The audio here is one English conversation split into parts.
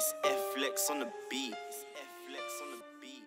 It's F-Flex on the beat. It's F-Flex on the beat.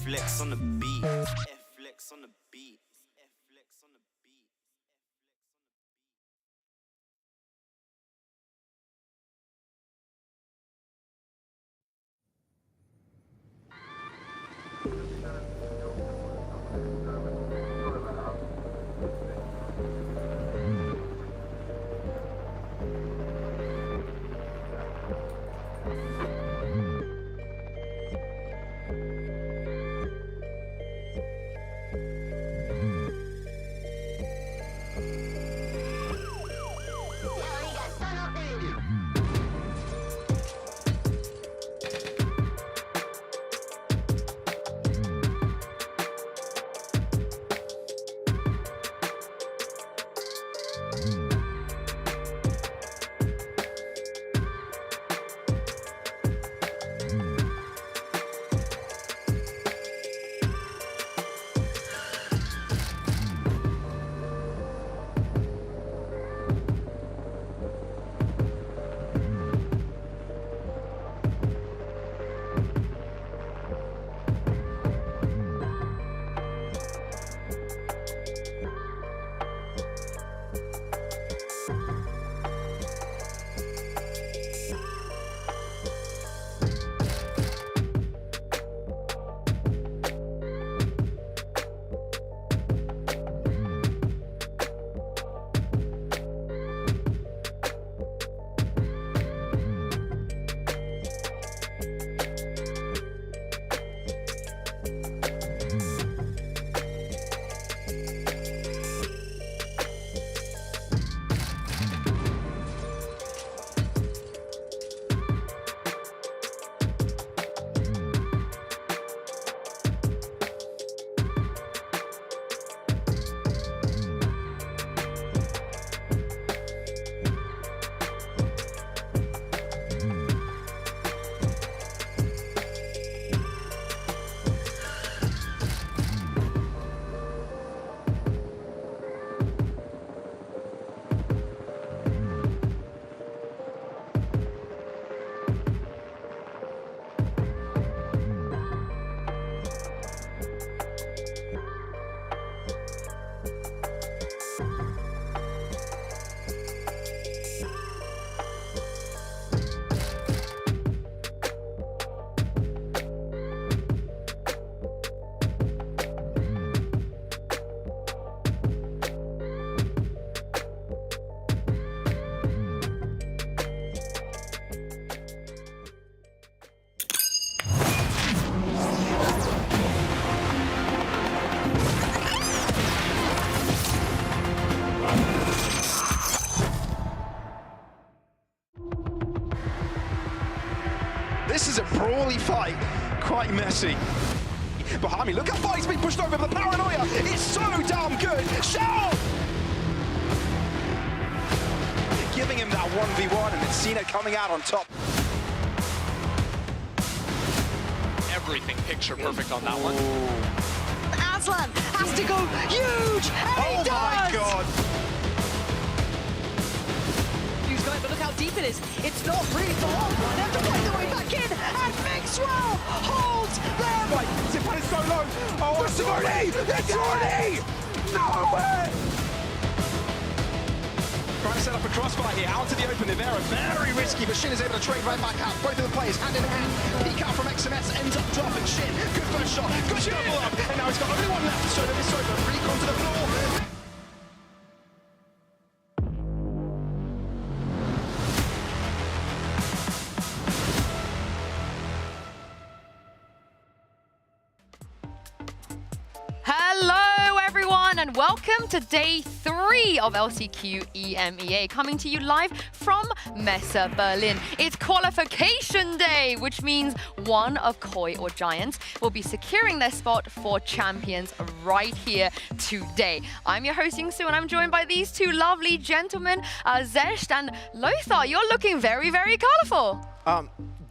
Flex on the beat. Flex on the beat. Flex on the beat. This is a brawly fight, quite messy. Behind me, look how far he's been pushed over, the paranoia, it's so damn good. Shout! Giving him that 1v1 and it's Cena coming out on top. Everything picture perfect on that one. Aslan has to go huge, and he does! My God! But look how deep it is. It's not really for long. They have to find their way back in, and Maxwell holds them! Right, Zipan is so low. Oh, it's Jordy! It's Jordy! No way! Trying to set up a crossfire here, out to the open. Rivera, very risky, but Shin is able to trade right back out. Both of the players hand in hand. Peek out from XMS, ends up dropping Shin. Good first shot, good double up, and now he's got only one left. So that it's over. Recon to the floor. and welcome to day 3 of LCQ EMEA, coming to you live from Messe Berlin. It's qualification day, which means one of Koi or Giants will be securing their spot for champions right here today. I'm your host, Yingsu, and I'm joined by these two lovely gentlemen, Zest and Lothar. You're looking very, very colorful.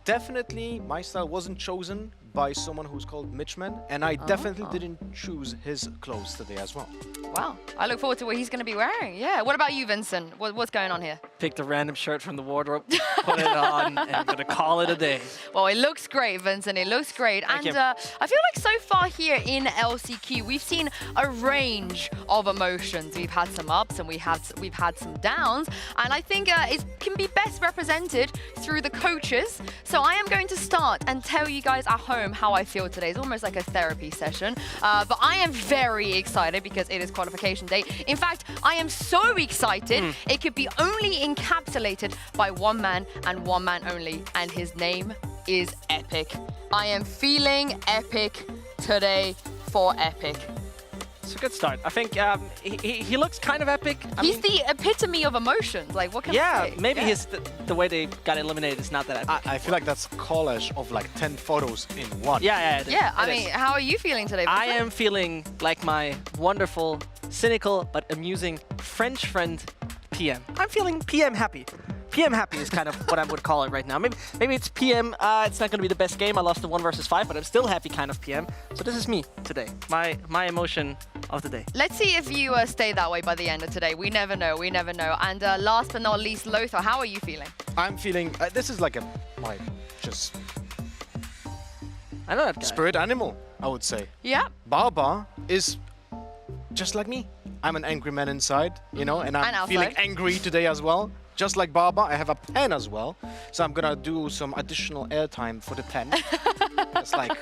Definitely my style wasn't chosen by someone who's called Mitchman, and I definitely didn't choose his clothes today as well. Wow, I look forward to what he's going to be wearing. Yeah, what about you, Vincent? What's going on here? Picked a random shirt from the wardrobe, put it on, and I'm gonna call it a day. Well, it looks great, Vincent. It looks great. Thank and you. I feel like so far here in LCQ, we've seen a range of emotions. We've had some ups and we've had some downs. And I think it can be best represented through the coaches. So I am going to start and tell you guys at home how I feel today. It's almost like a therapy session. But I am very excited because it is qualification day. In fact, I am so excited, it could be only encapsulated by one man and one man only, and his name is Epic. I am feeling epic today for Epic. It's a good start. I think he looks kind of epic. He's the epitome of emotions. Like, what can I say? Maybe the way they got eliminated is not that epic. I feel like that's a collage of like 10 photos in one. Yeah, I mean, how are you feeling today, Vincent? I am feeling like my wonderful, cynical, but amusing French friend, PM. I'm feeling PM happy. PM happy is kind of what I would call it right now. Maybe it's PM. It's not going to be the best game. I lost the 1 versus 5, but I'm still happy kind of PM. So this is me today. My emotion of the day. Let's see if you stay that way by the end of today. We never know. We never know. And last but not least, Lothar, how are you feeling? I'm feeling, this is like my just I know that guy. spirit animal, I would say. Yeah. Barba is just like me. I'm an angry man inside, you know, and I'm feeling angry today as well. Just like Barba, I have a pen as well. So I'm gonna do some additional airtime for the pen. That's like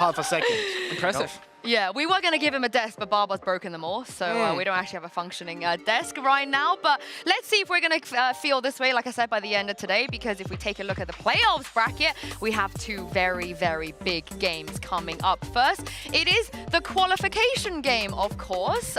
half a second. Impressive. You know? Yeah, we were going to give him a desk, but Barba's broken them all, so we don't actually have a functioning desk right now. But let's see if we're going to feel this way, like I said, by the end of today, because if we take a look at the playoffs bracket, we have 2 very, very big games coming up. First, it is the qualification game, of course.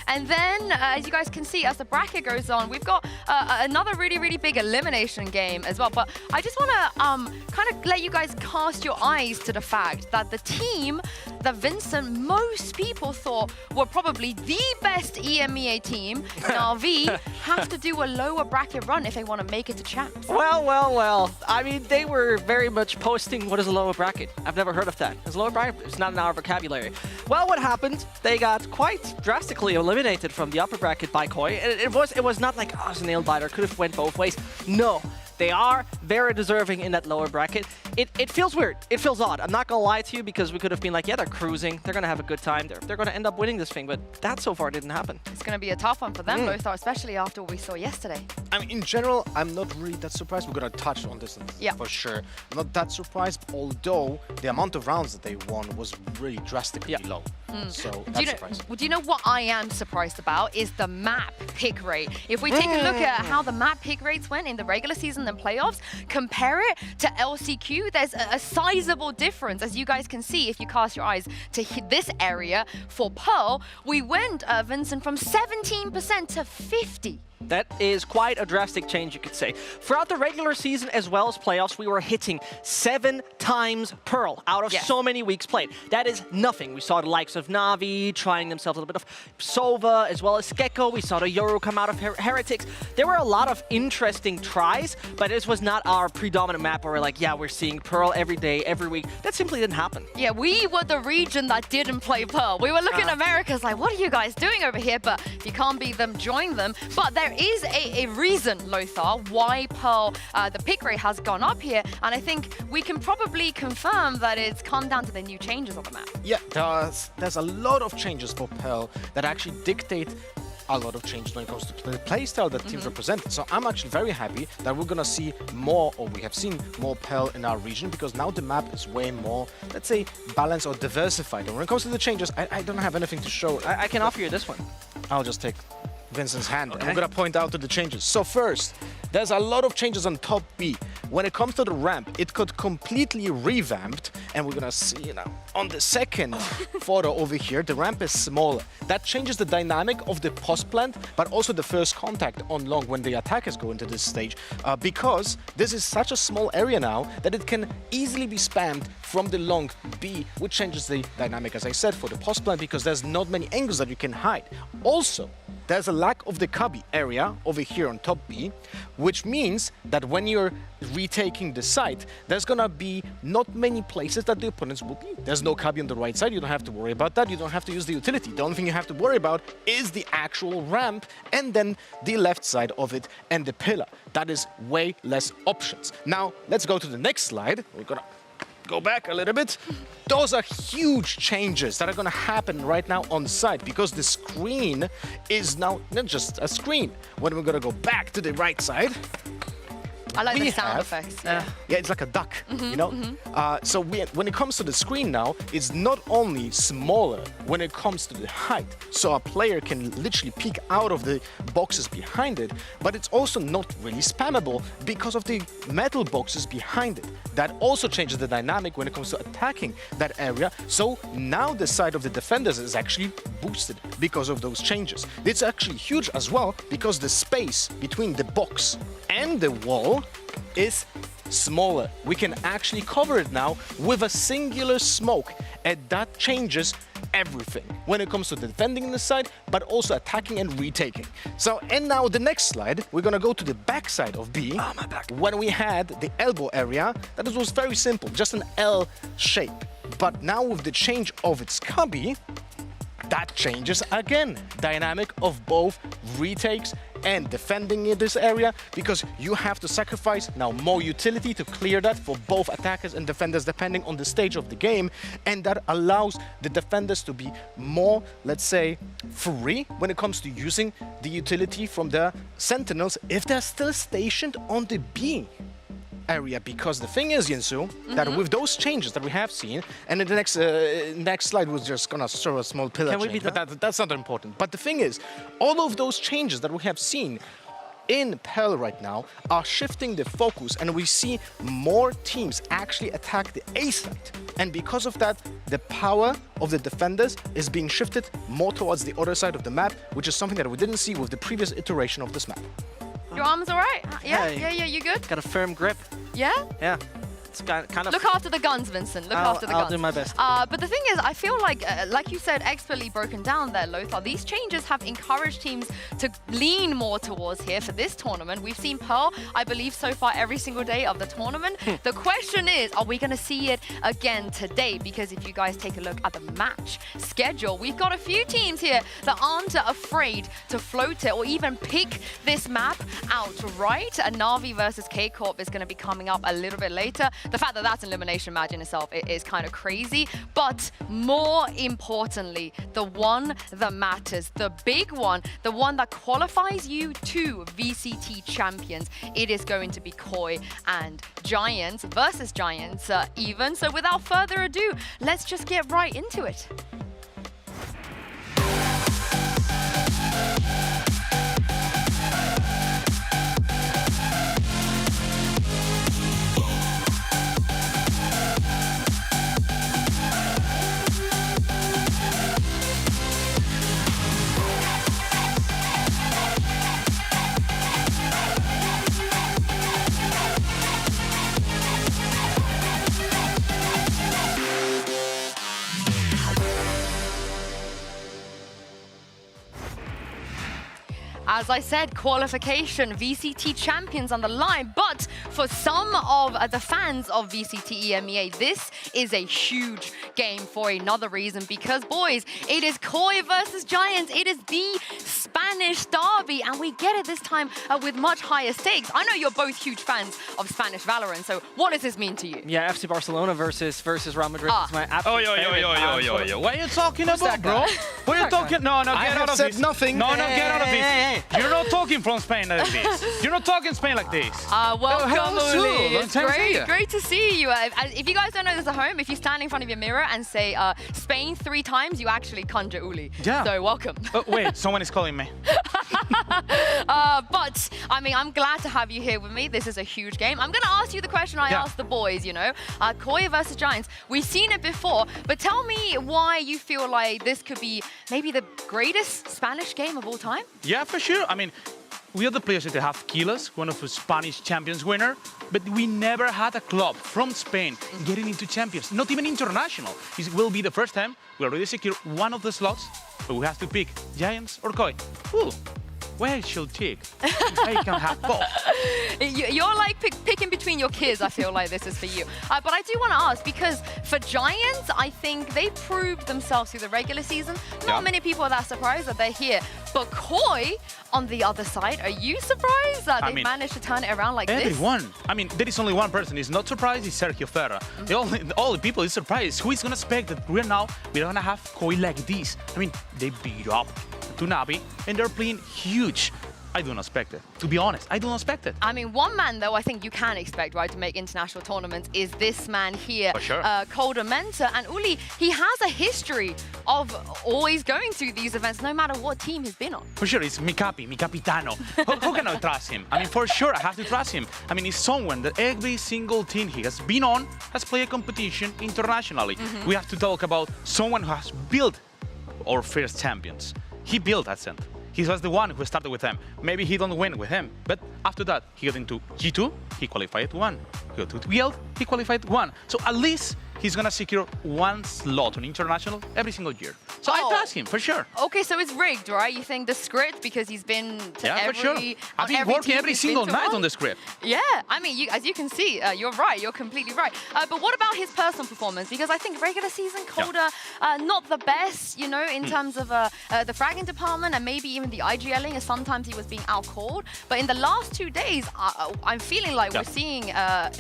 And then, as you guys can see, as the bracket goes on, we've got another really, really big elimination game as well. But I just want to kind of let you guys cast your eyes to the fact that the team that Vincent, most people thought were probably the best EMEA team, Navi, have to do a lower bracket run if they want to make it to champs. Well. I mean, they were very much posting what is a lower bracket. I've never heard of that. It's a lower bracket. It's not in our vocabulary. Well, what happened? They got quite drastically eliminated from the upper bracket by Koi. It was not like, oh, it's a nail biter. Could have went both ways. No. They are very deserving in that lower bracket. It feels weird. It feels odd. I'm not gonna lie to you, because we could have been like, yeah, they're cruising. They're gonna have a good time. They're gonna end up winning this thing, but that so far didn't happen. It's gonna be a tough one for them, Lothar, especially after what we saw yesterday. I mean, in general, I'm not really that surprised. We're gonna touch on this for sure. I'm not that surprised, although the amount of rounds that they won was really drastically low. So that's surprising. Do you know what I am surprised about is the map pick rate. If we take a look at how the map pick rates went in the regular season and playoffs, compare it to LCQ, there's a sizable difference. As you guys can see, if you cast your eyes to this area for Pearl, we went, Vincent, from 17% to 50%. That is quite a drastic change, you could say. Throughout the regular season as well as playoffs, we were hitting 7 times Pearl out of so many weeks played. That is nothing. We saw the likes of Navi trying themselves a little bit of Sova, as well as Gecko. We saw the Yoru come out of Heretics. There were a lot of interesting tries, but this was not our predominant map where we're like, yeah, we're seeing Pearl every day, every week. That simply didn't happen. Yeah, we were the region that didn't play Pearl. We were looking at America's like, what are you guys doing over here? But if you can't beat them, join them. But there is a reason, Lothar, why Pearl, the pick rate has gone up here. And I think we can probably confirm that it's come down to the new changes on the map. Yeah, there's a lot of changes for Pearl that actually dictate a lot of changes when it comes to the playstyle that teams represent. So I'm actually very happy that we're gonna see more, or we have seen more Pearl in our region, because now the map is way more, let's say, balanced or diversified. And when it comes to the changes, I don't have anything to show. I can offer you this one. I'll just take Vincent's hand, and we're gonna point out to the changes. So first, there's a lot of changes on top B. When it comes to the ramp, it got completely revamped, and we're gonna see now. on the second photo over here, the ramp is smaller. That changes the dynamic of the post plant, but also the first contact on long when the attackers go into this stage, because this is such a small area now that it can easily be spammed from the long B, which changes the dynamic, as I said, for the post plant, because there's not many angles that you can hide. Also, there's a lack of the cubby area over here on top B, which means that when you're retaking the site, there's gonna be not many places that the opponents will be. There's no cubby on the right side, you don't have to worry about that, you don't have to use the utility. The only thing you have to worry about is the actual ramp and then the left side of it and the pillar. That is way less options. Now, let's go to the next slide. We're gonna go back a little bit. Those are huge changes that are going to happen right now on site, because the screen is now not just a screen. When we're going to go back to the right side, I like the sound effects. Yeah, it's like a duck, you know? So when it comes to the screen now, it's not only smaller when it comes to the height, so a player can literally peek out of the boxes behind it, but it's also not really spammable because of the metal boxes behind it. That also changes the dynamic when it comes to attacking that area. So now the side of the defenders is actually boosted because of those changes. It's actually huge as well, because the space between the box and the wall is smaller. We can actually cover it now with a singular smoke, and that changes everything when it comes to defending the side, but also attacking and retaking. So, and now the next slide, we're gonna go to the back side of B. Oh, my back. When we had the elbow area, that was very simple, just an L shape. But now with the change of its cubby, that changes again dynamic of both retakes and defending in this area, because you have to sacrifice now more utility to clear that for both attackers and defenders depending on the stage of the game, and that allows the defenders to be more, let's say, free when it comes to using the utility from the sentinels if they're still stationed on the B area. Because the thing is, Yinsu, that with those changes that we have seen, and in the next slide we're just gonna show a small pillar change, but that's not important. But the thing is, all of those changes that we have seen in Pearl right now are shifting the focus, and we see more teams actually attack the A side. And because of that, the power of the defenders is being shifted more towards the other side of the map, which is something that we didn't see with the previous iteration of this map. Your arm's all right? Yeah, Hey. you good? Got a firm grip. Yeah? Yeah. It's kind of... Look after the guns, Vincent. Look after the guns. I'll do my best. But the thing is, I feel like you said, expertly broken down there, Lothar, these changes have encouraged teams to lean more towards here for this tournament. We've seen Pearl, I believe, so far every single day of the tournament. The question is, are we going to see it again today? Because if you guys take a look at the match schedule, we've got a few teams here that aren't afraid to float it or even pick this map out, right? Navi versus K-Corp is going to be coming up a little bit later. The fact that that's an elimination match in itself is kind of crazy, but more importantly, the one that matters, the big one, the one that qualifies you to VCT Champions, it is going to be Koi and Giants versus Giants even. So without further ado, let's just get right into it. As I said, qualification, VCT Champions on the line, but for some of the fans of VCT EMEA, this is a huge game for another reason, because, boys, it is Koi versus Giants. It is the Spanish derby, and we get it this time with much higher stakes. I know you're both huge fans of Spanish Valorant, so what does this mean to you? Yeah, FC Barcelona versus Real Madrid is my absolute yo. What are you talking about, bro? What are you talking? No, get out of this. Nothing. No, get out of this. You're not talking from Spain like this. You're not talking Spain like this. Welcome, Uli. It's great. Great to see you. If you guys don't know this at home, if you stand in front of your mirror and say Spain 3 times, you actually conjure Uli. Yeah. So welcome. Wait, someone is calling me. But, I mean, I'm glad to have you here with me. This is a huge game. I'm going to ask you the question I asked the boys, you know. Koi versus Giants. We've seen it before, but tell me why you feel like this could be maybe the greatest Spanish game of all time? Yeah, for sure. I mean, we are the players that have Kilas, one of the Spanish Champions winner, but we never had a club from Spain getting into Champions, not even international. It will be the first time we already secure one of the slots, but we have to pick Giants or Koi. Ooh, where should take? I can have both. You're like picking between your kids, I feel like this is for you. But I do want to ask, because for Giants, I think they proved themselves through the regular season. Not many people are that surprised that they're here. But Koi, on the other side, are you surprised that they managed to turn it around like everyone. this? I mean, there is only one person who's not surprised, is Sergio Ferra. All the people is surprised. Who is going to expect that we're going to have Koi like this? I mean, they beat up to Navi, and they're playing huge. I don't expect it. To be honest, I don't expect it. I mean, one man, though, I think you can expect, right, to make international tournaments is this man here, For sure. Menta. And Uli, he has a history of always going to these events, no matter what team he's been on. For sure, it's mi capitano. How can I trust him? I mean, for sure, I have to trust him. I mean, he's someone that every single team he has been on has played a competition internationally. We have to talk about someone who has built our first champions. He built that center. He was the one who started with them. Maybe he don't win with him, but after that, he got into G2, he qualified 1. He got to Guild, he qualified 1. So at least he's gonna secure 1 slot on international every single year. So I trust him, for sure. Okay, so it's rigged, right? You think the script, because he's been to for sure. I've been working every single night on the script. Yeah, I mean, as you can see, you're right. You're completely right. But what about his personal performance? Because I think regular season, Coda, not the best, you know, in terms of the fragging department and maybe even the IGLing, as sometimes he was being out-called. But in the last 2 days, I'm feeling like we're seeing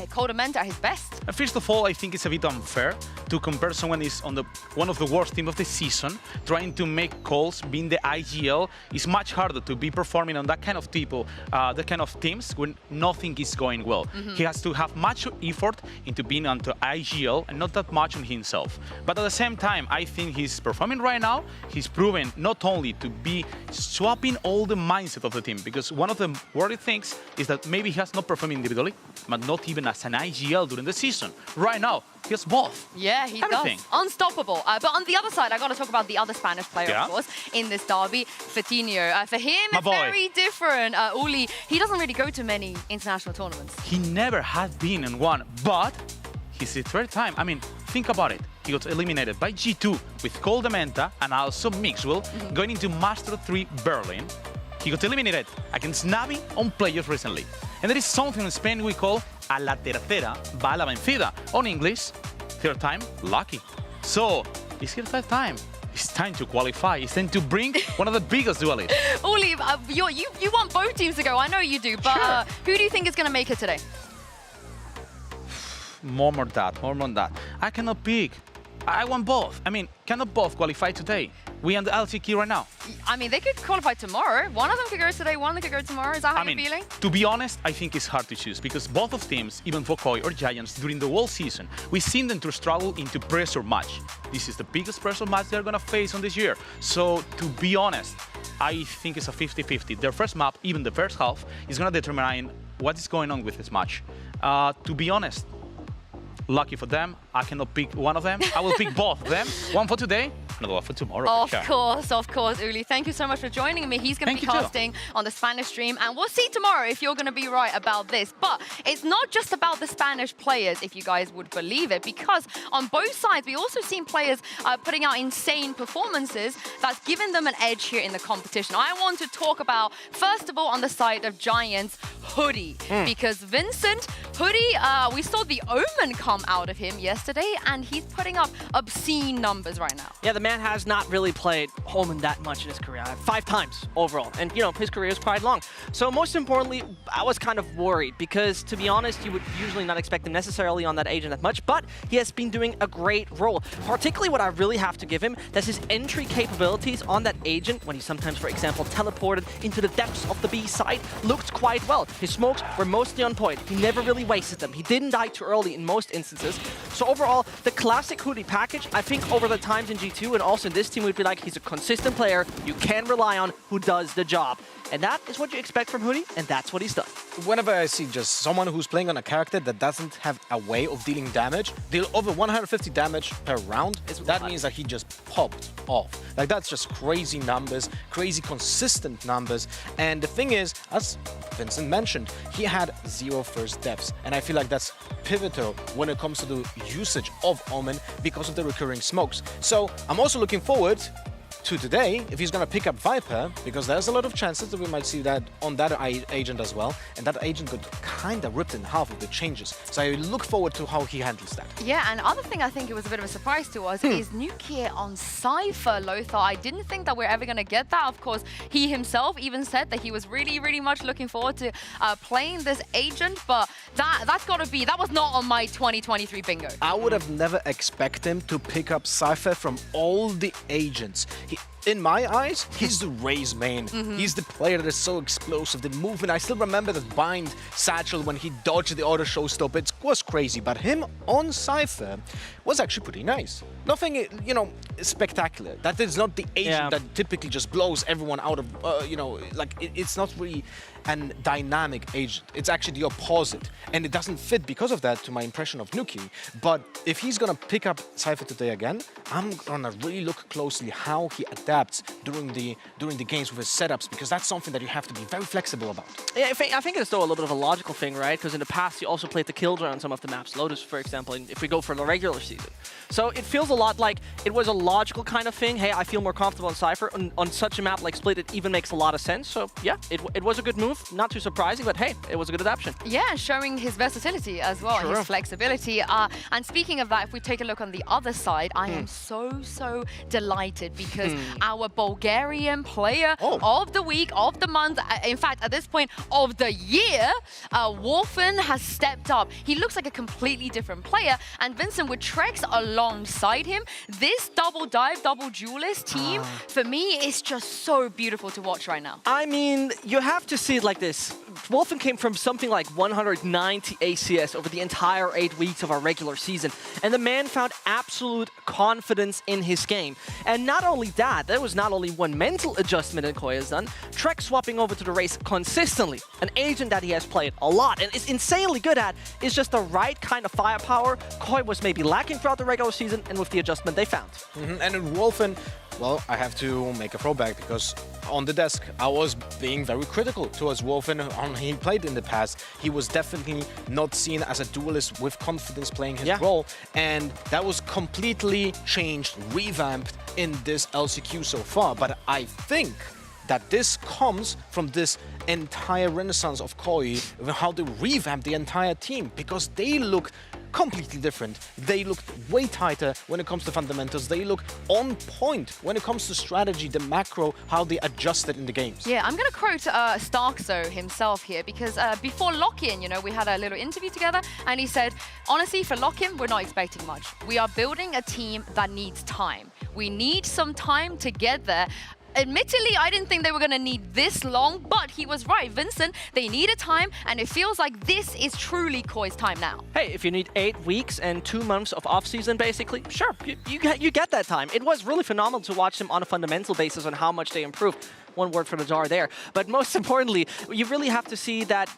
Coda Menta at his best. First of all, I think it's a bit unfair to compare someone who's on one of the worst teams of the season, trying to make calls, being the IGL. It's much harder to be performing on that kind of people, that kind of teams when nothing is going well. He has to have much effort into being onto IGL and not that much on himself. But at the same time, I think he's performing right now. He's proven not only to be swapping all the mindset of the team, because one of the worrying things is that maybe he has not performed individually, but not even as an IGL during the season. Right now, he has both. Yeah, he Everything. does. Unstoppable. But on the other side, I got to talk about the other Spanish player, of course, in this derby, Fatinho. For him, it's very different. Uli, he doesn't really go to many international tournaments. He never had been in one, but it's his third time. I mean, think about it. He got eliminated by G2 with Coldamenta and also Mixwell, going into Master 3 Berlin. He got eliminated against Navi on playoffs recently. And there is something in Spain we call a la tercera va la vencida. On English, third time, lucky. So, it's his third time. It's time to qualify. It's time to bring one of the biggest duelists. Uli, you want both teams to go. I know you do. But who do you think is going to make it today? More than that. I cannot pick. I want both. I mean, cannot both qualify today? We on the LCQ right now. I mean, they could qualify tomorrow. One of them could go today, one of them could go tomorrow. Is that how you're feeling? To be honest, I think it's hard to choose because both of teams, even for Koi or Giants, during the whole season, we've seen them to struggle into pressure match. This is the biggest pressure match they're going to face on this year. So, to be honest, I think it's a 50-50. Their first map, even the first half, is going to determine what is going on with this match. To be honest, lucky for them, I cannot pick one of them. I will pick both of them. One for today, another one for tomorrow. Of course, Uli. Thank you so much for joining me. He's going to be casting on the Spanish stream, and we'll see tomorrow if you're going to be right about this. But it's not just about the Spanish players, if you guys would believe it, because on both sides, we also seen players putting out insane performances that's given them an edge here in the competition. I want to talk about, first of all, on the side of Giants, Hoodie, because Vincent, Hoodie, we saw the Omen come out of him yesterday, and he's putting up obscene numbers right now. Yeah, the man has not really played Omen that much in his career. 5 times overall, and you know, his career is quite long. So most importantly, I was kind of worried because, to be honest, you would usually not expect him necessarily on that agent that much, but he has been doing a great role. Particularly what I really have to give him, that's his entry capabilities on that agent, when he sometimes, for example, teleported into the depths of the B side, looked quite well. His smokes were mostly on point. He never really wasted them. He didn't die too early in most instances. So overall, the classic Hootie package, I think over the times in G2 and also in this team, we'd be like, he's a consistent player you can rely on who does the job. And that is what you expect from Hootie, and that's what he's done. Whenever I see just someone who's playing on a character that doesn't have a way of dealing damage, deal over 150 damage per round, that means that he just popped off. Like, that's just crazy numbers, crazy consistent numbers. And the thing is, as Vincent mentioned, he had 0 first deaths. And I feel like that's pivotal when it comes to the usage of Omen because of the recurring smokes. So I'm also looking forward to today, if he's going to pick up Viper, because there's a lot of chances that we might see that on that agent as well, and that agent got kind of ripped in half with the changes. So I look forward to how he handles that. Yeah, and other thing I think it was a bit of a surprise to us is Nuclear on Cypher, Lothar. I didn't think that we're ever going to get that. Of course, he himself even said that he was really, really much looking forward to playing this agent, but that's got to be, that was not on my 2023 bingo. I would have never expected him to pick up Cypher from all the agents. In my eyes, he's the Raze main. He's the player that is so explosive. The movement, I still remember that bind satchel when he dodged the auto showstopper. It was crazy, but him on Cypher was actually pretty nice. Nothing, you know, spectacular. That is not the agent that typically just blows everyone out of, you know, like it's not really an dynamic agent. It's actually the opposite. And it doesn't fit because of that to my impression of Nuki. But if he's gonna pick up Cypher today again, I'm gonna really look closely how he adapts during the games with his setups, because that's something that you have to be very flexible about. Yeah, I think it's still a little bit of a logical thing, right? Because in the past, he also played the Killjoy on some of the maps, Lotus, for example, if we go for the regular season. So it feels a lot like it was a logical kind of thing. Hey, I feel more comfortable on Cypher. On such a map like Split, it even makes a lot of sense. So yeah, it was a good move. Not too surprising, but hey, it was a good adaptation. Yeah, showing his versatility as well, and his flexibility. And speaking of that, if we take a look on the other side, I am so delighted because our Bulgarian player of the week, of the month, in fact, at this point of the year, Wolfen has stepped up. He looks like a completely different player, and Vincent with Trex alongside him. This double dive, double duelist team, for me, is just so beautiful to watch right now. I mean, you have to see it like this. Wolfen came from something like 190 ACS over the entire 8 weeks of our regular season, and the man found absolute confidence in his game. And not only that, there was not only one mental adjustment that Koi has done, Trek swapping over to the race consistently, an agent that he has played a lot and is insanely good at, is just the right kind of firepower Koi was maybe lacking throughout the regular season, and with the adjustment they found. And in Wolfen, well, I have to make a throwback because on the desk, I was being very critical towards Wolfen on he played in the past. He was definitely not seen as a duelist with confidence playing his role, and that was completely changed, revamped in this LCQ so far. But I think that this comes from this entire renaissance of Koi, how they revamped the entire team, because they look completely different. They look way tighter when it comes to fundamentals. They look on point when it comes to strategy, the macro, how they adjusted in the games. Yeah, I'm going to quote Starkzo himself here, because before lock-in, you know, we had a little interview together, and he said, honestly, for lock-in, we're not expecting much. We are building a team that needs time. We need some time to get there. Admittedly, I didn't think they were going to need this long, but he was right. Vincent, they needed time, and it feels like this is truly Koi's time now. Hey, if you need 8 weeks and 2 months of off-season, basically, sure, you get that time. It was really phenomenal to watch them on a fundamental basis on how much they improved. One word for the jar there. But most importantly, you really have to see that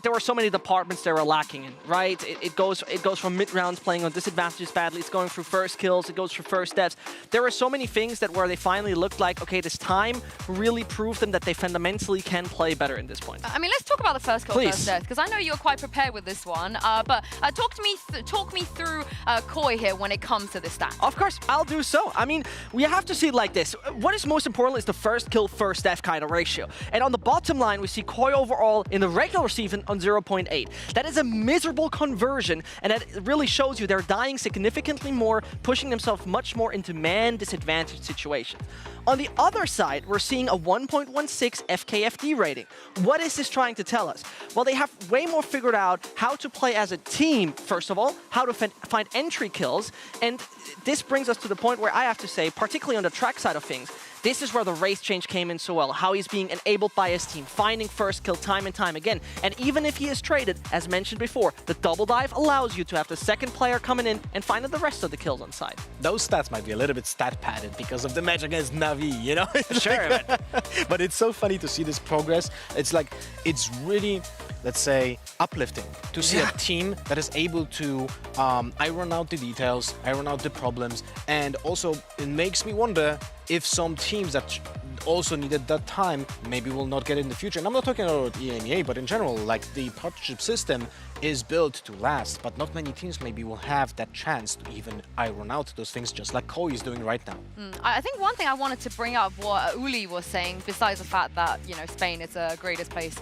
there were so many departments they were lacking in, right? It goes from mid-rounds playing on disadvantages badly, it's going through first kills, it goes through first deaths. There were so many things that where they finally looked like, okay, this time really proved them that they fundamentally can play better in this point. I mean, let's talk about the first kill, first death, because I know you're quite prepared with this one. But talk me through Koi here when it comes to this stat. Of course, I'll do so. I mean, we have to see it like this. What is most important is the first kill, first death kind of ratio. And on the bottom line, we see Koi overall in the regular season on 0.8. That is a miserable conversion, and that really shows you they're dying significantly more, pushing themselves much more into man disadvantaged situations. On the other side, we're seeing a 1.16 FKFD rating. What is this trying to tell us? Well, they have way more figured out how to play as a team, first of all, how to find entry kills, and this brings us to the point where I have to say, particularly on the track side of things, this is where the race change came in so well, how he's being enabled by his team, finding first kill time and time again. And even if he is traded, as mentioned before, the double dive allows you to have the second player coming in and finding the rest of the kills on side. Those stats might be a little bit stat padded because of the match against Navi, you know? Sure. But it's so funny to see this progress. It's like, it's really, let's say, uplifting to see a team that is able to iron out the details, iron out the problems, and also it makes me wonder if some teams that also needed that time maybe will not get it in the future. And I'm not talking about EMEA, but in general, like the partnership system is built to last, but not many teams maybe will have that chance to even iron out those things just like Koi is doing right now. I think one thing I wanted to bring up what Uli was saying, besides the fact that, you know, Spain is the greatest place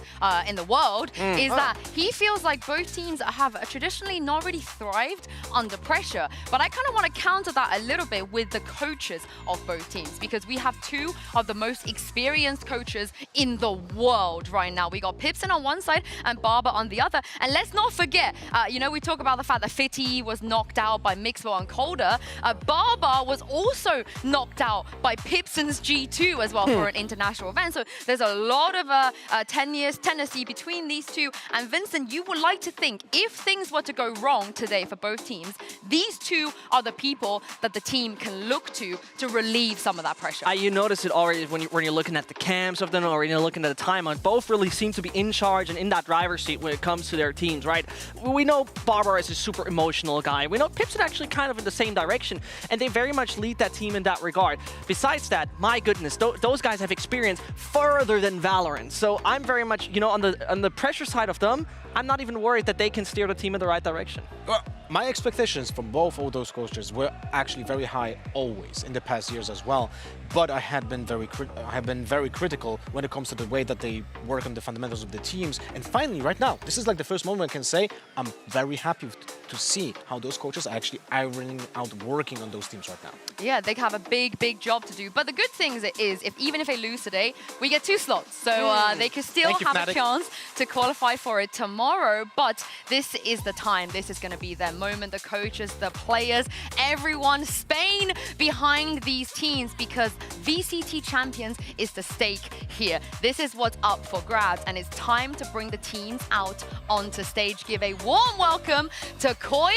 in the world, is that he feels like both teams have traditionally not really thrived under pressure. But I kind of want to counter that a little bit with the coaches of both teams, because we have two of the most experienced coaches in the world right now. We got Pipson on one side and Barber on the other. And let's not forget, you know, we talk about the fact that Fitty was knocked out by Mixwell and Calder. Barber was also knocked out by Pipson's G2 as well for an international event. So there's a lot of tendency between these two. And Vincent, you would like to think if things were to go wrong today for both teams, these two are the people that the team can look to relieve some of that pressure. You notice it already when you're looking at the cams of them, or when you're looking at the timeline. Both really seem to be in charge and in that driver's seat when it comes to their teams, right? We know Barber is a super emotional guy. We know Pipson actually kind of in the same direction, and they very much lead that team in that regard. Besides that, my goodness, those guys have experience further than Valorant. So I'm very much, you know, on the pressure side of them, I'm not even worried that they can steer the team in the right direction. Well, my expectations from both of those coaches were actually very high always in the past years as well. But I have been very critical when it comes to the way that they work on the fundamentals of the teams. And finally, right now, this is like the first moment I can say I'm very happy to see how those coaches are actually ironing out, working on those teams right now. Yeah, they have a big job to do. But the good thing is, even if they lose today, we get 2 slots. So they can still have a chance to qualify for it tomorrow. But this is the time. This is going to be their moment. The coaches, the players, everyone, Spain behind these teams, because VCT Champions is the stake here. This is what's up for grabs, and it's time to bring the teams out onto stage. Give a warm welcome to Koi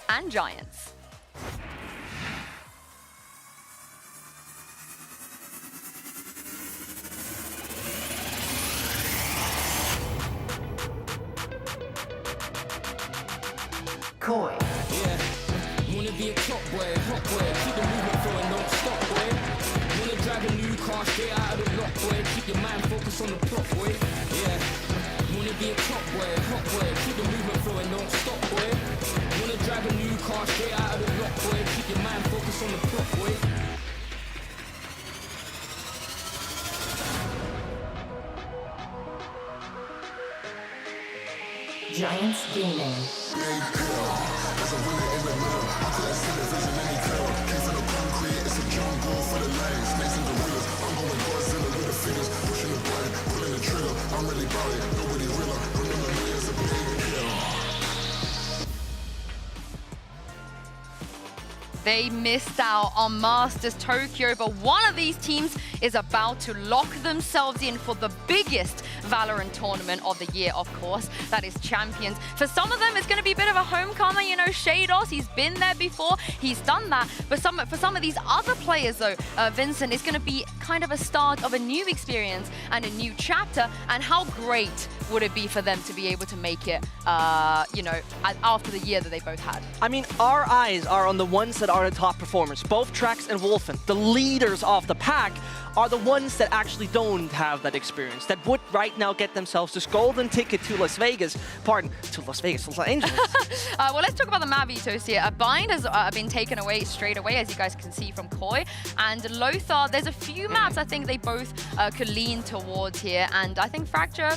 and Giants. Koi. Yeah, wanna be a top boy, hot boy, keep the movement flowing, don't stop, boy. Wanna drive a new car straight out of the block, boy, keep your mind focused on the plot, boy. Yeah, wanna be a top boy, hot boy, keep the movement flowing, don't stop, boy. Wanna drive a new car straight out of the block, boy, keep your mind focused on the plot, boy. Giants Gaming. They missed out on Masters Tokyo, but one of these teams is about to lock themselves in for the biggest Valorant tournament of the year, of course. That is Champions. For some of them, it's going to be a bit of a homecomer. You know, Shados, he's been there before. He's done that. But for some of these other players, though, Vincent, it's going to be kind of a start of a new experience and a new chapter. And how great would it be for them to be able to make it, you know, after the year that they both had? I mean, our eyes are on the ones that are the top performers. Both Trax and Wolfen, the leaders of the pack, are the ones that actually don't have that experience, that would right now get themselves this golden ticket to Las Vegas. Los Angeles. Well, let's talk about the Navi toast here. A bind has been taken away straight away, as you guys can see from Koi. And Lothar, there's a few maps I think they both could lean towards here. And I think Fracture,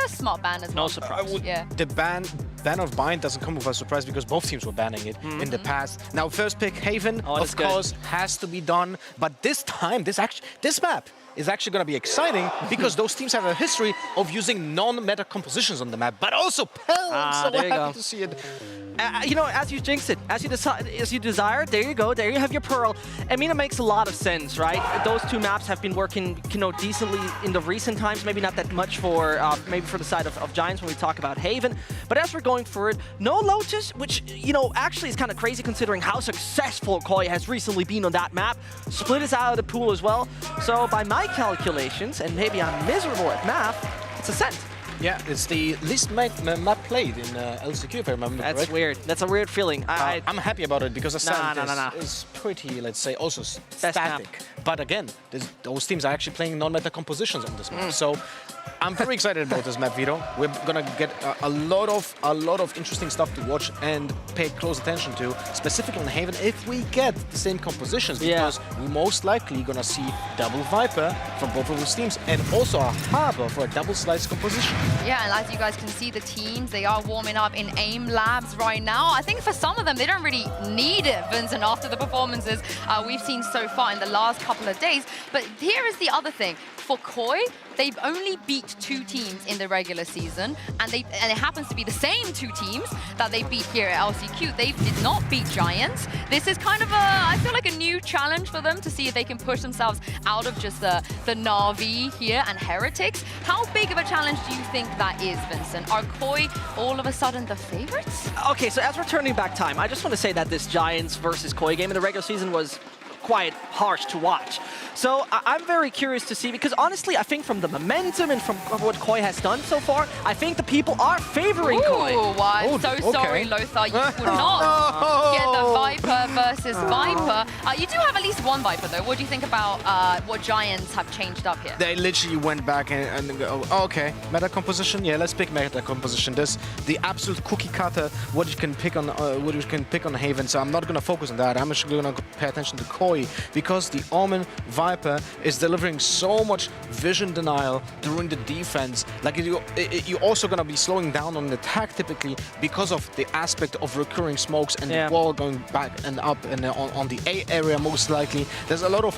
smart ban as well. No surprise. The ban ban of Bind doesn't come with a surprise because both teams were banning it in the past. Now, first pick Haven, of course, has to be done. But this time, this map is actually going to be exciting because those teams have a history of using non-meta compositions on the map, but also Pell. So we're happy to see it. You know, as you jinx it, as you desire, there you go, there you have your Pearl. I mean, it makes a lot of sense, right? Those two maps have been working, you know, decently in the recent times, maybe not that much for, maybe for the side of Giants when we talk about Haven, but as we're going for it, no Lotus, which, you know, actually is kind of crazy considering how successful Koi has recently been on that map. Split is out of the pool as well, so by my calculations, and maybe I'm miserable at math, it's a cent. Yeah, it's the least map played in LCQ, if I remember correctly. That's weird. That's a weird feeling. I'm happy about it because the is pretty, let's say, also static. But again, those teams are actually playing non-meta compositions on this map. So I'm very excited about this map, Vito. We're gonna get a lot of interesting stuff to watch and pay close attention to, specifically on Haven, if we get the same compositions, because we're most likely gonna see double Viper from both of those teams, and also a Harbor for a double slice composition. Yeah, and as you guys can see, the teams, they are warming up in AIM labs right now. I think for some of them, they don't really need it, Vincent, after the performances we've seen so far in the last couple of days. But here is the other thing. For Koi, they've only beat 2 teams in the regular season, and it happens to be the same 2 teams that they beat here at LCQ. They did not beat Giants. This is kind of I feel like a new challenge for them to see if they can push themselves out of just the Navi here and Heretics. How big of a challenge do you think that is, Vincent? Are Koi all of a sudden the favorites? Okay, so as we're turning back time, I just want to say that this Giants versus Koi game in the regular season was quite harsh to watch. So I'm very curious to see, because honestly, I think from the momentum and from what Koi has done so far, I think the people are favoring Koi. Well, I'm so sorry, Lothar. You would not get the Viper versus Viper. You do have at least one Viper, though. What do you think about what Giants have changed up here? They literally went back and go, oh, okay, meta composition. Yeah, let's pick meta composition. This the absolute cookie cutter. What you can pick on Haven. So I'm not gonna focus on that. I'm actually gonna pay attention to Koi because the Omen Viper is delivering so much vision denial during the defense. Like you're also gonna be slowing down on the attack typically because of the aspect of recurring smokes and the wall going back and up and on the A area most likely. There's a lot of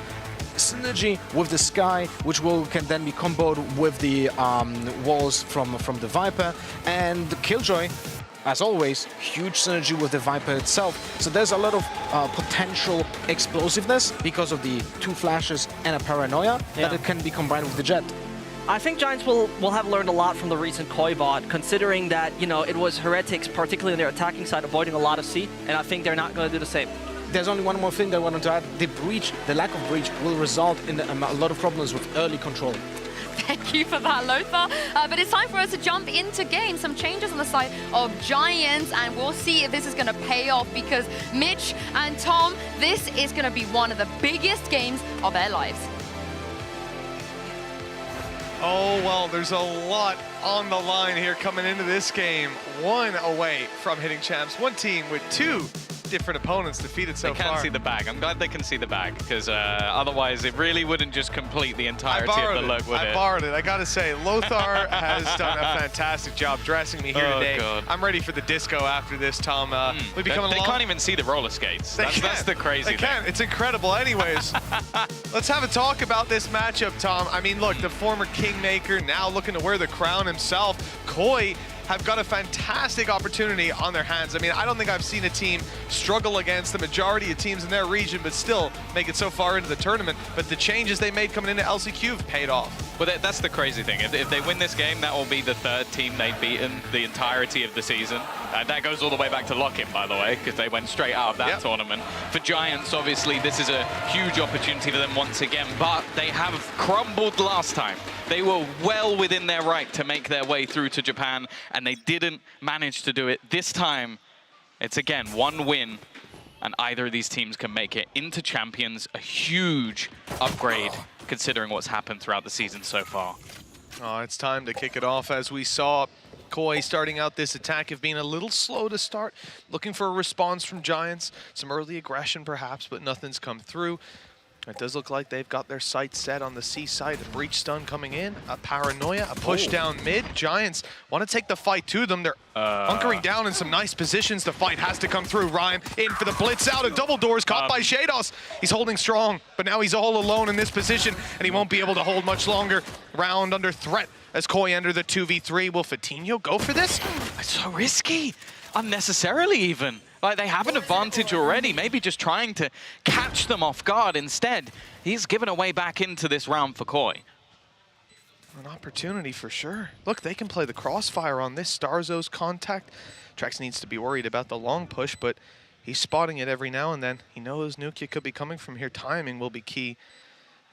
synergy with the Sky, which can then be comboed with the walls from the Viper, and the Killjoy, as always, huge synergy with the Viper itself. So there's a lot of potential explosiveness because of the 2 flashes and a paranoia that it can be combined with the Jet. I think Giants will have learned a lot from the recent Koi VOD, considering that, you know, it was Heretics, particularly on their attacking side, avoiding a lot of C, and I think they're not going to do the same. There's only one more thing that I wanted to add. The lack of breach will result in a lot of problems with early control. Thank you for that, Lothar. But it's time for us to jump into game. Some changes on the side of Giants, and we'll see if this is going to pay off because Mitch and Tom, this is going to be one of the biggest games of their lives. Oh, well, there's a lot on the line here coming into this game. 1 away from hitting champs. 1 team with 2 different opponents defeated so far. They can see the bag. I'm glad they can see the bag because otherwise it really wouldn't just complete the entirety of the look, would it? I borrowed it. I gotta say, Lothar has done a fantastic job dressing me here today. God. I'm ready for the disco after this, Tom. We'll be coming they along. can't even see the roller skates. That's the crazy thing. They can. It's incredible. Anyways, let's have a talk about this matchup, Tom. I mean, look, the former Kingmaker now looking to wear the crown himself. Koi have got a fantastic opportunity on their hands. I mean, I don't think I've seen a team struggle against the majority of teams in their region, but still make it so far into the tournament. But the changes they made coming into LCQ have paid off. Well, that's the crazy thing. If they win this game, that will be the 3rd team they've beaten the entirety of the season. That goes all the way back to Lock-In, by the way, because they went straight out of that tournament. For Giants, obviously, this is a huge opportunity for them once again, but they have crumbled last time. They were well within their right to make their way through to Japan, and they didn't manage to do it. This time, it's again 1 win, and either of these teams can make it into Champions, a huge upgrade considering what's happened throughout the season so far. Oh, it's time to kick it off. As we saw, Koi starting out this attack have been a little slow to start, looking for a response from Giants. Some early aggression perhaps, but nothing's come through. It does look like they've got their sights set on the C side. A breach stun coming in, a paranoia, a push down mid. Giants want to take the fight to them. They're hunkering down in some nice positions. The fight has to come through. Rhyme in for the blitz out of double doors, caught by Shados. He's holding strong, but now he's all alone in this position, and he won't be able to hold much longer. Round under threat as Koi enter the 2v3. Will Vitinho go for this? It's so risky, unnecessarily even. Like, they have an advantage already, maybe just trying to catch them off guard. Instead, he's given a way back into this round for Koi. An opportunity for sure. Look, they can play the crossfire on this. Starzo's contact. Trex needs to be worried about the long push, but he's spotting it every now and then. He knows Nukia could be coming from here. Timing will be key.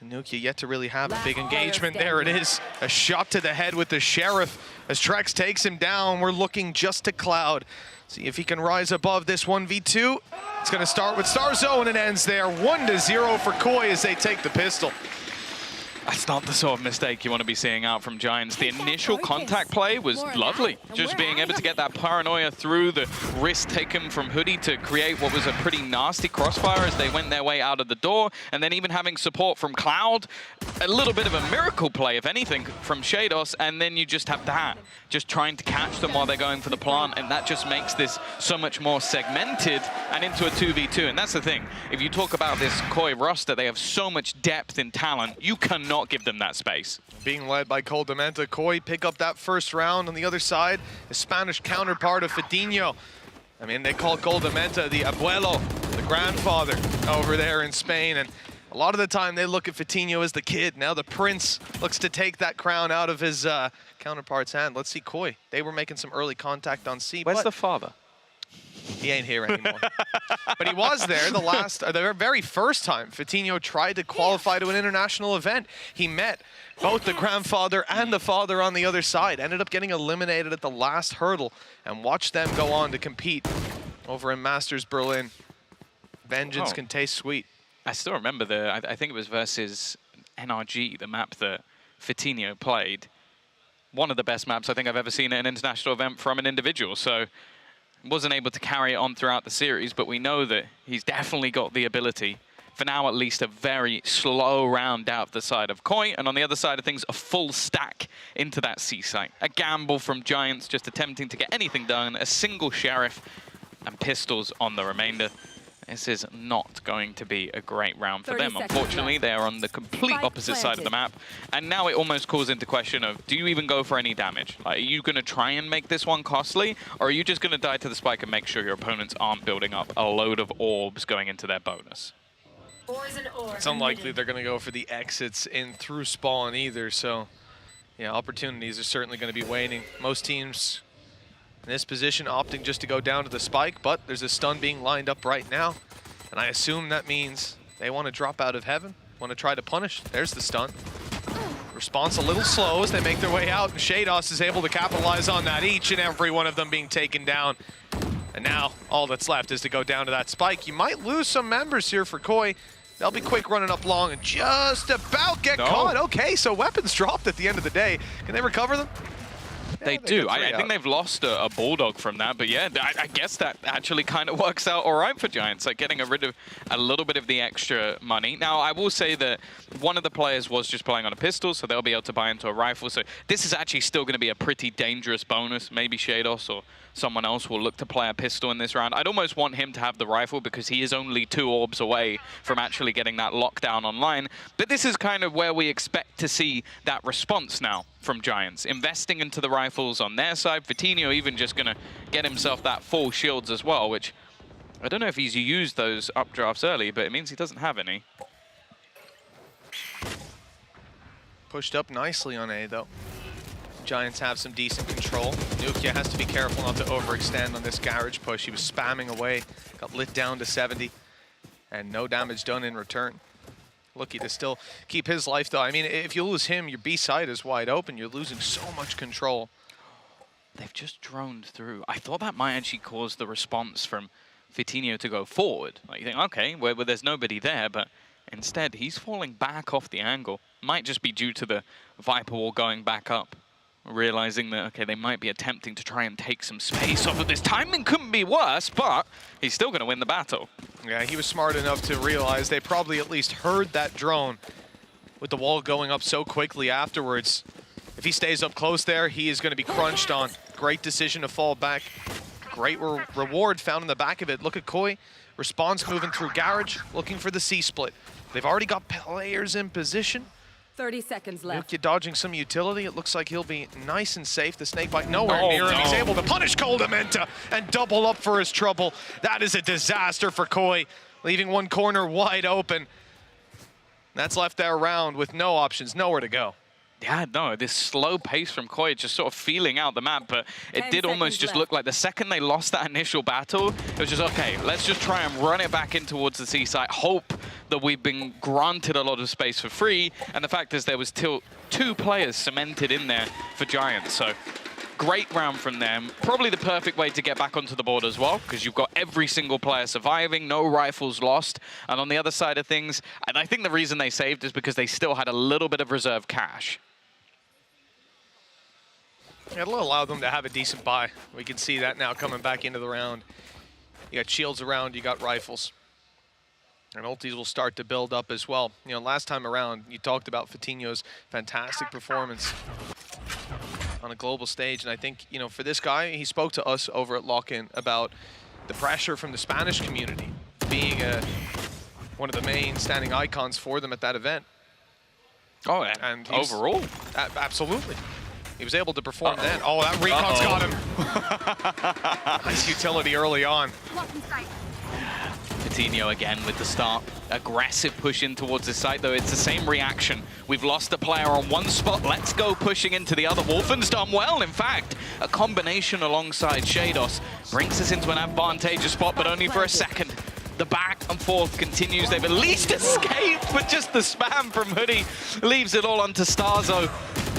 And Nukia yet to really have a big engagement. There it is. A shot to the head with the Sheriff as Trex takes him down. We're looking just to Cloud. See if he can rise above this 1v2. It's going to start with Starzo, and it ends there. 1-0 for Koi as they take the pistol. That's not the sort of mistake you want to be seeing out from Giants. The initial contact play was lovely. Just being able to get that paranoia through, the risk taken from Hoodie to create what was a pretty nasty crossfire as they went their way out of the door, and then even having support from Cloud. A little bit of a miracle play, if anything, from Shados, and then you just have that. Just trying to catch them while they're going for the plant, and that just makes this so much more segmented and into a 2v2. And that's the thing. If you talk about this Koi roster, they have so much depth in talent. You cannot give them that space. Being led by Cole Dementa, Koi pick up that first round. On the other side, the Spanish counterpart of Vitinho. I mean, they call Cole Dementa the abuelo, the grandfather over there in Spain. And a lot of the time they look at Vitinho as the kid. Now the prince looks to take that crown out of his counterpart's hand. Let's see Koi. They were making some early contact on C. Where's the father? He ain't here anymore. But he was there the very first time Vitinho tried to qualify to an international event. He met both the grandfather and the father on the other side. Ended up getting eliminated at the last hurdle, and watched them go on to compete over in Masters Berlin. Vengeance can taste sweet. I still remember I think it was versus NRG, the map that Vitinho played. One of the best maps I think I've ever seen at an international event from an individual. So wasn't able to carry it on throughout the series, but we know that he's definitely got the ability. For now, at least, a very slow round out the side of Koi, and on the other side of things, a full stack into that C site. A gamble from Giants, just attempting to get anything done. A single Sheriff and pistols on the remainder. This is not going to be a great round for them. Unfortunately, they are on the complete opposite side of the map. And now it almost calls into question of, do you even go for any damage? Like, are you going to try and make this one costly? Or are you just going to die to the spike and make sure your opponents aren't building up a load of orbs going into their bonus? It's unlikely they're going to go for the exits in through spawn either. So, yeah, opportunities are certainly going to be waning. Most teams in this position opting just to go down to the spike, but there's a stun being lined up right now. And I assume that means they want to drop out of heaven, want to try to punish. There's the stun. Response a little slow as they make their way out, and Shados is able to capitalize on that, each and every one of them being taken down. And now all that's left is to go down to that spike. You might lose some members here for Koi. They'll be quick running up long and just about get caught. Okay, so weapons dropped at the end of the day. Can they recover them? They do. I think they've lost a Bulldog from that, but yeah, I guess that actually kind of works out all right for Giants, like getting rid of a little bit of the extra money. Now, I will say that one of the players was just playing on a pistol, so they'll be able to buy into a rifle. So this is actually still going to be a pretty dangerous bonus. Maybe Shados or someone else will look to play a pistol in this round. I'd almost want him to have the rifle because he is only 2 orbs away from actually getting that lockdown online. But this is kind of where we expect to see that response now from Giants, investing into the rifles on their side. Vitinho even just going to get himself that full shields as well, which I don't know if he's used those updrafts early, but it means he doesn't have any. Pushed up nicely on A, though. Giants have some decent control. Nukia has to be careful not to overextend on this garage push. He was spamming away, got lit down to 70, and no damage done in return. Lucky to still keep his life, though. I mean, if you lose him, your B side is wide open. You're losing so much control. They've just droned through. I thought that might actually cause the response from Vitinho to go forward. Like, you think, okay, where there's nobody there, but instead he's falling back off the angle. Might just be due to the Viper wall going back up. realizing that, okay, they might be attempting to try and take some space off of this. Timing couldn't be worse, but he's still going to win the battle. Yeah, he was smart enough to realize they probably at least heard that drone with the wall going up so quickly afterwards. If he stays up close there, he is going to be crunched on. Great decision to fall back. Great reward found in the back of it. Look at Koi. Response moving through Garage, looking for the C-split. They've already got players in position. 30 seconds left. Nukia dodging some utility. It looks like he'll be nice and safe. The snakebite nowhere near him. He's able to punish Coldamenta and double up for his trouble. That is a disaster for Koi, leaving one corner wide open. That's left there round with no options, nowhere to go. Yeah, no, this slow pace from Koi just sort of feeling out the map, but it did almost just look like the second they lost that initial battle, it was just, okay, let's just try and run it back in towards the C site, hope that we've been granted a lot of space for free, and the fact is there was still 2 players cemented in there for Giants, so great round from them. Probably the perfect way to get back onto the board as well, because you've got every single player surviving, no rifles lost. And on the other side of things, and I think the reason they saved is because they still had a little bit of reserve cash. It'll allow them to have a decent buy. We can see that now coming back into the round. You got shields around, you got rifles. And ultis will start to build up as well. You know, last time around, you talked about Fatinho's fantastic performance on a global stage. And I think, you know, for this guy, he spoke to us over at Lock-In about the pressure from the Spanish community, being one of the main standing icons for them at that event. Oh, and overall? Absolutely. He was able to perform then. Oh, that recon's got him. Nice utility early on. Fatinho again with the start. Aggressive push in towards the site, though it's the same reaction. We've lost a player on one spot. Let's go pushing into the other. Wolfen's done well, in fact. A combination alongside Shados brings us into an advantageous spot, but only for a second. The back and forth continues. They've at least escaped, but just the spam from Hoodie leaves it all onto Starzo.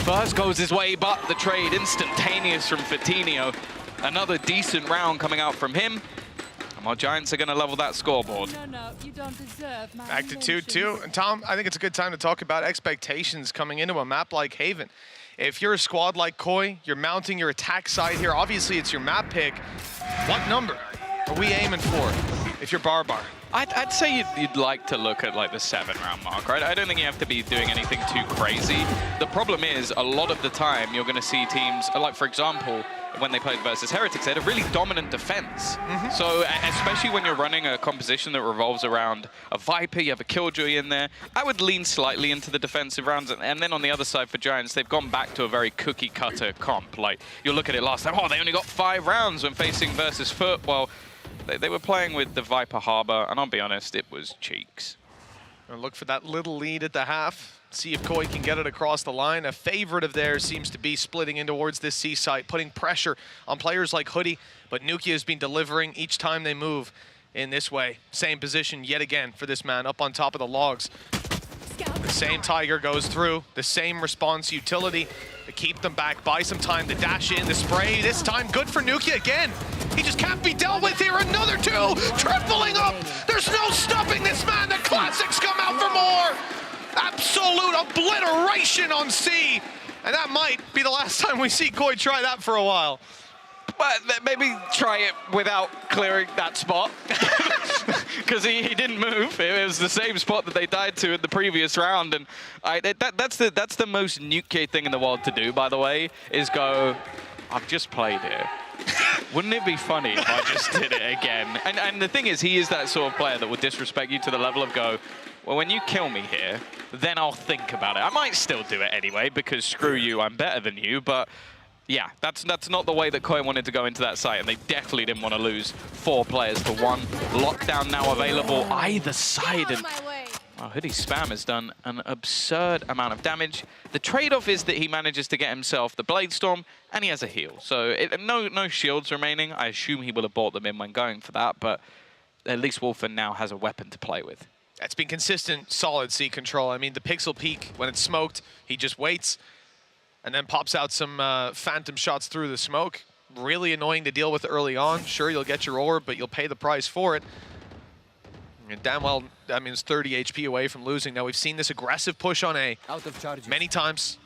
First goes his way, but the trade instantaneous from Fatinho. Another decent round coming out from him. And our Giants are going to level that scoreboard. No, you don't deserve my Back to 2-2. And Tom, I think it's a good time to talk about expectations coming into a map like Haven. If you're a squad like Koi, you're mounting your attack side here. Obviously, it's your map pick. What number are we aiming for if you're Barbar? I'd say you'd like to look at like the 7-round mark, right? I don't think you have to be doing anything too crazy. The problem is, a lot of the time, you're going to see teams, like for example, when they played versus Heretics, they had a really dominant defense. So, especially when you're running a composition that revolves around a Viper, you have a Killjoy in there, I would lean slightly into the defensive rounds. And then on the other side for Giants, they've gone back to a very cookie-cutter comp. Like, you'll look at it last time, oh, they only got 5 rounds when facing versus Foot. Well, they were playing with the Viper Harbor, and I'll be honest, it was cheeks. And look for that little lead at the half. See if Koi can get it across the line. A favorite of theirs seems to be splitting in towards this C site, putting pressure on players like Hoodie, but Nukia has been delivering each time they move in this way. Same position yet again for this man up on top of the logs. The same Tiger goes through, the same response utility to keep them back, buy some time to dash in, the spray. This time good for Nukia again. He just can't be dealt with here. Another 2, tripling up. There's no stopping this man. The classics come out for more. Absolute obliteration on C. And that might be the last time we see Koi try that for a while. But maybe try it without clearing that spot. Because he didn't move. It was the same spot that they died to in the previous round. And that's the most Nuke thing in the world to do, by the way, is go, I've just played here. Wouldn't it be funny if I just did it again? And the thing is, he is that sort of player that would disrespect you to the level of go, well, when you kill me here, then I'll think about it. I might still do it anyway, because screw you, I'm better than you, but yeah, that's not the way that Koi wanted to go into that site, and they definitely didn't want to lose 4 players to 1. Lockdown now available either side, and Hoodie Spam has done an absurd amount of damage. The trade-off is that he manages to get himself the Blade Storm, and he has a heal. So no shields remaining. I assume he will have bought them in when going for that, but at least Wolfen now has a weapon to play with. It's been consistent, solid C control. I mean, the Pixel Peak, when it's smoked, he just waits and then pops out some phantom shots through the smoke. Really annoying to deal with early on. Sure, you'll get your orb, but you'll pay the price for it. And damn well, that means 30 HP away from losing. Now, we've seen this aggressive push on A many times.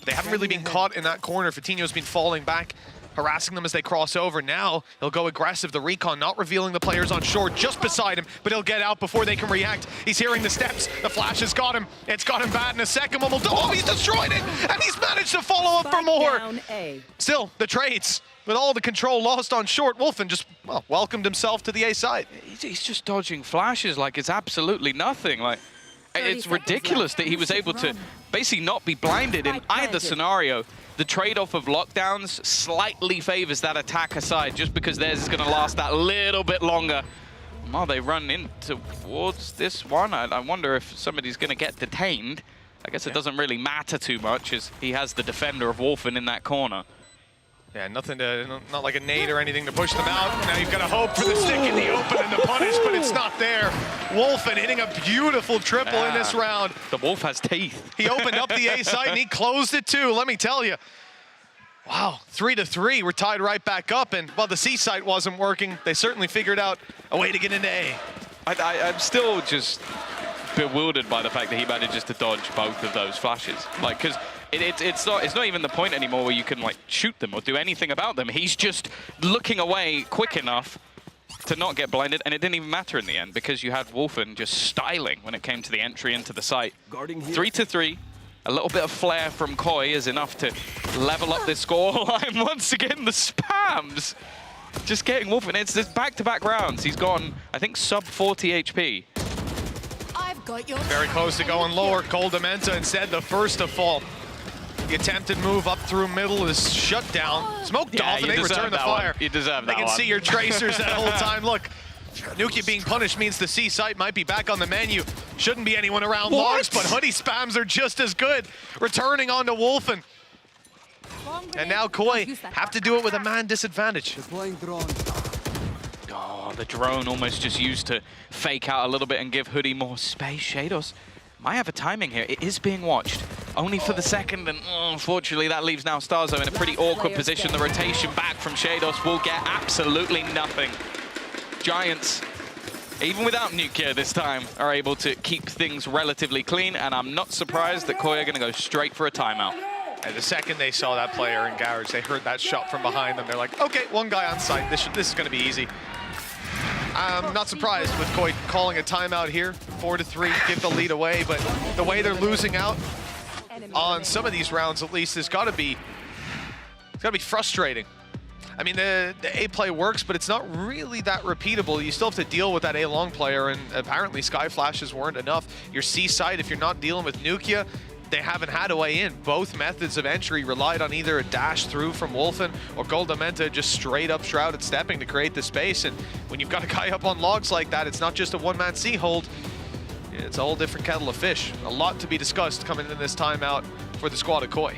They haven't really been caught in that corner. Fatino's been falling back, harassing them as they cross over. Now he'll go aggressive. The recon not revealing the players on shore just beside him, but he'll get out before they can react. He's hearing the steps. The flash has got him. It's got him bad in a second one. Oh, he's destroyed it, and he's managed to follow up for more. Still, the trades. With all the control lost on short, Wolfen just, well, welcomed himself to the A side. He's just dodging flashes like it's absolutely nothing. Like, it's ridiculous that he was able to basically not be blinded in either scenario. The trade-off of lockdowns slightly favors that attacker side just because theirs is going to last that little bit longer. While they run in towards this one, I wonder if somebody's going to get detained. I guess it doesn't really matter too much as he has the defender of Wolfen in that corner. Yeah, nothing to, not like a nade or anything to push them out. Now you've got to hope for the stick in the open and the punish, but it's not there. Wolfen hitting a beautiful triple in this round. The Wolf has teeth. He opened up the A side and he closed it too, let me tell you. Wow, 3-3, we're tied right back up, and while the C side wasn't working, they certainly figured out a way to get into A. I'm still just bewildered by the fact that he manages to dodge both of those flashes. Like, because it's not even the point anymore where you can like shoot them or do anything about them. He's just looking away quick enough to not get blinded, and it didn't even matter in the end because you had Wolfen just styling when it came to the entry into the site. 3-3. A little bit of flair from Koi is enough to level up this scoreline. Once again, the spams just getting Wolfen. It's this back-to-back rounds. He's gone, I think, sub 40 HP. Very close to going lower. Coldamenta instead the first to fall. The attempted move up through middle is shut down. Smoked off and they return the fire. You deserve that They can see your tracers that whole time. Look, Nuki being punished means the C site might be back on the menu. Shouldn't be anyone around logs, but hoodie spams are just as good. Returning on to Wolfen. And now Koi have to do it with a man disadvantage. Oh, the drone almost just used to fake out a little bit and give Hoodie more space. Shados might have a timing here. It is being watched only for the second, and unfortunately that leaves now Starzo in a pretty awkward position. The rotation back from Shados will get absolutely nothing. Giants, even without Nukia this time, are able to keep things relatively clean, and I'm not surprised that Koi are going to go straight for a timeout. And the second they saw that player in garage, they heard that shot from behind them. They're like, okay, one guy on site. This is going to be easy. I'm not surprised with Koi calling a timeout here. 4-3, give the lead away, but the way they're losing out on some of these rounds, at least, it's got to be frustrating. I mean, the A play works, but it's not really that repeatable. You still have to deal with that A long player, and apparently Sky Flashes weren't enough. Your C side, if you're not dealing with Nukia, they haven't had a way in. Both methods of entry relied on either a dash through from Wolfen or Goldamenta just straight up shrouded stepping to create the space. And when you've got a guy up on logs like that, it's not just a one-man C hold. It's a whole different kettle of fish. A lot to be discussed coming into this timeout for the squad of Koi.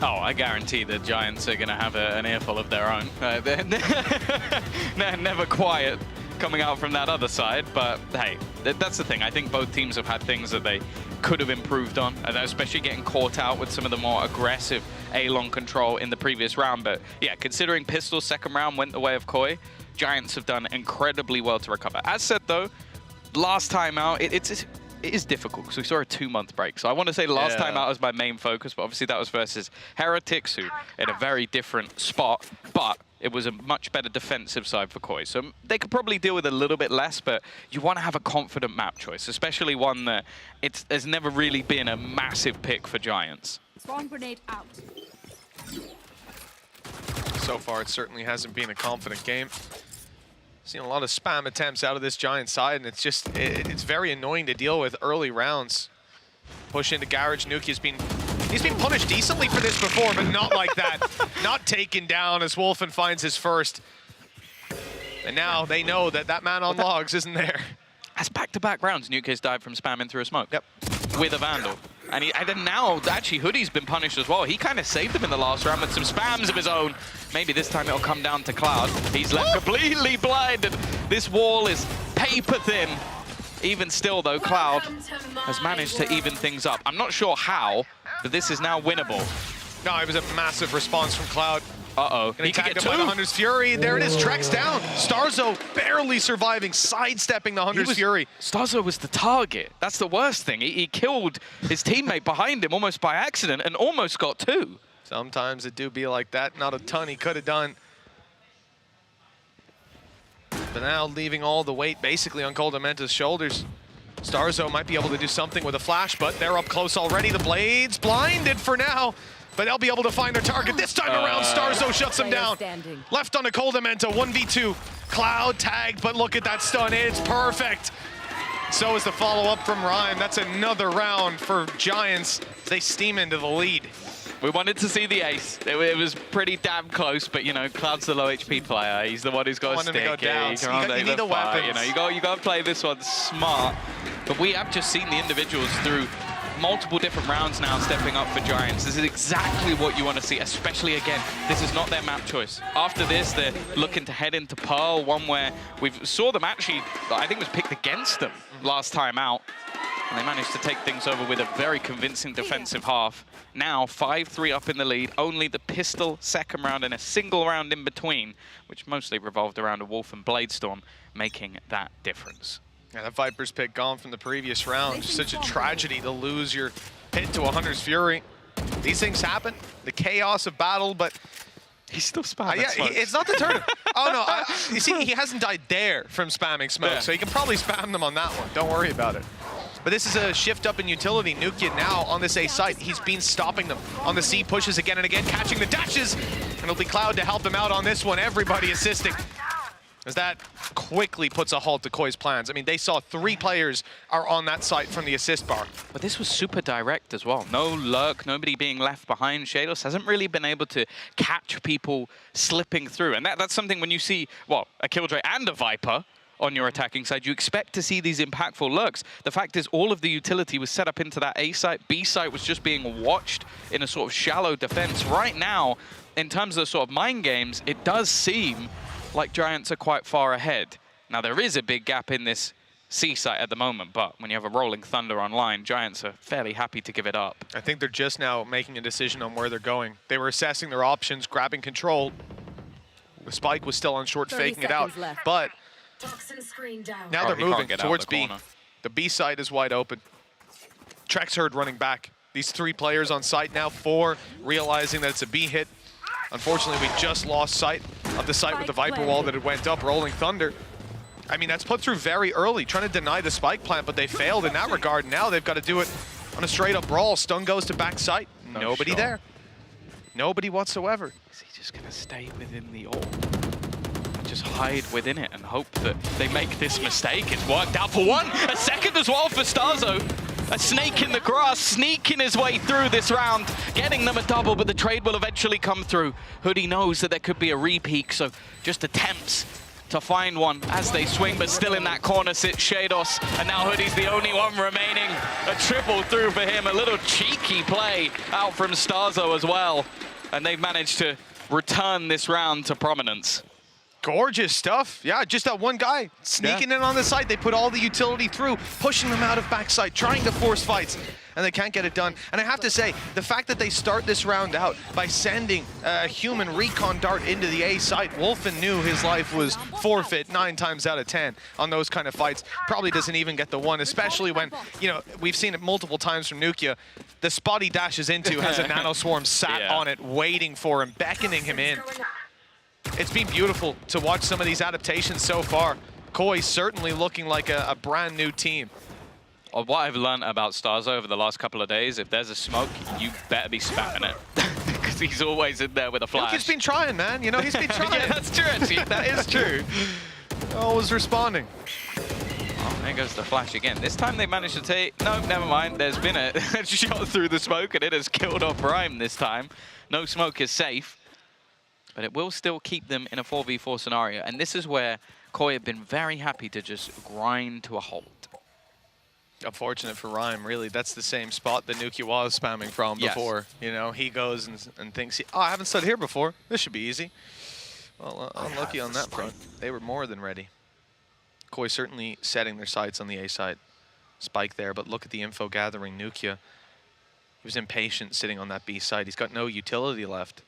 Oh, I guarantee the Giants are going to have an earful of their own. They're never quiet coming out from that other side, but hey, that's the thing. I think both teams have had things that they could have improved on, and especially getting caught out with some of the more aggressive A-long control in the previous round. But yeah, considering Pistol's second round went the way of Koi, Giants have done incredibly well to recover. As said though, last time out, it is difficult because we saw a 2-month break. So I want to say the last time out was my main focus, but obviously that was versus Heretics, who in a very different spot, but it was a much better defensive side for Koi. So they could probably deal with a little bit less, but you want to have a confident map choice, especially one that has never really been a massive pick for Giants. Swarm grenade out. So far, it certainly hasn't been a confident game. Seen a lot of spam attempts out of this Giant side, and it's just, it's very annoying to deal with early rounds. Push into Garage. Nukia's he's been punished decently for this before, but not like that. Not taken down as Wolfen finds his first. And now they know that that man on logs isn't there. That's back-to-back rounds. Nukia's died from spamming through a smoke. Yep. With a Vandal. And then now, actually, Hoodie's been punished as well. He kind of saved him in the last round with some spams of his own. Maybe this time it'll come down to Cloud. He's left completely blinded. This wall is paper thin. Even still, though, Cloud has managed to even things up. I'm not sure how, but this is now winnable. No, it was a massive response from Cloud. Uh-oh. Gonna tag him by the Hunter's Fury. There it is, Trex down. Starzo barely surviving, sidestepping the Hunter's Fury. Starzo was the target. That's the worst thing. He killed his teammate behind him almost by accident and almost got 2. Sometimes it do be like that. Not a ton he could have done. But now leaving all the weight basically on Coldamenta's shoulders. Starzo might be able to do something with a flash, but they're up close already. The Blades blinded for now, but they'll be able to find their target. This time around, Starzo shuts him down. Left on to Coldamenta, 1v2. Cloud tagged, but look at that stun, it's perfect. So is the follow-up from Rhyme. That's another round for Giants. They steam into the lead. We wanted to see the ace. It was pretty damn close, but you know, Cloud's the low HP player. He's the one who's got to stick. You need the weapons. You know, you got to play this one smart. But we have just seen the individuals through multiple different rounds now stepping up for Giants. This is exactly what you want to see, especially again, this is not their map choice. After this, they're looking to head into Pearl, one where we saw them actually, I think was picked against them last time out. And they managed to take things over with a very convincing defensive half. Now 5-3 up in the lead, only the pistol second round and a single round in between, which mostly revolved around a Wolf and Bladestorm, making that difference. Yeah, that Viper's pick gone from the previous round. Just such a tragedy to lose your hit to a Hunter's Fury. These things happen, the chaos of battle, but he's still spamming yeah, it's not deterrent. Oh no, you see, he hasn't died there from spamming smoke, so he can probably spam them on that one. Don't worry about it. But this is a shift up in utility. Nukia now on this A site. He's been stopping them. On the C, pushes again and again, catching the dashes. And it'll be Cloud to help him out on this one. Everybody assisting. As that quickly puts a halt to Koi's plans. I mean, they saw 3 players are on that site from the assist bar. But this was super direct as well. No lurk, nobody being left behind. Shados hasn't really been able to catch people slipping through. And that's something when you see, well, a Killjoy and a Viper on your attacking side, you expect to see these impactful lurks. The fact is all of the utility was set up into that A site. B site was just being watched in a sort of shallow defense. Right now, in terms of sort of mind games, it does seem like Giants are quite far ahead. Now there is a big gap in this C site at the moment, but when you have a Rolling Thunder online, Giants are fairly happy to give it up. I think they're just now making a decision on where they're going. They were assessing their options, grabbing control. The spike was still on short, faking it out, but now they're moving towards B. The B side is wide open. Trex heard running back. These 3 players on site now, 4 realizing that it's a B hit. Unfortunately, we just lost sight of the site with the Viper wall that had went up, Rolling Thunder. I mean, that's put through very early, trying to deny the spike plant, but they failed in that regard. Now they've got to do it on a straight-up brawl. Stun goes to back site. Nobody there. Nobody whatsoever. Is he just going to stay within the orb? Just hide within it and hope that they make this mistake. It's worked out for one. A second as well for Starzo. A snake in the grass, sneaking his way through this round, getting them a double, but the trade will eventually come through. Hoodie knows that there could be a repeak, so just attempts to find one as they swing, but still in that corner sits Shados, and now Hoodie's the only one remaining. A triple through for him, a little cheeky play out from Starzo as well, and they've managed to return this round to prominence. Gorgeous stuff. Yeah, just that one guy sneaking in on the site. They put all the utility through, pushing them out of backside, trying to force fights, and they can't get it done. And I have to say, the fact that they start this round out by sending a human recon dart into the A site, Wolfen knew his life was forfeit 9 times out of 10 on those kind of fights. Probably doesn't even get the one, especially when, you know, we've seen it multiple times from Nukia. The spot he dashes into has a nano swarm sat on it, waiting for him, beckoning him in. It's been beautiful to watch some of these adaptations so far. Koi certainly looking like a brand new team. What I've learned about Starzo over the last couple of days, if there's a smoke, you better be spamming it. Because he's always in there with a flash. He's been trying, man. You know, he's been trying. Yeah, that's true, actually. That is true. Always responding. Oh, there goes the flash again. This time they managed to take... No, never mind. There's been a shot through the smoke, and it has killed off Rhyme this time. No smoke is safe. But it will still keep them in a 4v4 scenario. And this is where Koi have been very happy to just grind to a halt. Unfortunate for Rhyme, really. That's the same spot that Nukia was spamming from before. You know, he goes and thinks, oh, I haven't stood here before. This should be easy. Well, unlucky on that front. They were more than ready. Koi certainly setting their sights on the A side. Spike there, but look at the info gathering. Nukia, he was impatient sitting on that B side. He's got no utility left.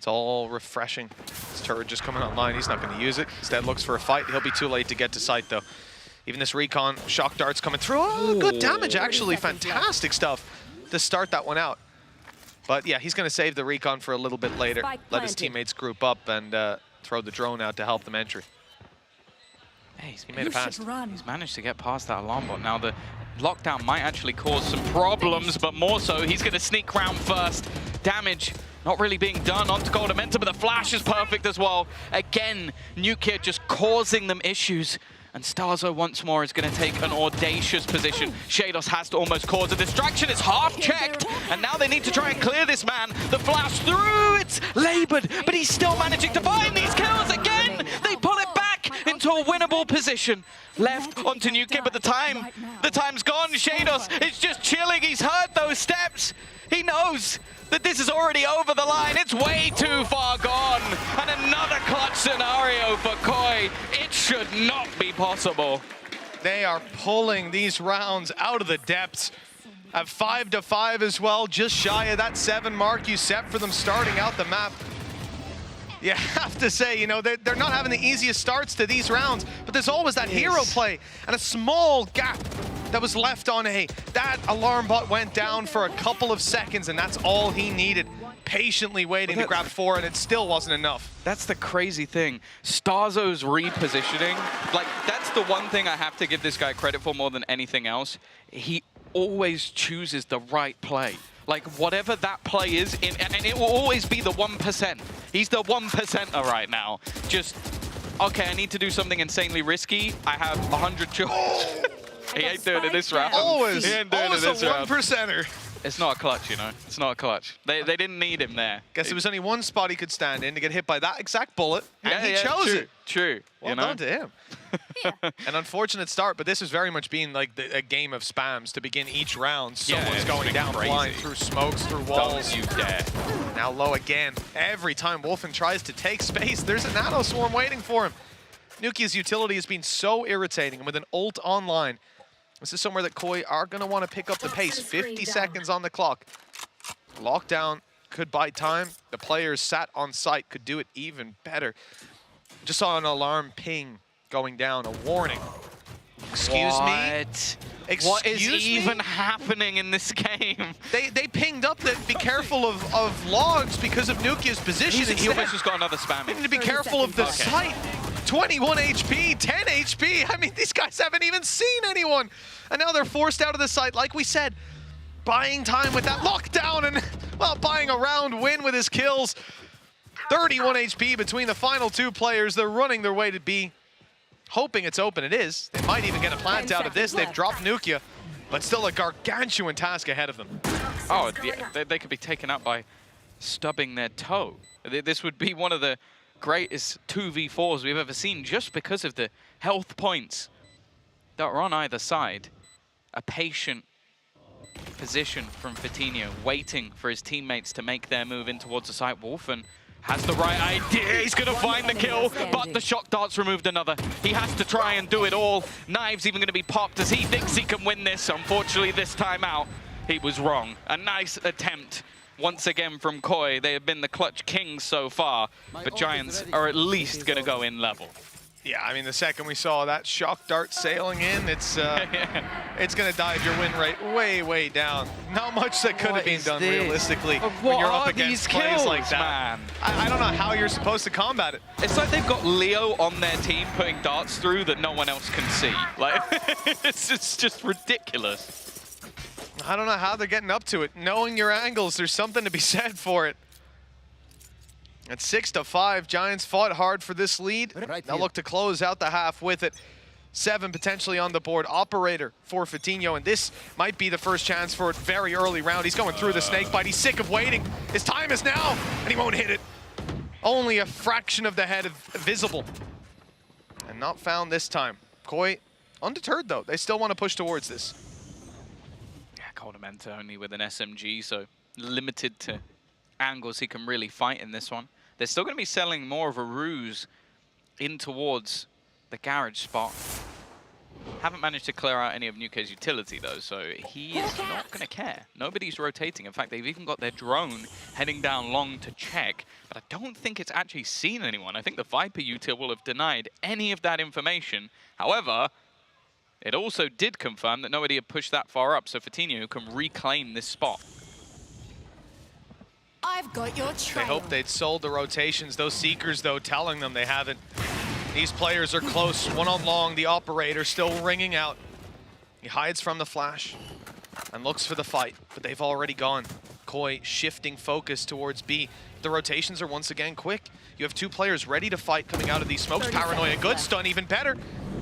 It's all refreshing. This turret just coming online. He's not going to use it. Instead looks for a fight. He'll be too late to get to site, though. Even this recon, shock darts coming through. Oh, good damage, actually. Fantastic stuff to start that one out. But yeah, he's going to save the recon for a little bit later. Let his teammates group up and throw the drone out to help them entry. Hey, he made it past. He's managed to get past that alarm bot. Now the lockdown might actually cause some problems, but more so, he's going to sneak round first. Damage not really being done onto Goldamenta, but the flash is perfect as well. Again, Nukia just causing them issues. And Starzo once more is going to take an audacious position. Shados has to almost cause a distraction. It's half checked. And now they need to try and clear this man. The flash through. It's labored, but he's still managing to find these kills again. They pull it back into a winnable position. Left onto Nukia, but the time's gone. Shados is just chilling. He's heard those steps. He knows that this is already over the line. It's way too far gone. And another clutch scenario for Koi. It should not be possible. They are pulling these rounds out of the depths. At 5-5 as well, just shy of that 7 mark you set for them starting out the map. You have to say, you know, they're not having the easiest starts to these rounds, but there's always that hero play and a small gap that was left on A. That alarm bot went down for a couple of seconds, and that's all he needed. Patiently waiting to grab 4, and it still wasn't enough. That's the crazy thing. Starzo's repositioning, like, that's the one thing I have to give this guy credit for more than anything else. He always chooses the right play. Like, whatever that play is, and it will always be the 1%. He's the 1%er right now. Just, okay, I need to do something insanely risky. I have 100 choices. He ain't doing it this round. Always, he ain't doing always it this a round. 1%er. It's not a clutch, you know. It's not a clutch. They didn't need him there. Guess there was only one spot he could stand in to get hit by that exact bullet, and he chose it. True. Well done to him. An unfortunate start, but this has very much been like a game of spams to begin each round. Someone's going down blind through smokes, through walls. Don't you dare. Now low again. Every time Wolfen tries to take space, there's a nano swarm waiting for him. Nukia's utility has been so irritating, and with an ult online, this is somewhere that Koi are going to want to pick up the pace. 50 seconds on the clock. Lockdown could buy time. The players sat on site could do it even better. Just saw an alarm ping going down, a warning. Excuse me? What is even happening in this game? They pinged up that be careful of logs because of Nukia's position. He almost just got another spam. They need to be careful of the site. 21 HP, 10 HP. I mean, these guys haven't even seen anyone. And now they're forced out of the site. Like we said, buying time with that lockdown and, well, buying a round win with his kills. 31 HP between the final 2 players. They're running their way to B. Hoping it's open. It is. They might even get a plant out of this. They've dropped Nukia, but still a gargantuan task ahead of them. Oh, yeah, they could be taken out by stubbing their toe. This would be one of the greatest 2v4s we've ever seen just because of the health points that are on either side. A patient position from Vitinho, waiting for his teammates to make their move in towards the site. Wolfen has the right idea. He's going to find the kill, but the shock darts removed another. He has to try and do it all. Knives even going to be popped as he thinks he can win this. Unfortunately, this time out, he was wrong. A nice attempt once again from Koi. They have been the clutch kings so far, but Giants are at least going to go in level. Yeah, I mean, the second we saw that shock dart sailing in, it's going to dive your win rate way, way down. Not much that could have been done realistically when you're up against plays like that. I don't know how you're supposed to combat it. It's like they've got Leo on their team putting darts through that no one else can see. Like, it's just ridiculous. I don't know how they're getting up to it. Knowing your angles, there's something to be said for it. At 6-5, Giants fought hard for this lead. They'll look to close out the half with it. 7 potentially on the board. Operator for Vitinho, and this might be the first chance for a very early round. He's going through the snake bite. He's sick of waiting. His time is now, and he won't hit it. Only a fraction of the head visible. And not found this time. Koi, undeterred though. They still want to push towards this. Yeah, Goldamenta only with an SMG, so limited to angles he can really fight in this one. They're still going to be selling more of a ruse in towards the garage spot. Haven't managed to clear out any of Nuke's utility, though, so he is not going to care. Nobody's rotating. In fact, they've even got their drone heading down long to check, but I don't think it's actually seen anyone. I think the Viper util will have denied any of that information. However, it also did confirm that nobody had pushed that far up, so Fatinho can reclaim this spot. I've got your trail. They hoped they'd sold the rotations. Those Seekers, though, telling them they haven't. These players are close. One on long, the operator still ringing out. He hides from the flash and looks for the fight, but they've already gone. Koi shifting focus towards B. The rotations are once again quick. You have two players ready to fight coming out of these smokes. Paranoia, good stun, even better.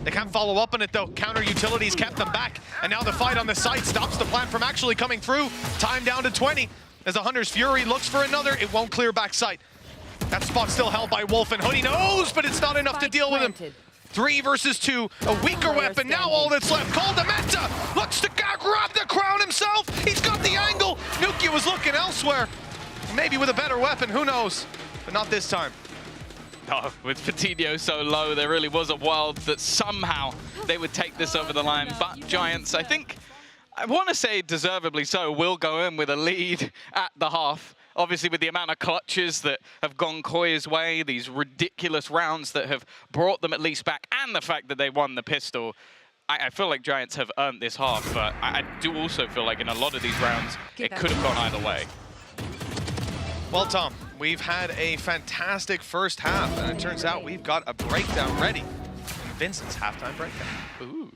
They can't follow up on it, though. Counter utilities kept them back, and now the fight on the site stops the plant from actually coming through. Time down to 20. As the Hunter's Fury looks for another, it won't clear back sight. That spot's still held by Wolf, and Hoodie knows, but it's not enough to deal with him. 3 versus 2, a weaker weapon. Now all that's left. Cole Dementa looks to grab the crown himself. He's got the angle. Nuki was looking elsewhere. Maybe with a better weapon, who knows? But not this time. Oh, with Fatinho so low, there really was a world that somehow they would take this over the line. But Giants, I think, I want to say deservedly so, will go in with a lead at the half. Obviously, with the amount of clutches that have gone Koi's way, these ridiculous rounds that have brought them at least back, and the fact that they won the pistol, I feel like Giants have earned this half, but I do also feel like in a lot of these rounds, it could have gone either way. Well, Tom, we've had a fantastic first half, and it turns out we've got a breakdown ready. And Vincent's halftime breakdown. Ooh.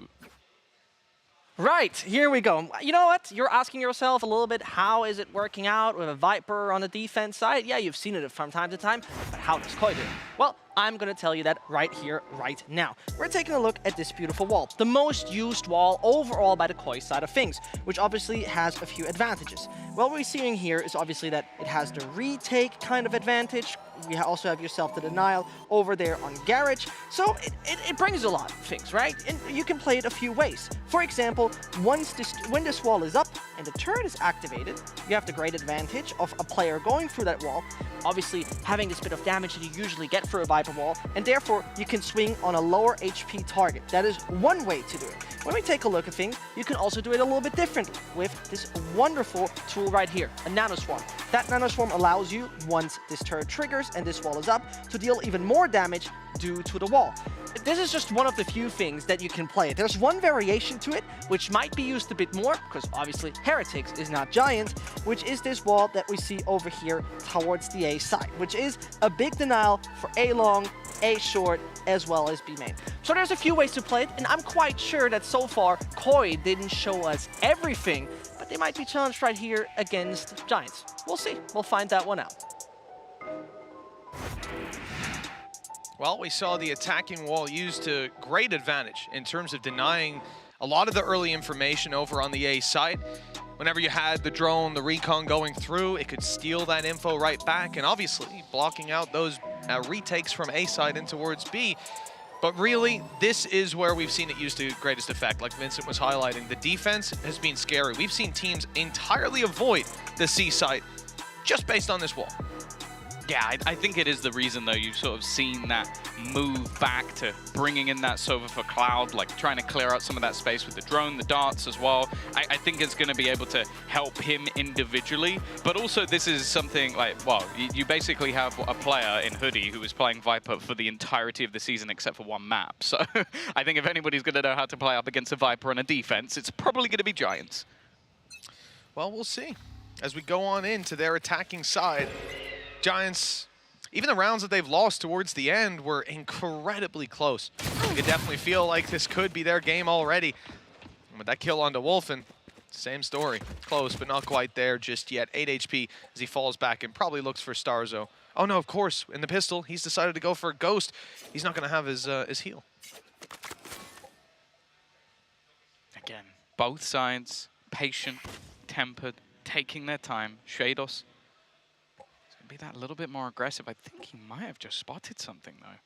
Right, here we go. You know what? You're asking yourself a little bit, how is it working out with a Viper on the defense side? Yeah, you've seen it from time to time, but how does Koi do it? Well, I'm going to tell you that right here, right now. We're taking a look at this beautiful wall, the most used wall overall by the Koi side of things, which obviously has a few advantages. What we're seeing here is obviously that it has the retake kind of advantage. We also have yourself the denial over there on Garage. So it brings a lot of things, right? And you can play it a few ways. For example, when this wall is up and the turret is activated, you have the great advantage of a player going through that wall, obviously having this bit of damage that you usually get through a Viper wall, and therefore you can swing on a lower HP target. That is one way to do it. When we take a look at things, you can also do it a little bit differently with this wonderful tool right here, a Nanoswarm. That Nanoswarm allows you, once this turret triggers and this wall is up, to deal even more damage due to the wall. This is just one of the few things that you can play. There's one variation to it, which might be used a bit more, because obviously Heretics is not Giants, which is this wall that we see over here towards the A side, which is a big denial for A long, A short, as well as B main. So there's a few ways to play it, and I'm quite sure that so far Koi didn't show us everything, but they might be challenged right here against Giants. We'll see. We'll find that one out. Well, we saw the attacking wall used to great advantage in terms of denying a lot of the early information over on the A site. Whenever you had the drone, the recon going through, it could steal that info right back, and obviously blocking out those retakes from A side in towards B. But really, this is where we've seen it used to greatest effect, like Vincent was highlighting. The defense has been scary. We've seen teams entirely avoid the C site just based on this wall. Yeah, I think it is the reason, though, you've sort of seen that move back to bringing in that Sova for Cloud, like trying to clear out some of that space with the drone, the darts as well. I think it's going to be able to help him individually, but also this is something like, well, you basically have a player in Hoodie who is playing Viper for the entirety of the season except for one map. So I think if anybody's going to know how to play up against a Viper on a defense, it's probably going to be Giants. Well, we'll see. As we go on into their attacking side, Giants, even the rounds that they've lost towards the end were incredibly close. You could definitely feel like this could be their game already. And with that kill onto Wolfen, same story. Close, but not quite there just yet. 8 HP as he falls back and probably looks for Starzo. Oh no, of course, in the pistol, he's decided to go for a Ghost. He's not going to have his heal. Again, both sides, patient, tempered, taking their time. Shados be that little bit more aggressive. I think he might have just spotted something, though.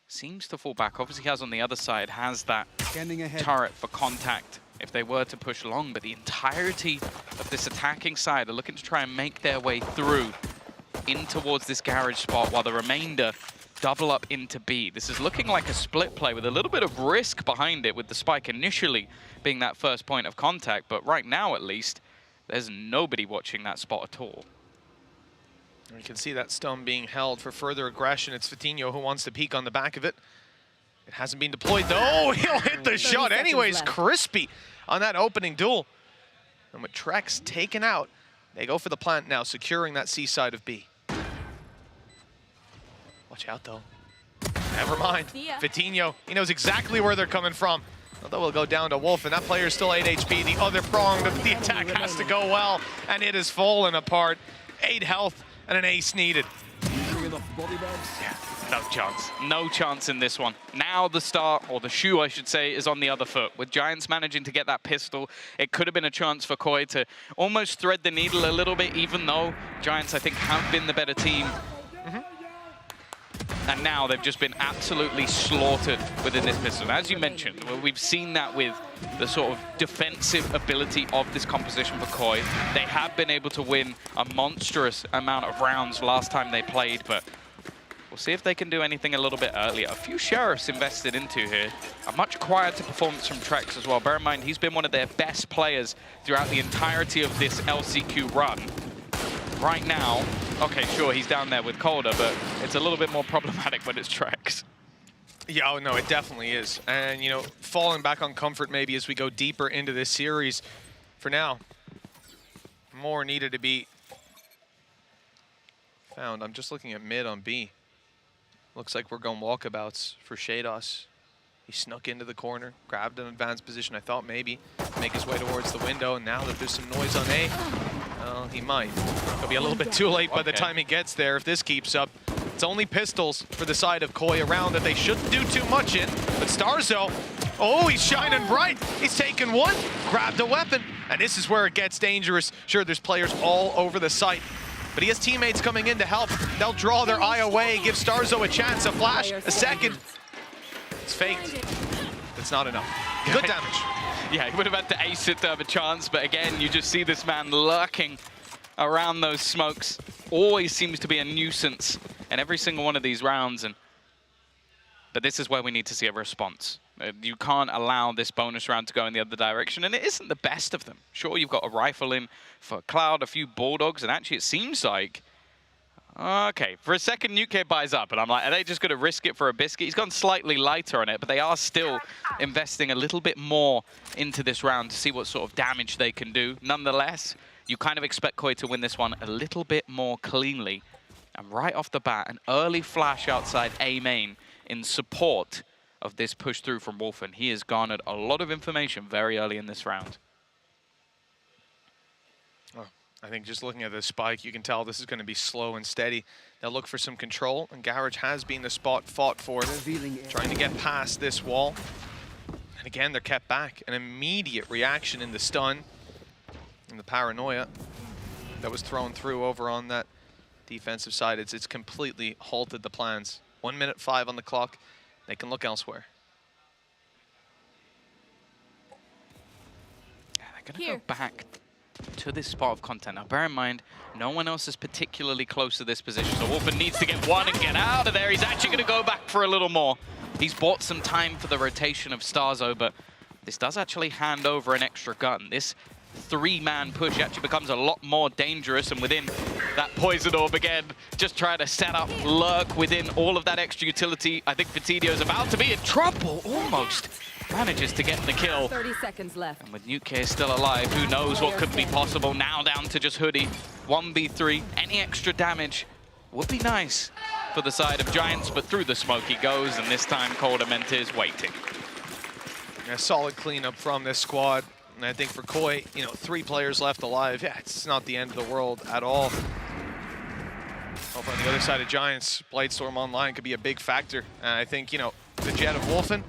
Seems to fall back. Obviously, he has on the other side, has that turret for contact if they were to push long, but the entirety of this attacking side are looking to try and make their way through in towards this garage spot, while the remainder double up into B. This is looking like a split play with a little bit of risk behind it, with the spike initially being that first point of contact, but right now at least, there's nobody watching that spot at all. You can see that stun being held for further aggression. It's Vitinho who wants to peek on the back of it. It hasn't been deployed though. He'll hit the shot anyways. Left. Crispy on that opening duel. And with Trex taken out, they go for the plant now, securing that C side of B. Watch out though. Never mind. Vitinho, he knows exactly where they're coming from. Although we'll go down to Wolf, and that player is still 8 HP. The other prong of the attack has to go well, and it has fallen apart. 8 health and an ace needed. Yeah, no chance. No chance in this one. Now the start, or the shoe I should say, is on the other foot. With Giants managing to get that pistol, it could have been a chance for Koi to almost thread the needle a little bit, even though Giants, I think, have been the better team. And now they've just been absolutely slaughtered within this pistol. As you mentioned, we've seen that with the sort of defensive ability of this composition for Koi. They have been able to win a monstrous amount of rounds last time they played, but we'll see if they can do anything a little bit earlier. A few Sheriffs invested into here. A much quieter performance from Trex as well. Bear in mind, he's been one of their best players throughout the entirety of this LCQ run. Right now, okay, sure, he's down there with Calder, but it's a little bit more problematic when it's Trex. Yeah, oh no, it definitely is. And, you know, falling back on comfort maybe as we go deeper into this series. For now, more needed to be found. I'm just looking at mid on B. Looks like we're going walkabouts for Shados. He snuck into the corner, grabbed an advanced position. I thought maybe make his way towards the window, and now that there's some noise on A, well, he might. It'll be a little bit too late by the time he gets there if this keeps up. It's only pistols for the side of Koi around that they shouldn't do too much in. But Starzo, oh, he's shining bright. He's taken one, grabbed a weapon, and this is where it gets dangerous. Sure, there's players all over the site, but he has teammates coming in to help. They'll draw their eye away, give Starzo a chance, a flash, a second. It's faked. That's not enough. Good damage. Yeah, he would have had to ace it to have a chance, but again, you just see this man lurking around those smokes. Always seems to be a nuisance in every single one of these rounds. But this is where we need to see a response. You can't allow this bonus round to go in the other direction, and it isn't the best of them. Sure, you've got a rifle in for Cloud, a few Bulldogs, and actually it seems like, okay, for a second, Nuke buys up, and I'm like, are they just going to risk it for a biscuit? He's gone slightly lighter on it, but they are still investing a little bit more into this round to see what sort of damage they can do. Nonetheless, you kind of expect Koi to win this one a little bit more cleanly. And right off the bat, an early flash outside A main in support of this push through from Wolfen. He has garnered a lot of information very early in this round. I think just looking at the spike, you can tell this is going to be slow and steady. They'll look for some control, and Garage has been the spot fought for, trying to get past this wall. And again, they're kept back. An immediate reaction in the stun and the paranoia that was thrown through over on that defensive side. It's completely halted the plans. 1 minute 5 on the clock. They can look elsewhere. Yeah, they're going to go back to this spot of content. Now, bear in mind, no one else is particularly close to this position, so Wolfen needs to get one and get out of there. He's actually going to go back for a little more. He's bought some time for the rotation of Starzo, but this does actually hand over an extra gun. This 3-man push actually becomes a lot more dangerous, and within that poison orb again, just trying to set up, lurk within all of that extra utility. I think Vitinho's about to be in trouble, almost. Manages to get the kill. 30 seconds left. And with Nuke still alive, who knows what could be possible. Now down to just Hoodie. 1v3. Any extra damage would be nice for the side of Giants, but through the smoke he goes, and this time Coldament is waiting. A solid cleanup from this squad. And I think for Koi, you know, 3 players left alive. Yeah, it's not the end of the world at all. Over on the other side of Giants, Blightstorm Online could be a big factor. And I think, you know, the Jet of Wolfen,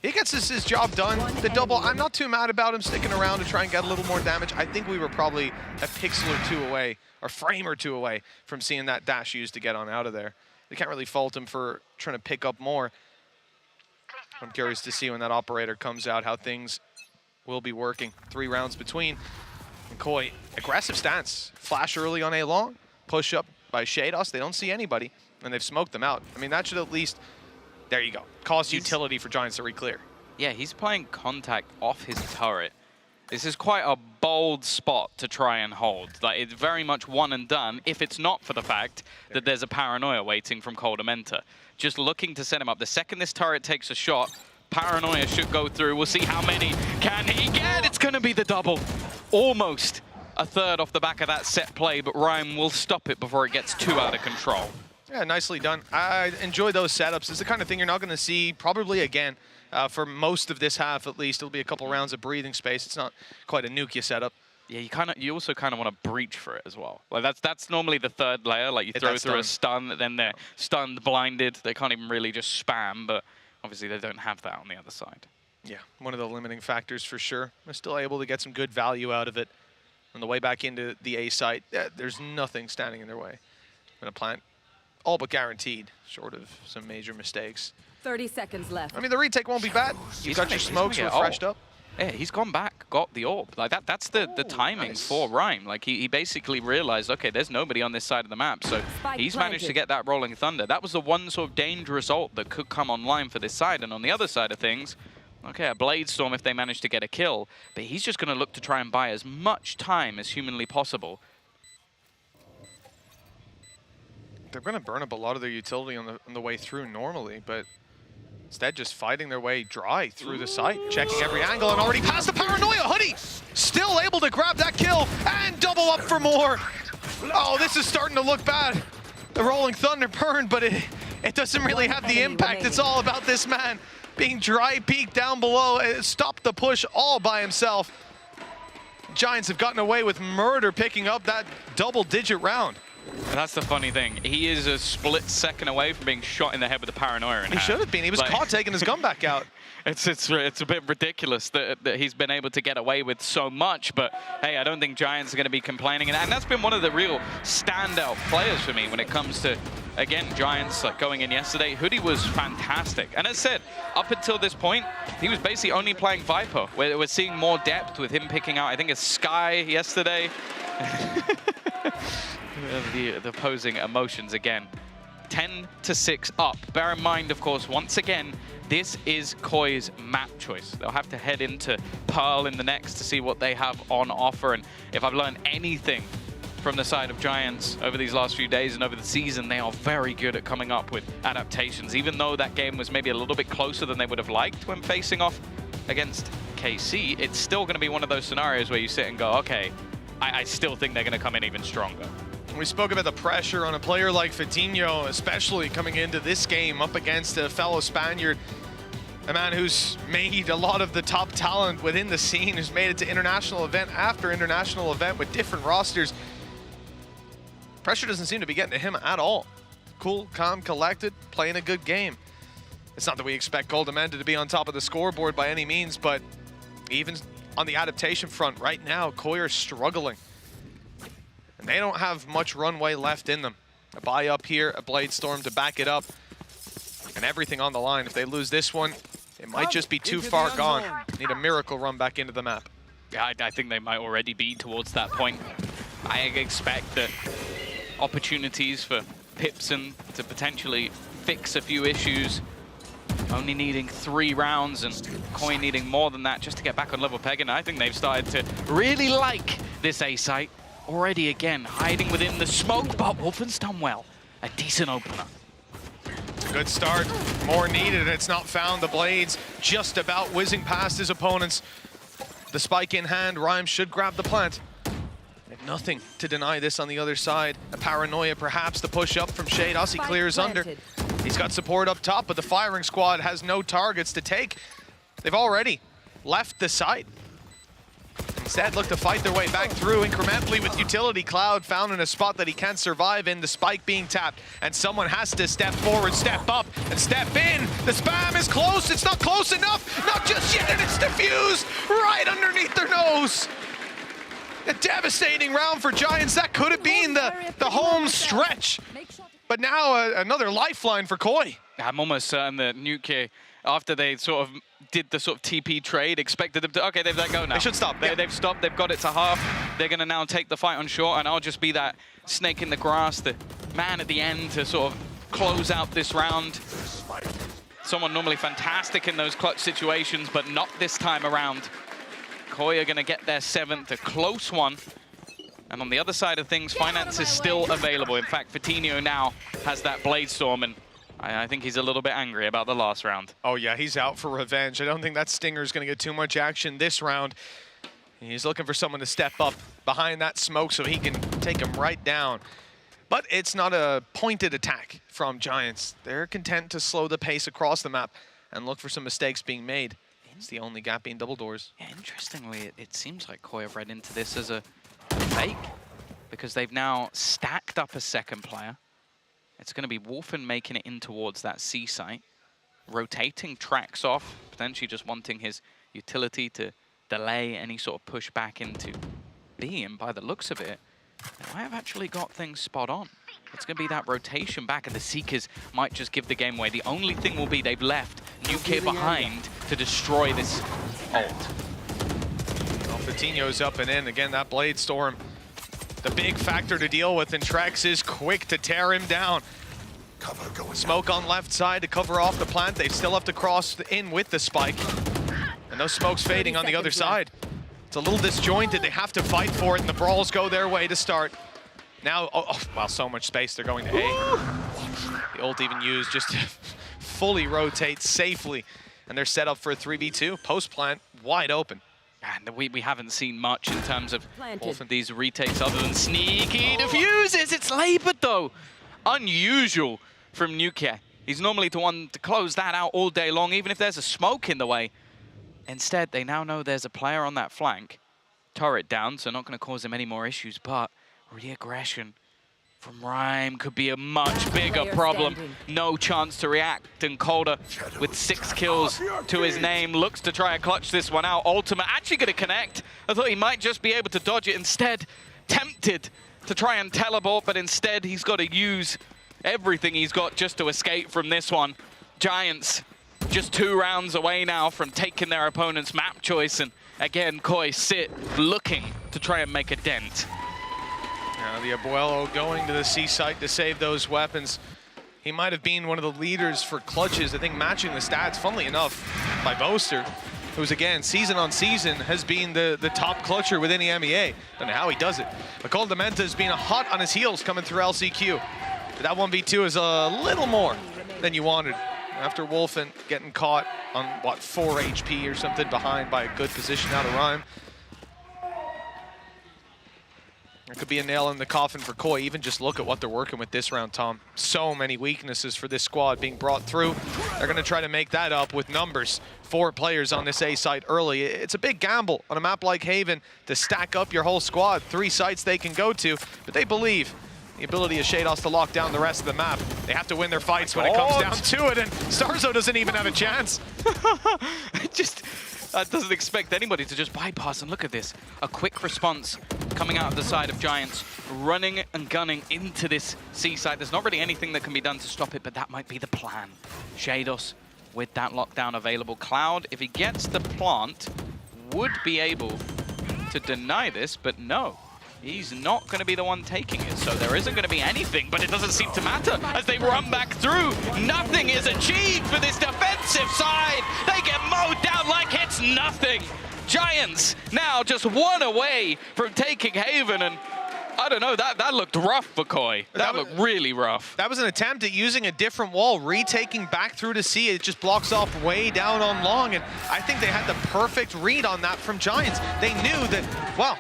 he gets his job done. The double, I'm not too mad about him sticking around to try and get a little more damage. I think we were probably a pixel or 2 away, or frame or 2 away from seeing that dash used to get on out of there. We can't really fault him for trying to pick up more. I'm curious to see when that operator comes out how things will be working. 3 rounds between. And Koi, aggressive stance. Flash early on A long, push up by Shados. They don't see anybody, and they've smoked them out. I mean, that should at least, there you go, cause utility for Giants to re-clear. Yeah, he's playing contact off his turret. This is quite a bold spot to try and hold. Like, it's very much one and done, if it's not for the fact that there's a paranoia waiting from Coldamenta. Just looking to set him up. The second this turret takes a shot, paranoia should go through. We'll see how many can he get. It's going to be the double. Almost a third off the back of that set play, but Ryan will stop it before it gets too out of control. Yeah, nicely done. I enjoy those setups. It's the kind of thing you're not going to see probably again. For most of this half, at least, it'll be a couple rounds of breathing space. It's not quite a Nukia setup. Yeah, you also kind of want to breach for it as well. Like that's normally the third layer. Like you throw through a stun, then they're stunned, blinded. They can't even really just spam, but obviously they don't have that on the other side. Yeah, one of the limiting factors for sure. They're still able to get some good value out of it. On the way back into the A site, there's nothing standing in their way. Gonna plant, all but guaranteed, short of some major mistakes. 30 seconds left. I mean, the retake won't be bad. You've got your smokes refreshed up. Yeah, he's gone back, got the orb. Like that's the timing for Rhyme. Like he basically realized, okay, there's nobody on this side of the map, so he's managed to get that Rolling Thunder. That was the one sort of dangerous ult that could come online for this side. And on the other side of things, okay, a Blade Storm if they manage to get a kill, but he's just going to look to try and buy as much time as humanly possible. They're going to burn up a lot of their utility on the way through normally, but instead, just fighting their way dry through the site, checking every angle, and already past the paranoia. Hoodie still able to grab that kill and double up for more. Oh, this is starting to look bad. The Rolling Thunder burned, but it doesn't really have the impact. It's all about this man being dry peaked down below. It stopped the push all by himself. Giants have gotten away with murder, picking up that double-digit round. And that's the funny thing. He is a split second away from being shot in the head with a paranoia in hand. He should have been. He was caught taking his gun back out. It's a bit ridiculous that he's been able to get away with so much, but hey, I don't think Giants are going to be complaining. And that's been one of the real standout players for me when it comes to, again, Giants like going in yesterday. Hoodie was fantastic. And as I said, up until this point, he was basically only playing Viper. We're seeing more depth with him picking out, I think it's Sky yesterday. The opposing emotions again. 10-6 up. Bear in mind, of course, once again, this is Koi's map choice. They'll have to head into Pearl in the next to see what they have on offer. And if I've learned anything from the side of Giants over these last few days and over the season, they are very good at coming up with adaptations. Even though that game was maybe a little bit closer than they would have liked when facing off against KC, it's still going to be one of those scenarios where you sit and go, okay, I still think they're going to come in even stronger. We spoke about the pressure on a player like Fatinho, especially coming into this game up against a fellow Spaniard, a man who's made a lot of the top talent within the scene, who's made it to international event after international event with different rosters. Pressure doesn't seem to be getting to him at all. Cool, calm, collected, playing a good game. It's not that we expect Coldamenta to be on top of the scoreboard by any means, but even on the adaptation front right now, Koi are struggling. And they don't have much runway left in them. A buy up here, a Blade Storm to back it up, and everything on the line. If they lose this one, it might just be too far gone. Need a miracle run back into the map. Yeah, I think they might already be towards that point. I expect that opportunities for Pipson to potentially fix a few issues, only needing 3 rounds and Koi needing more than that just to get back on level peg. And I think they've started to really like this A site. Already again, hiding within the smoke, but Wolfen's done well. A decent opener. Good start, more needed, and it's not found. The Blades just about whizzing past his opponents. The spike in hand, Rhyme should grab the plant. They have nothing to deny this on the other side. A paranoia, perhaps, the push up from Shados. He clears under. He's got support up top, but the firing squad has no targets to take. They've already left the site. Instead, look to fight their way back through incrementally with utility. Cloud found in a spot that he can't survive in, the spike being tapped, and someone has to step forward, step up, and step in. The spam is close. It's not close enough. Not just yet, and it's diffused right underneath their nose. A devastating round for Giants. That could have been the home stretch. But now another lifeline for Koi. I'm almost certain that Nuke after they sort of did the sort of TP trade, expected them to, okay, they've let go now. They should stop. They've stopped, they've got it to half. They're going to now take the fight on short, and I'll just be that snake in the grass, the man at the end to sort of close out this round. Someone normally fantastic in those clutch situations, but not this time around. Koi are going to get their 7th, a close one. And on the other side of things, Finance is still available. In fact, Vitinho now has that Blade Storm, and I think he's a little bit angry about the last round. Oh yeah, he's out for revenge. I don't think that Stinger is going to get too much action this round. He's looking for someone to step up behind that smoke so he can take him right down. But it's not a pointed attack from Giants. They're content to slow the pace across the map and look for some mistakes being made. It's the only gap being double doors. Yeah, interestingly, it seems like Koi have read into this as a fake, because they've now stacked up a second player. It's going to be Wolfen making it in towards that C site, rotating tracks off, potentially just wanting his utility to delay any sort of push back into B, and by the looks of it, they might have actually got things spot on. It's going to be that rotation back, and the Seekers might just give the game away. The only thing will be they've left Nuke behind to destroy this ult. Well, Vitinho's up and in. Again, that Blade Storm, the big factor to deal with, and Trex is quick to tear him down. Smoke on left side to cover off the plant. They still have to cross in with the spike. And those smokes fading on the other side. It's a little disjointed. They have to fight for it, and the brawls go their way to start. Now, wow, so much space. They're going to A. The ult even used just to fully rotate safely. And they're set up for a 3v2. Post plant wide open. And we haven't seen much in terms of both of these retakes other than sneaky defuses. It's labored though. Unusual from Nuke. He's normally the one to close that out all day long, even if there's a smoke in the way. Instead, they now know there's a player on that flank. Turret down, so not going to cause him any more issues, but re-aggression from Rhyme could be a much bigger problem. No chance to react, and Calder with 6 kills to his name looks to try and clutch this one out. Ultimate actually going to connect. I thought he might just be able to dodge it. Instead, tempted to try and teleport, but instead he's got to use everything he's got just to escape from this one. Giants just 2 rounds away now from taking their opponent's map choice, and again, Koi sit looking to try and make a dent. Now the Abuelo going to the C site to save those weapons. He might have been one of the leaders for clutches, I think matching the stats, funnily enough, by Boaster, who's again, season on season, has been the top clutcher within the MEA. Don't know how he does it. But Cole Dementa has been hot on his heels coming through LCQ. But that 1v2 is a little more than you wanted. After Wolfen getting caught on, what, 4 HP or something behind by a good position out of Rhyme. It could be a nail in the coffin for Koi. Even just look at what they're working with this round, Tom. So many weaknesses for this squad being brought through. They're going to try to make that up with numbers. 4 players on this A site early. It's a big gamble on a map like Haven to stack up your whole squad. 3 sites they can go to, but they believe the ability of Shados to lock down the rest of the map. They have to win their fights when it comes down to it, and Starzo doesn't even have a chance. Doesn't expect anybody to just bypass, and look at this. A quick response coming out of the side of Giants, running and gunning into this C site. There's not really anything that can be done to stop it, but that might be the plan. Shados with that lockdown available. Cloud, if he gets the plant, would be able to deny this, but no. He's not going to be the one taking it, so there isn't going to be anything, but it doesn't seem to matter as they run back through. Nothing is achieved for this defensive side. They get mowed down like it's nothing. Giants now just 1 away from taking Haven, and I don't know, that looked rough for Koi. That looked really rough. That was an attempt at using a different wall, retaking back through to C. It just blocks off way down on long, and I think they had the perfect read on that from Giants. They knew that, well,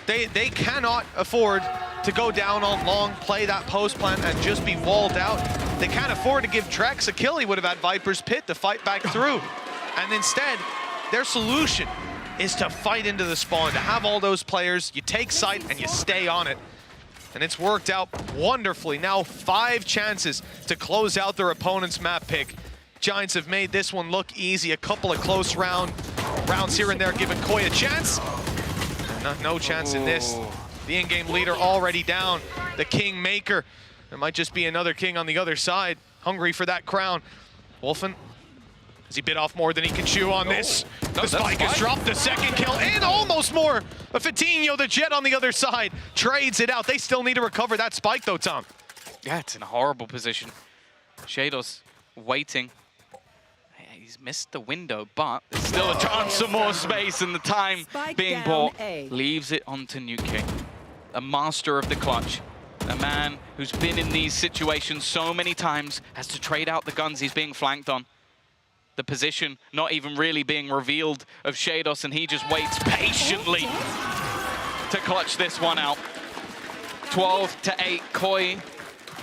They cannot afford to go down on long, play that post plant, and just be walled out. They can't afford to give Trex a kill. He would have had Viper's Pit to fight back through. And instead, their solution is to fight into the spawn, to have all those players. You take sight and you stay on it. And it's worked out wonderfully. Now 5 chances to close out their opponent's map pick. Giants have made this one look easy. A couple of close rounds here and there, giving Koi a chance. No chance in this. The in-game leader already down. The Kingmaker. There might just be another king on the other side, hungry for that crown. Wolfen As he bit off more than he can chew on this. No, The spike has dropped, the second kill, and almost more. But Fatinho, the Jet on the other side, trades it out. They still need to recover that spike though, Tom. Yeah, it's in a horrible position. Shadows waiting. He's missed the window, but there's still a chance for more space, and the time being bought leaves it onto Nuke. A master of the clutch. A man who's been in these situations so many times, has to trade out the guns he's being flanked on. The position not even really being revealed of Shados, and he just waits patiently to clutch this one out. 12-8, Koi.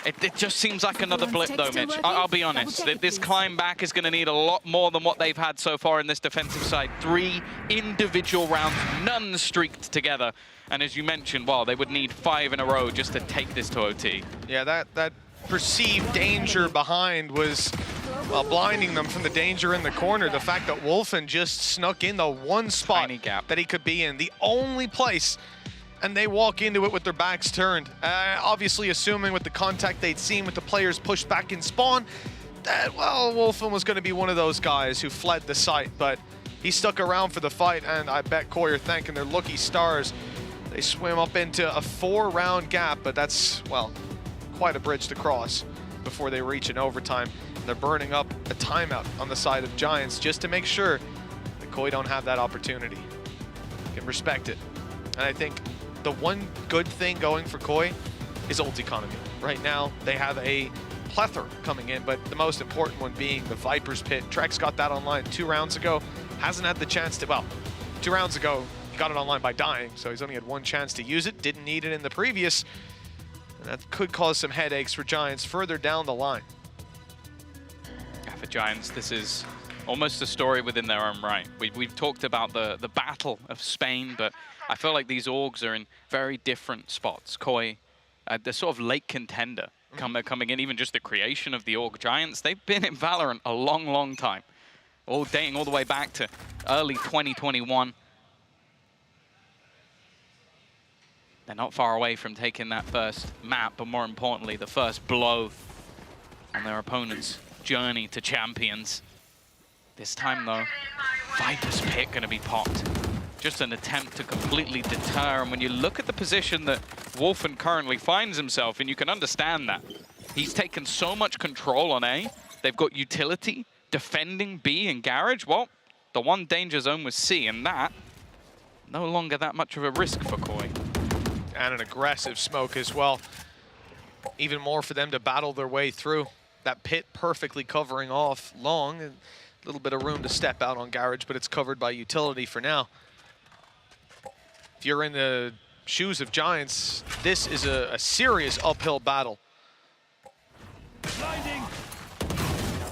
It just seems like another blip though, Mitch. I'll be honest. This climb back is going to need a lot more than what they've had so far in this defensive side. 3 individual rounds, none streaked together. And as you mentioned, well, they would need 5 in a row just to take this to OT. Yeah, that perceived danger behind was, well, blinding them from the danger in the corner. The fact that Wolfen just snuck in the one spot that he could be in, the only place, and they walk into it with their backs turned. Obviously assuming with the contact they'd seen with the players pushed back in spawn, that, well, Wolfen was going to be one of those guys who fled the site, but he stuck around for the fight, and I bet Koi are thanking their lucky stars. They swim up into a 4-round gap, but that's, well, quite a bridge to cross before they reach an overtime. They're burning up a timeout on the side of Giants just to make sure that Koi don't have that opportunity. You can respect it. And I think the one good thing going for Koi is ult economy. Right now, they have a plethora coming in, but the most important one being the Viper's Pit. Trex got that online 2 rounds ago. Hasn't had the chance to, well, 2 rounds ago, he got it online by dying, so he's only had 1 chance to use it. Didn't need it in the previous. And that could cause some headaches for Giants further down the line. Yeah, for Giants, this is almost a story within their own right. We've talked about the battle of Spain, but I feel like these orgs are in very different spots. Koi, the sort of late contender coming in, even just the creation of the org. Giants, they've been in Valorant a long, long time. All dating all the way back to early 2021. They're not far away from taking that first map, but more importantly, the first blow on their opponent's journey to champions. This time, though, Viper's Pit going to be popped. Just an attempt to completely deter. And when you look at the position that Wolfen currently finds himself in, you can understand that. He's taken so much control on A. They've got utility, defending B and Garage. Well, the one danger zone was C, and that no longer that much of a risk for Koi. And an aggressive smoke as well. Even more for them to battle their way through. That pit perfectly covering off long. And a little bit of room to step out on Garage, but it's covered by utility for now. If you're in the shoes of Giants, this is a serious uphill battle.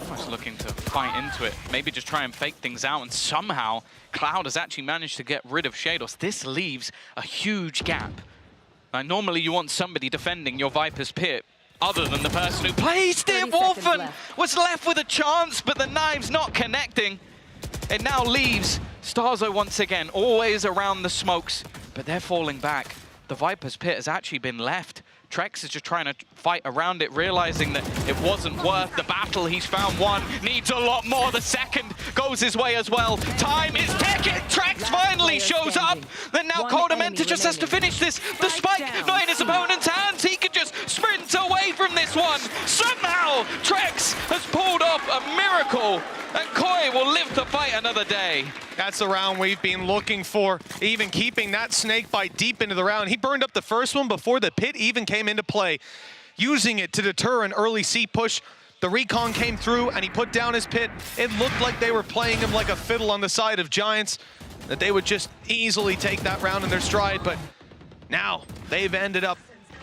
Almost looking to fight into it. Maybe just try and fake things out, and somehow Cloud has actually managed to get rid of Shados. This leaves a huge gap. Now, normally you want somebody defending your Viper's Pit other than the person who placed it. Wolfen was left with a chance, but the knives not connecting. It now leaves Starzo once again, always around the smokes, but they're falling back. The Viper's Pit has actually been left. Trex is just trying to fight around it, realizing that it wasn't worth the battle. He's found one, needs a lot more. The second goes his way as well. Time is ticking. Trex finally shows up. Then now Coldamenta just has to finish this. The spike not in his opponent's hands. He could just sprint away from this one. Somehow, Trex has pulled off a miracle, and Koi will live to fight another day. That's the round we've been looking for, even keeping that snake bite deep into the round. He burned up the first one before the pit even came into play, using it to deter an early C push. The recon came through and he put down his pit. It looked like they were playing him like a fiddle on the side of Giants, that they would just easily take that round in their stride, but now they've ended up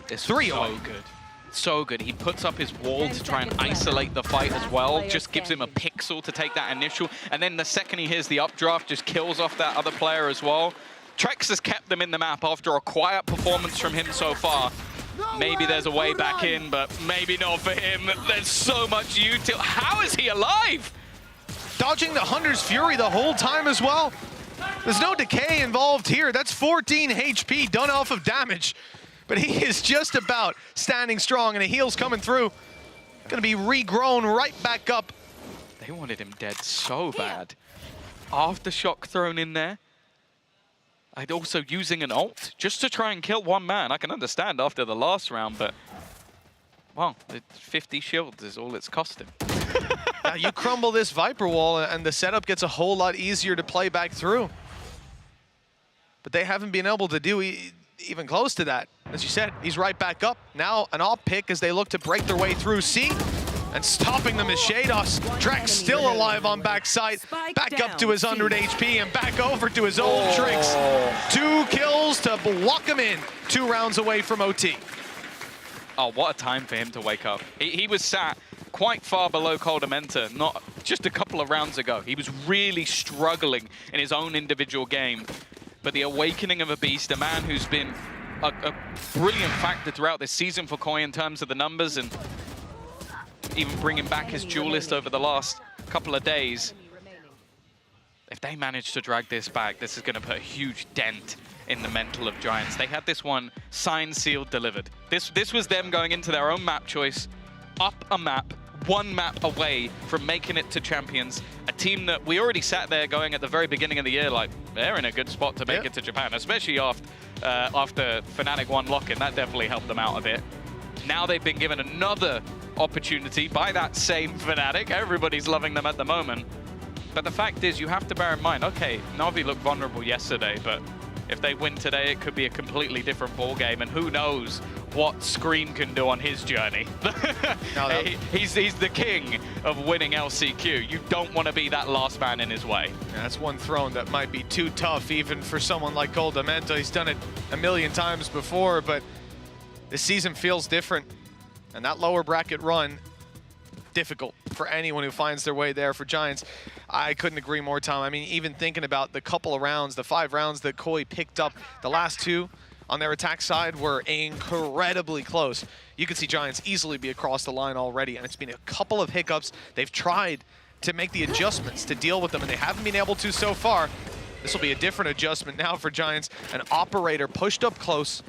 3-0. So good. So good. He puts up his wall to try and isolate the fight as well. Just gives him a pixel to take that initial. And then the second he hears the updraft, just kills off that other player as well. Trex has kept them in the map after a quiet performance from him so far. Maybe there's a way back in, but maybe not for him. There's so much utility. How is he alive? Dodging the Hunter's Fury the whole time as well. There's no decay involved here. That's 14 HP done off of damage. But he is just about standing strong, and a heal's coming through. Gonna be regrown right back up. They wanted him dead so bad. Aftershock thrown in there. I'd also using an ult just to try and kill one man. I can understand after the last round, but well, 50 shields is all it's cost him. Now you crumble this Viper wall and the setup gets a whole lot easier to play back through. But they haven't been able to do even close to that. As you said, he's right back up. Now an op pick as they look to break their way through C. And stopping them is Shados. Drax still alive on backside. Back up to his 100 HP and back over to his old tricks. 2 kills to block him in. 2 rounds away from OT. Oh, what a time for him to wake up. He was sat quite far below Coldamenta not just a couple of rounds ago. He was really struggling in his own individual game. But the awakening of a beast, a man who's been a brilliant factor throughout this season for Koi in terms of the numbers and even bringing back his duelist over the last couple of days. If they manage to drag this back, this is going to put a huge dent in the mental of Giants. They had this one signed, sealed, delivered. This was them going into their own map choice, up a map, 1 map away from making it to Champions. A team that we already sat there going at the very beginning of the year like, they're in a good spot to make it to Japan, especially after Fnatic won lock-in. That definitely helped them out a bit. Now they've been given another opportunity by that same Fnatic. Everybody's loving them at the moment. But the fact is, you have to bear in mind, okay, Navi looked vulnerable yesterday, but if they win today, it could be a completely different ballgame, and who knows what Scream can do on his journey. He's the king of winning LCQ. You don't want to be that last man in his way. Yeah, that's one throne that might be too tough, even for someone like Coldamenta. He's done it a million times before, but this season feels different. And that lower bracket run, difficult for anyone who finds their way there for Giants. I couldn't agree more, Tom. I mean, even thinking about the couple of rounds, the 5 rounds that Koi picked up, the last 2 on their attack side were incredibly close. You could see Giants easily be across the line already, and it's been a couple of hiccups. They've tried to make the adjustments to deal with them, and they haven't been able to so far. This will be a different adjustment now for Giants. An operator pushed up close.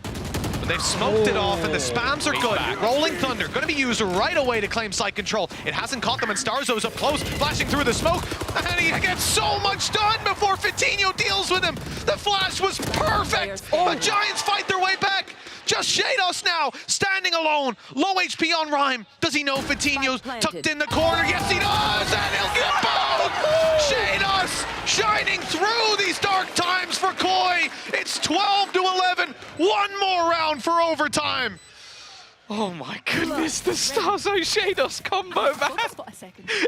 They've smoked it off, and the spams are good. Rolling Thunder, going to be used right away to claim site control. It hasn't caught them, and Starzo's up close, flashing through the smoke, and he gets so much done before Fitinho deals with him. The flash was perfect. The Giants fight their way back. Just Shados now, standing alone. Low HP on Rhyme. Does he know Fitinho's tucked in the corner? Yes, he does, and he'll get both. Shados shining through these dark times for Koi. It's 12-11. 1 more round for overtime. Oh my goodness, the Starzo Shados combo, man.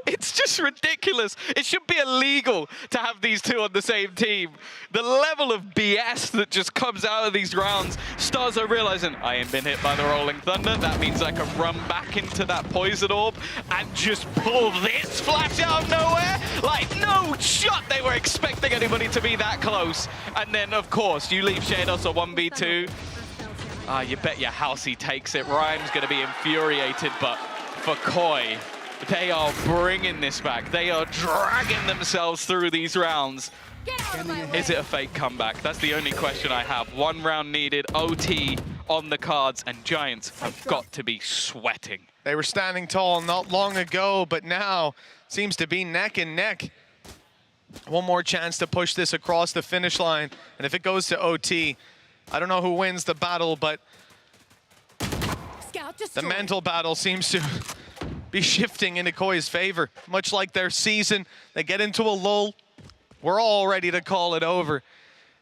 It's just ridiculous. It should be illegal to have these 2 on the same team. The level of BS that just comes out of these rounds. Starzo realizing, I ain't been hit by the Rolling Thunder. That means I can run back into that Poison Orb and just pull this flash out of nowhere. Like, no shot they were expecting anybody to be that close. And then, of course, you leave Shados a 1v2. You bet your house he takes it. Rhyme's going to be infuriated, but for Koi, they are bringing this back. They are dragging themselves through these rounds. Is it a fake comeback? That's the only question I have. 1 round needed, OT on the cards, and Giants have got to be sweating. They were standing tall not long ago, but now seems to be neck and neck. 1 more chance to push this across the finish line, and if it goes to OT, I don't know who wins the battle, but the mental battle seems to be shifting into Koi's favor. Much like their season, they get into a lull. We're all ready to call it over.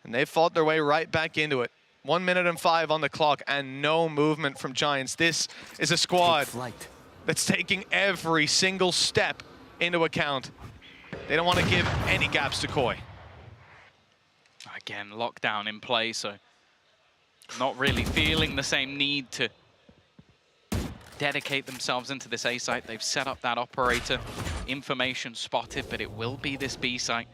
And they fought their way right back into it. 1 minute and 5 on the clock and no movement from Giants. This is a squad that's taking every single step into account. They don't want to give any gaps to Koi. Again, lockdown in play, so not really feeling the same need to dedicate themselves into this A site. They've set up that operator. Information spotted, but it will be this B site.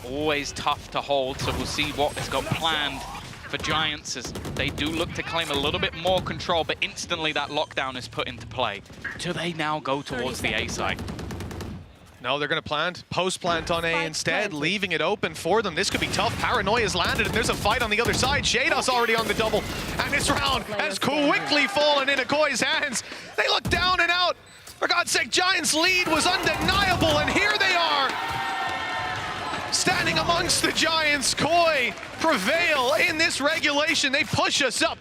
Always tough to hold, so we'll see what is got planned for Giants as they do look to claim a little bit more control, but instantly that lockdown is put into play. Do they now go towards the A site? No, they're going to plant, post-plant on A instead, leaving it open for them. This could be tough. Paranoia's landed, and there's a fight on the other side. Shados already on the double, and this round has quickly fallen into Koi's hands. They look down and out. For God's sake, Giants' lead was undeniable, and here they are. Standing amongst the Giants, Koi prevail in this regulation. They push us up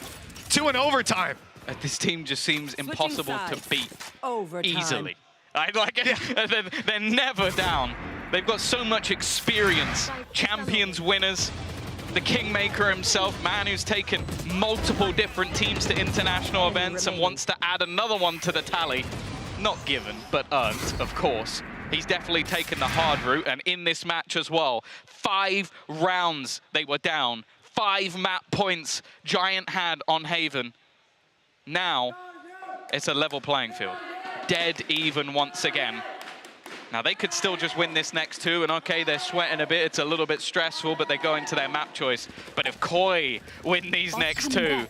to an overtime. This team just seems impossible to beat Overtime. easily. I like it. They're never down. They've got so much experience. Champions winners. The Kingmaker himself, man who's taken multiple different teams to international events and wants to add another one to the tally. Not given, but earned, of course. He's definitely taken the hard route, and in this match as well, 5 rounds they were down. 5 map points Giant had on Haven. Now, it's a level playing field. Dead even once again. Now, they could still just win this next 2, and okay, they're sweating a bit, it's a little bit stressful, but they go into their map choice. But if Koi win these next 2,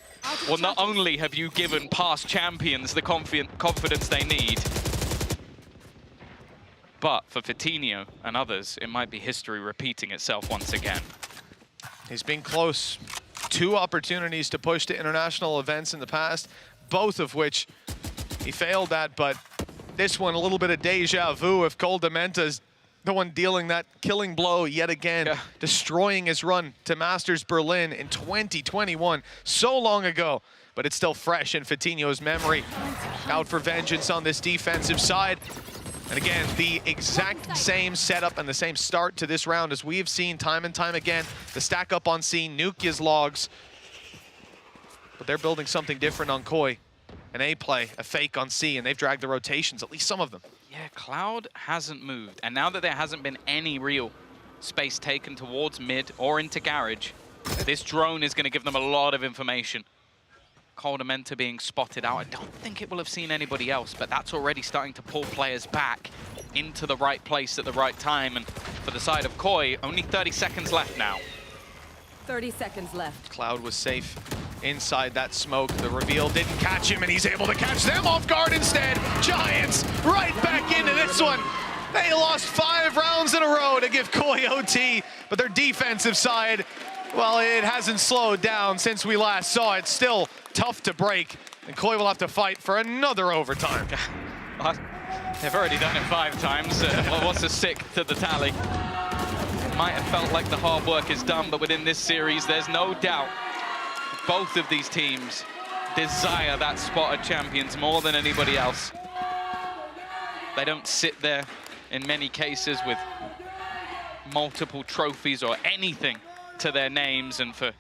well, not only have you given past champions the confidence they need, but for Vitinho and others, it might be history repeating itself once again. He's been close. 2 opportunities to push to international events in the past, both of which he failed at, but this one, a little bit of deja vu if Cole Dementa's the one dealing that killing blow yet again, destroying his run to Masters Berlin in 2021, so long ago, but it's still fresh in Vitinho's memory. Out for vengeance on this defensive side. And again, the exact same setup and the same start to this round as we've seen time and time again. The stack up on C, Nukia's logs. But they're building something different on Koi. An A play, a fake on C, and they've dragged the rotations, at least some of them. Yeah, Cloud hasn't moved. And now that there hasn't been any real space taken towards mid or into garage, this drone is going to give them a lot of information. Dementa being spotted out. I don't think it will have seen anybody else, but that's already starting to pull players back into the right place at the right time. And for the side of Koi, only 30 seconds left now. 30 seconds left. Cloud was safe inside that smoke. The reveal didn't catch him, and he's able to catch them off guard instead. Giants right back into this one. They lost 5 rounds in a row to give Koi OT, but their defensive side, well, it hasn't slowed down since we last saw it. Still tough to break, and Koi will have to fight for another overtime. They've already done it 5 times. What's a 6 to the tally? Might have felt like the hard work is done, but within this series, there's no doubt both of these teams desire that spot at champions more than anybody else. They don't sit there in many cases with multiple trophies or anything to their names, and for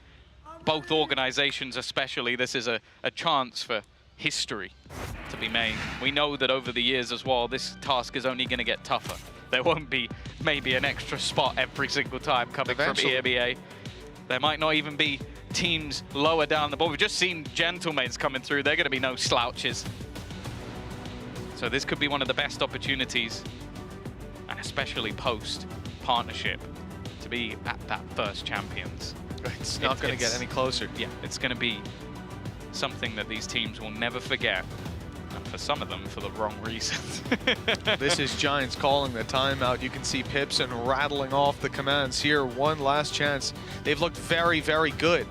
both organizations especially, this is a chance for history to be made. We know that over the years as well, this task is only going to get tougher. There won't be maybe an extra spot every single time coming from EMEA. There might not even be teams lower down the board. We've just seen Gentlemates coming through. They're going to be no slouches. So this could be one of the best opportunities, and especially post-partnership, to be at that first champions. It's not going to get any closer. Yeah, it's going to be something that these teams will never forget. And for some of them, for the wrong reasons. This is Giants calling the timeout. You can see Pipson rattling off the commands here. One last chance. They've looked very, very good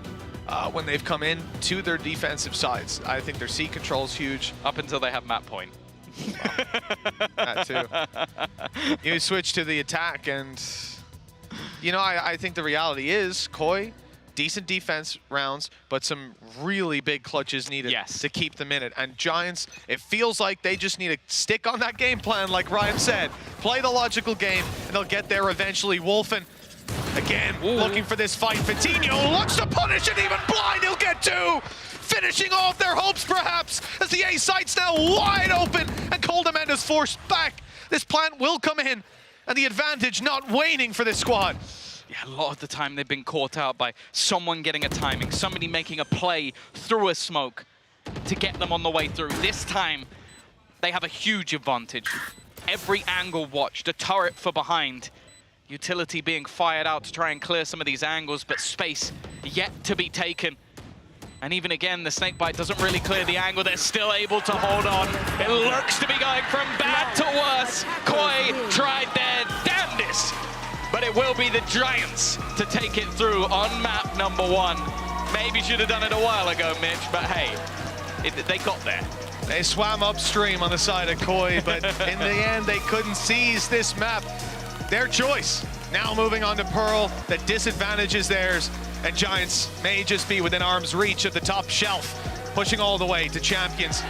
when they've come in to their defensive sides. I think their C control's huge. Up until they have map point. That too. You switch to the attack, and you know, I think the reality is Koi, decent defense rounds, but some really big clutches needed to keep them in it. And Giants, it feels like they just need to stick on that game plan, like Ryan said. Play the logical game, and they'll get there eventually. Wolfen, again, looking for this fight. Vitinho looks to punish, and even blind, he'll get 2. Finishing off their hopes, perhaps, as the A site's now wide open, and Cole Demenda's forced back. This plant will come in, and the advantage not waning for this squad. Yeah, a lot of the time they've been caught out by someone getting a timing, somebody making a play through a smoke to get them on the way through. This time, they have a huge advantage. Every angle watched, a turret for behind. Utility being fired out to try and clear some of these angles, but space yet to be taken. And even again, the snakebite doesn't really clear the angle. They're still able to hold on. It looks to be going from bad to worse. Koi tried their damnedest, but it will be the Giants to take it through on map number 1. Maybe should have done it a while ago, Mitch, but hey, they got there. They swam upstream on the side of Koi, but in the end, they couldn't seize this map. Their choice. Now moving on to Pearl, the disadvantage is theirs, and Giants may just be within arm's reach of the top shelf, pushing all the way to Champions.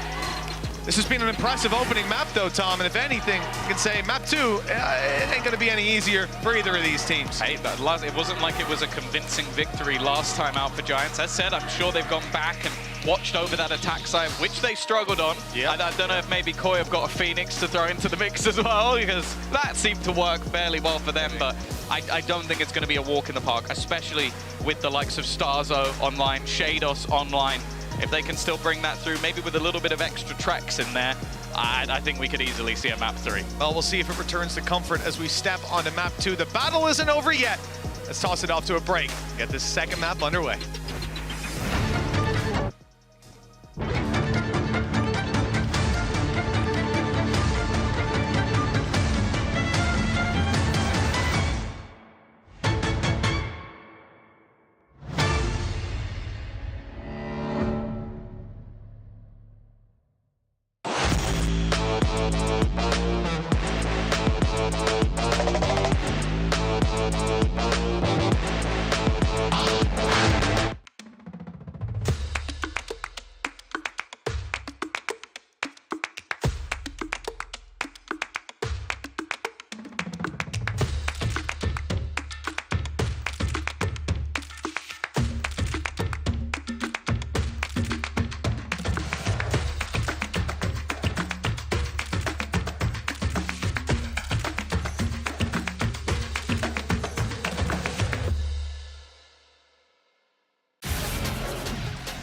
This has been an impressive opening map though, Tom, and if anything, you can say map 2, it ain't gonna be any easier for either of these teams. Hey, it wasn't like it was a convincing victory last time out for Giants. As said, I'm sure they've gone back and watched over that attack side, which they struggled on. Yeah. I don't know if maybe Koi have got a Phoenix to throw into the mix as well, because that seemed to work fairly well for them, but I don't think it's gonna be a walk in the park, especially with the likes of Starzo online, Shados online. If they can still bring that through, maybe with a little bit of extra tracks in there, I think we could easily see a map 3. Well, we'll see if it returns to comfort as we step onto map 2. The battle isn't over yet. Let's toss it off to a break. Get this second map underway.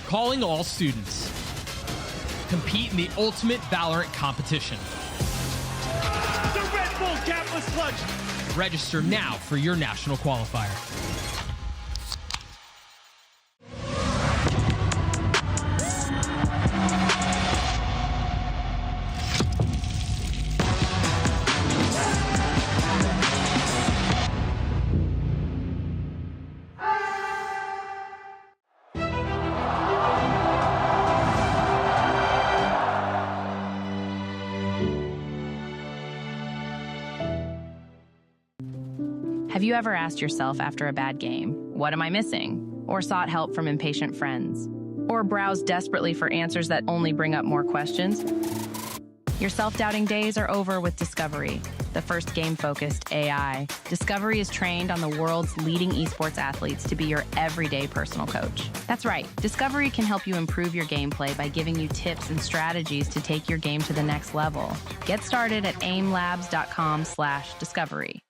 Calling all students. Compete in the ultimate Valorant competition. The Red Bull Campus Clutch. Register now for your national qualifier. Have you ever asked yourself after a bad game, what am I missing? Or sought help from impatient friends? Or browsed desperately for answers that only bring up more questions? Your self-doubting days are over with Discovery, the first game-focused AI. Discovery is trained on the world's leading esports athletes to be your everyday personal coach. That's right, Discovery can help you improve your gameplay by giving you tips and strategies to take your game to the next level. Get started at aimlabs.com/discovery.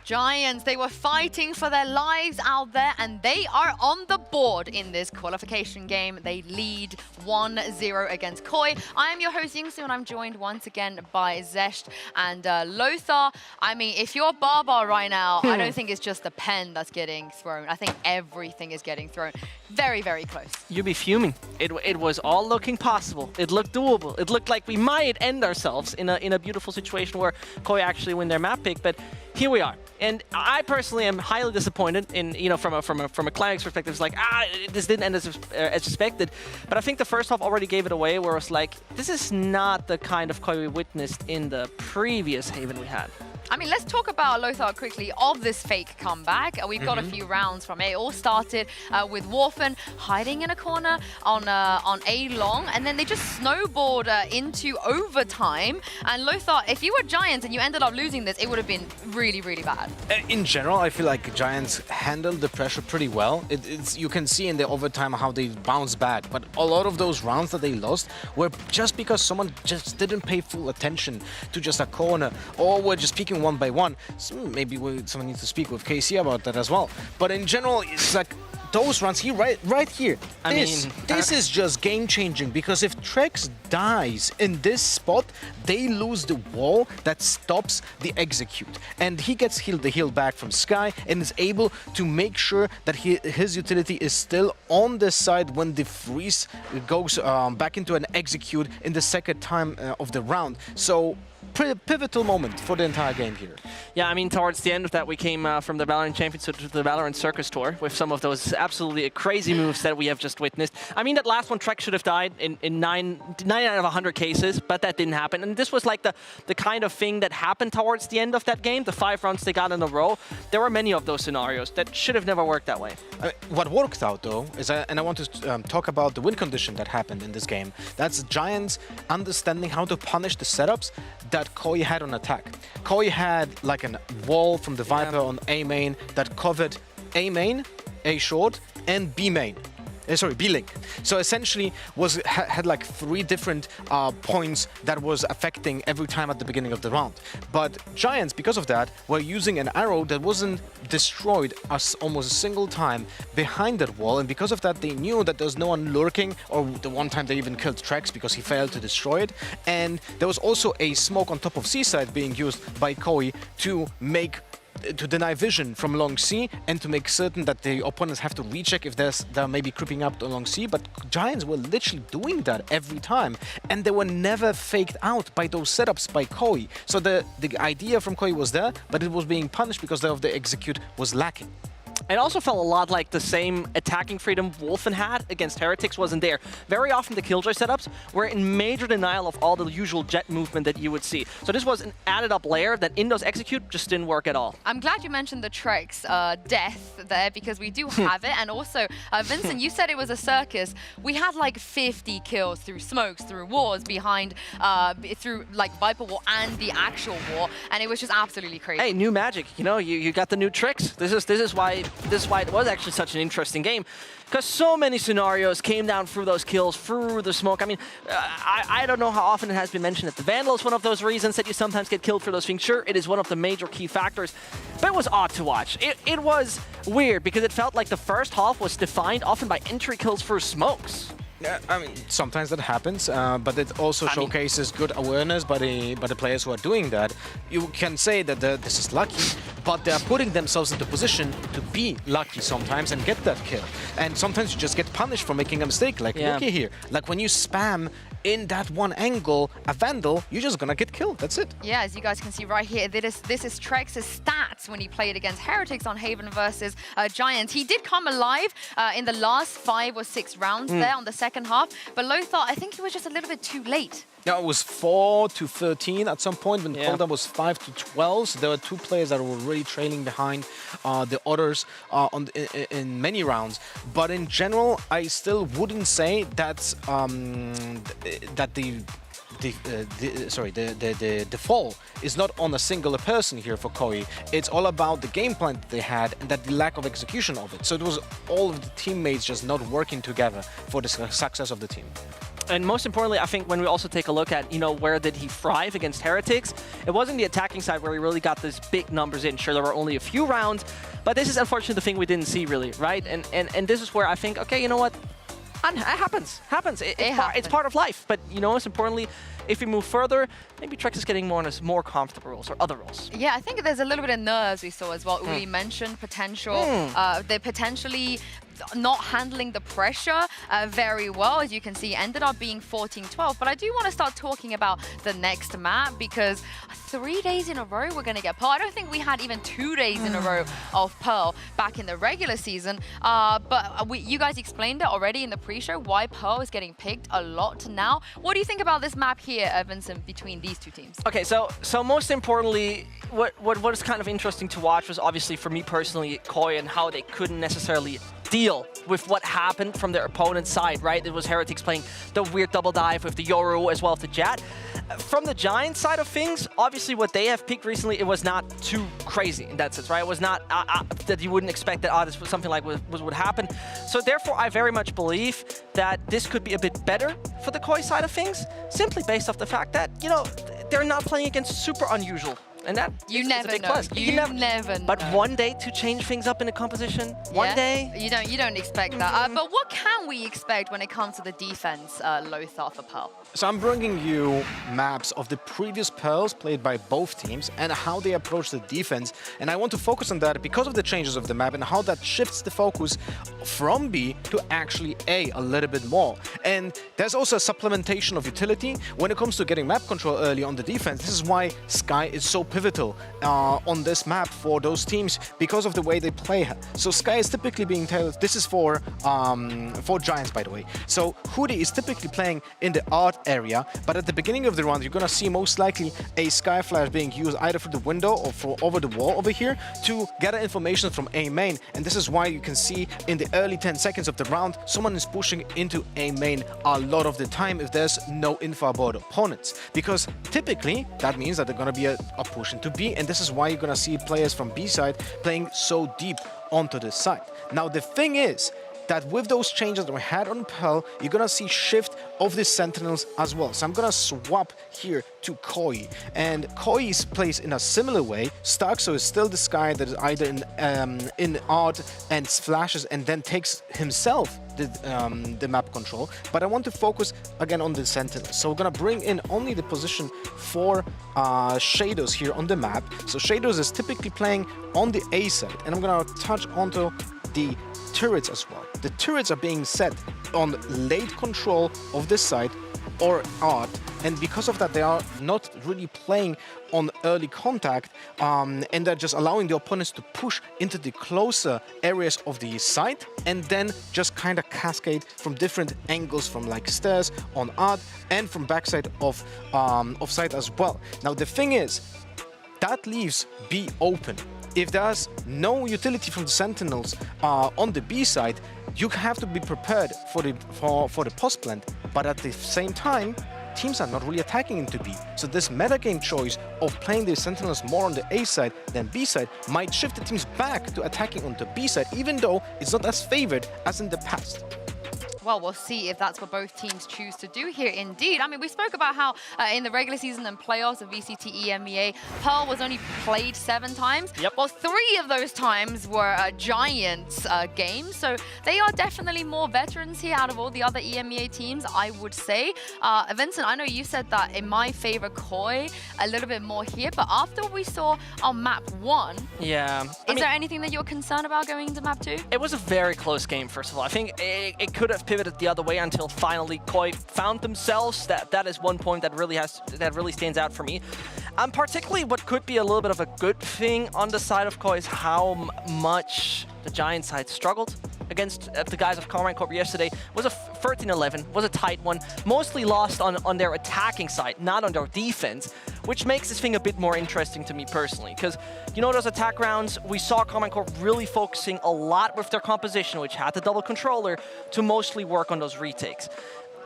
Giants, they were fighting for their lives out there, and they are on the board in this qualification game. They lead 1-0 against Koi. I am your host, Yingsu, and I'm joined once again by Zesht and Lothar. I mean, if you're Barbar right now, I don't think it's just the pen that's getting thrown. I think everything is getting thrown. Very, very close. You'd be fuming. It was all looking possible. It looked doable. It looked like we might end ourselves in a beautiful situation where Koi actually win their map pick, but here we are. And I personally am highly disappointed in, from a climax perspective. It's like, this didn't end as expected. But I think the first half already gave it away, where it's like, this is not the kind of Koi we witnessed in the previous Haven we had. I mean, let's talk about, Lothar, quickly, of this fake comeback. We've got a few rounds from it. It all started with Warfen hiding in a corner on A long, and then they just snowballed into overtime. And Lothar, if you were Giants and you ended up losing this, it would have been really, really bad. In general, I feel like Giants handled the pressure pretty well. You can see in the overtime how they bounced back, but a lot of those rounds that they lost were just because someone just didn't pay full attention to just a corner, or were just peeking one by one. So maybe someone needs to speak with KC about that as well. But in general, it's like those runs here, right here. This is just game-changing, because if Trex dies in this spot, they lose the wall that stops the execute. And he gets the heal back from Sky and is able to make sure that his utility is still on the side when the freeze goes back into an execute in the second time of the round. So pivotal moment for the entire game here. Yeah, I mean, towards the end of that, we came from the VALORANT Champions to the VALORANT Circus Tour with some of those absolutely crazy moves that we have just witnessed. I mean, that last one, Trek should have died in 9 out of 100 cases, but that didn't happen. And this was like the kind of thing that happened towards the end of that game, the 5 rounds they got in a row. There were many of those scenarios that should have never worked that way. What worked out, though, is, and I want to talk about the win condition that happened in this game. That's Giants understanding how to punish the setups that Koi had on attack. Koi had like a wall from the Viper on A main that covered A main, A short, and B main. Sorry, B-Link. So essentially had like 3 different points that was affecting every time at the beginning of the round. But Giants, because of that, were using an arrow that wasn't destroyed almost a single time behind that wall, and because of that they knew that there's no one lurking, or the one time they even killed Trex because he failed to destroy it. And there was also a smoke on top of C-side being used by Koi to deny vision from long C and to make certain that the opponents have to recheck if they're maybe creeping up along C. But Giants were literally doing that every time, and they were never faked out by those setups by Koi. So the idea from Koi was there, but it was being punished because of the execute was lacking. It also felt a lot like the same attacking freedom Wolfen had against Heretics wasn't there. Very often the Killjoy setups were in major denial of all the usual jet movement that you would see. So this was an added up layer that in those execute just didn't work at all. I'm glad you mentioned the Trex death there, because we do have it. And also, Vincent, you said it was a circus. We had like 50 kills through smokes, through wars, behind, through like Viper War and the actual war. And it was just absolutely crazy. Hey, new magic. You got the new tricks. This is why it was actually such an interesting game, because so many scenarios came down through those kills, through the smoke. I mean, I don't know how often it has been mentioned that the Vandal is one of those reasons that you sometimes get killed through those things. Sure, it is one of the major key factors, but it was odd to watch. It was weird, because it felt like the first half was defined often by entry kills through smokes. Yeah, I mean, sometimes that happens, but it also showcases good awareness by the players who are doing that. You can say that this is lucky, but they're putting themselves into position to be lucky sometimes and get that kill. And sometimes you just get punished for making a mistake, like Lucky here. Like when you spam in that one angle a Vandal, you're just gonna get killed. That's it. Yeah, as you guys can see right here, this is Trex's stats when he played against Heretics on Haven versus Giants. He did come alive in the last 5 or 6 rounds there on the second half, but Lothar, I think he was just a little bit too late. Yeah, it was 4-13 at some point when Kolda was 5-12. So there were 2 players that were really trailing behind the others in many rounds. But in general, I still wouldn't say that the fall is not on a singular person here for Koi. It's all about the game plan that they had and that the lack of execution of it. So it was all of the teammates just not working together for the success of the team. And most importantly, I think when we also take a look at, where did he thrive against Heretics, it wasn't the attacking side where he really got these big numbers in. Sure, there were only a few rounds, but this is unfortunately the thing we didn't see really, right? And this is where I think, okay, you know what? It happens. It's part of life. But, most importantly, if we move further, maybe Trex is getting more on his more comfortable roles or other roles. Yeah, I think there's a little bit of nerves we saw as well. Uli mentioned potential. They're potentially not handling the pressure very well. As you can see, ended up being 14-12. But I do want to start talking about the next map, because 3 days in a row we're going to get Pearl. I don't think we had even 2 days in a row of Pearl back in the regular season. But you guys explained it already in the pre-show, why Pearl is getting picked a lot now. What do you think about this map here, Vincent, between these two teams? Okay, so most importantly, what is kind of interesting to watch was obviously for me personally, Koi and how they couldn't necessarily deal with what happened from their opponent's side, right? It was Heretics playing the weird double dive with the Yoru as well as the Jet. From the Giant side of things, obviously what they have picked recently, it was not too crazy in that sense, right? It was not that you wouldn't expect that this was something like would happen. So therefore, I very much believe that this could be a bit better for the Koi side of things, simply based off the fact that, they're not playing against super unusual. And that you is never a big know. plus. You never know. But one day to change things up in a composition, one day. You don't expect that. But what can we expect when it comes to the defense, Lothar, for Pearl? So I'm bringing you maps of the previous Pearls played by both teams and how they approach the defense. And I want to focus on that because of the changes of the map and how that shifts the focus from B to actually A a little bit more. And there's also a supplementation of utility when it comes to getting map control early on the defense. This is why Sky is so pivotal on this map for those teams because of the way they play. So Sky is typically being tailored. This is for Giants, by the way. So Hoodie is typically playing in the art area, but at the beginning of the round, you're gonna see most likely a Sky Flash being used either through the window or over the wall over here to gather information from A main. And this is why you can see in the early 10 seconds of the round, someone is pushing into A main a lot of the time if there's no info about opponents. Because typically, that means that they're gonna be a push into B, and this is why you're gonna see players from B side playing so deep onto this side. Now, the thing is, that with those changes that we had on Pearl, you're gonna see shift of the Sentinels as well. So I'm gonna swap here to Koi, and Koi plays in a similar way. Starkso is still this guy that is either in art and flashes and then takes himself the map control, but I want to focus again on the Sentinels. So we're gonna bring in only the position for Shadows here on the map. So Shadows is typically playing on the A side, and I'm gonna touch onto the turrets as well. The turrets are being set on late control of this side or art, and because of that they are not really playing on early contact, and they're just allowing the opponents to push into the closer areas of the site and then just kind of cascade from different angles, from like stairs on art and from backside of site as well. Now the thing is, that leaves B open. If there's no utility from the Sentinels on the B side, you have to be prepared for the post plant. But at the same time, teams are not really attacking into B. So this metagame choice of playing the Sentinels more on the A side than B side might shift the teams back to attacking on the B side, even though it's not as favored as in the past. Well, we'll see if that's what both teams choose to do here indeed. I mean, we spoke about how in the regular season and playoffs of VCT EMEA, Pearl was only played 7 times. Yep. Well, 3 of those times were Giants games. So they are definitely more veterans here out of all the other EMEA teams, I would say. Vincent, I know you said that in my favor, Koi a little bit more here, but after we saw on map 1, yeah, is there anything that you're concerned about going into map 2? It was a very close game, first of all. I think it could have pivoted the other way until finally Koi found themselves. That is one point that really stands out for me. Particularly what could be a little bit of a good thing on the side of Koi is how much the Giant side struggled against the guys of Karmine Corp yesterday. Was a 13-11, was a tight one. Mostly lost on their attacking side, not on their defense, which makes this thing a bit more interesting to me personally. Because, those attack rounds, we saw Karmine Corp really focusing a lot with their composition, which had the double controller, to mostly work on those retakes.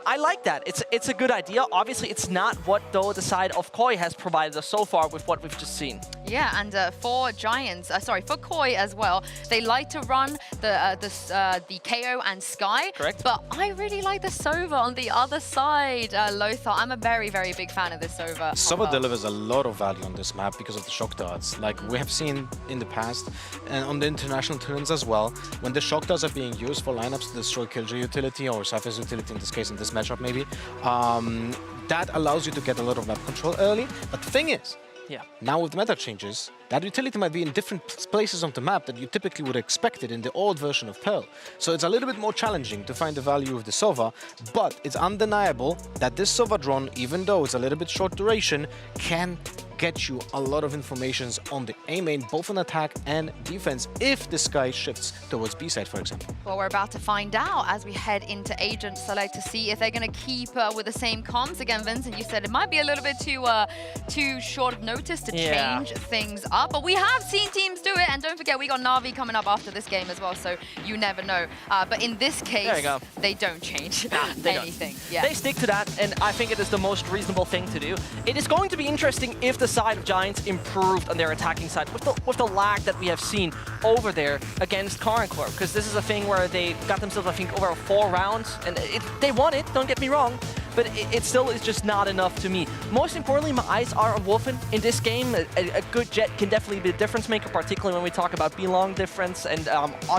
I like that. It's a good idea. Obviously, it's not what, though, the side of Koi has provided us so far with what we've just seen. Yeah, and for Giants, for Koi as well, they like to run the KO and Sky. Correct. But I really like the Sova on the other side, Lothar. I'm a very, very big fan of this Sova. Sova delivers a lot of value on this map because of the shock darts. Like we have seen in the past, and on the international tournaments as well, when the shock darts are being used for lineups to destroy Killjoy utility or Cypher's utility in this case, in this matchup maybe, that allows you to get a lot of map control early. But the thing is, now with meta changes, that utility might be in different places on the map that you typically would expect it in the old version of Pearl. So it's a little bit more challenging to find the value of the Sova, but it's undeniable that this Sova drone, even though it's a little bit short duration, can get you a lot of informations on the A main, both on attack and defense, if the Sky shifts towards B side, for example. Well, we're about to find out as we head into Agent Select to see if they're going to keep with the same comms. Again, Vincent, you said it might be a little bit too short of notice to change things up, but we have seen teams do it, and don't forget, we got Navi coming up after this game as well, so you never know. But in this case, they don't change anything. Yeah. They stick to that, and I think it is the most reasonable thing to do. It is going to be interesting if the side of Giants improved on their attacking side with the lag that we have seen over there against Karmine Corp, because this is a thing where they got themselves, I think, over 4 rounds, and they won it, don't get me wrong, but it still is just not enough to me. Most importantly, my eyes are on Wolfen. In this game, a good Jet can definitely be a difference maker, particularly when we talk about B-long difference and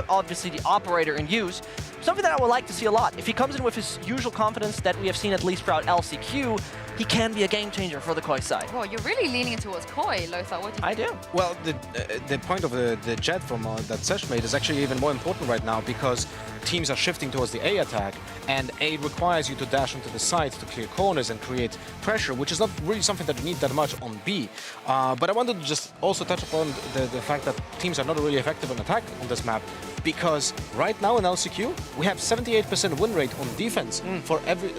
obviously the operator in use. Something that I would like to see a lot. If he comes in with his usual confidence that we have seen at least throughout LCQ, he can be a game changer for the Koi side. Well, you're really leaning towards Koi, Lothar. What do you think? I do. Well, the point of the Jet from that Sesh made is actually even more important right now, because teams are shifting towards the A attack, and A requires you to dash onto the sides to clear corners and create pressure, which is not really something that you need that much on B. But I wanted to just also touch upon the fact that teams are not really effective on attack on this map, because right now in LCQ, we have 78% win rate on defense for every,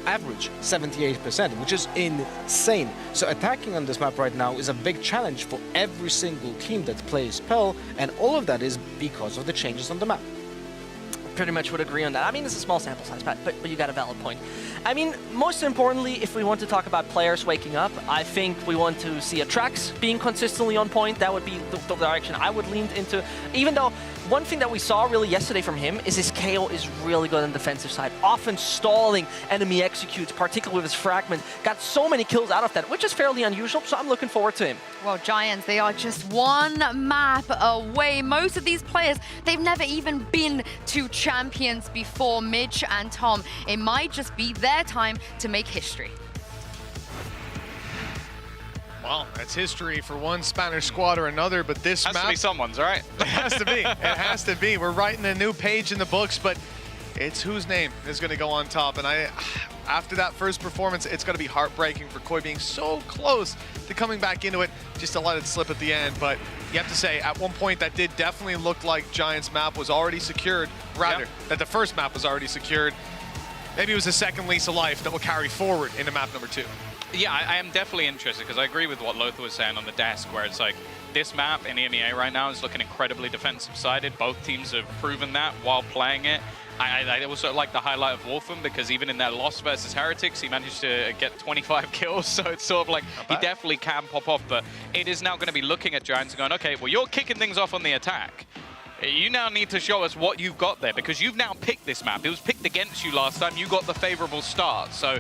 average 78%, which is insane. So attacking on this map right now is a big challenge for every single team that plays Pearl, and all of that is because of the changes on the map. Pretty much would agree on that. I mean, it's a small sample size, but you got a valid point. I mean, most importantly, if we want to talk about players waking up, I think we want to see Atrax being consistently on point. That would be the direction I would lean into. Even though one thing that we saw really yesterday from him is his KO is really good on the defensive side, often stalling enemy executes, particularly with his fragment. Got so many kills out of that, which is fairly unusual, so I'm looking forward to him. Well, Giants, they are just one map away. Most of these players, they've never even been to Champions before. Mitch and Tom, it might just be their time to make history. Well, that's history for one Spanish squad or another, but this map... Has to be someone's, right? It has to be. It has to be. We're writing a new page in the books, but it's whose name is going to go on top. And after that first performance, it's going to be heartbreaking for Koi being so close to coming back into it, just to let it slip at the end. But you have to say, at one point, that did definitely look like Giants' map was already secured, rather, that the first map was already secured. Maybe it was a second lease of life that will carry forward into map number 2. Yeah, I am definitely interested, because I agree with what Lothar was saying on the desk, where it's like, this map in EMEA right now is looking incredibly defensive-sided. Both teams have proven that while playing it. I also like the highlight of Wolfen, because even in that loss versus Heretics, he managed to get 25 kills, so it's sort of like he definitely can pop off, but it is now going to be looking at Giants and going, okay, well, you're kicking things off on the attack. You now need to show us what you've got there, because you've now picked this map. It was picked against you last time. You got the favorable start. So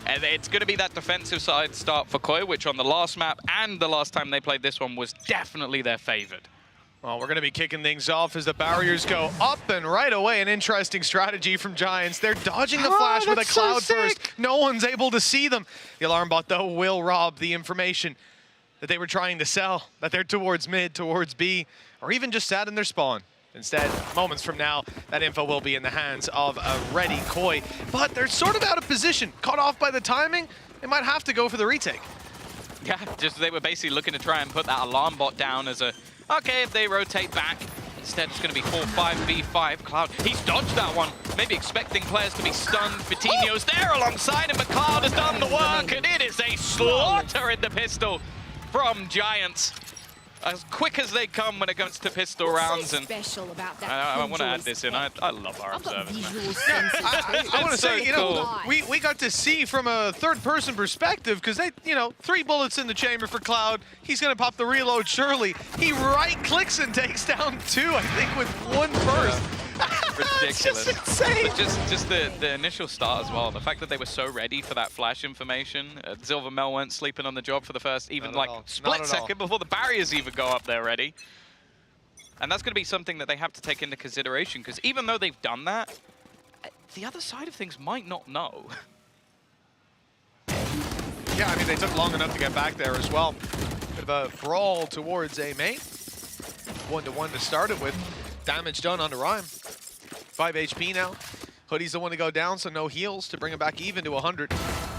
it's going to be that defensive side start for Koi, which on the last map and the last time they played this one was definitely their favored. Well, we're going to be kicking things off as the barriers go up, and right away, an interesting strategy from Giants. They're dodging the flash with a cloud burst. No one's able to see them. The alarm bot, though, will rob the information that they were trying to sell, that they're towards mid, towards B, or even just sat in their spawn. Instead, moments from now, that info will be in the hands of a ready Koi. But they're sort of out of position. Caught off by the timing, they might have to go for the retake. Yeah, just they were basically looking to try and put that alarm bot down as a, okay, if they rotate back. Instead, it's going to be 4-5v5. Cloud, he's dodged that one. Maybe expecting players to be stunned. Vitinho's there alongside him, but Cloud has done the work, and it is a slaughter in the pistol from Giants. as quick as they come when it comes to pistol rounds. And special about that. I want to add this in. I love our observers, man. I want to so say, you know, we got to see from a third-person perspective because they, you know, 3 bullets in the chamber for Cloud. He's going to pop the reload surely. He right-clicks and takes down 2, I think, with 1 burst. Ridiculous. It's just insane. But just the initial start as well. The fact that they were so ready for that flash information. Silvermel weren't sleeping on the job for the first even like split second before the barriers even go up there ready. And that's going to be something that they have to take into consideration because even though they've done that, the other side of things might not know. Yeah, I mean, they took long enough to get back there as well. Bit of a brawl towards A main. 1-1 to start it with. Damage done on the Rhyme. 5 HP now. Hoodie's the one to go down, so no heals to bring him back even to 100.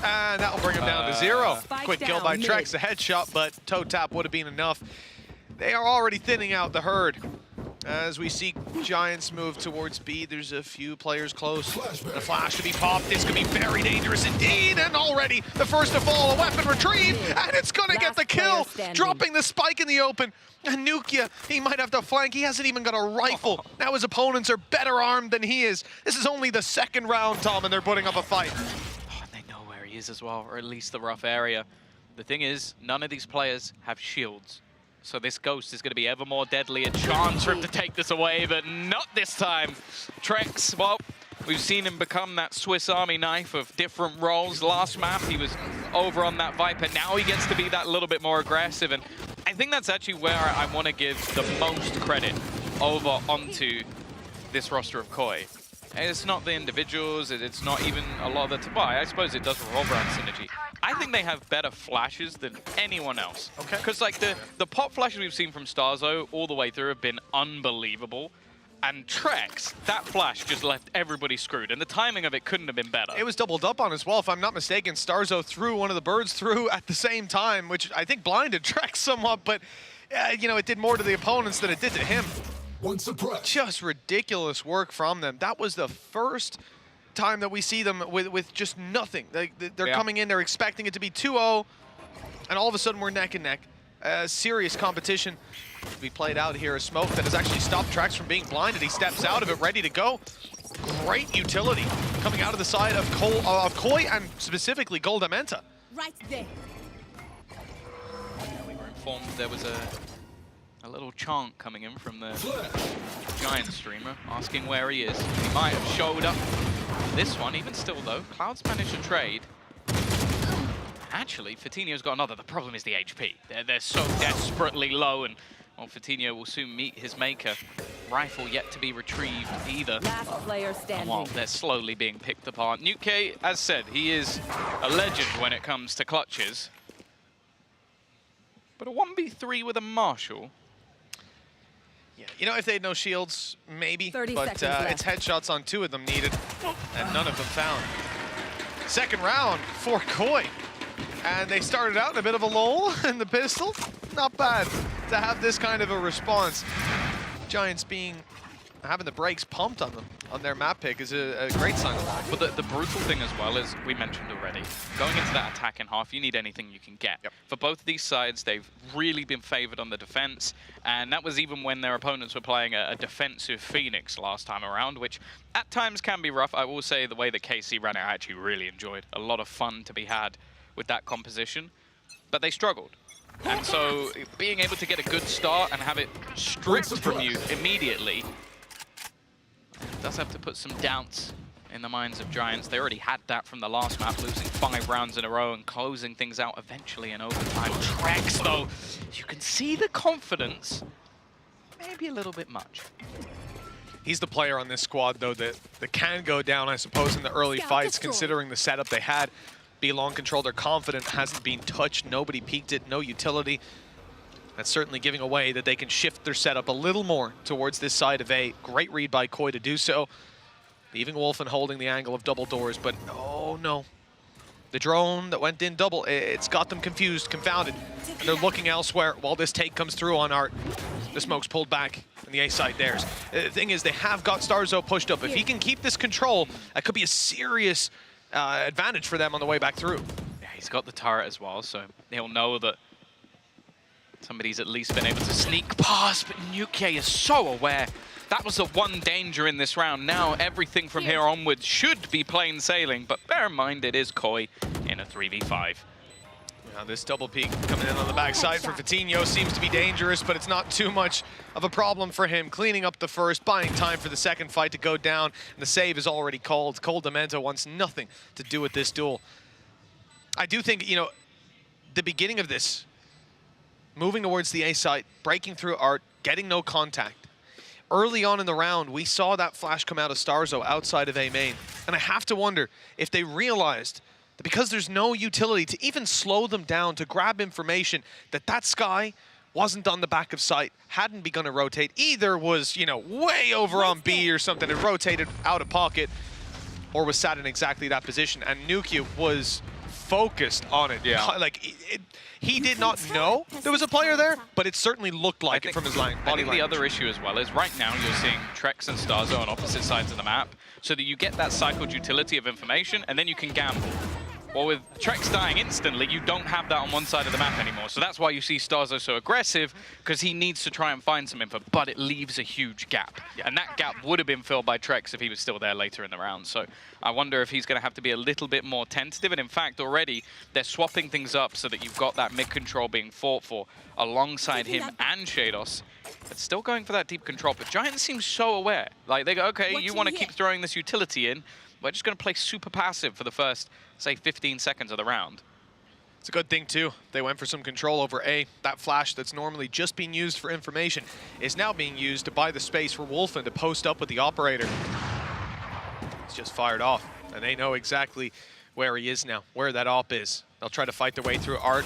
And that'll bring him down to 0. Quick kill by Trex, a headshot, but toe tap would have been enough. They are already thinning out the herd. As we see Giants move towards B, there's a few players close. The flash to be popped. This could be very dangerous indeed. And already the first to fall, a weapon retrieved, and it's going to get the kill. Dropping the spike in the open. And Nukia, he might have to flank. He hasn't even got a rifle. Now his opponents are better armed than he is. This is only the 2nd round, Tom, and they're putting up a fight. Oh, and they know where he is as well, or at least the rough area. The thing is, none of these players have shields. So this Ghost is going to be ever more deadly. A chance for him to take this away, but not this time. Trex, well, we've seen him become that Swiss Army knife of different roles. Last map, he was over on that Viper. Now he gets to be that little bit more aggressive. And I think that's actually where I want to give the most credit over onto this roster of Koi. It's not the individuals, it's not even a lot of the... Well, I suppose it does revolve around synergy. I think they have better flashes than anyone else. Okay. Because like the pop flashes we've seen from Starzo all the way through have been unbelievable. And Trex, that flash just left everybody screwed. And the timing of it couldn't have been better. It was doubled up on as well, if I'm not mistaken. Starzo threw one of the birds through at the same time, which I think blinded Trex somewhat, but you know, it did more to the opponents than it did to him. Just ridiculous work from them. That was the first time that we see them with just nothing. They're coming in, they're expecting it to be 2-0, and all of a sudden we're neck and neck. Serious competition to be played out here. A smoke that has actually stopped Trex from being blinded. He steps out of it, ready to go. Great utility coming out of the side of Koi and specifically Goldamenta. Right there. We were informed there was a little chant coming in from the Giant streamer asking where he is. He might have showed up for this one. Even still though, Cloud's managed to trade. Actually, Fatinho's got another. The problem is the HP. They're so desperately low, and well, Fatinho will soon meet his maker. Rifle yet to be retrieved either. Last player standing. Well, they're slowly being picked apart. Nuke, as said, he is a legend when it comes to clutches. But a 1v3 with a Marshall. Yeah, you know, if they had no shields, maybe. 30 but seconds left. it's headshots on 2 of them needed, and none of them found. 2nd round for Koi. And they started out in a bit of a lull in the pistol. Not bad to have this kind of a response. Giants having the brakes pumped on them on their map pick is a great sign. But the brutal thing as well is, we mentioned already, going into that attack in half, you need anything you can get. Yep. For both of these sides, they've really been favored on the defense, and that was even when their opponents were playing a defensive Phoenix last time around, which at times can be rough. I will say the way that KC ran it, I actually really enjoyed. A lot of fun to be had with that composition, but they struggled. And so being able to get a good start and have it stripped from you immediately does have to put some doubts in the minds of Giants. They already had that from the last map, losing 5 rounds in a row and closing things out eventually in overtime. Trex, though, you can see the confidence, maybe a little bit much. He's the player on this squad, though, that can go down, I suppose, in the early fights, considering the setup they had. Be long control, they're confident, hasn't been touched, nobody peeked it, no utility. That's certainly giving away that they can shift their setup a little more towards this side of A. Great read by Koi to do so. Leaving Wolfen holding the angle of double doors, but oh no. The drone that went in double, it's got them confused, confounded. And they're looking elsewhere while this take comes through on Art. The smoke's pulled back and the A side theirs. The thing is, they have got Starzo pushed up. If he can keep this control, that could be a serious advantage for them on the way back through. Yeah, he's got the turret as well, so he'll know that Somebody's at least been able to sneak past, but Nuke is so aware. That was the one danger in this round. Now everything from here onwards should be plain sailing, but bear in mind it is Koi in a 3v5. Now this double peek coming in on the backside for Vitinho seems to be dangerous, but it's not too much of a problem for him. Cleaning up the first, buying time for the second fight to go down, and the save is already called. Cole Demento wants nothing to do with this duel. I do think, you know, the beginning of this, moving towards the A site, breaking through Art, getting no contact. Early on in the round, we saw that flash come out of Starzo outside of A main, and I have to wonder if they realized that because there's no utility to even slow them down, to grab information, that Sky wasn't on the back of site, hadn't begun to rotate, either was, you know, way over on B or something and rotated out of pocket, or was sat in exactly that position, and Nuke was focused on it. Yeah. Like, he did not know there was a player there, but it certainly looked like it from his body I think language. the other issue as well is right now you're seeing Trex and Starzo on opposite sides of the map, so that you get that cycled utility of information, and then you can gamble. Well, with Trex dying instantly, you don't have that on one side of the map anymore. So that's why you see Starzo so aggressive, because he needs to try and find some info, but it leaves a huge gap. And that gap would have been filled by Trex if he was still there later in the round. So I wonder if he's going to have to be a little bit more tentative. And in fact, already they're swapping things up so that you've got that mid control being fought for alongside him and Shados. But still going for that deep control. But Giant seems so aware. Like, they go, okay, you want to keep throwing this utility in. We're just going to play super passive for the first, say, 15 seconds of the round. It's a good thing, too. They went for some control over A. That flash that's normally just being used for information is now being used to buy the space for Wolfen to post up with the operator. He's just fired off, and they know exactly where he is now, where that op is. They'll try to fight their way through Art,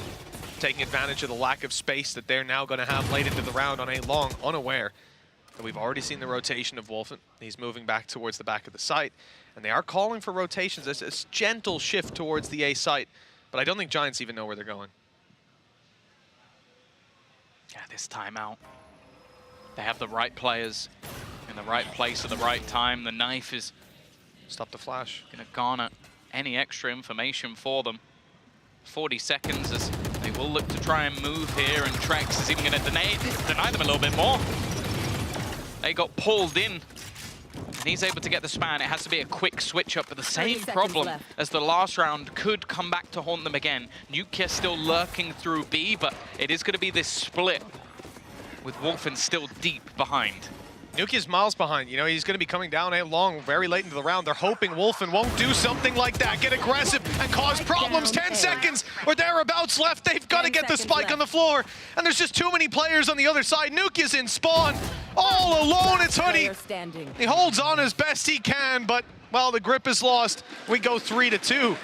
taking advantage of the lack of space that they're now going to have late into the round on A long, unaware. And we've already seen the rotation of Wolfen. He's moving back towards the back of the site. And they are calling for rotations. There's a gentle shift towards the A site. But I don't think Giants even know where they're going. Yeah, this timeout. They have the right players in the right place at the right time. The knife is... Stop the flash. Going to garner any extra information for them. 40 seconds as they will look to try and move here. And Trex is even going to deny them a little bit more. They got pulled in. And he's able to get the span. It has to be a quick switch up, but the same problem as the last round could come back to haunt them again. Nuke still lurking through B, but it is going to be this split with Wolfen still deep behind. Nuke is miles behind. You know, he's going to be coming down A long very late into the round. They're hoping Wolfen won't do something like that, get aggressive and cause problems. 10 seconds or thereabouts left. They've got to get the spike on the floor. And there's just too many players on the other side. Nuke is in spawn. All alone, it's Hoodie. He holds on as best he can, but, well, the grip is lost. We go 3-2.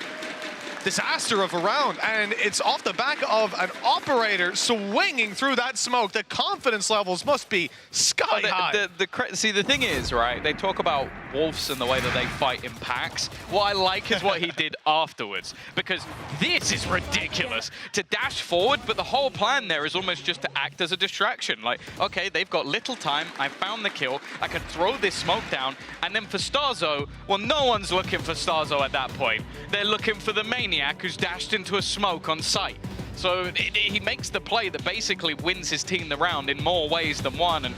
Disaster of a round, and it's off the back of an operator swinging through that smoke. The confidence levels must be sky high. See, the thing is, right, they talk about Wolves and the way that they fight in packs. What I like is what he did afterwards, because this is ridiculous. To dash forward, but the whole plan there is almost just to act as a distraction. Like, okay, they've got little time, I found the kill, I can throw this smoke down, and then for Starzo, well, no one's looking for Starzo at that point. They're looking for the Maniac who's dashed into a smoke on site. So he makes the play that basically wins his team the round in more ways than one. And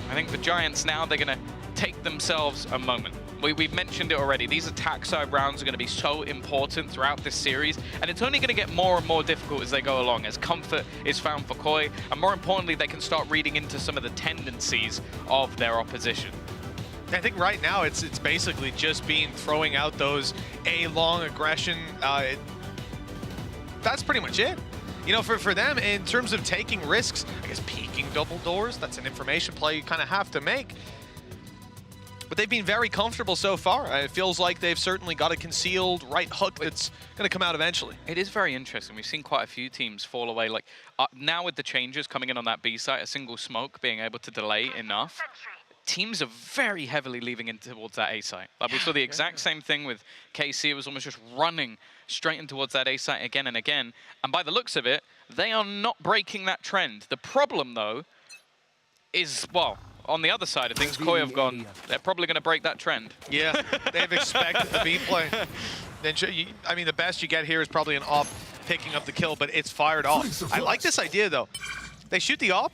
I think for Giants now, they're going to take themselves a moment. We've mentioned it already. These attack side rounds are going to be so important throughout this series, and it's only going to get more and more difficult as they go along, as comfort is found for Koi, and more importantly, they can start reading into some of the tendencies of their opposition. I think right now it's basically just throwing out those A-long aggression. That's pretty much it. You know, for them, in terms of taking risks, I guess peeking double doors, that's an information play you kind of have to make. But they've been very comfortable so far. It feels like they've certainly got a concealed right hook that's going to come out eventually. It is very interesting. We've seen quite a few teams fall away. Like now with the changes coming in on that B site, a single smoke being able to delay enough. Teams are very heavily leaving in towards that A site. Like we saw the exact same thing with KC. It was almost just running straight in towards that A site again and again. And by the looks of it, they are not breaking that trend. The problem, though, is, well, on the other side of things, Koi have gone, they're probably going to break that trend. Yeah, they've expected the B play. Then, I mean, the best you get here is probably an op picking up the kill, but it's fired off. I like this idea, though. They shoot the op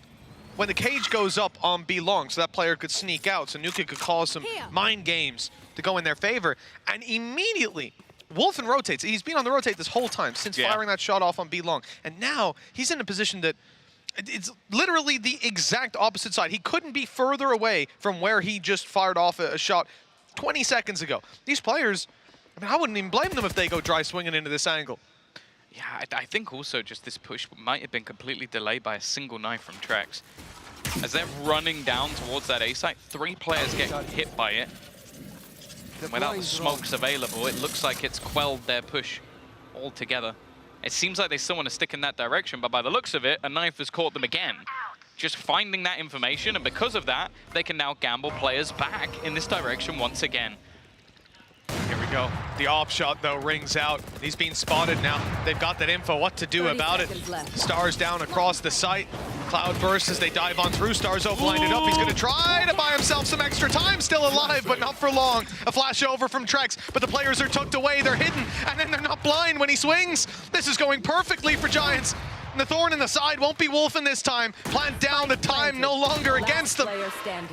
when the cage goes up on B long, so that player could sneak out, so Nuka could cause some mind games to go in their favor. And immediately, Wolfen rotates. He's been on the rotate this whole time since firing that shot off on B long. And now he's in a position that it's literally the exact opposite side. He couldn't be further away from where he just fired off a shot 20 seconds ago. These players, I mean, I wouldn't even blame them if they go dry swinging into this angle. Yeah, I think also just this push might have been completely delayed by a single knife from Trex. As they're running down towards that A site, 3 players get hit by it. Without the smokes available, it looks like it's quelled their push altogether. It seems like they still want to stick in that direction, but by the looks of it, a knife has caught them again. Just finding that information, and because of that, they can now gamble players back in this direction once again. Here we go. The op shot, though, rings out. He's being spotted now. They've got that info, what to do about it. Stars down across the site. Cloud bursts as they dive on through. Starzo blinded up. He's going to try to buy himself some extra time. Still alive, but not for long. A flash over from Trex, but the players are tucked away. They're hidden, and then they're not blind when he swings. This is going perfectly for Giants. And the thorn in the side won't be Wolfen this time. Plant down, the time no longer against them.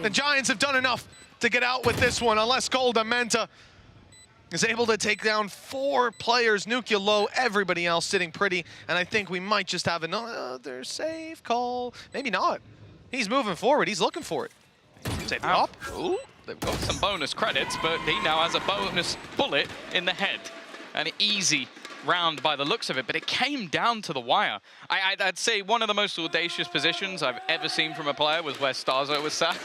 The Giants have done enough to get out with this one, unless Goldamenta is able to take down 4 players. Nuka low, everybody else sitting pretty, and I think we might just have another safe call. Maybe not. He's moving forward. He's looking for it. Take the op. Ooh, they've got some bonus credits, but he now has a bonus bullet in the head. An easy round by the looks of it, but it came down to the wire. I'd say one of the most audacious positions I've ever seen from a player was where Starzo was sat.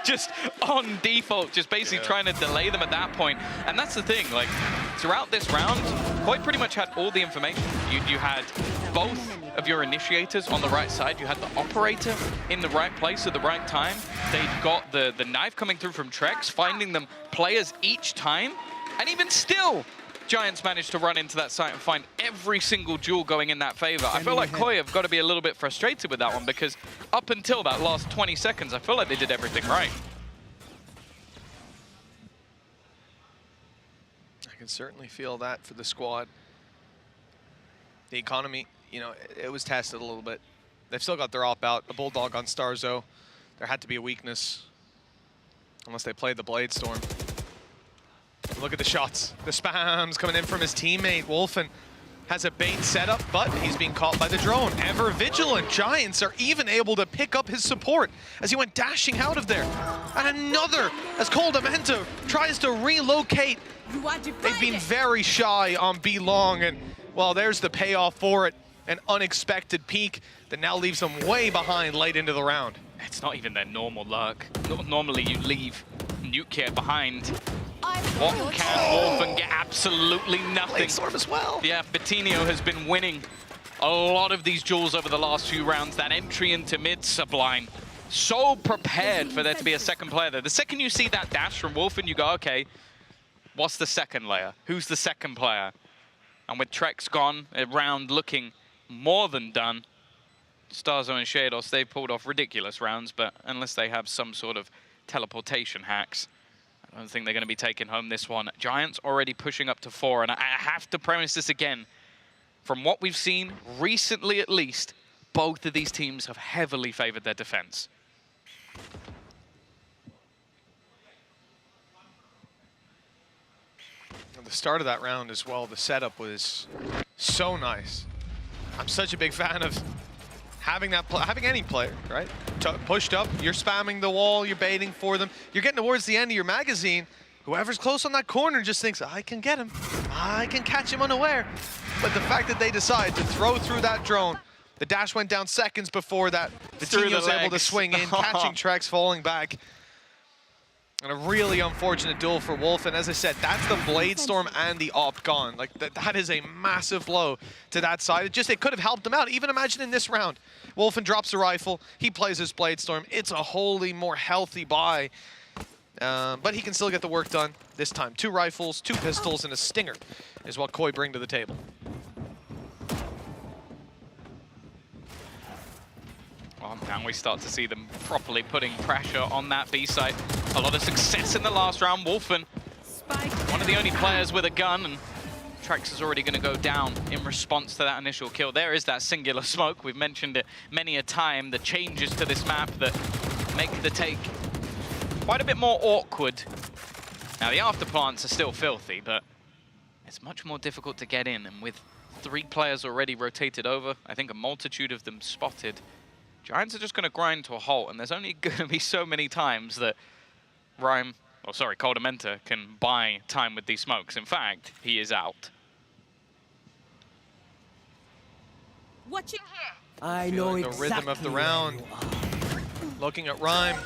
just on default, just basically trying to delay them at that point. And that's the thing, like, throughout this round, Koi pretty much had all the information. You had both of your initiators on the right side. You had the operator in the right place at the right time. They'd got the knife coming through from Trex, finding them players each time. And even still, Giants managed to run into that site and find every single duel going in that favor. I feel like Koi have got to be a little bit frustrated with that one, because up until that last 20 seconds, I feel like they did everything right. I can certainly feel that for the squad. The economy, you know, it was tested a little bit. They've still got their op out, a Bulldog on Starzo. There had to be a weakness, unless they played the Blade Storm. Look at the shots. The spams coming in from his teammate. Wolfen has a bait setup, but he's being caught by the drone. Ever vigilant. Giants are even able to pick up his support as he went dashing out of there. And another, as Goldamenta tries to relocate. They've been very shy on B long, and well, there's the payoff for it. An unexpected peak that now leaves them way behind late into the round. It's not even their normal luck. Normally you leave Nuke behind. What can Wolfen get? Absolutely nothing. Blade Storm as well. Yeah, Betinho has been winning a lot of these duels over the last few rounds. That entry into mid, Sublime. So prepared for there to be a second player there. The second you see that dash from Wolfen, you go, okay, what's the second layer? Who's the second player? And with Trex gone, a round looking more than done, Starzo and Shados, they've pulled off ridiculous rounds, but unless they have some sort of teleportation hacks, I don't think they're going to be taking home this one. Giants already pushing up to 4, and I have to premise this again. From what we've seen recently, at least, both of these teams have heavily favored their defense. At the start of that round as well, the setup was so nice. I'm such a big fan of having that, having any player, right? Pushed up, you're spamming the wall, you're baiting for them. You're getting towards the end of your magazine. Whoever's close on that corner just thinks, I can get him. I can catch him unaware. But the fact that they decide to throw through that drone, the dash went down seconds before that. The team was able to swing in, catching Trex, falling back. And a really unfortunate duel for Wolf. And as I said, that's the Blade Storm and the op gone. Like that is a massive blow to that side. It could have helped them out. Even imagine in this round, Wolfen drops the rifle. He plays his Blade Storm. It's a wholly more healthy buy. But he can still get the work done this time. 2 rifles, 2 pistols, and a stinger is what Koi bring to the table. Well, now we start to see them properly putting pressure on that B site. A lot of success in the last round. Wolfen, one of the only players with a gun, and Atrax is already going to go down in response to that initial kill. There is that singular smoke. We've mentioned it many a time. The changes to this map that make the take quite a bit more awkward. Now, the afterplants are still filthy, but it's much more difficult to get in. And with 3 players already rotated over, I think a multitude of them spotted, Giants are just going to grind to a halt. And there's only going to be so many times that Koldamenta can buy time with these smokes. In fact, he is out. Watching here. I know the exactly rhythm of the round. Looking at Rhyme.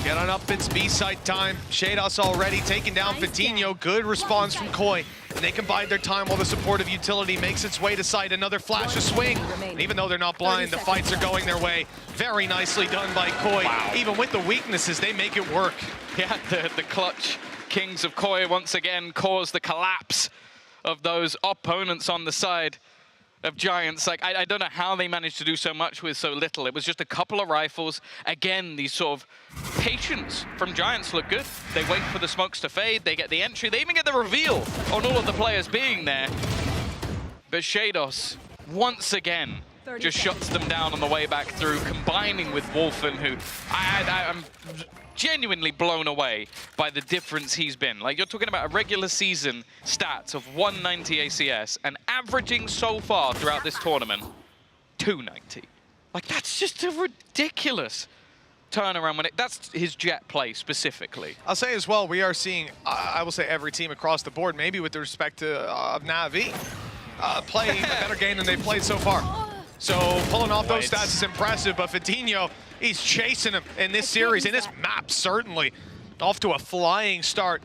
Get on up, it's B-side time. Shados already taking down Vitinho. Good response from Koi. And they can bide their time while the supportive utility makes its way to side. Another flash, a swing. And even though they're not blind, the fights are going their way. Very nicely done by Koi. Wow. Even with the weaknesses, they make it work. Yeah, the clutch kings of Koi once again cause the collapse of those opponents on the side of Giants. Like, I don't know how they managed to do so much with so little. It was just a couple of rifles. Again, these sort of patience from Giants look good. They wait for the smokes to fade. They get the entry. They even get the reveal on all of the players being there. But Shados, once again, just shuts them down on the way back through, combining with Wolfen, who I'm genuinely blown away by the difference he's been. Like, you're talking about a regular season stats of 190 ACS and averaging so far throughout this tournament 290. Like, that's just a ridiculous turnaround when that's his jet play specifically. I'll say as well, we are seeing, I will say every team across the board, maybe with respect to Navi, play a better game than they've played so far. So pulling off those stats is impressive, but Vitinho, he's chasing him in this series, in this map, certainly. Off to a flying start.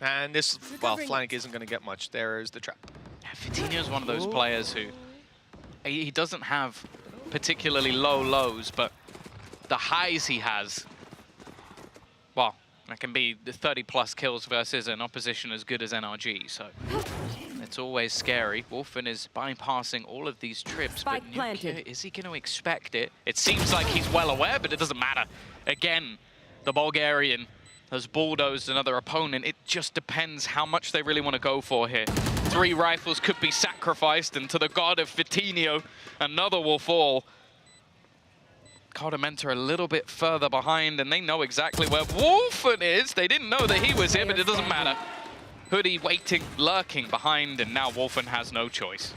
And this, well, flank isn't going to get much. There's the trap. Yeah, Vitinho's one of those players who, he doesn't have particularly low lows, but the highs he has, well, that can be the 30+ kills versus an opposition as good as NRG, so it's always scary. Wolfen is bypassing all of these trips, but Nukia, is he going to expect it? It seems like he's well aware, but it doesn't matter. Again, the Bulgarian has bulldozed another opponent. It just depends how much they really want to go for here. 3 rifles could be sacrificed, and to the god of Vitinho, another will fall. Koldamenta a little bit further behind, and they know exactly where Wolfen is. They didn't know that he was here, but it doesn't matter. Hoodie waiting, lurking behind, and now Wolfen has no choice.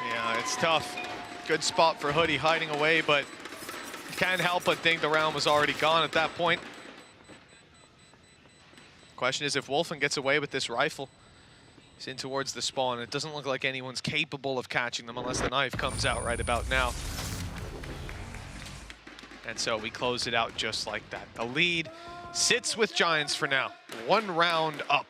Yeah, it's tough. Good spot for Hoodie hiding away, but can't help but think the round was already gone at that point. Question is if Wolfen gets away with this rifle. He's in towards the spawn. It doesn't look like anyone's capable of catching them unless the knife comes out right about now. And so we close it out just like that. The lead sits with Giants for now. 1 round up.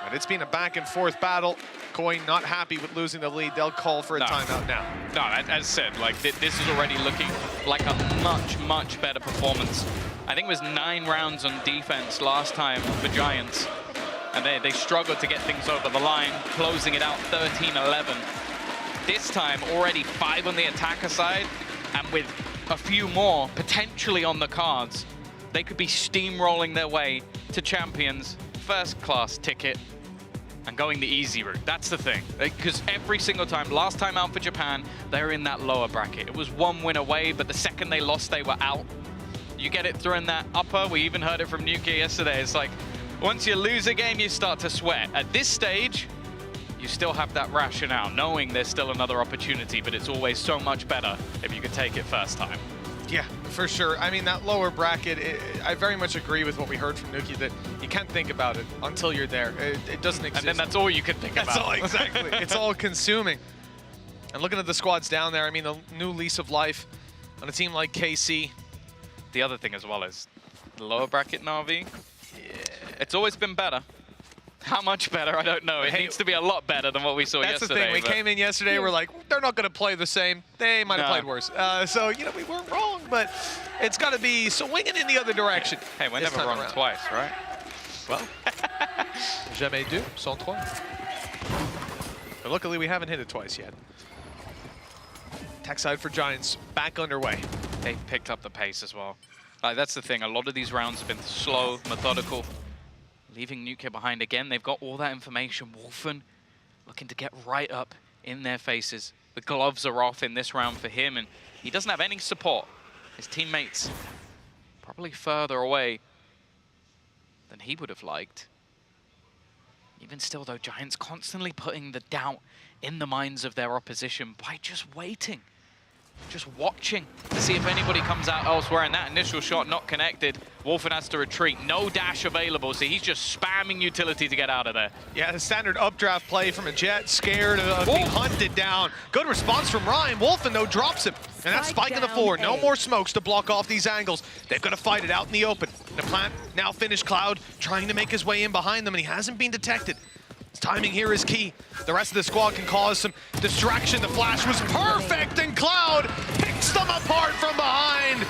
But it's been a back and forth battle. Koi not happy with losing the lead. They'll call for a timeout now. No, as said, like this is already looking like a much, much better performance. I think it was 9 rounds on defense last time for Giants. And they struggled to get things over the line, closing it out 13-11. This time, already 5 on the attacker side, and with a few more potentially on the cards, they could be steamrolling their way to Champions, first-class ticket, and going the easy route. That's the thing, because every single time, last time out for Japan, they were in that lower bracket. It was 1 win away, but the second they lost, they were out. You get it through in that upper. We even heard it from Nukia yesterday. It's like, once you lose a game, you start to sweat. At this stage, you still have that rationale, knowing there's still another opportunity, but it's always so much better if you could take it first time. Yeah, for sure. I mean, that lower bracket, I very much agree with what we heard from Nuki, that you can't think about it until you're there. It doesn't exist. And then that's all you can think about. That's all, exactly. It's all consuming. And looking at the squads down there, I mean, a new lease of life on a team like KC. The other thing as well is the lower bracket Navi. Yeah. It's always been better. How much better, I don't know. It needs to be a lot better than what we saw yesterday. That's the thing. We came in yesterday, we're like, they're not going to play the same. They might have played worse. So, you know, we weren't wrong, but it's got to be swinging in the other direction. Hey, we're never wrong twice, right? Well, jamais deux, sans trois. But luckily, we haven't hit it twice yet. Tech side for Giants, back underway. They've picked up the pace as well. Like, that's the thing. A lot of these rounds have been slow, methodical. Leaving Nukia behind again. They've got all that information. Wolfen looking to get right up in their faces. The gloves are off in this round for him, and he doesn't have any support. His teammates probably further away than he would have liked. Even still, though, Giants constantly putting the doubt in the minds of their opposition by just waiting, just watching to see if anybody comes out elsewhere. And that initial shot not connected. Wolfen has to retreat. No dash available, so he's just spamming utility to get out of there. Yeah, the standard updraft play from a Jet, scared of being hunted down. Good response from Ryan. Wolfen, though, drops him. And that's Spike on the floor. No more smokes to block off these angles. They've got to fight it out in the open. The plant now finished. Cloud trying to make his way in behind them, and he hasn't been detected. His timing here is key. The rest of the squad can cause some distraction. The flash was perfect, and Cloud picks them apart from behind.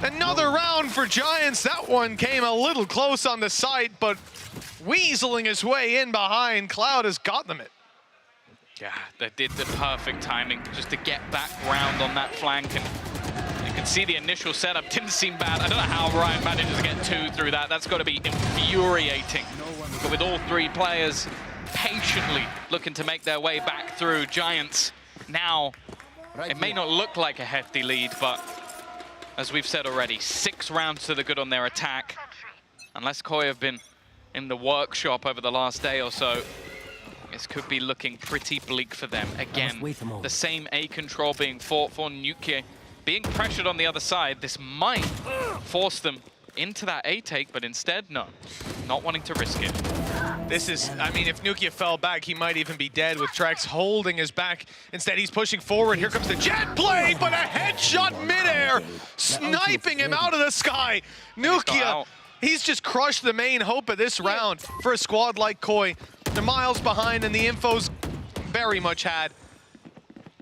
Another round for Giants. That one came a little close on the sight, but weaseling his way in behind, Cloud has got them it. Yeah, they did the perfect timing just to get back round on that flank, and you can see the initial setup didn't seem bad. I don't know how Ryan manages to get 2 through that. That's got to be infuriating. But with all 3 players patiently looking to make their way back through, Giants now, it may not look like a hefty lead, but as we've said already, 6 rounds to the good on their attack. Unless Koi have been in the workshop over the last day or so, this could be looking pretty bleak for them. Again, the same A control being fought for. Nuke being pressured on the other side. This might force them into that A take, but instead, no. Not wanting to risk it. This is, I mean, if Nukia fell back, he might even be dead with Trex holding his back. Instead, he's pushing forward. Here comes the Jet play, but a headshot midair, sniping him out of the sky. Nukia, he's just crushed the main hope of this round for a squad like Koi. They're miles behind, and the info's very much had.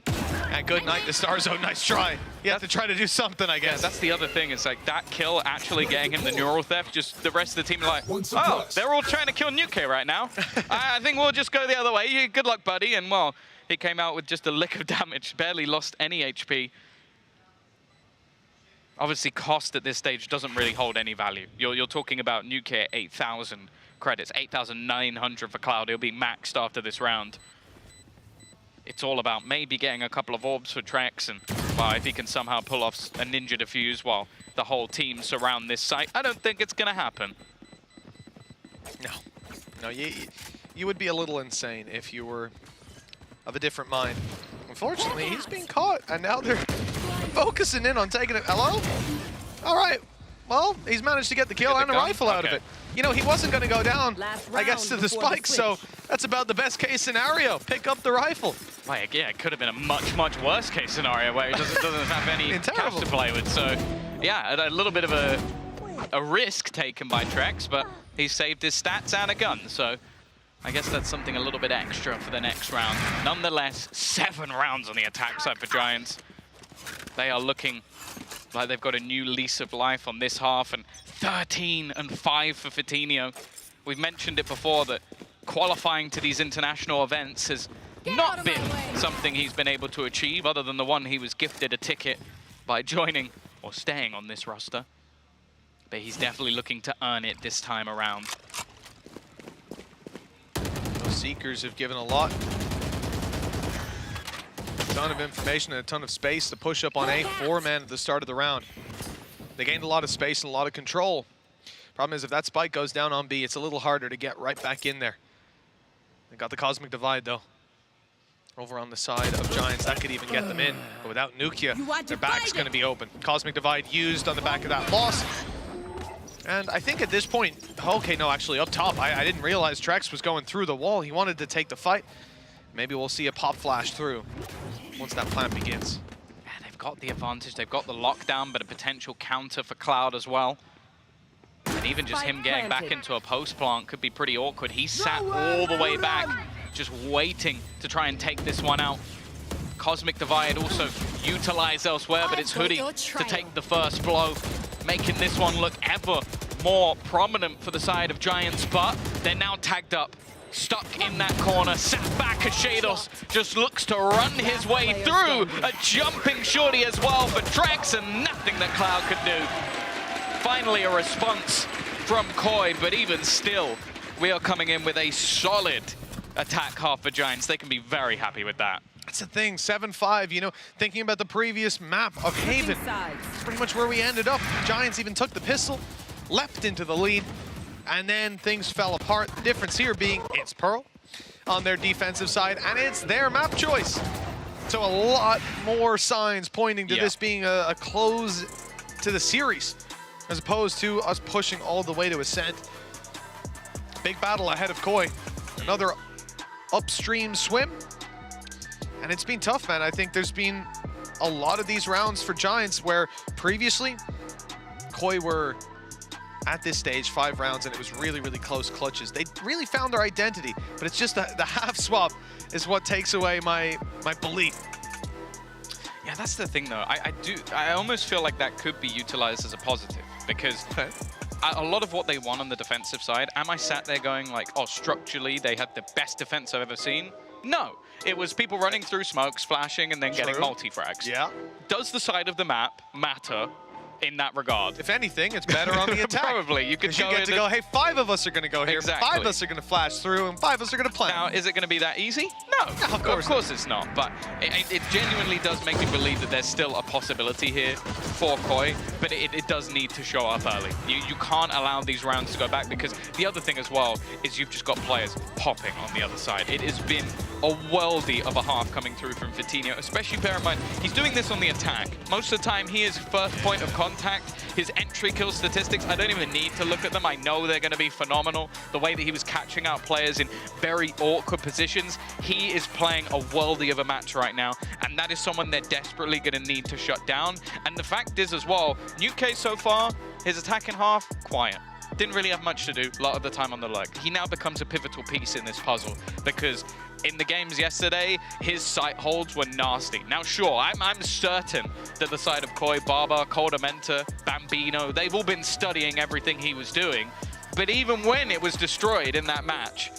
And good night to Starzo, nice try. You have to try to do something, I guess. Yeah, that's the other thing, is like that kill actually getting him the neural theft, just the rest of the team are like, oh, they're all trying to kill Nuke right now. I think we'll just go the other way. Good luck, buddy. And well, he came out with just a lick of damage, barely lost any HP. Obviously, cost at this stage doesn't really hold any value. You're talking about Nuke at 8,000 credits, 8,900 for Cloud. He'll be maxed after this round. It's all about maybe getting a couple of orbs for Trex, and well, if he can somehow pull off a ninja defuse while the whole team surround this site, I don't think it's going to happen. No, you would be a little insane if you were of a different mind. Unfortunately, he's being caught, and now they're focusing in on taking it. Hello? All right. Well, he's managed to get the kill and a rifle out of it. You know, he wasn't going to go down, I guess, to the spike, so that's about the best case scenario. Pick up the rifle. Like, yeah, it could have been a much, much worse case scenario where he doesn't have any cash to play with. So, yeah, a little bit of a risk taken by Trex, but he saved his stats and a gun. So I guess that's something a little bit extra for the next round. Nonetheless, 7 rounds on the attack side for Giants. They are looking like they've got a new lease of life on this half, and 13 and 5 for Fitinho. We've mentioned it before that qualifying to these international events has not been something he's been able to achieve, other than the one he was gifted a ticket by joining or staying on this roster. But he's definitely looking to earn it this time around. Those Seekers have given a lot. A ton of information and a ton of space to push up on A. 4-man at the start of the round. They gained a lot of space and a lot of control. Problem is, if that spike goes down on B, it's a little harder to get right back in there. They got the Cosmic Divide, though. Over on the side of Giants, that could even get them in. But without Nukia, their back's going to be open. Cosmic Divide used on the back of that loss. And I think at this point, okay, no, actually up top, I didn't realize Trex was going through the wall. He wanted to take the fight. Maybe we'll see a pop flash through once that plant begins. Yeah, they've got the advantage. They've got the lockdown, but a potential counter for Cloud as well. And even just him getting back into a post plant could be pretty awkward. He sat all the way back, just waiting to try and take this one out. Cosmic Divide also utilized elsewhere, but it's Hoodie to take the first blow, making this one look ever more prominent for the side of Giants, but they're now tagged up. Stuck in that corner, sat back as Shados just looks to run his way through. A jumping shorty as well for Trex, and nothing that Cloud could do. Finally a response from Koi, but even still, we are coming in with a solid attack half for Giants, they can be very happy with that. That's the thing, 7-5, you know, thinking about the previous map of Haven, pretty much where we ended up. Giants even took the pistol, leapt into the lead, and then things fell apart. The difference here being it's Pearl on their defensive side, and it's their map choice. So a lot more signs pointing to this being a close to the series, as opposed to us pushing all the way to Ascent. Big battle ahead of Koi. Another upstream swim. And it's been tough, man. I think there's been a lot of these rounds for Giants where previously Koi were at this stage 5 rounds and it was really, really close clutches. They really found their identity, but it's just the half swap is what takes away my belief. Yeah, that's the thing though. I almost feel like that could be utilized as a positive because a lot of what they want on the defensive side, am I sat there going like, oh, structurally they had the best defense I've ever seen? No, it was people running through smokes, flashing, and then getting multi-frags. Yeah. Does the side of the map matter in that regard? If anything, it's better on the attack. Probably. You could you get to go, hey, 5 of us are going to go here, Exactly. 5 of us are going to flash through, and 5 of us are going to plant. Now, is it going to be that easy? No, of course it's not. But it genuinely does make me believe that there's still a possibility here for Koi, but it does need to show up early. You can't allow these rounds to go back because the other thing as well is you've just got players popping on the other side. It has been a worldie of a half coming through from Vitinho, especially bear in mind, he's doing this on the attack. Most of the time, he is first point of contact. His entry kill statistics, I don't even need to look at them. I know they're going to be phenomenal. The way that he was catching out players in very awkward positions, he is playing a worldie of a match right now, and that is someone they're desperately going to need to shut down. And the fact is as well, Nuke so far, his attack in half, quiet. Didn't really have much to do a lot of the time on the leg. He now becomes a pivotal piece in this puzzle because in the games yesterday, his sight holds were nasty. Now, sure, I'm certain that the side of Koi, Barber, Coldamenta, Bambino, they've all been studying everything he was doing. But even when it was destroyed in that match,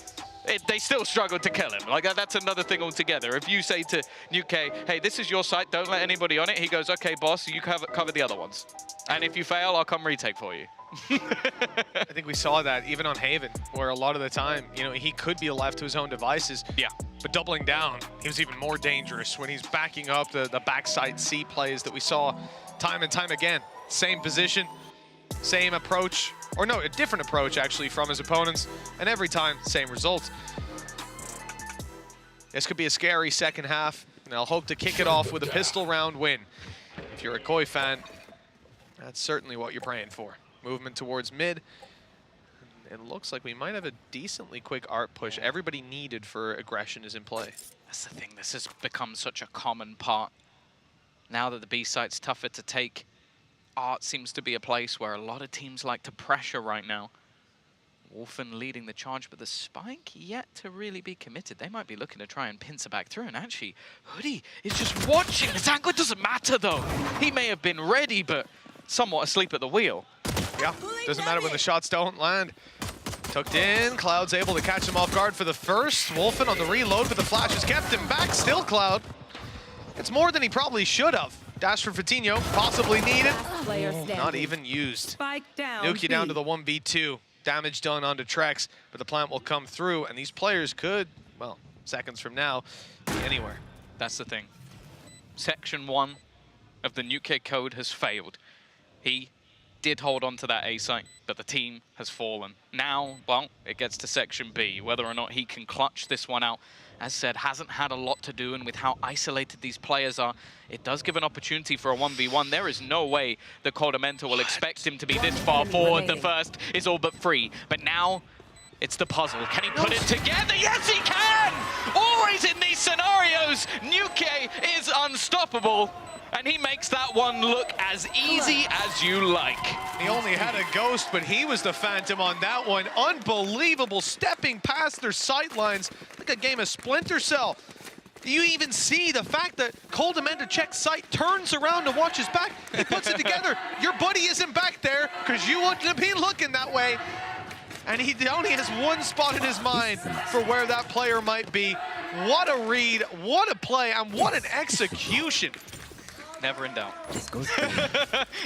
they still struggled to kill him. Like, that's another thing altogether. If you say to Nuke, hey, this is your site, don't let anybody on it, he goes, okay, boss, you cover the other ones. And if you fail, I'll come retake for you. I think we saw that even on Haven, where a lot of the time, you know, he could be left to his own devices. Yeah. But doubling down, he was even more dangerous when he's backing up the backside C plays that we saw time and time again. Same position, same approach, or no, a different approach actually from his opponents, and every time, same results. This could be a scary second half, and I'll hope to kick it off with a pistol round win. If you're a Koi fan, that's certainly what you're praying for. Movement towards mid. It looks like we might have a decently quick art push. Everybody needed for aggression is in play. That's the thing, this has become such a common part. Now that the B site's tougher to take, art seems to be a place where a lot of teams like to pressure right now. Wolfen leading the charge, but the Spike yet to really be committed. They might be looking to try and pincer back through, and actually, Hoodie is just watching. The angle doesn't matter though. He may have been ready, but somewhat asleep at the wheel. Yeah, doesn't matter when the shots don't land. Tucked in, Cloud's able to catch him off guard for the first. Wolfen on the reload, but the flash has kept him back. Still Cloud. It's more than he probably should have. Dash for Vitinho, possibly needed. Not even used. Spike down. Nuke down to the 1v2. Damage done onto Trex, but the plant will come through, and these players could, well, seconds from now, be anywhere. That's the thing. Section 1 of the Nuke code has failed. He did hold on to that A site, but the team has fallen. Now, well, it gets to Section B. Whether or not he can clutch this one out, as said, hasn't had a lot to do, and with how isolated these players are, it does give an opportunity for a 1v1. There is no way the Coldamenta will expect him to be this far forward. The first is all but free, but now it's the puzzle. Can he put it together? Yes, he can! Always in these scenarios, Nuke is unstoppable. And he makes that one look as easy as you like. He only had a ghost, but he was the phantom on that one. Unbelievable, stepping past their sightlines like a game of Splinter Cell. You even see the fact that Coldamenta checks sight, turns around to watch his back, he puts it together. Your buddy isn't back there because you wouldn't have been looking that way. And he only has one spot in his mind for where that player might be. What a read, what a play, and what an execution. Never in doubt.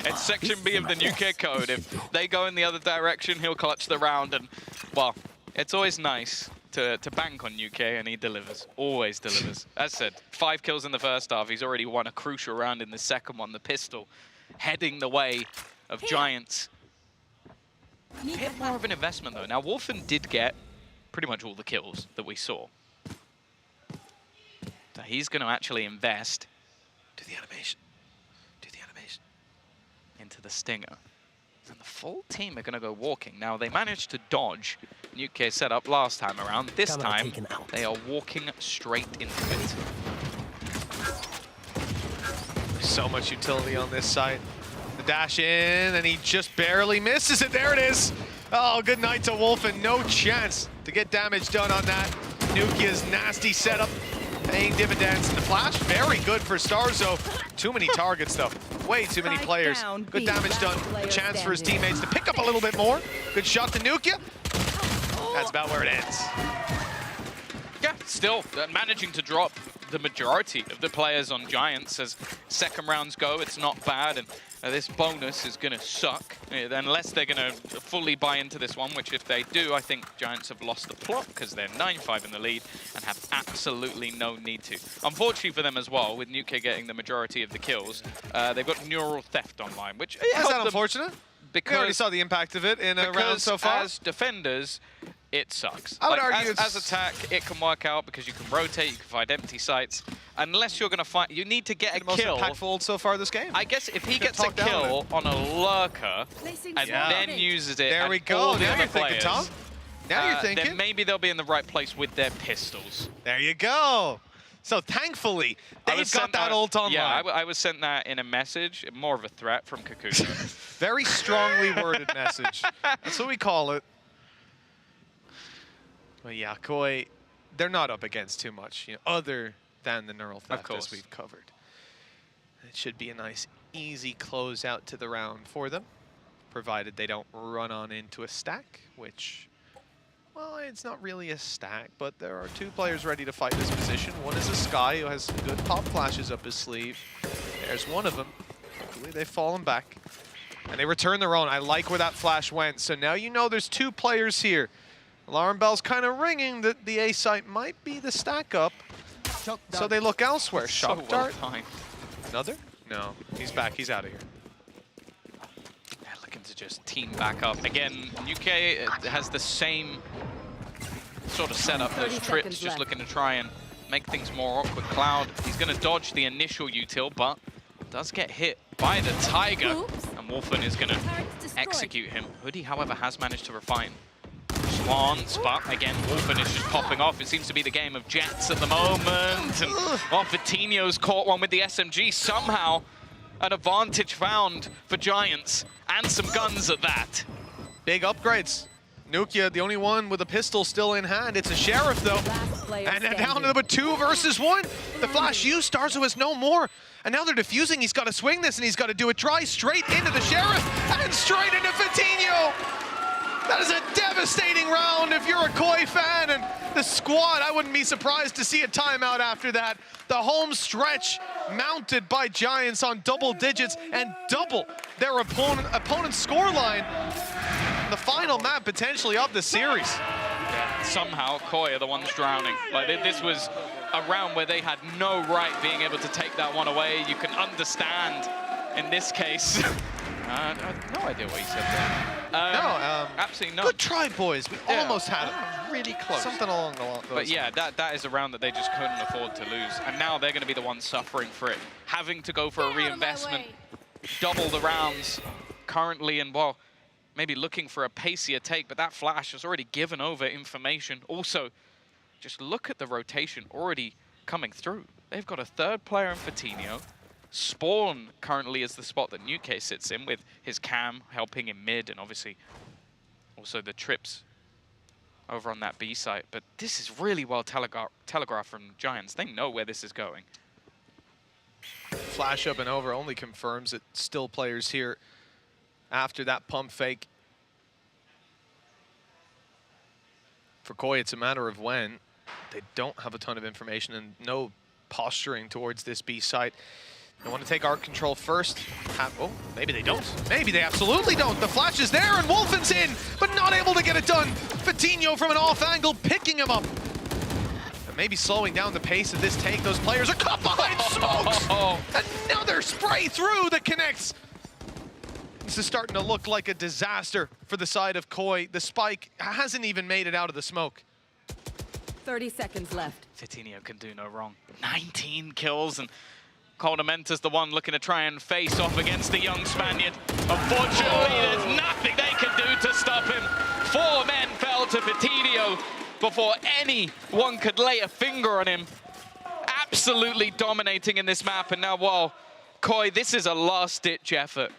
It's Section B of the Nuke code. If they go in the other direction, he'll clutch the round, and, well, It's always nice to bank on UK, and he delivers. Always delivers. As said, 5 kills in the first half. He's already won a crucial round in the second one. The pistol heading the way of Giants. A bit more of an investment, though. Now, Wolfen did get pretty much all the kills that we saw. So he's going to actually invest. Do the animation. Do the animation. Into the Stinger. And the full team are going to go walking. Now, they managed to dodge UK setup last time around. This time, they are walking straight into it. So much utility on this side. The dash in, and he just barely misses it. There it is. Oh, good night to Wolfen. No chance to get damage done on that. Nukia's nasty setup paying dividends. And the flash, very good for Starzo. Too many targets, though. Way too many players. Good damage done. A chance for his teammates to pick up a little bit more. Good shot to Nukia. That's about where it ends. Yeah, still managing to drop the majority of the players on Giants as second rounds go. It's not bad, and this bonus is going to suck unless they're going to fully buy into this one, which if they do, I think Giants have lost the plot because they're 9-5 in the lead and have absolutely no need to. Unfortunately for them as well, with Nuke getting the majority of the kills, they've got neural theft online, which is that unfortunate? Because we already saw the impact of it in a round so far. As defenders, it sucks. I would argue as attack, it can work out because you can rotate, you can find empty sites. Unless you're going to fight, you need to get a kill. Most impactful so far this game. I guess if he gets a kill on a lurker and then uses it, there we go. Now you're thinking, Tom. Now you're thinking. Then maybe they'll be in the right place with their pistols. There you go. So thankfully, they've got that ult online. Yeah, I was sent that in a message, more of a threat from Kakuta. Very strongly worded message. That's what we call it. Well, yeah, Koi, they're not up against too much, other than the neural theft as we've covered. It should be a nice, easy closeout to the round for them, provided they don't run on into a stack, which, well, it's not really a stack, but there are 2 players ready to fight this position. One is a Sky, who has some good pop flashes up his sleeve. There's one of them. Hopefully they've fallen back. And they return their own. I like where that flash went. So now you know there's 2 players here. Alarm bell's kind of ringing that the A site might be the stack up. So they look elsewhere. Shock dart. Another? No, he's back. He's out of here. They're looking to just team back up. Again, UK has the same sort of setup. Those trips just looking to try and make things more awkward. Cloud, he's going to dodge the initial util, but does get hit by the Tiger. And Wolfen is going to execute him. Hoodie, however, has managed to refine Swans, but again, Wolfen is just popping off. It seems to be the game of Jets at the moment. And Vitinho's caught one with the SMG. Somehow, an advantage found for Giants, and some guns at that. Big upgrades. Nukia, the only one with a pistol still in hand. It's a Sheriff, though. And they're down to the 2 versus 1. The flash used, Starzo has no more. And now they're defusing. He's got to swing this, and he's got to do it dry straight into the Sheriff and straight into Vitinho. That is a devastating round if you're a Koi fan, and the squad, I wouldn't be surprised to see a timeout after that. The home stretch mounted by Giants on double digits and double their opponent's scoreline. The final map potentially of the series. Yeah, somehow Koi are the ones drowning. Like this was a round where they had no right being able to take that one away. You can understand in this case. I have no idea what he said there. Absolutely not. Good try, boys. We almost had it. Really close. Something along the lines. But yeah, that is a round that they just couldn't afford to lose. And now they're going to be the ones suffering for it. Having to go for a reinvestment, double the rounds currently, and well, maybe looking for a pacier take, but that flash has already given over information. Also, just look at the rotation already coming through. They've got a 3rd player in Vitinho. Spawn currently is the spot that Nuke sits in, with his cam helping in mid, and obviously also the trips over on that B site. But this is really well telegraphed from Giants. They know where this is going. Flash up and over only confirms that still players here after that pump fake. For Koi, it's a matter of when. They don't have a ton of information and no posturing towards this B site. They want to take art control first. Oh, maybe they don't. Maybe they absolutely don't. The flash is there and Wolfen's in, but not able to get it done. Fatinho from an off angle, picking him up. And maybe slowing down the pace of this take. Those players are caught behind smokes. Another spray through that connects. This is starting to look like a disaster for the side of Koi. The spike hasn't even made it out of the smoke. 30 seconds left. Fatinho can do no wrong. 19 kills, and Coldamenta's the one looking to try and face off against the young Spaniard. Unfortunately, there's nothing they can do to stop him. 4 men fell to Fatinho before anyone could lay a finger on him. Absolutely dominating in this map, and now, well, Koi, this is a last-ditch effort.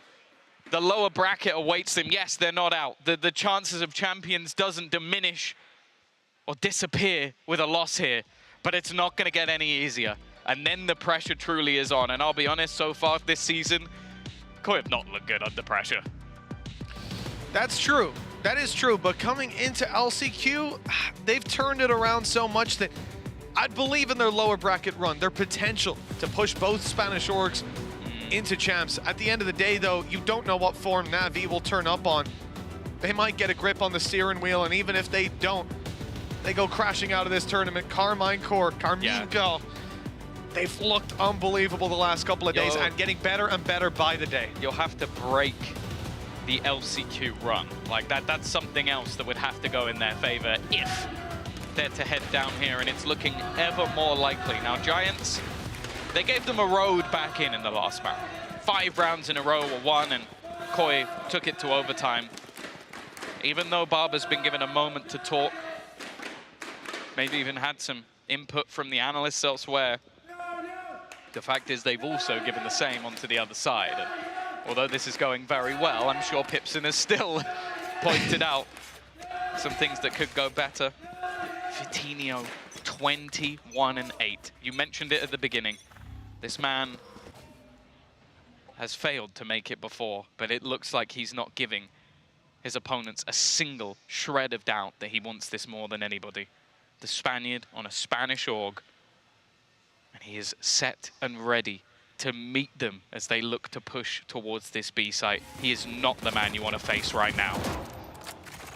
The lower bracket awaits them. Yes, they're not out. The chances of champions doesn't diminish or disappear with a loss here, but it's not going to get any easier. And then the pressure truly is on. And I'll be honest, so far this season, Koi have not looked good under pressure. That's true. That is true. But coming into LCQ, they've turned it around so much that I'd believe in their lower bracket run, their potential to push both Spanish orgs into champs. At the end of the day, though, you don't know what form Navi will turn up on. They might get a grip on the steering wheel, and even if they don't, they go crashing out of this tournament. Karmine Corp, Karmine Corp, they've looked unbelievable the last couple of days and getting better and better by the day. You'll have to break the LCQ run. Like that's something else that would have to go in their favor if they're to head down here, and it's looking ever more likely. Now, Giants, they gave them a road back in the last map. 5 rounds in a row were won, and Koi took it to overtime. Even though Barber's been given a moment to talk, maybe even had some input from the analysts elsewhere, the fact is they've also given the same onto the other side. And although this is going very well, I'm sure Pipson has still pointed out some things that could go better. Fatinho, 21-8. You mentioned it at the beginning. This man has failed to make it before, but it looks like he's not giving his opponents a single shred of doubt that he wants this more than anybody. The Spaniard on a Spanish org, and he is set and ready to meet them as they look to push towards this B site. He is not the man you want to face right now.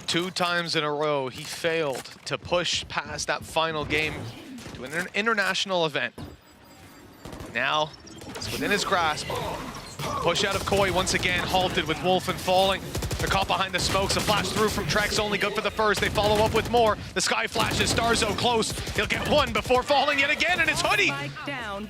2 times in a row, he failed to push past that final game to an international event. Now, it's within his grasp. Push out of Koi once again, halted with Wolfen falling. They're caught behind the smokes. A flash through from Trex, only good for the first. They follow up with more. The sky flashes, Starzo close. He'll get one before falling yet again, and it's Hoodie.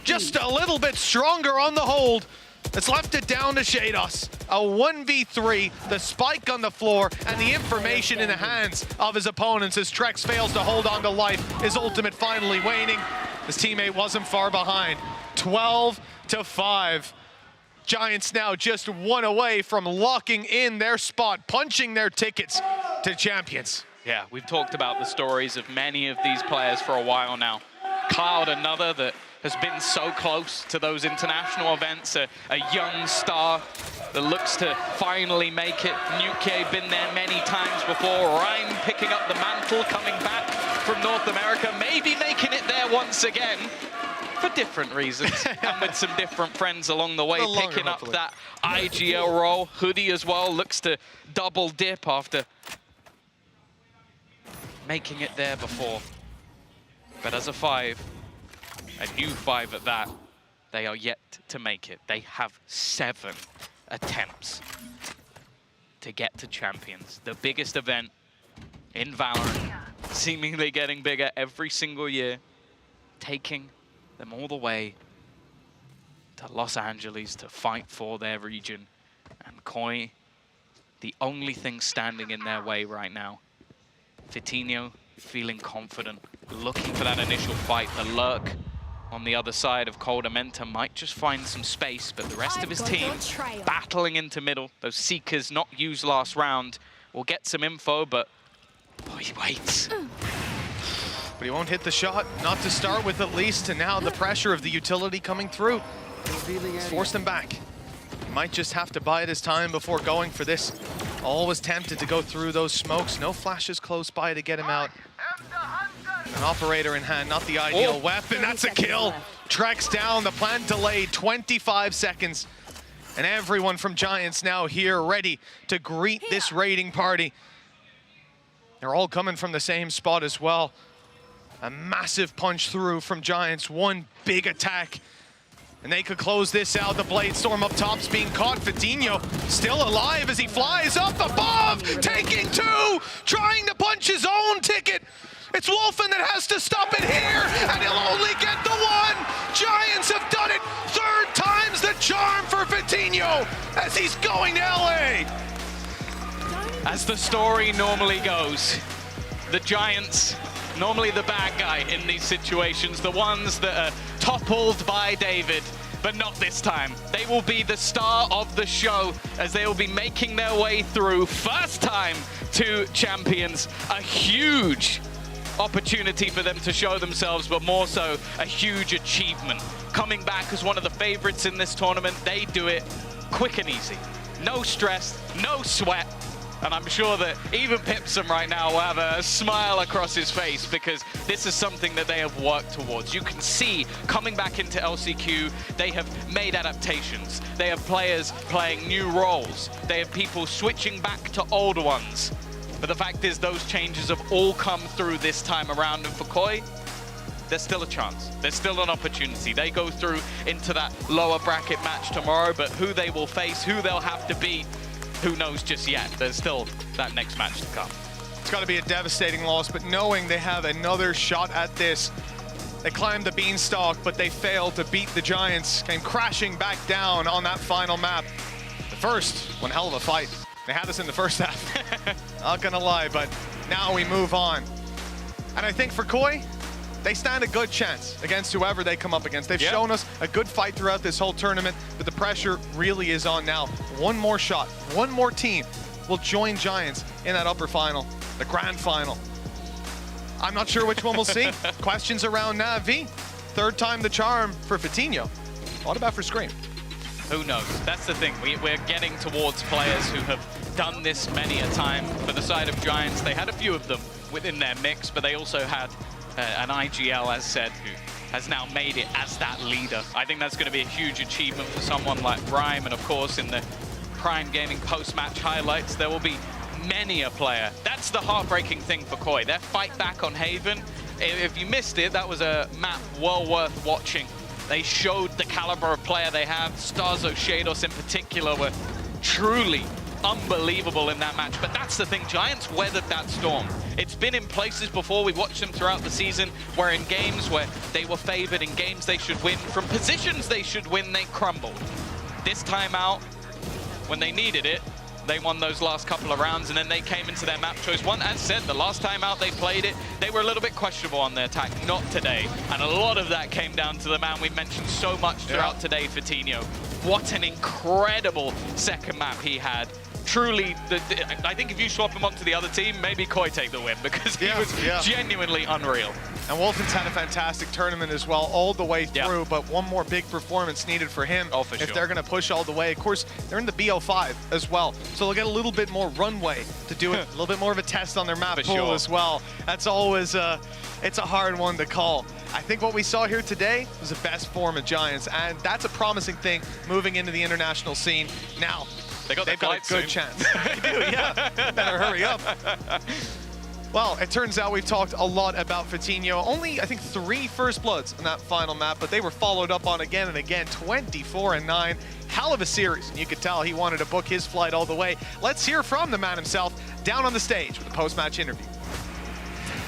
Just a little bit stronger on the hold. It's left it down to Shados. A 1v3, the spike on the floor, and the information in the hands of his opponents as Trex fails to hold on to life. His ultimate finally waning. His teammate wasn't far behind. 12-5. Giants now just 1 away from locking in their spot, punching their tickets to champions. Yeah, we've talked about the stories of many of these players for a while now. Cloud, another that has been so close to those international events, a young star that looks to finally make it. Nuke been there many times before. Rhyme picking up the mantle, coming back from North America, maybe making it there once again. For different reasons, and with some different friends along the way, picking up that IGL role. Hoodie as well looks to double dip after making it there before. But as a 5, a new 5 at that, they are yet to make it. They have 7 attempts to get to champions. The biggest event in Valorant, seemingly getting bigger every single year, taking them all the way to Los Angeles to fight for their region. And Koi, the only thing standing in their way right now. Fatinho feeling confident, looking for that initial fight. The lurk on the other side of Coldamenta might just find some space, but the rest of his team battling into middle. Those Seekers not used last round will get some info, but oh, he waits. But he won't hit the shot, not to start with at least, and now the pressure of the utility coming through. It's forced him back. He might just have to bide his time before going for this. Always tempted to go through those smokes. No flashes close by to get him out. An operator in hand, not the ideal weapon. That's a kill. Treks down, the plant delayed 25 seconds. And everyone from Giants now here ready to greet this raiding party. They're all coming from the same spot as well. A massive punch through from Giants, one big attack. And they could close this out. The Blade Storm up top's being caught. Vitinho still alive as he flies up above, taking two, trying to punch his own ticket. It's Wolfen that has to stop it here, and he'll only get the one. Giants have done it. Third time's the charm for Vitinho as he's going to LA. As the story normally goes, the Giants, normally the bad guy in these situations, the ones that are toppled by David, but not this time. They will be the star of the show as they will be making their way through, first time to Champions. A huge opportunity for them to show themselves, but more so a huge achievement. Coming back as one of the favorites in this tournament, they do it quick and easy. No stress, no sweat. And I'm sure that even Pipsum right now will have a smile across his face because this is something that they have worked towards. You can see coming back into LCQ, they have made adaptations. They have players playing new roles. They have people switching back to older ones. But the fact is those changes have all come through this time around. And for Koi, there's still a chance. There's still an opportunity. They go through into that lower bracket match tomorrow, but who they will face, who they'll have to beat, who knows just yet. There's still that next match to come. It's got to be a devastating loss, but knowing they have another shot at this. They climbed the beanstalk, but they failed to beat the Giants. Came crashing back down on that final map. The first, one hell of a fight. They had us in the first half. Not gonna lie, but now we move on. And I think for Koi, they stand a good chance against whoever they come up against. They've shown us a good fight throughout this whole tournament, but the pressure really is on now. One more shot, one more team will join Giants in that upper final, the grand final. I'm not sure which one we'll see. Questions around Navi. Third time the charm for Vitinho. What about for Scream? Who knows? That's the thing. We're getting towards players who have done this many a time. For the side of Giants, they had a few of them within their mix, but they also had an IGL, as said, who has now made it as that leader. I think that's going to be a huge achievement for someone like Rhyme, and of course in the Prime Gaming post-match highlights, there will be many a player. That's the heartbreaking thing for Koi. Their fight back on Haven, if you missed it, that was a map well worth watching. They showed the caliber of player they have. Starzo Shados in particular were truly unbelievable in that match. But that's the thing, Giants weathered that storm. It's been in places before, we've watched them throughout the season, where in games where they were favored, in games they should win, from positions they should win, they crumbled. This time out, when they needed it, they won those last couple of rounds, and then they came into their map choice one. As said, the last time out they played it, they were a little bit questionable on their attack, not today. And a lot of that came down to the man we mentioned so much throughout today, Vitinho. What an incredible second map he had. Truly, I think if you swap him onto the other team, maybe Koi take the win, because he was genuinely unreal. And Wolfen's had a fantastic tournament as well, all the way through, but one more big performance needed for him if they're going to push all the way. Of course, they're in the BO5 as well, so they'll get a little bit more runway to do it, a little bit more of a test on their map pool as well. That's always, it's a hard one to call. I think what we saw here today was the best form of Giants, and that's a promising thing moving into the international scene. Now, they've got a good chance. They do, yeah. Better hurry up. Well, it turns out we've talked a lot about Vitinho. Only, I think, 3 first bloods in that final map, but they were followed up on again and again. 24-9. Hell of a series. And you could tell he wanted to book his flight all the way. Let's hear from the man himself down on the stage with a post-match interview.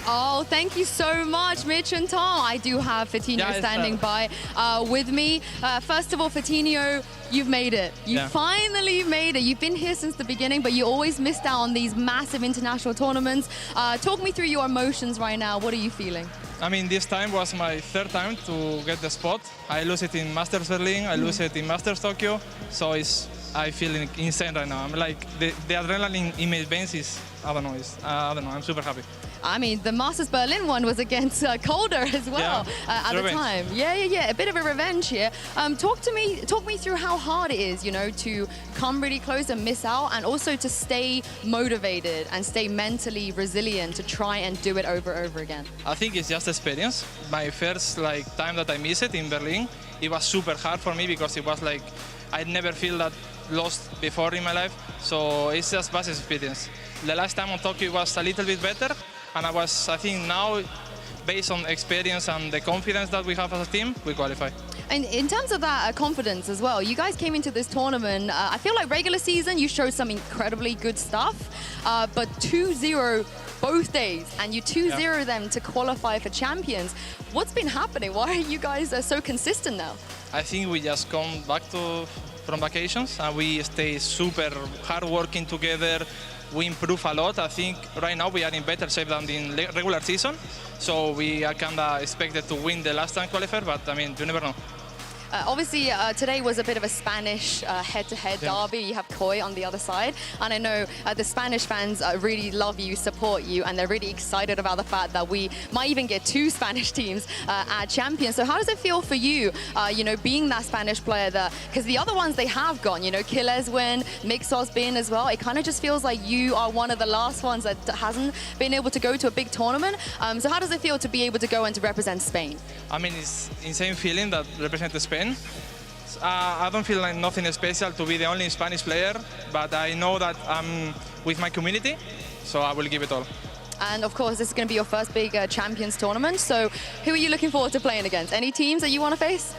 Oh, thank you so much, Mitch and Tom. I do have Vitinho standing by with me. First of all, Vitinho, you've made it. You finally made it. You've been here since the beginning, but you always missed out on these massive international tournaments. Talk me through your emotions right now. What are you feeling? I mean, this time was my 3rd time to get the spot. I lose it in Masters Berlin, I lose it in Masters Tokyo, so I feel insane right now. I'm like, the adrenaline in my veins is, I don't know, I'm super happy. I mean, the Masters Berlin one was against Calder as well at the time. Yeah. A bit of a revenge here. Talk me through how hard it is, you know, to come really close and miss out, and also to stay motivated and stay mentally resilient to try and do it over and over again. I think it's just experience. My first time that I missed it in Berlin, it was super hard for me because it was like I'd never feel that lost before in my life. So it's just vast experience. The last time on Tokyo was a little bit better, and I think now, based on experience and the confidence that we have as a team, we qualify. And in terms of that confidence as well, you guys came into this tournament, I feel like regular season, you showed some incredibly good stuff, but 2-0 both days, and you 2-0 them to qualify for Champions. What's been happening? Why are you guys so consistent now? I think we just come back from vacations, and we stay super hard working together. We improve a lot. I think right now we are in better shape than in regular season, so we are kind of expected to win the last time qualifier, but I mean, you never know. Obviously, today was a bit of a Spanish head-to-head derby. You have Koi on the other side. And I know the Spanish fans really love you, support you, and they're really excited about the fact that we might even get 2 Spanish teams at Champions. So how does it feel for you, you know, being that Spanish player that, because the other ones, they have gone, you know, Killer's win, Mixor's been as well. It kind of just feels like you are one of the last ones that hasn't been able to go to a big tournament. So how does it feel to be able to go and to represent Spain? I mean, it's insane feeling that represents Spain. I don't feel like nothing special to be the only Spanish player, but I know that I'm with my community, so I will give it all. And of course, this is going to be your first big Champions tournament. So who are you looking forward to playing against? Any teams that you want to face?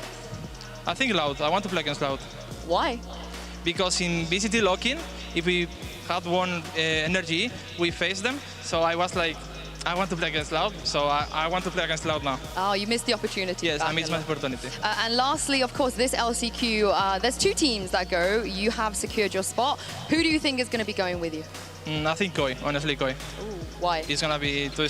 I think Loud. I want to play against Loud. Why? Because in VCT Lock-in, if we had won Energy, we faced them. So I was like, I want to play against Loud, so I want to play against Loud now. Oh, you missed the opportunity. Yes, I missed my opportunity. And lastly, of course, this LCQ, there's 2 teams that go. You have secured your spot. Who do you think is going to be going with you? I think Koi, honestly, Koi. Ooh, why? It's going to be 2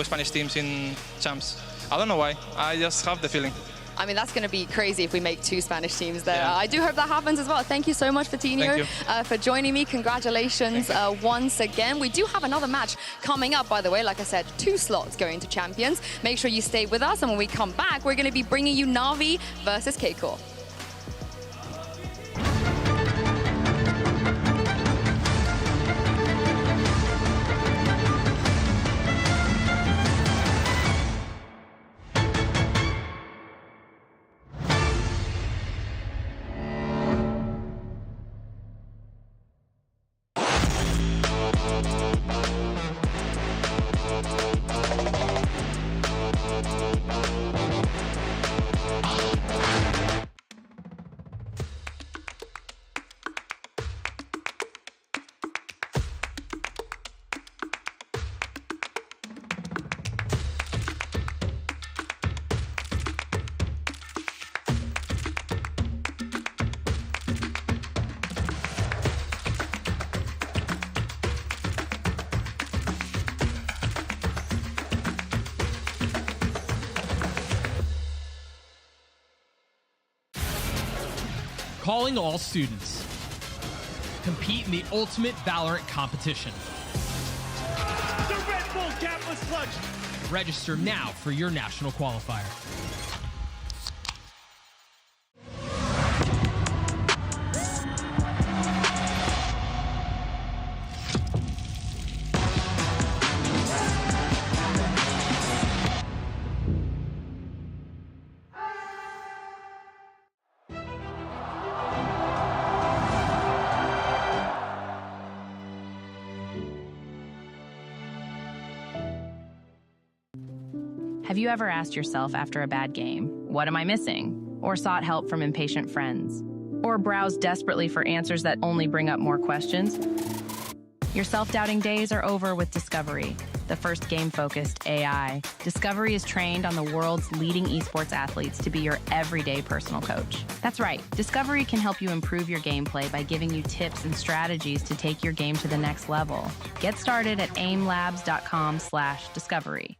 Spanish teams in Champs. I don't know why, I just have the feeling. I mean, that's going to be crazy if we make 2 Spanish teams there. I do hope that happens as well. Thank you so much, Fatinho, for joining me. Congratulations once again. We do have another match coming up, by the way. Like I said, 2 slots going to Champions. Make sure you stay with us. And when we come back, we're going to be bringing you Navi versus K-Corp. Calling all students. Compete in the ultimate VALORANT competition. The Red Bull capless clutch. Register now for your national qualifier. Have you ever asked yourself after a bad game, what am I missing? Or sought help from impatient friends? Or browsed desperately for answers that only bring up more questions? Your self-doubting days are over with Discovery, the first game-focused AI. Discovery is trained on the world's leading esports athletes to be your everyday personal coach. That's right, Discovery can help you improve your gameplay by giving you tips and strategies to take your game to the next level. Get started at aimlabs.com/discovery.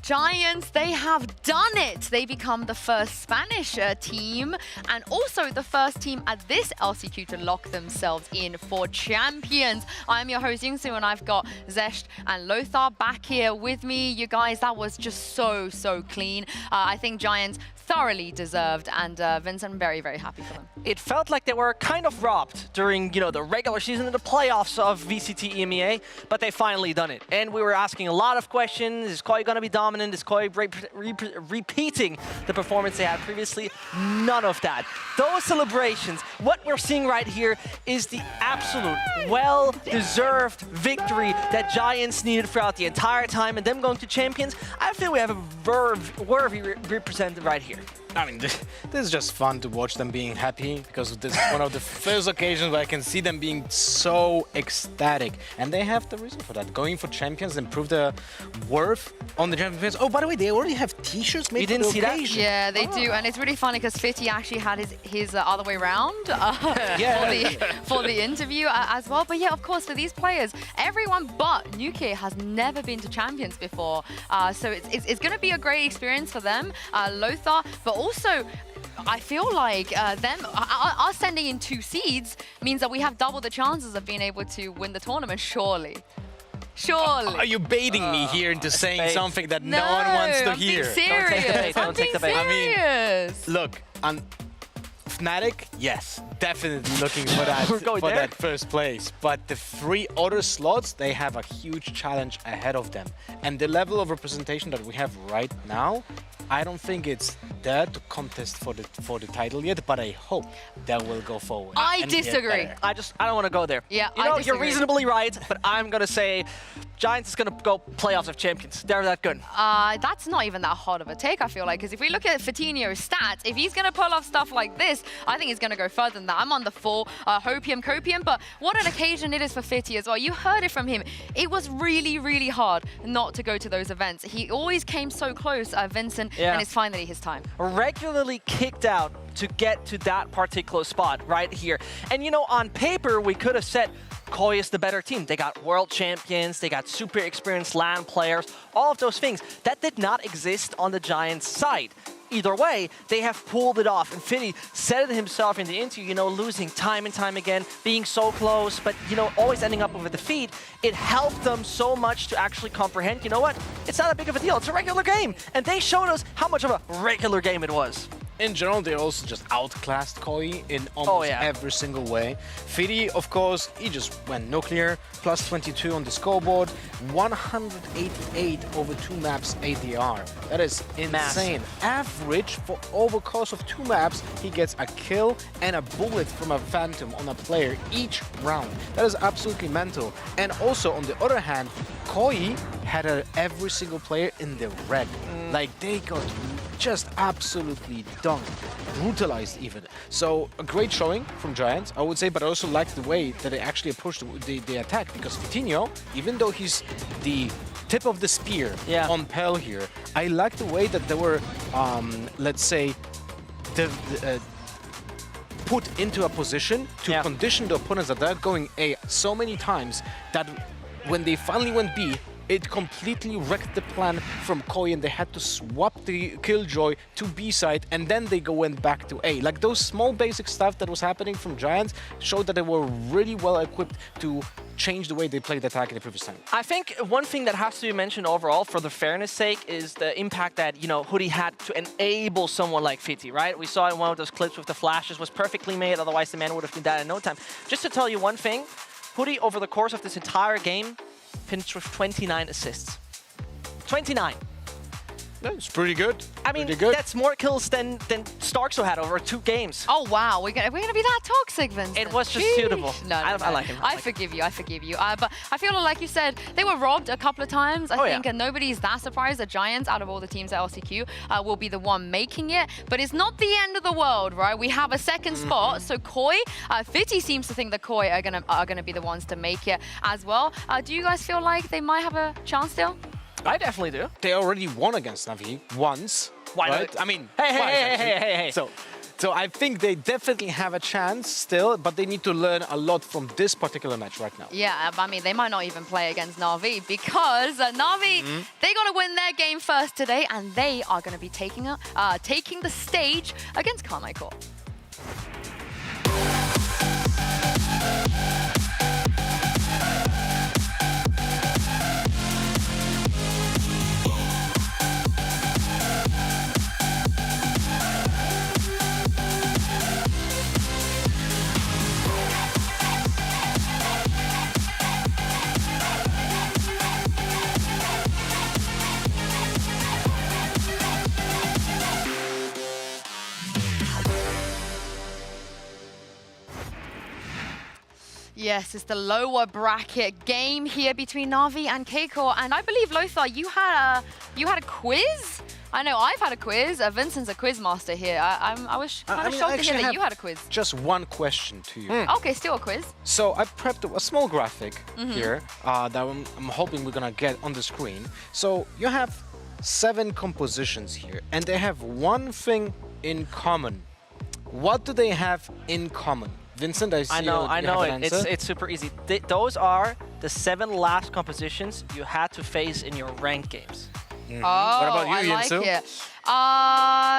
Giants, they have done it. They become the first Spanish team and also the first team at this LCQ to lock themselves in for Champions. I'm your host, Yingsu, and I've got Zesht and Lothar back here with me. You guys, that was just so clean. I think Giants thoroughly deserved, and Vincent, I'm very happy for them. It felt like they were kind of robbed during, the regular season and the playoffs of VCT EMEA, but they finally done it. And we were asking a lot of questions. Is Koi going to be dominant? Is Koi repeating the performance they had previously? None of that. Those celebrations, what we're seeing right here is the absolute well-deserved victory that Giants needed throughout the entire time, and them going to Champions, I feel we have a worthy representative right here. I mean, this is just fun to watch them being happy, because this is one of the first occasions where I can see them being so ecstatic. And they have the reason for that. Going for Champions and prove their worth on the Champions. Oh, by the way, they already have t-shirts made for the occasion. Yeah, they do. And it's really funny because Fitty actually had his other way round for the interview as well. But yeah, of course, for these players, everyone but Nuke has never been to Champions before. So it's going to be a great experience for them. Lothar, but also, I feel like us sending in 2 seeds means that we have double the chances of being able to win the tournament, surely. Surely. Are you baiting me here into saying something that no one wants to hear? I'm being serious. Don't take the bait. I mean, look, Fnatic, yes, definitely looking for that first place. But the 3 other slots, they have a huge challenge ahead of them. And the level of representation that we have right now, I don't think it's there to contest for the title yet, but I hope that will go forward. I disagree. I don't want to go there. Yeah, you're reasonably right, but I'm gonna say Giants is gonna go playoffs of Champions. They're that good. That's not even that hard of a take, I feel like, because if we look at Fatinho's stats, if he's gonna pull off stuff like this, I think he's gonna go further than that. I'm on the 4 Hopium Copium, but what an occasion it is for Fitty as well. You heard it from him. It was really hard not to go to those events. He always came so close, Vincent, and it's finally his time. Regularly kicked out to get to that particular spot right here. And on paper, we could have said, Koi is the better team. They got world champions, they got super experienced LAN players, all of those things. That did not exist on the Giants' side. Either way, they have pulled it off. And Fitty said it himself in the interview, you know, losing time and time again, being so close, but, you know, always ending up with a defeat. It helped them so much to actually comprehend, you know what? It's not a big of a deal. It's a regular game. And they showed us how much of a regular game it was. In general, they also just outclassed Koi in almost every single way. Fitty, of course, he just went nuclear, plus 22 on the scoreboard, 188 over 2 maps ADR. That is insane. Average for over course of 2 maps, he gets a kill and a bullet from a Phantom on a player each round. That is absolutely mental. And also, on the other hand, Koi had every single player in the red. Like, they got just absolutely dunked, brutalized even. So a great showing from Giants, I would say, but I also liked the way that they actually approached the attack, because Vitinho, even though he's the tip of the spear on Pell here, I like the way that they were, let's say, put into a position to condition the opponents that they're going A so many times that when they finally went B, it completely wrecked the plan from Koi, and they had to swap the Killjoy to B side, and then they went back to A. Like, those small basic stuff that was happening from Giants showed that they were really well equipped to change the way they played the attack in the previous time. I think one thing that has to be mentioned overall, for the fairness sake, is the impact that, you know, Hoodie had to enable someone like Fitty, right? We saw in one of those clips with the flashes, was perfectly made, otherwise the man would have been dead in no time. Just to tell you one thing, Hoodie, over the course of this entire game, finished with 29 assists. 29. That's pretty good. I mean, that's more kills than Starkso had over 2 games. Oh, wow. We're gonna be that toxic, Vincent? It was just suitable. No, I like him. I forgive you. But I feel like you said, they were robbed a couple of times, I think, and nobody's that surprised. The Giants, out of all the teams at LCQ, will be the one making it. But it's not the end of the world, right? We have a second spot. So Koi, Fitty seems to think that Koi are gonna be the ones to make it as well. Do you guys feel like they might have a chance still? I definitely do. They already won against Navi once. Why right? not? I mean, hey. So I think they definitely have a chance still, but they need to learn a lot from this particular match right now. Yeah, I mean, they might not even play against Navi, because Navi, they got to win their game first today, and they are going to be taking the stage against Karmine Corp. Yes, it's the lower bracket game here between Navi and K-Core, and I believe, Lothar, you had a quiz? I know I've had a quiz. Vincent's a quiz master here. I was kind of shocked to hear that you had a quiz. Just one question to you. Okay, still a quiz. So I prepped a small graphic here that I'm hoping we're gonna get on the screen. So you have 7 compositions here, and they have one thing in common. What do they have in common? Vincent, I know it. It's super easy. Those are the 7 last compositions you had to face in your ranked games. Oh, what about you, I like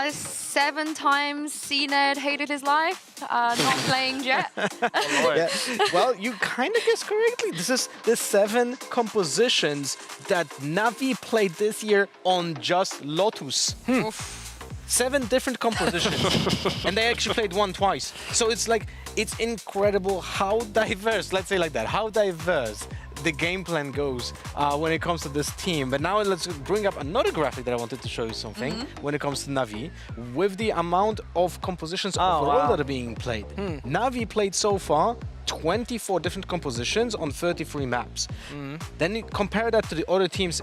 it. 7 times CNED hated his life, not playing Jet. Yeah. Well, you kind of guessed correctly. This is the 7 compositions that Navi played this year on just Lotus. 7 different compositions, and they actually played one twice. So it's like, it's incredible how diverse, let's say like that, how diverse the game plan goes when it comes to this team. But now let's bring up another graphic that I wanted to show you something when it comes to Navi, with the amount of compositions overall that are being played. Navi played so far 24 different compositions on 33 maps. Then you compare that to the other teams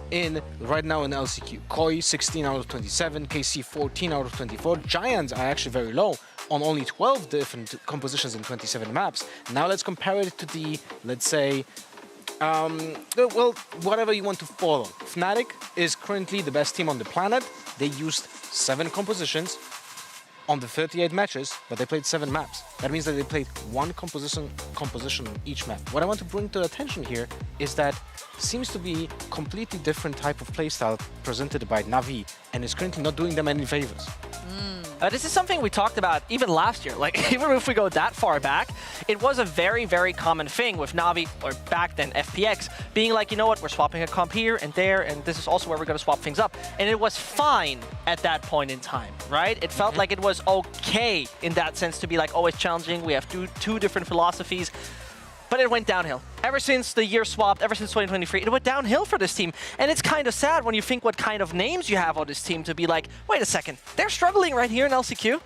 right now in LCQ. Koi 16 out of 27, KC 14 out of 24. Giants are actually very low on only 12 different compositions in 27 maps. Now let's compare it to the, let's say, well, whatever you want to follow. Fnatic is currently the best team on the planet. They used 7 compositions on the 38 matches, but they played 7 maps. That means that they played one composition on each map. What I want to bring to attention here is that seems to be completely different type of playstyle presented by Navi, and is currently not doing them any favors. This is something we talked about even last year. Like, even if we go that far back, it was a very, very common thing with Navi, or back then FPX, being like, you know what, we're swapping a comp here and there, and this is also where we're going to swap things up. And it was fine at that point in time, right? It felt like it was okay in that sense to be like always challenging. We have two different philosophies. But it went downhill. Ever since the year swapped, ever since 2023, it went downhill for this team. And it's kind of sad when you think what kind of names you have on this team to be like, wait a second, they're struggling right here in LCQ.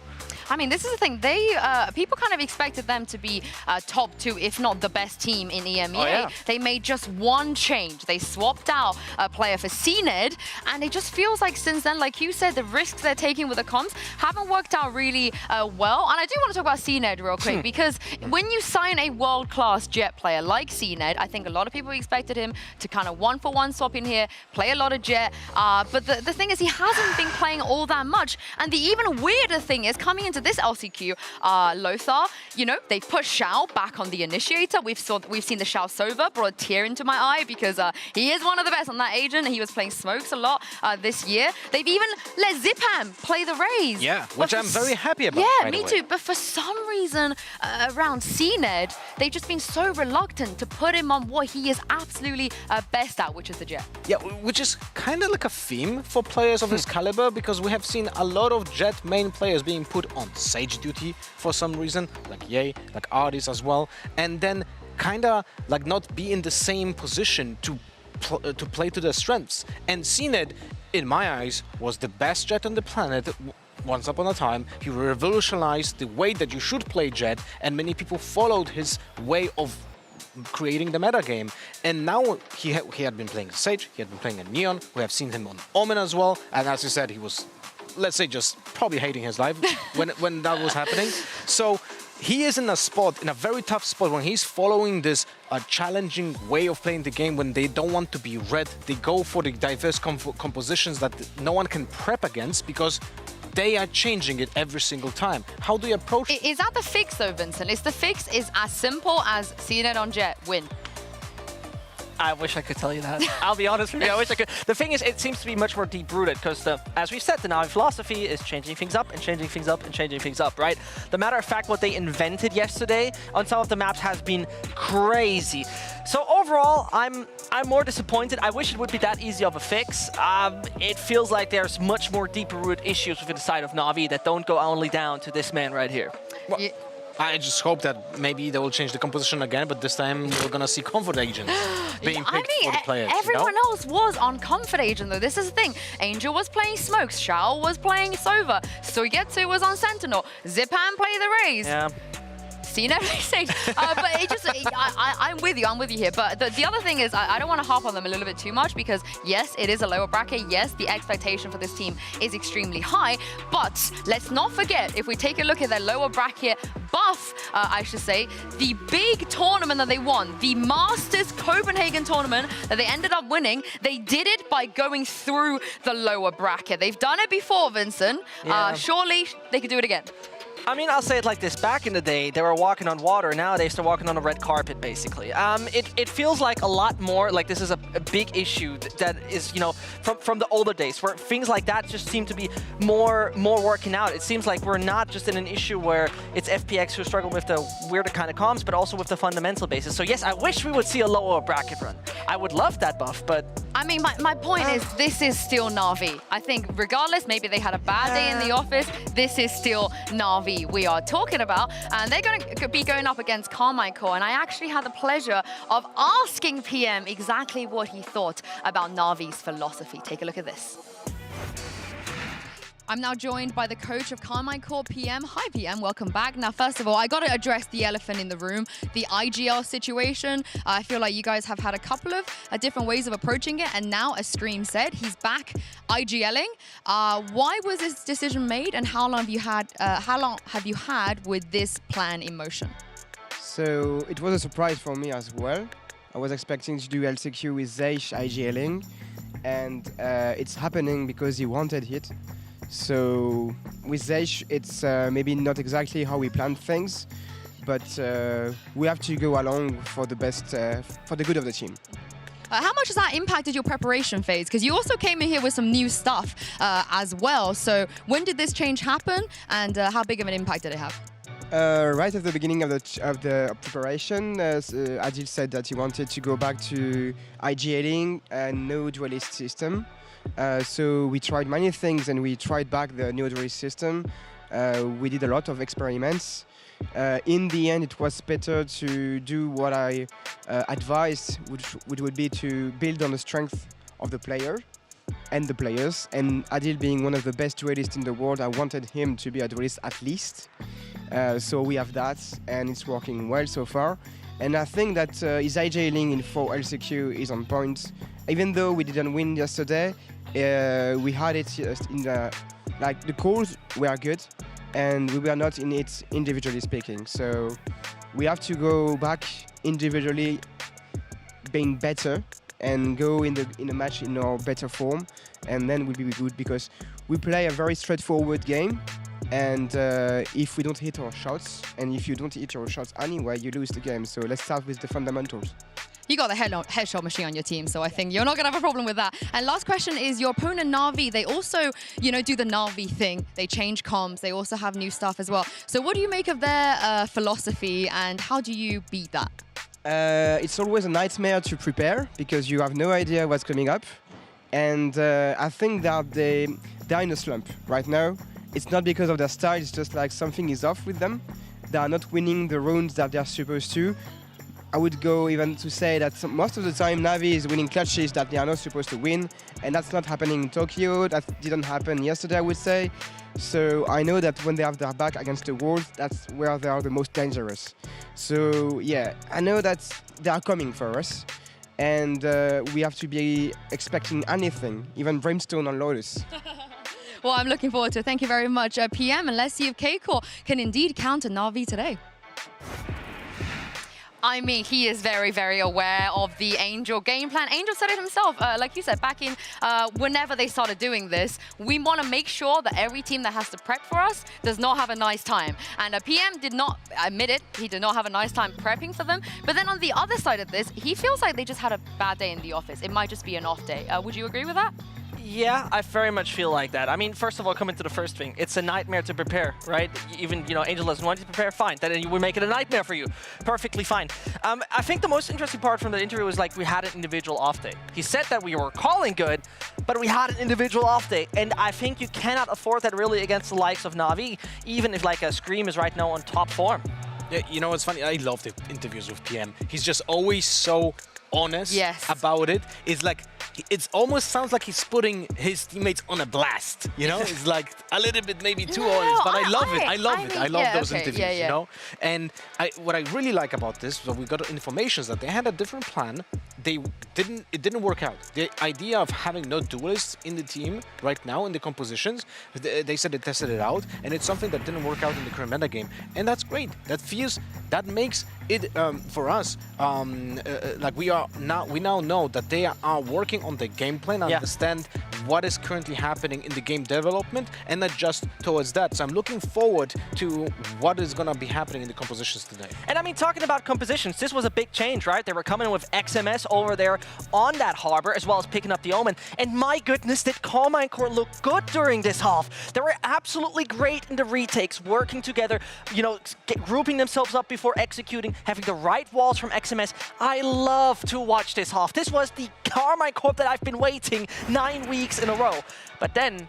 I mean, this is the thing. They people kind of expected them to be top 2, if not the best team in EMEA. Oh, yeah. They made just one change. They swapped out a player for CNED, and it just feels like since then, like you said, the risks they're taking with the comps haven't worked out really well. And I do want to talk about CNED real quick, because when you sign a world-class Jet player like CNED, I think a lot of people expected him to kind of one-for-one swap in here, play a lot of Jet. But the thing is, he hasn't been playing all that much. And the even weirder thing is, coming into this LCQ, Lothar, you know, they put Xiao back on the initiator. We've seen the Xiao Sova brought a tear into my eye, because he is one of the best on that agent. He was playing smokes a lot this year. They've even let Zipham play the Raze. Yeah, which I'm very happy about. Yeah, me too. But for some reason, around CNED, they've just been so reluctant to put him on what he is absolutely best at, which is the Jet. Yeah, which is kind of like a theme for players of his caliber, because we have seen a lot of Jet main players being put on Sage duty for some reason, like Ye, like Ardis as well, and then kind of like not be in the same position to play to their strengths. And CNED, in my eyes, was the best Jet on the planet. Once upon a time, he revolutionized the way that you should play Jet, and many people followed his way of creating the meta game. And now he had been playing Sage, he had been playing a Neon, we have seen him on Omen as well, and as you said, he was, let's say, just probably hating his life when that was happening. So he is in a very tough spot when he's following this challenging way of playing the game. When they don't want to be red, they go for the diverse compositions that no one can prep against, because they are changing it every single time. How do you approach it? Is that the fix though, Vincent? Is the fix is as simple as CNED on Jet, win? I wish I could tell you that. I'll be honest with you, I wish I could. The thing is, it seems to be much more deep-rooted, because as we've said, the Navi philosophy is changing things up and changing things up and changing things up, right? The matter of fact, what they invented yesterday on some of the maps has been crazy. So overall, I'm more disappointed. I wish it would be that easy of a fix. It feels like there's much more deeper-rooted issues within the side of Navi that don't go only down to this man right here. Well, I just hope that maybe they will change the composition again, but this time we're gonna see comfort agents being picked for the players. Everyone else was on comfort agent though. This is the thing. Angel was playing smokes, Xiao was playing Sova, Suigetsu was on Sentinel, Zipham played the Raze. Yeah. CNED Sage. But it just, I'm with you here. But the other thing is, I don't want to harp on them a little bit too much, because yes, it is a lower bracket. Yes, the expectation for this team is extremely high. But let's not forget, if we take a look at their lower bracket buff, I should say, the big tournament that they won, the Masters Copenhagen tournament that they ended up winning, they did it by going through the lower bracket. They've done it before, Vincent. Yeah. Surely they could do it again. I mean, I'll say it like this. Back in the day, they were walking on water. Nowadays, they're walking on a red carpet, basically. It feels like a lot more like this is a big issue that is, you know, from the older days, where things like that just seem to be more working out. It seems like we're not just in an issue where it's FPX who struggle with the weirder kind of comms, but also with the fundamental basis. So yes, I wish we would see a lower bracket run. I would love that buff, but... I mean, my point is, this is still Navi. I think regardless, maybe they had a bad day in the office, this is still Navi we are talking about. And they're going to be going up against Karmine Corp. And I actually had the pleasure of asking PM exactly what he thought about Navi's philosophy. Take a look at this. I'm now joined by the coach of Karmine Corp, PM. Hi, PM. Welcome back. Now, first of all, I got to address the elephant in the room, the IGL situation. I feel like you guys have had a couple of different ways of approaching it, and now, as Scream said, he's back IGLing. Why was this decision made, and how long have you had with this plan in motion? So it was a surprise for me as well. I was expecting to do LCQ with Zeish IGLing, and it's happening because he wanted it. So with Zeish, it's maybe not exactly how we planned things, but we have to go along for the best, for the good of the team. How much has that impacted your preparation phase? Because you also came in here with some new stuff as well. So when did this change happen, and how big of an impact did it have? Right at the beginning of the preparation, Adil said that he wanted to go back to IGLing and no dualist system. So we tried many things and we tried back the no dualist system. We did a lot of experiments. In the end, it was better to do what I advised, which would be to build on the strength of the player and the players. And Adil being one of the best duelists in the world, I wanted him to be a duelist at least. So we have that, and it's working well so far. And I think that his IGLing in 4 LCQ is on point. Even though we didn't win yesterday, we had it in the calls were good, and we were not in it individually speaking. So we have to go back individually, being better, and go in a match in our better form, and then we'll be good, because we play a very straightforward game. And if we don't hit our shots, and if you don't hit your shots anyway, you lose the game. So let's start with the fundamentals. You got the headshot machine on your team, so I think you're not going to have a problem with that. And last question is, your opponent Navi, they also, do the Navi thing. They change comms. They also have new stuff as well. So what do you make of their philosophy, and how do you beat that? It's always a nightmare to prepare, because you have no idea what's coming up. And I think that they're in a slump right now. It's not because of their style, it's just like something is off with them. They are not winning the rounds that they're supposed to. I would go even to say that most of the time Navi is winning clutches that they are not supposed to win, and that's not happening in Tokyo. That didn't happen yesterday, I would say. So I know that when they have their back against the wall, that's where they are the most dangerous. So yeah, I know that they are coming for us, and we have to be expecting anything, even Brimstone on Lotus. Well, I'm looking forward to it. Thank you very much, PM. And let's see if K-Core can indeed counter Navi today. I mean, he is very, very aware of the Angel game plan. Angel said it himself, like you said, back in whenever they started doing this, we want to make sure that every team that has to prep for us does not have a nice time. And PM did not admit it. He did not have a nice time prepping for them. But then on the other side of this, he feels like they just had a bad day in the office. It might just be an off day. Would you agree with that? Yeah, I very much feel like that. I mean, first of all, coming to the first thing, it's a nightmare to prepare, right? Even, Angel doesn't want you to prepare, fine. Then we make it a nightmare for you. Perfectly fine. I think the most interesting part from the interview was like we had an individual off day. He said that we were calling good, but we had an individual off day. And I think you cannot afford that really against the likes of Navi, even if like a Scream is right now on top form. Yeah, it's funny. I love the interviews with PM. He's just always so honest about it. It's like, it almost sounds like he's putting his teammates on a blast, It's like a little bit maybe too honest, but I love it. I love those interviews, And what I really like about this, so we got information is that they had a different plan. It didn't work out. The idea of having no duelists in the team right now in the compositions, they said they tested it out, and it's something that didn't work out in the current meta game, and that's great. That makes it for us like we now know that they are working on the game plan, understand what is currently happening in the game development, and adjust towards that. So I'm looking forward to what is going to be happening in the compositions today. And I mean, talking about compositions, this was a big change, right? They were coming with XMS over there on that harbor, as well as picking up the Omen. And my goodness, did Karmine Corp look good during this half. They were absolutely great in the retakes, working together, grouping themselves up before executing, having the right walls from XMS. I love to watch this half. This was the Karmine Corp that I've been waiting 9 weeks in a row. But then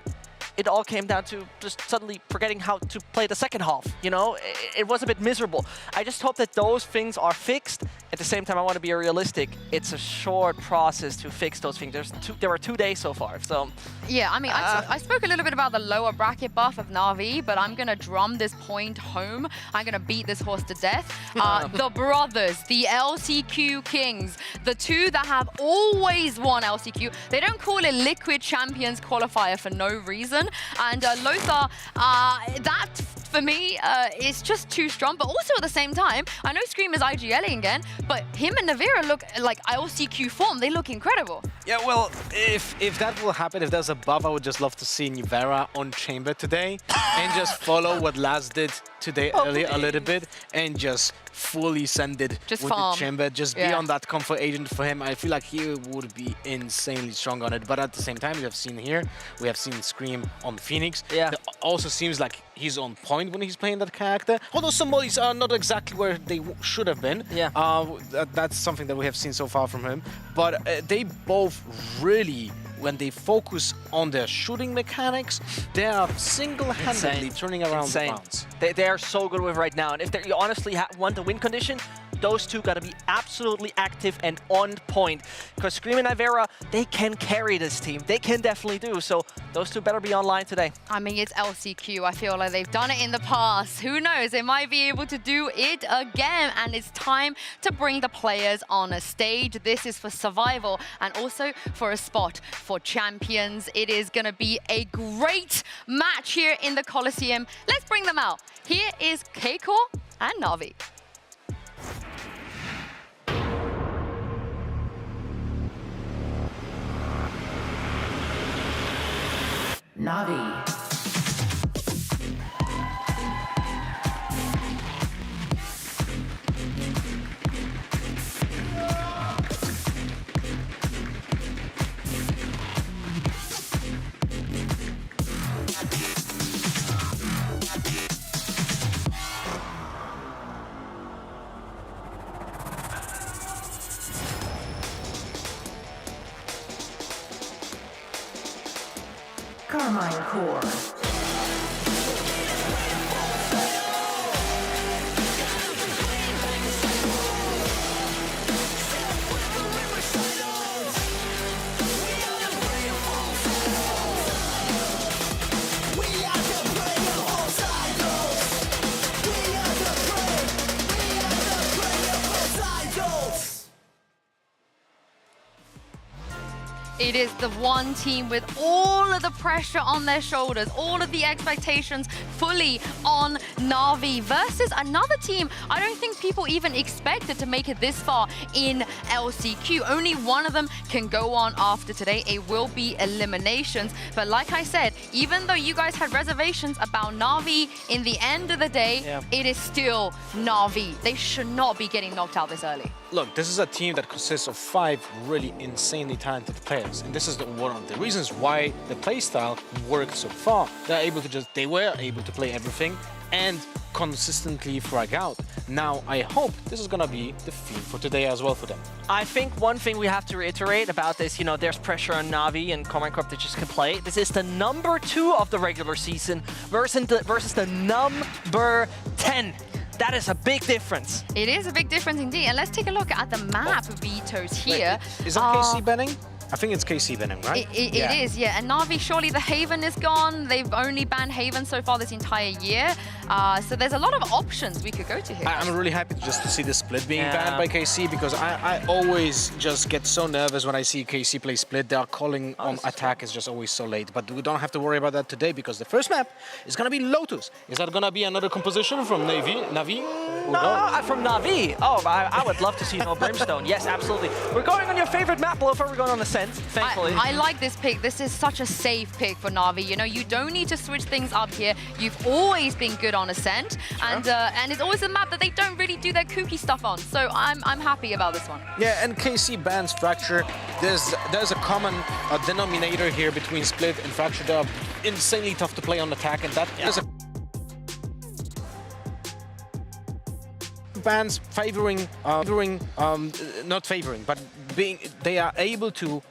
it all came down to just suddenly forgetting how to play the second half. It was a bit miserable. I just hope that those things are fixed. At the same time, I want to be realistic. It's a short process to fix those things. There were 2 days so far, so... Yeah, I mean, I spoke a little bit about the lower bracket buff of Navi, but I'm going to drum this point home. I'm going to beat this horse to death. The brothers, the LCQ kings, the two that have always won LCQ. They don't call it Liquid Champions Qualifier for no reason. And Lothar, that for me, is just too strong. But also at the same time, I know Scream is IGLing again, but him and Navira look like LCQ form. They look incredible. Yeah, well, if that will happen, if there's a buff, I would just love to see Nivera on Chamber today and just follow what Laz did today earlier a little bit and just fully send it just with farm. the Chamber. Just be on that comfort agent for him. I feel like he would be insanely strong on it. But at the same time, we have seen here, we have seen Scream on Phoenix. Yeah. It also seems like he's on point when he's playing that character. Although some bodies are not exactly where they should have been. Yeah. That's something that we have seen so far from him. But they both really, when they focus on their shooting mechanics, they are single-handedly turning around the rounds. They are so good with right now. And if you honestly want the win condition, those two got to be absolutely active and on point. Because Scream and Ivera, they can carry this team. They can definitely do. So those two better be online today. I mean, it's LCQ. I feel like they've done it in the past. Who knows? They might be able to do it again. And it's time to bring the players on a stage. This is for survival and also for a spot for champions. It is going to be a great match here in the Coliseum. Let's bring them out. Here is K-Corp and Navi. Navi. Karmine Corp. It is the one team with all of the pressure on their shoulders, all of the expectations fully on Navi versus another team I don't think people even expected to make it this far in LCQ. Only one of them can go on after today. It will be eliminations. But like I said, even though you guys had reservations about Navi, in the end of the day, it is still Navi. They should not be getting knocked out this early. Look, this is a team that consists of 5 really insanely talented players, and this is one of the reasons why the playstyle worked so far. They were able to play everything and consistently frag out. Now, I hope this is gonna be the theme for today as well for them. I think one thing we have to reiterate about this, there's pressure on Navi and Karmine Corp that just can play. This is the number 2 of the regular season versus the number 10. That is a big difference. It is a big difference indeed. And let's take a look at the map vetoes here. Wait, is that KC banning? I think it's KC banning, right? It is, yeah. And Navi, surely the Haven is gone. They've only banned Haven so far this entire year. So there's a lot of options we could go to here. I'm really happy just to see the split being banned by KC, because I always just get so nervous when I see KC play split. Their calling on attack is just always so late. But we don't have to worry about that today, because the first map is going to be Lotus. Is that going to be another composition from Navi? No, from Navi. Oh, I would love to see no Brimstone. Yes, absolutely. We're going on your favorite map, Lofa. We're going on the thankfully. I like this pick. This is such a safe pick for Navi. You don't need to switch things up here. You've always been good on Ascent, and it's always a map that they don't really do their kooky stuff on. So I'm happy about this one. Yeah, and KC bans Fracture. There's a common denominator here between Split and Fracture. They're insanely tough to play on attack, and that is a bans not favoring, but they are able to,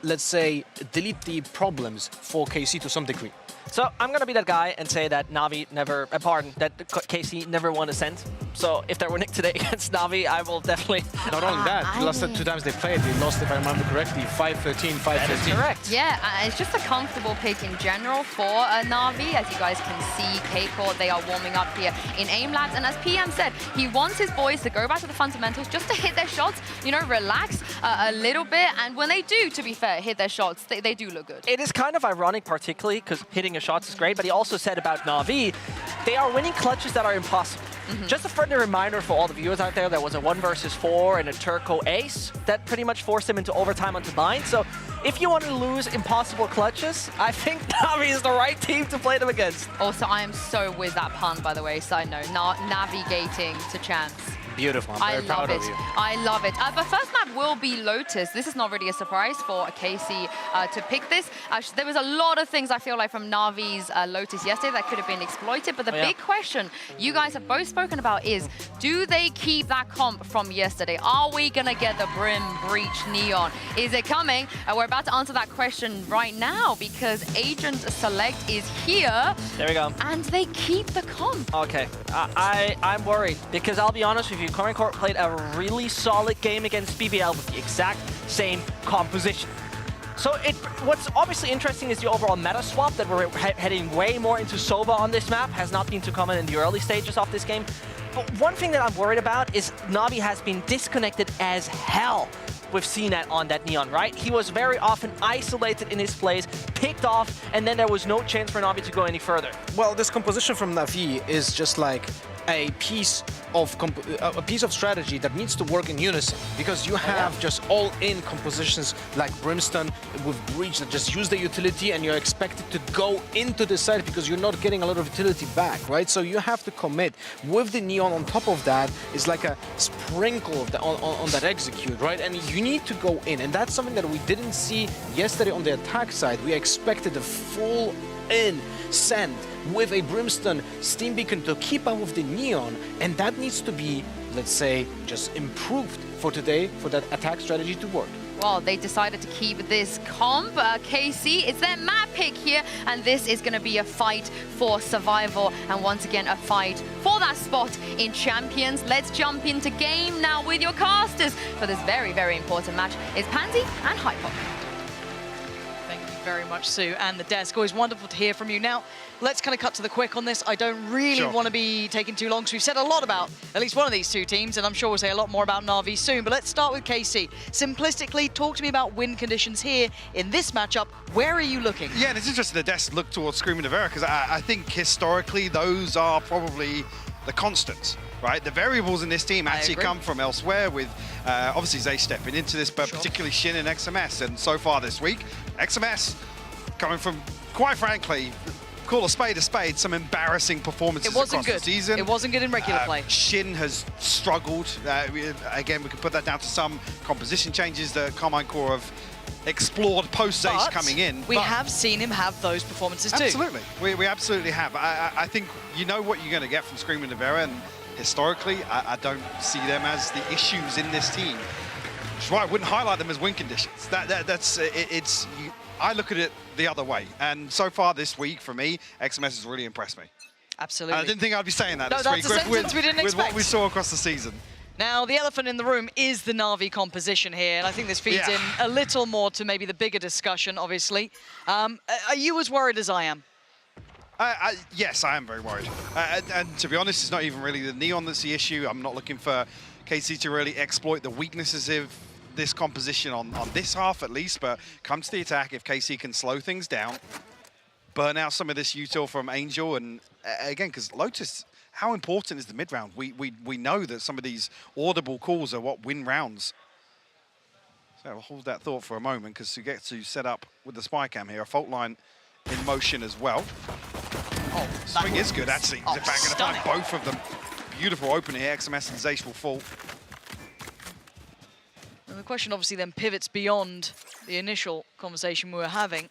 let's say, delete the problems for KC to some degree. So I'm gonna be that guy and say that Navi never, that KC never won Ascent. So if they're winning today against Navi, I will definitely... Not only that, the last 2 times they played, they lost, if I remember correctly, 5-13, 5-15. That is correct. Yeah, it's just a comfortable pick in general for Navi. As you guys can see, K-Court, they are warming up here in Aim Labs. And as PM said, he wants his boys to go back to the fundamentals just to hit their shots, you know, relax a little bit. And when they do, to be fair, hit their shots, they do look good. It is kind of ironic, particularly, because hitting your shots is great, but he also said about Navi, they are winning clutches that are impossible. Just a friendly reminder for all the viewers out there, there was a 1 versus 4 and a Turco ace that pretty much forced him into overtime onto Bind. So if you want to lose impossible clutches, I think Navi is the right team to play them against. Also, I am so with that pun, by the way, side note, navigating to chance. Beautiful. I'm very proud of you. I love it. But first map will be Lotus. This is not really a surprise for KC to pick this. There was a lot of things, I feel like, from Navi's Lotus yesterday that could have been exploited. But the big question you guys have both spoken about is, do they keep that comp from yesterday? Are we going to get the Brim Breach Neon? Is it coming? We're about to answer that question right now because Agent Select is here. There we go. And they keep the comp. Okay. I'm worried because I'll be honest with you, Karmine Corp played a really solid game against BBL with the exact same composition. So what's obviously interesting is the overall meta swap that we're heading way more into Sova on this map. Has not been too common in the early stages of this game. But one thing that I'm worried about is Navi has been disconnected as hell with CNET on that Neon, right? He was very often isolated in his plays, picked off, and then there was no chance for Navi to go any further. Well, this composition from Navi is just like a piece of strategy that needs to work in unison, because you have just all-in compositions like Brimstone with Breach that just use the utility and you're expected to go into the side because you're not getting a lot of utility back, right? So you have to commit. With the Neon on top of that is like a sprinkle of on that execute, right? And you need to go in, and that's something that we didn't see yesterday on the attack side. We expected a full-in send with a Brimstone Steam Beacon to keep up with the Neon, and that needs to be, let's say, just improved for today for that attack strategy to work. Well, they decided to keep this comp. KC, it's their map pick here, and this is going to be a fight for survival, and once again, a fight for that spot in Champions. Let's jump into game now with your casters for this very, very important match. It's Pansy and Hypop. Very much, Sue, and the desk. Always wonderful to hear from you. Now, let's kind of cut to the quick on this. I don't really want to be taking too long because we've said a lot about at least one of these two teams, and I'm sure we'll say a lot more about Navi soon. But let's start with KC. Simplistically, talk to me about win conditions here in this matchup. Where are you looking? Yeah, and it's interesting the desk look towards Screaming Nevera because I think historically those are probably the constants. Right, the variables in this team actually come from elsewhere with obviously Zay stepping into this, but particularly Shin and XMS. And so far this week, XMS coming from, quite frankly, call a spade, some embarrassing performances across the season. It wasn't good in regular play. Shin has struggled. Again, we can put that down to some composition changes that Karmine Corp have explored post-Zace coming in. We have seen him have those performances too. Absolutely, we absolutely have. I think you know what you're going to get from Screaming Nevera, and historically, I don't see them as the issues in this team. Which is why I wouldn't highlight them as win conditions. I look at it the other way. And so far this week, for me, XMS has really impressed me. Absolutely. And I didn't think I'd be saying that no, this that's week a sentence we didn't expect. with what we saw across the season. Now, the elephant in the room is the Navi composition here, and I think this feeds in a little more to maybe the bigger discussion, obviously. Are you as worried as I am? Yes, I am very worried. And to be honest, it's not even really the Neon that's the issue. I'm not looking for KC to really exploit the weaknesses of this composition on this half at least, but come to the attack if KC can slow things down, burn out some of this util from Angel, and again, because Lotus, how important is the mid round? We know that some of these audible calls are what win rounds. So I'll hold that thought for a moment, because we get to set up with the spy cam here, a fault line in motion as well. Oh, swing is good, actually. He's in fact going to find both of them. Beautiful opening here. XMS and Zace will fall. And the question obviously then pivots beyond the initial conversation we were having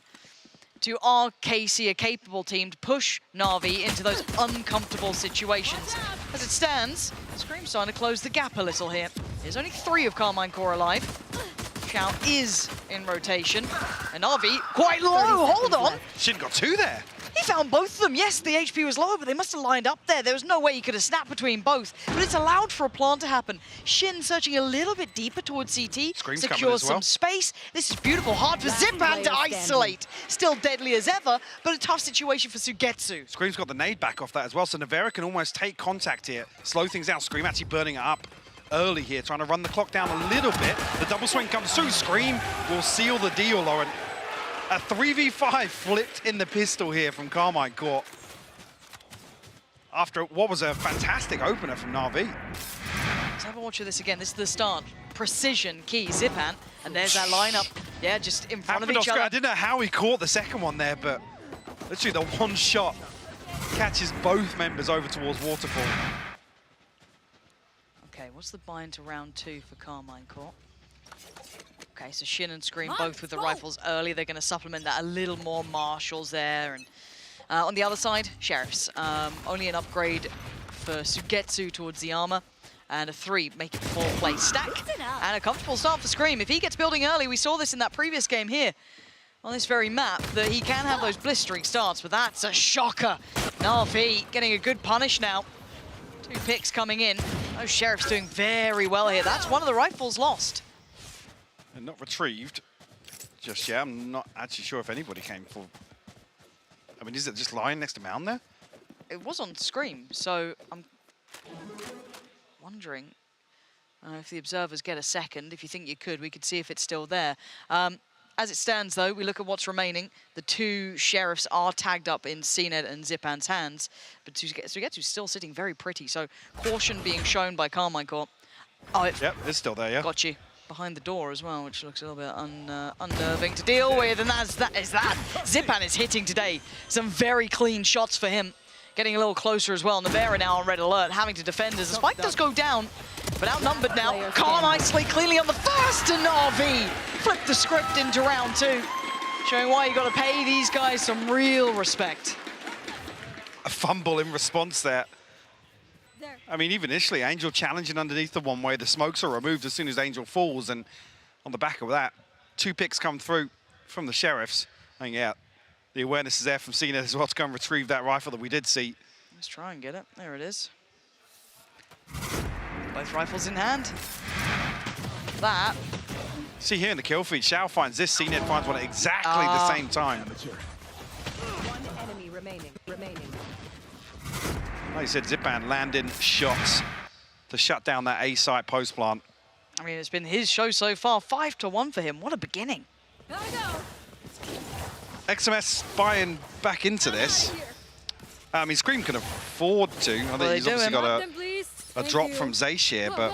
to, are KC a capable team to push Navi into those uncomfortable situations? As it stands, Scream's starting to close the gap a little here. There's only 3 of Karmine Corp alive. Shao is in rotation, and Navi quite low. Hold on. Shin got 2 there. He found both of them. Yes, the HP was lower, but they must have lined up there. There was no way he could have snapped between both. But it's allowed for a plant to happen. Shin searching a little bit deeper towards CT. Scream's secures some space. This is beautiful. Hard for Zipan to isolate. Still deadly as ever, but a tough situation for Sugetsu. Scream's got the nade back off that as well, so Navera can almost take contact here, slow things down. Scream actually burning it up early here, trying to run the clock down a little bit. The double swing comes through. Scream will seal the deal, Lauren. A 3v5 flipped in the pistol here from Karmine Corp after what was a fantastic opener from Navi. Let's have a watch of this again. This is the start. Precision key, Zipan, and there's that lineup. Yeah, just in front of each other. I didn't know how he caught the second one there, but literally the one shot catches both members over towards Waterfall. Okay, what's the buy into round 2 for Karmine Corp? Okay, so Shin and Scream both with the rifles early. They're going to supplement that a little more. Marshals there. And on the other side, Sheriffs. Only an upgrade for Sugetsu towards the armor. And a 3, making 4 play stack. And a comfortable start for Scream. If he gets building early, we saw this in that previous game here on this very map, that he can have those blistering starts, but that's a shocker. Navi getting a good punish now. 2 picks coming in. Those Sheriffs doing very well here. That's one of the rifles lost. And not retrieved just yet. I'm not actually sure if anybody came for. I mean, is it just lying next to Mound there? It was on Scream, so I'm wondering if the observers get a second. If you think you could, we could see if it's still there. As it stands, though, we look at what's remaining. The 2 Sheriffs are tagged up in CNED and Zipan's hands, but Sugetsu's still sitting very pretty, so caution being shown by Karmine Corp. Oh, yep, it's still there, yeah. Got you. Behind the door as well, which looks a little bit unnerving to deal with, and that is that. Zipan is hitting today. Some very clean shots for him. Getting a little closer as well. Navera now on red alert, having to defend as the spike does go down, but outnumbered now. Can't isolate cleanly on the first, and Navi flip the script into round 2, showing why you got to pay these guys some real respect. A fumble in response there. I mean, even initially, Angel challenging underneath the one way. The smokes are removed as soon as Angel falls, and on the back of that, 2 picks come through from the Sheriffs. And yeah, the awareness is there from Cena as well to go and retrieve that rifle that we did see. Let's try and get it. There it is. Both rifles in hand. That. See here in the kill feed, Shao finds this, Cena finds one at exactly the same time. One enemy remaining. Like you said, Zipan landing shots to shut down that A site post plant. I mean, it's been his show so far. 5-1 for him. What a beginning. XMS buying back into this. I mean, Scream can afford to. I think he's obviously got a drop from Zayshear, but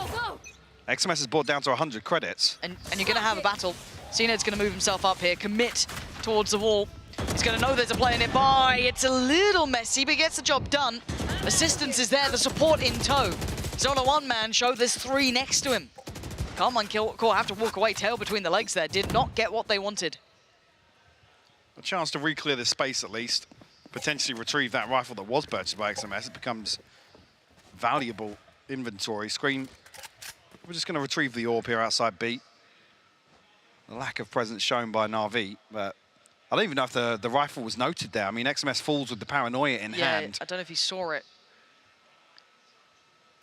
XMS has brought down to 100 credits. And you're going to have a battle. CNED's going to move himself up here, commit towards the wall. He's going to know there's a player nearby. It's a little messy, but he gets the job done. Assistance is there, the support in tow. He's not a one-man show, there's 3 next to him. Karmine Corp have to walk away, tail between the legs there. Did not get what they wanted. A chance to re-clear this space at least. Potentially retrieve that rifle that was purchased by XMS. It becomes valuable inventory. Scream, we're just going to retrieve the orb here outside B. The lack of presence shown by Navi, but I don't even know if the rifle was noted there. I mean, XMS falls with the paranoia in hand. I don't know if he saw it.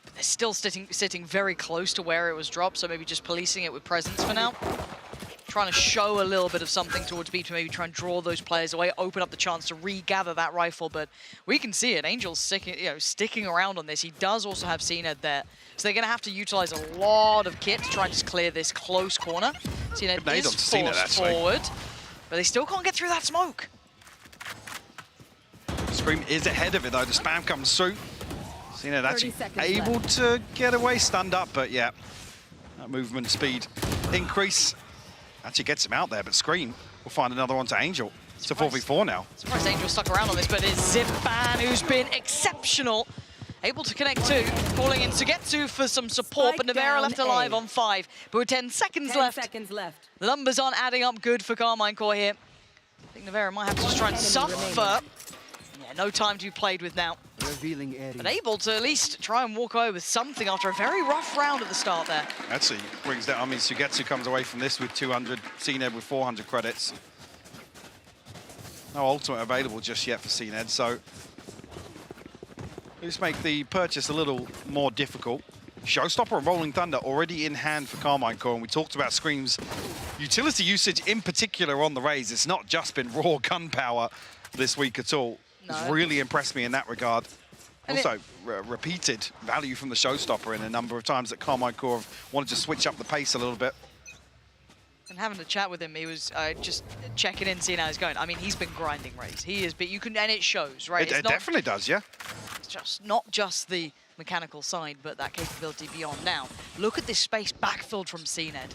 But they're still sitting very close to where it was dropped, so maybe just policing it with presence for now. Trying to show a little bit of something towards B to maybe try and draw those players away, open up the chance to regather that rifle, but we can see it. Angel's sticking around on this. He does also have CNED there. So they're going to have to utilize a lot of kit to try and just clear this close corner. CNED is forced forward. But they still can't get through that smoke. Scream is ahead of it, though. The spam comes through. CNED actually able to get away, stunned up, but yeah. That movement speed increase actually gets him out there, but Scream will find another one to Angel. It's a 4v4 now. Surprised Angel stuck around on this, but it's Zipan who's been exceptional. Able to connect 2, calling in Sugetsu for some support, but Navera left alive on 5. But with 10 seconds left. The numbers aren't adding up good for Karmine Corp here. I think Navera might have to just try and suffer. Yeah, no time to be played with now. But able to at least try and walk away with something after a very rough round at the start there. Actually brings that, I mean, Sugetsu comes away from this with 200, CNED with 400 credits. No ultimate available just yet for CNED, so let's make the purchase a little more difficult. Showstopper and Rolling Thunder already in hand for Karmine Corp, and we talked about Scream's utility usage in particular on the Raze. It's not just been raw gunpowder this week at all. No. It's really impressed me in that regard. And also, repeated value from the Showstopper in a number of times that Karmine Corp wanted to switch up the pace a little bit. And having a chat with him, he was just checking in, seeing how he's going. I mean, he's been grinding Raze. He is, but you can, and it shows, right? It definitely does, yeah. It's just not just the mechanical side, but that capability beyond. Now, look at this space backfilled from CNED.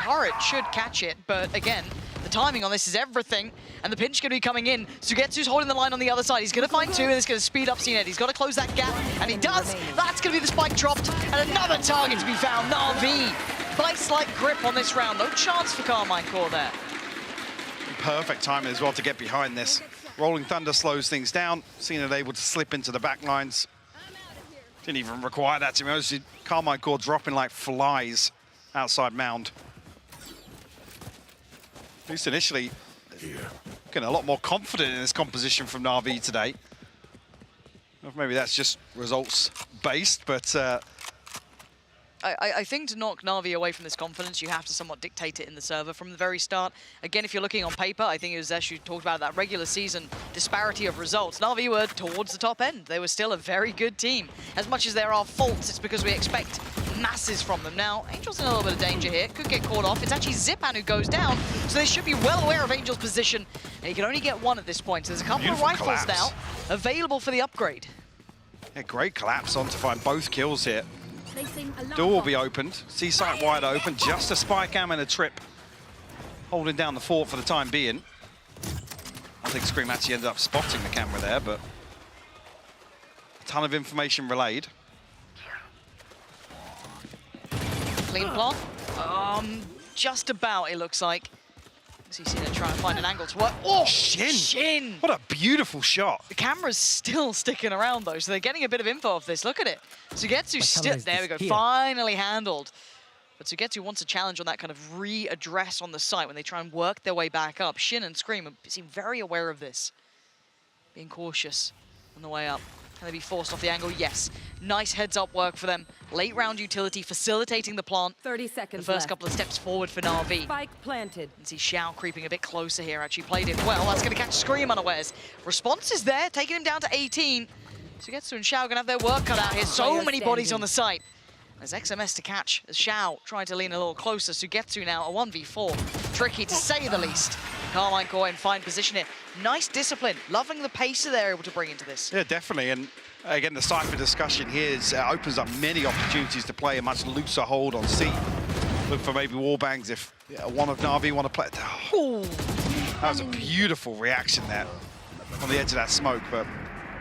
Turret should catch it, but again, the timing on this is everything, and the pinch going to be coming in. Sugetsu's holding the line on the other side. He's going to find two, and it's going to speed up CNED. He's got to close that gap, and he does. That's going to be the spike dropped, and another target to be found. Navi, vice-like grip on this round. No chance for Karmine Corp there. Perfect timing as well to get behind this. Rolling Thunder slows things down. CNED able to slip into the back lines. Didn't even require that, to be honest. Karmine Corp dropping like flies outside Mound. At least initially, getting a lot more confident in this composition from Navi today. Maybe that's just results-based, but... I think to knock Navi away from this confidence, you have to somewhat dictate it in the server from the very start. Again, if you're looking on paper, I think it was as you talked about that regular season disparity of results. Navi were towards the top end. They were still a very good team. As much as there are faults, it's because we expect masses from them. Now, Angel's in a little bit of danger here. Could get caught off. It's actually Zipan who goes down, so they should be well aware of Angel's position. And he can only get one at this point, so there's a couple of rifles now available for the upgrade. Yeah, great collapse on to find both kills here. Door will be opened. C-site wide open. Just a spike am and a trip. Holding down the fort for the time being. I think Scream actually ended up spotting the camera there, but a ton of information relayed. Clean plant. Just about, it looks like. He's going to try and find an angle to work. Oh, Shin! Shin! What a beautiful shot. The camera's still sticking around, though, so they're getting a bit of info of this. Look at it. Sugetsu still... There we go. Finally handled. But Sugetsu wants a challenge on that kind of readdress on the site when they try and work their way back up. Shin and Scream seem very aware of this. Being cautious on the way up. Can they be forced off the angle? Yes. Nice heads-up work for them. Late round utility, facilitating the plant. 30 seconds The first left. couple of steps forward for Navi. Spike planted. And see Xiao creeping a bit closer here. Actually played it well. That's going to catch Scream unawares. Response is there, taking him down to 18. Sugetsu and Xiao going to have their work cut out here. So many bodies on the site. There's XMS to catch as Xiao trying to lean a little closer. Sugetsu now a 1v4. Tricky to say the least. Karmine Corp in fine position here. Nice discipline. Loving the pace that they're able to bring into this. Yeah, definitely. And again, the Cypher discussion here opens up many opportunities to play a much looser hold on C. Look for maybe wallbangs if one of Navi want to play. Oh, that was a beautiful reaction there on the edge of that smoke. But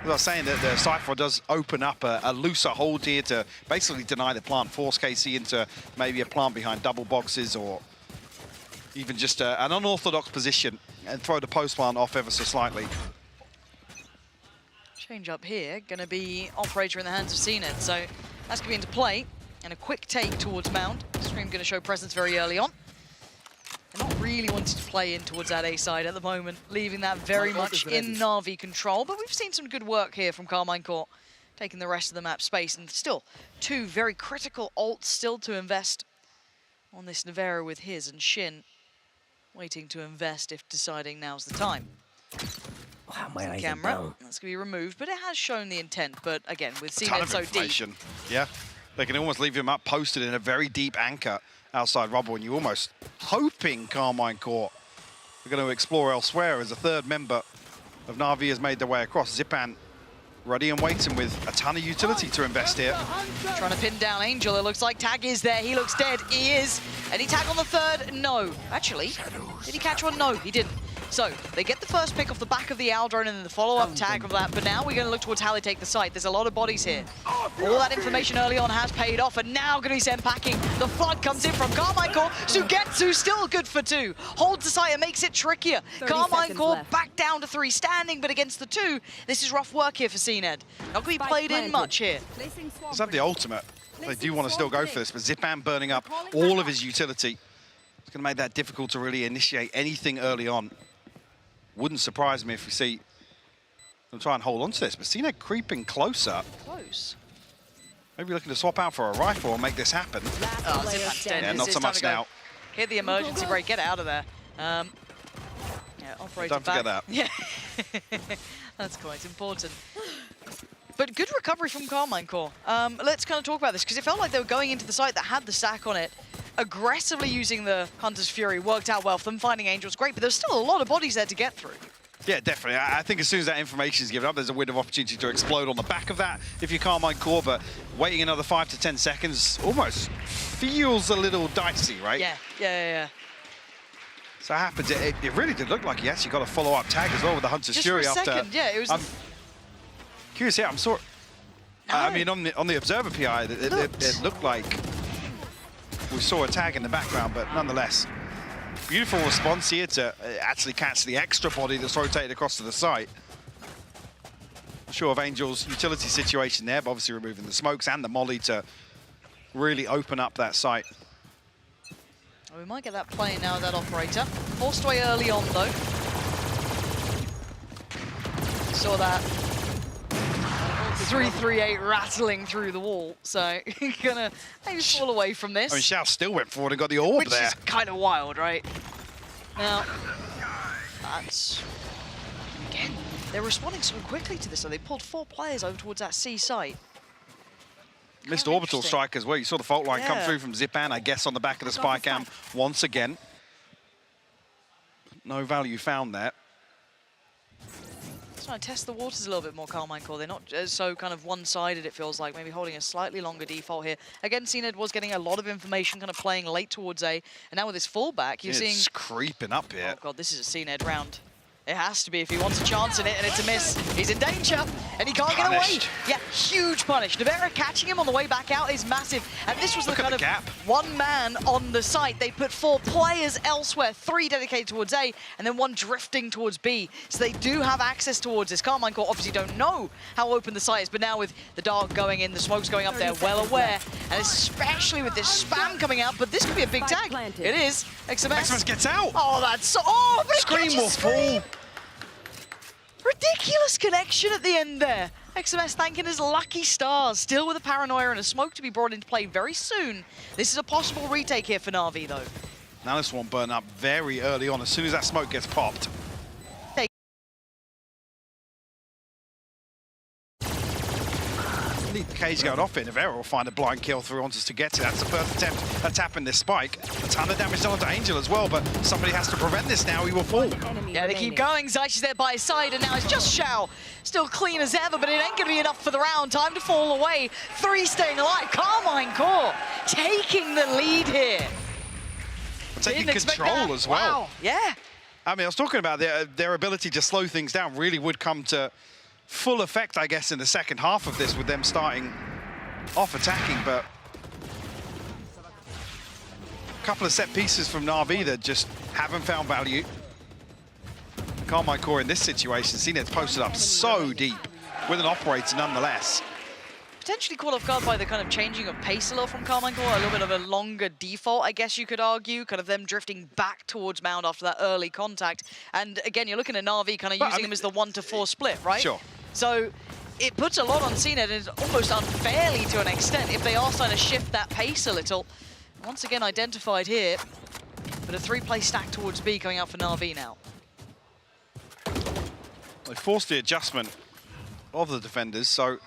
as I was saying, that the Cypher does open up a looser hold here to basically deny the plant, force KC into maybe a plant behind double boxes or even just an unorthodox position and throw the post plant off ever so slightly. Change up here, going to be Operator in the hands of CNED, so that's going to be into play. And a quick take towards Mound. Scream going to show presence very early on. They're not really wanting to play in towards that A side at the moment, leaving that very much in Navi control. But we've seen some good work here from Karmine Corp, taking the rest of the map space. And still, two very critical ults still to invest on this Navera with his and Shin waiting to invest if deciding now's the time. Wow, my eyes Camera, are down. that's going to be removed, but it has shown the intent. But again, with Ton CNED of so deep, information. Yeah, they can almost leave him up posted in a very deep anchor outside rubble, and you're almost hoping Karmine Corp are going to explore elsewhere as a third member of Navi has made their way across. Zipan ready and waiting with a ton of utility to invest here. Trying to pin down Angel, it looks like. Tag is there, he looks dead, he is. Any tag on the third? No. Actually, did he catch one? No, he didn't. So, they get the first pick off the back of the Owl drone and then the follow-up tag of that, but now we're going to look towards how they take the site. There's a lot of bodies here. All that information early on has paid off, and now going to be sent packing. The flood comes in from Karmine Corp. Sugetsu still good for 2. Holds the site and makes it trickier. Karmine Corp back down to 3, standing, but against the 2, this is rough work here for CNED. Not going to be played in much here. Is that the ultimate? They do want to still go for this, but Zipan burning up all of his utility. It's going to make that difficult to really initiate anything early on. Wouldn't surprise me if we see them try and hold on to this. But Cena creeping closer. Close. Maybe looking to swap out for a rifle and make this happen. Oh, Zipman's dead. Yeah, not so It's time much to go. now. Hit the emergency brake, get out of there. Yeah, operator Don't back. forget that. Yeah, that's quite important. But good recovery from Karmine Corp. Let's kind of talk about this, because it felt like they were going into the site that had the stack on it, aggressively using the Hunter's Fury, worked out well for them, finding Angel's great, but there's still a lot of bodies there to get through. Yeah, definitely. I think as soon as that information is given up, there's a window of opportunity to explode on the back of that if you're Karmine Corp, but waiting another 5 to 10 seconds almost feels a little dicey, right? Yeah. So it happens. It really did look like he actually got a follow-up tag as well with the Hunter's Just Fury for a after. second, yeah, it was. I'm curious. Yeah, I'm sort. I mean, on the observer PI, it looked like we saw a tag in the background, but nonetheless, beautiful response here to actually catch the extra body that's rotated across to the site. Not sure of Angel's utility situation there, but obviously removing the smokes and the molly to really open up that site. Well, we might get that playing now, that operator. Forced away early on, though. Saw that 338 rattling through the wall, so gonna maybe fall away from this. I mean, Xiao still went forward and got the orb Which there. is kind of wild, right? Now, that's... Again, they're responding so quickly to this, so they pulled 4 players over towards that C site. Missed orbital strike as well. You saw the fault line come Yeah. through from Zipan, I guess, on the back of the spy cam once again. No value found there. Just trying to test the waters a little bit more, Karmine Corp. They're not so kind of one-sided, it feels like. Maybe holding a slightly longer default here. Again, CNED was getting a lot of information, kind of playing late towards A. And now with this fallback, you're seeing... It's creeping up here. Oh, God, this is a CNED round. It has to be if he wants a chance in it, and it's a miss. He's in danger, and he can't get away. Yeah, huge punish. Navarra catching him on the way back out is massive. And this was the kind of one man on the site. They put 4 players elsewhere, 3 dedicated towards A, and then 1 drifting towards B. So they do have access towards this. Karmine Corp obviously don't know how open the site is, but now with the dark going in, the smoke's going up there, well aware. And especially with this spam coming out, but this could be a big tag. It is. XMS gets out. Oh, that's so... Oh, but Scream will fall. Ridiculous connection at the end there. XMS thanking his lucky stars, still with a paranoia and a smoke to be brought into play very soon. This is a possible retake here for Navi, though. Now this one burned up very early on. As soon as that smoke gets popped. Need the cage going off it. Navarra will find a blind kill through onto Spaghetti. That's the first attempt at tapping this spike. A ton of damage done to Angel as well, but somebody has to prevent this now. He will fall. Yeah, they keep going. Zaichi's there by his side, and now it's just Xiao. Still clean as ever, but it ain't going to be enough for the round. Time to fall away. 3 staying alive. Karmine Corp taking the lead here. Taking control as well. Wow, yeah. I mean, I was talking about their ability to slow things down really would come to full effect, I guess, in the second half of this with them starting off attacking, but a couple of set pieces from Navi that just haven't found value. Karmine Corp in this situation, CNED's posted up so deep with an operator nonetheless. Potentially caught off guard by the kind of changing of pace a little from Karmine Corp, a little bit of a longer default, I guess you could argue, kind of them drifting back towards Mound after that early contact. And again, you're looking at Navi kind of using him as the 1-to-4 split, right? Sure. So it puts a lot on CNED, and it's almost unfairly to an extent if they are starting to shift that pace a little. Once again identified here, but a 3-play stack towards B coming out for Navi now. They forced the adjustment of the defenders, so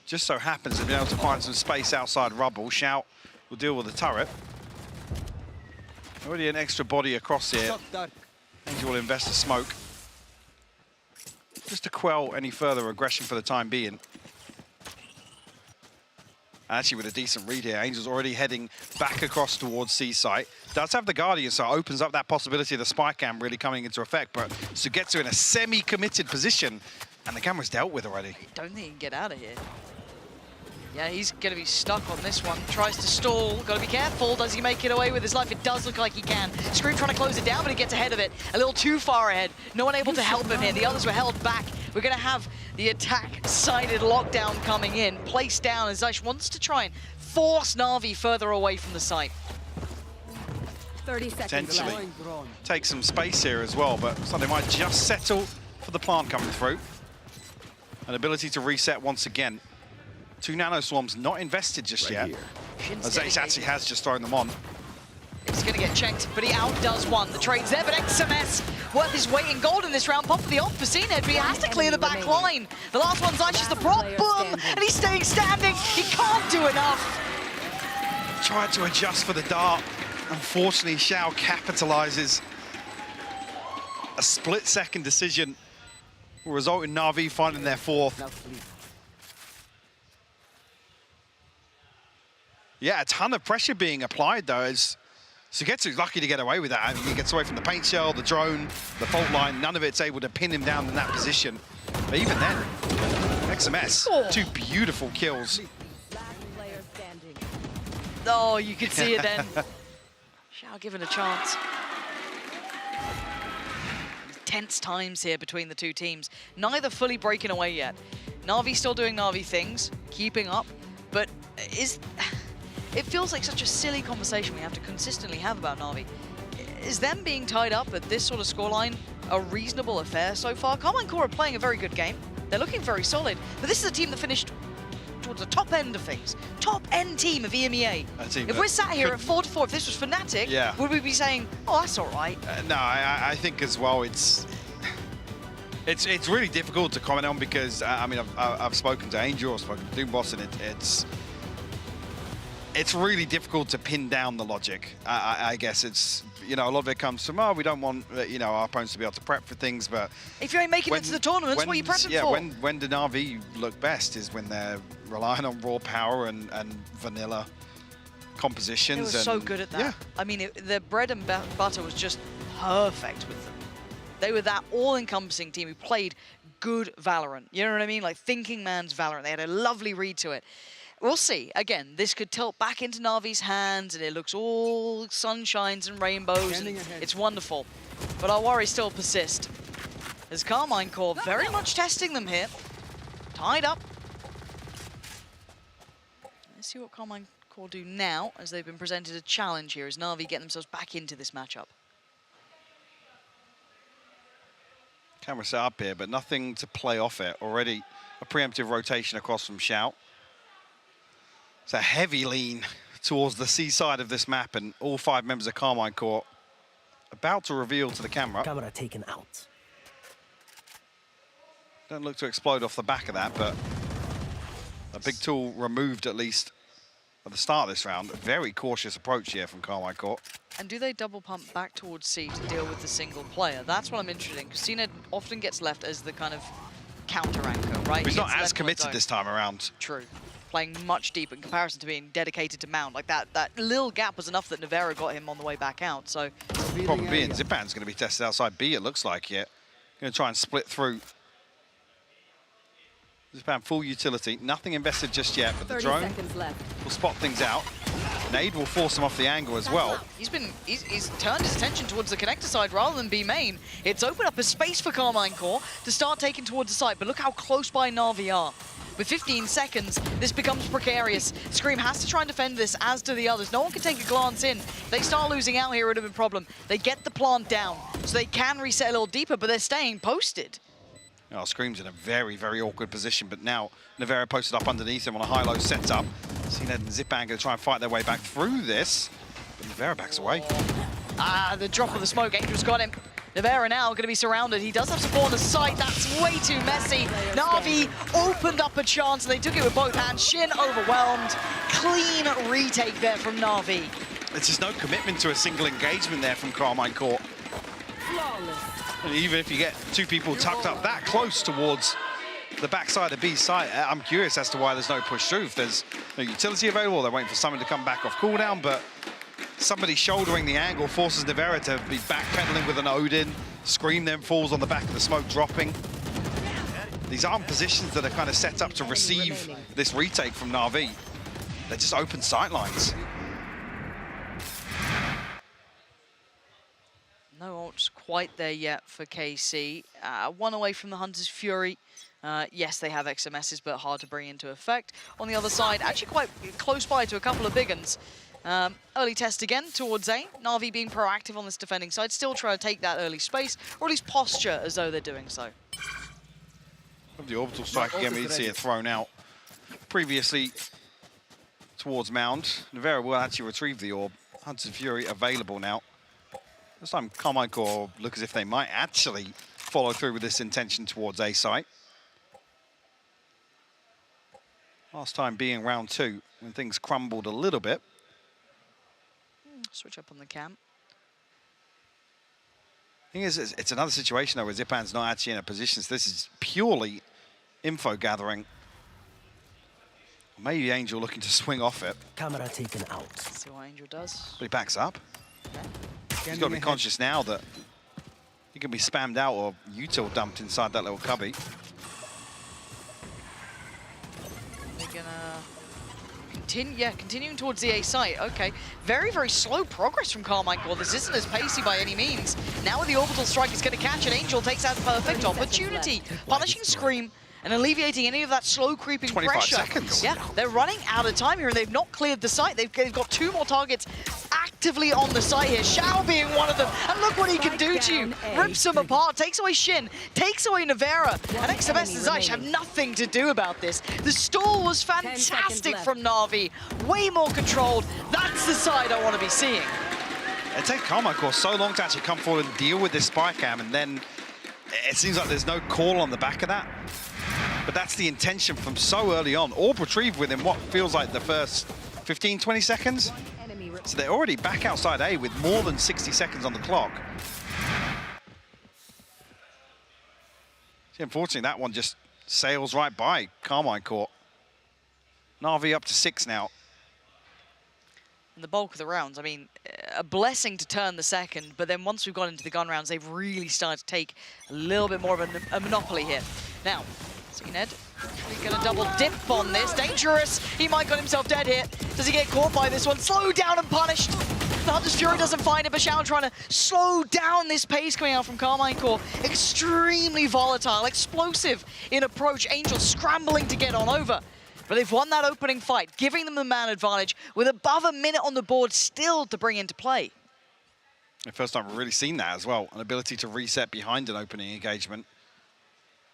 just so happens they've been able to find some space outside rubble. Shout will deal with the turret. Already an extra body across here. Angel will invest a smoke just to quell any further aggression for the time being. Actually, with a decent read here, Angel's already heading back across towards C site. Does have the Guardian, so it opens up that possibility of the spy cam really coming into effect, but Sugetsu in a semi-committed position, and the camera's dealt with already. I don't think he can get out of here. Yeah, he's going to be stuck on this one. Tries to stall. Got to be careful. Does he make it away with his life? It does look like he can. Scream trying to close it down, but he gets ahead of it. A little too far ahead. No one able to help him here. The others were held back. We're going to have the attack-sided lockdown coming in. Placed down as Zaish wants to try and force Navi further away from the site. 30 seconds potentially left. take some space here as well, but so they might just settle for the plant coming through. An ability to reset once again. 2 nano swarms not invested just yet. As Ace actually has just thrown them on. He's going to get checked, but he outdoes one. The trade's there, but XMS worth his weight in gold in this round. Pop for the off for Cena, but he has to clear the back line. The last one's Aisha's the prop, boom, and he's staying standing. He can't do enough. Tried to adjust for the dart. Unfortunately, Xiao capitalizes. A split-second decision will result in Navi finding their 4th. Yeah, a ton of pressure being applied, though, as Sugetsu's lucky to get away with that. I mean, he gets away from the paint shell, the drone, the fault line. None of it's able to pin him down in that position. But even then, XMS, 2 beautiful kills. Oh, you could see it then. Xiao given a chance. Tense times here between the 2 teams. Neither fully breaking away yet. Navi still doing Navi things, keeping up, but it feels like such a silly conversation we have to consistently have about Navi. Is them being tied up at this sort of scoreline a reasonable affair so far? Karmine Corp are playing a very good game. They're looking very solid, but this is a team that finished towards the top end of things. Top end team of EMEA. If we're sat here at 4-4, if this was Fnatic, would we be saying, oh, that's all right? No, I think as well it's really difficult to comment on because, I mean, I've spoken to Angel, I've spoken to Doomboss, and it's really difficult to pin down the logic. I guess it's, you know, a lot of it comes from, oh, we don't want, you know, our opponents to be able to prep for things, but... If you ain't making it to the tournaments, what are you prepping for? Yeah, when do Navi look best is when they're relying on raw power and vanilla compositions. They were so good at that. Yeah. I mean, the bread and butter was just perfect with them. They were that all-encompassing team who played good Valorant. You know what I mean? Like thinking man's Valorant. They had a lovely read to it. We'll see. Again, this could tilt back into Navi's hands, and it looks all sunshines and rainbows, and it's wonderful. But our worries still persist. As Karmine Corp very much testing them here. Tied up. Let's see what Karmine Corp do now, as they've been presented a challenge here, as Navi getting themselves back into this matchup. Camera set up here, but nothing to play off it. Already a preemptive rotation across from Shout. It's a heavy lean towards the C side of this map, and all 5 members of Karmine Corp about to reveal to the camera. Camera taken out. Don't look to explode off the back of that, but a big tool removed at least at the start of this round. A very cautious approach here from Karmine Corp. And do they double pump back towards C to deal with the single player? That's what I'm interested in, because Cena often gets left as the kind of counter anchor, right? He's not as committed this time around. True. Playing much deeper in comparison to being dedicated to Mount. Like that little gap was enough that Navera got him on the way back out, so... Problem being, Zipan's going to be tested outside B, it looks like, yeah. Going to try and split through. Zipan full utility, nothing invested just yet, but the drone will spot things out. Nade will force him off the angle as well. He's turned his attention towards the connector side rather than B main. It's opened up a space for Karmine Corp to start taking towards the site, but look how close by Navi are. With 15 seconds, this becomes precarious. Scream has to try and defend this, as do the others. No one can take a glance in. They start losing out here, it would have been a problem. They get the plant down, so they can reset a little deeper, but they're staying posted. Oh, Scream's in a very, very awkward position, but now Navera posted up underneath him on a high-low setup. Cena and Zipan going to try and fight their way back through this, but Navera backs away. Ah, the drop of the smoke, Angel's got him. Navera now going to be surrounded. He does have support on the site. That's way too messy. Navi opened up a chance, and they took it with both hands. Shin overwhelmed. Clean retake there from Navi. There's just no commitment to a single engagement there from Karmine Corp. And even if you get 2 people tucked up that close towards the backside of B's site, I'm curious as to why there's no push through. If there's no utility available, they're waiting for someone to come back off cooldown, but somebody shouldering the angle forces Navera to be backpedaling with an Odin. Scream then falls on the back of the smoke, dropping. These aren't positions that are kind of set up to receive this retake from Navi. They're just open sight lines. No ults quite there yet for KC. 1 away from the Hunter's Fury. Yes, they have XMSs, but hard to bring into effect. On the other side, actually quite close by to a couple of big uns. Early test again towards A. Navi being proactive on this defending side, still trying to take that early space, or at least posture as though they're doing so. The orbital strike again, we did see it thrown out previously towards Mound. Navera will actually retrieve the orb. Hunter's Fury available now. This time Karmine Corp look as if they might actually follow through with this intention towards A site. Last time being round 2, when things crumbled a little bit. Switch up on the camp. Thing is, it's another situation though where Zipan's not actually in a position, so this is purely info gathering. Maybe Angel looking to swing off it. Camera taken out. Let's see what Angel does. But he backs up. He's got to be conscious now that he can be spammed out or util dumped inside that little cubby. They're gonna continuing towards the A site. Okay, very, very slow progress from Karmine Corp. This isn't as pacey by any means. Now with the orbital strike, he's going to catch it. Angel takes that perfect opportunity, punishing Scream and alleviating any of that slow creeping 25 pressure. seconds. Yeah, they're running out of time here, and they've not cleared the site. They've got 2 more targets actively on the site here. Shao being one of them, and look what he can do to you. Rips them apart, takes away Shin, takes away Navera, and XMS and Zysh have nothing to do about this. The stall was fantastic from Navi, way more controlled. That's the side I want to be seeing. It takes Karmine Corp so long to actually come forward and deal with this spy cam, and then it seems like there's no call on the back of that. But that's the intention from so early on. Orb retrieved within what feels like the first 15, 20 seconds. So they're already back outside A with more than 60 seconds on the clock. See, unfortunately, that one just sails right by Karmine Corp. Navi up to 6 now. And the bulk of the rounds, I mean, a blessing to turn the second, but then once we've got into the gun rounds, they've really started to take a little bit more of a monopoly here. Now, Ned, he's going to double dip on this. Dangerous. He might got himself dead here. Does he get caught by this one? Slowed down and punished. The Hunter's Fury doesn't find it, but Shao trying to slow down this pace coming out from Karmine Corp. Extremely volatile, explosive in approach. Angel scrambling to get on over. But they've won that opening fight, giving them the man advantage with above a minute on the board still to bring into play. The first time we've really seen that as well, an ability to reset behind an opening engagement.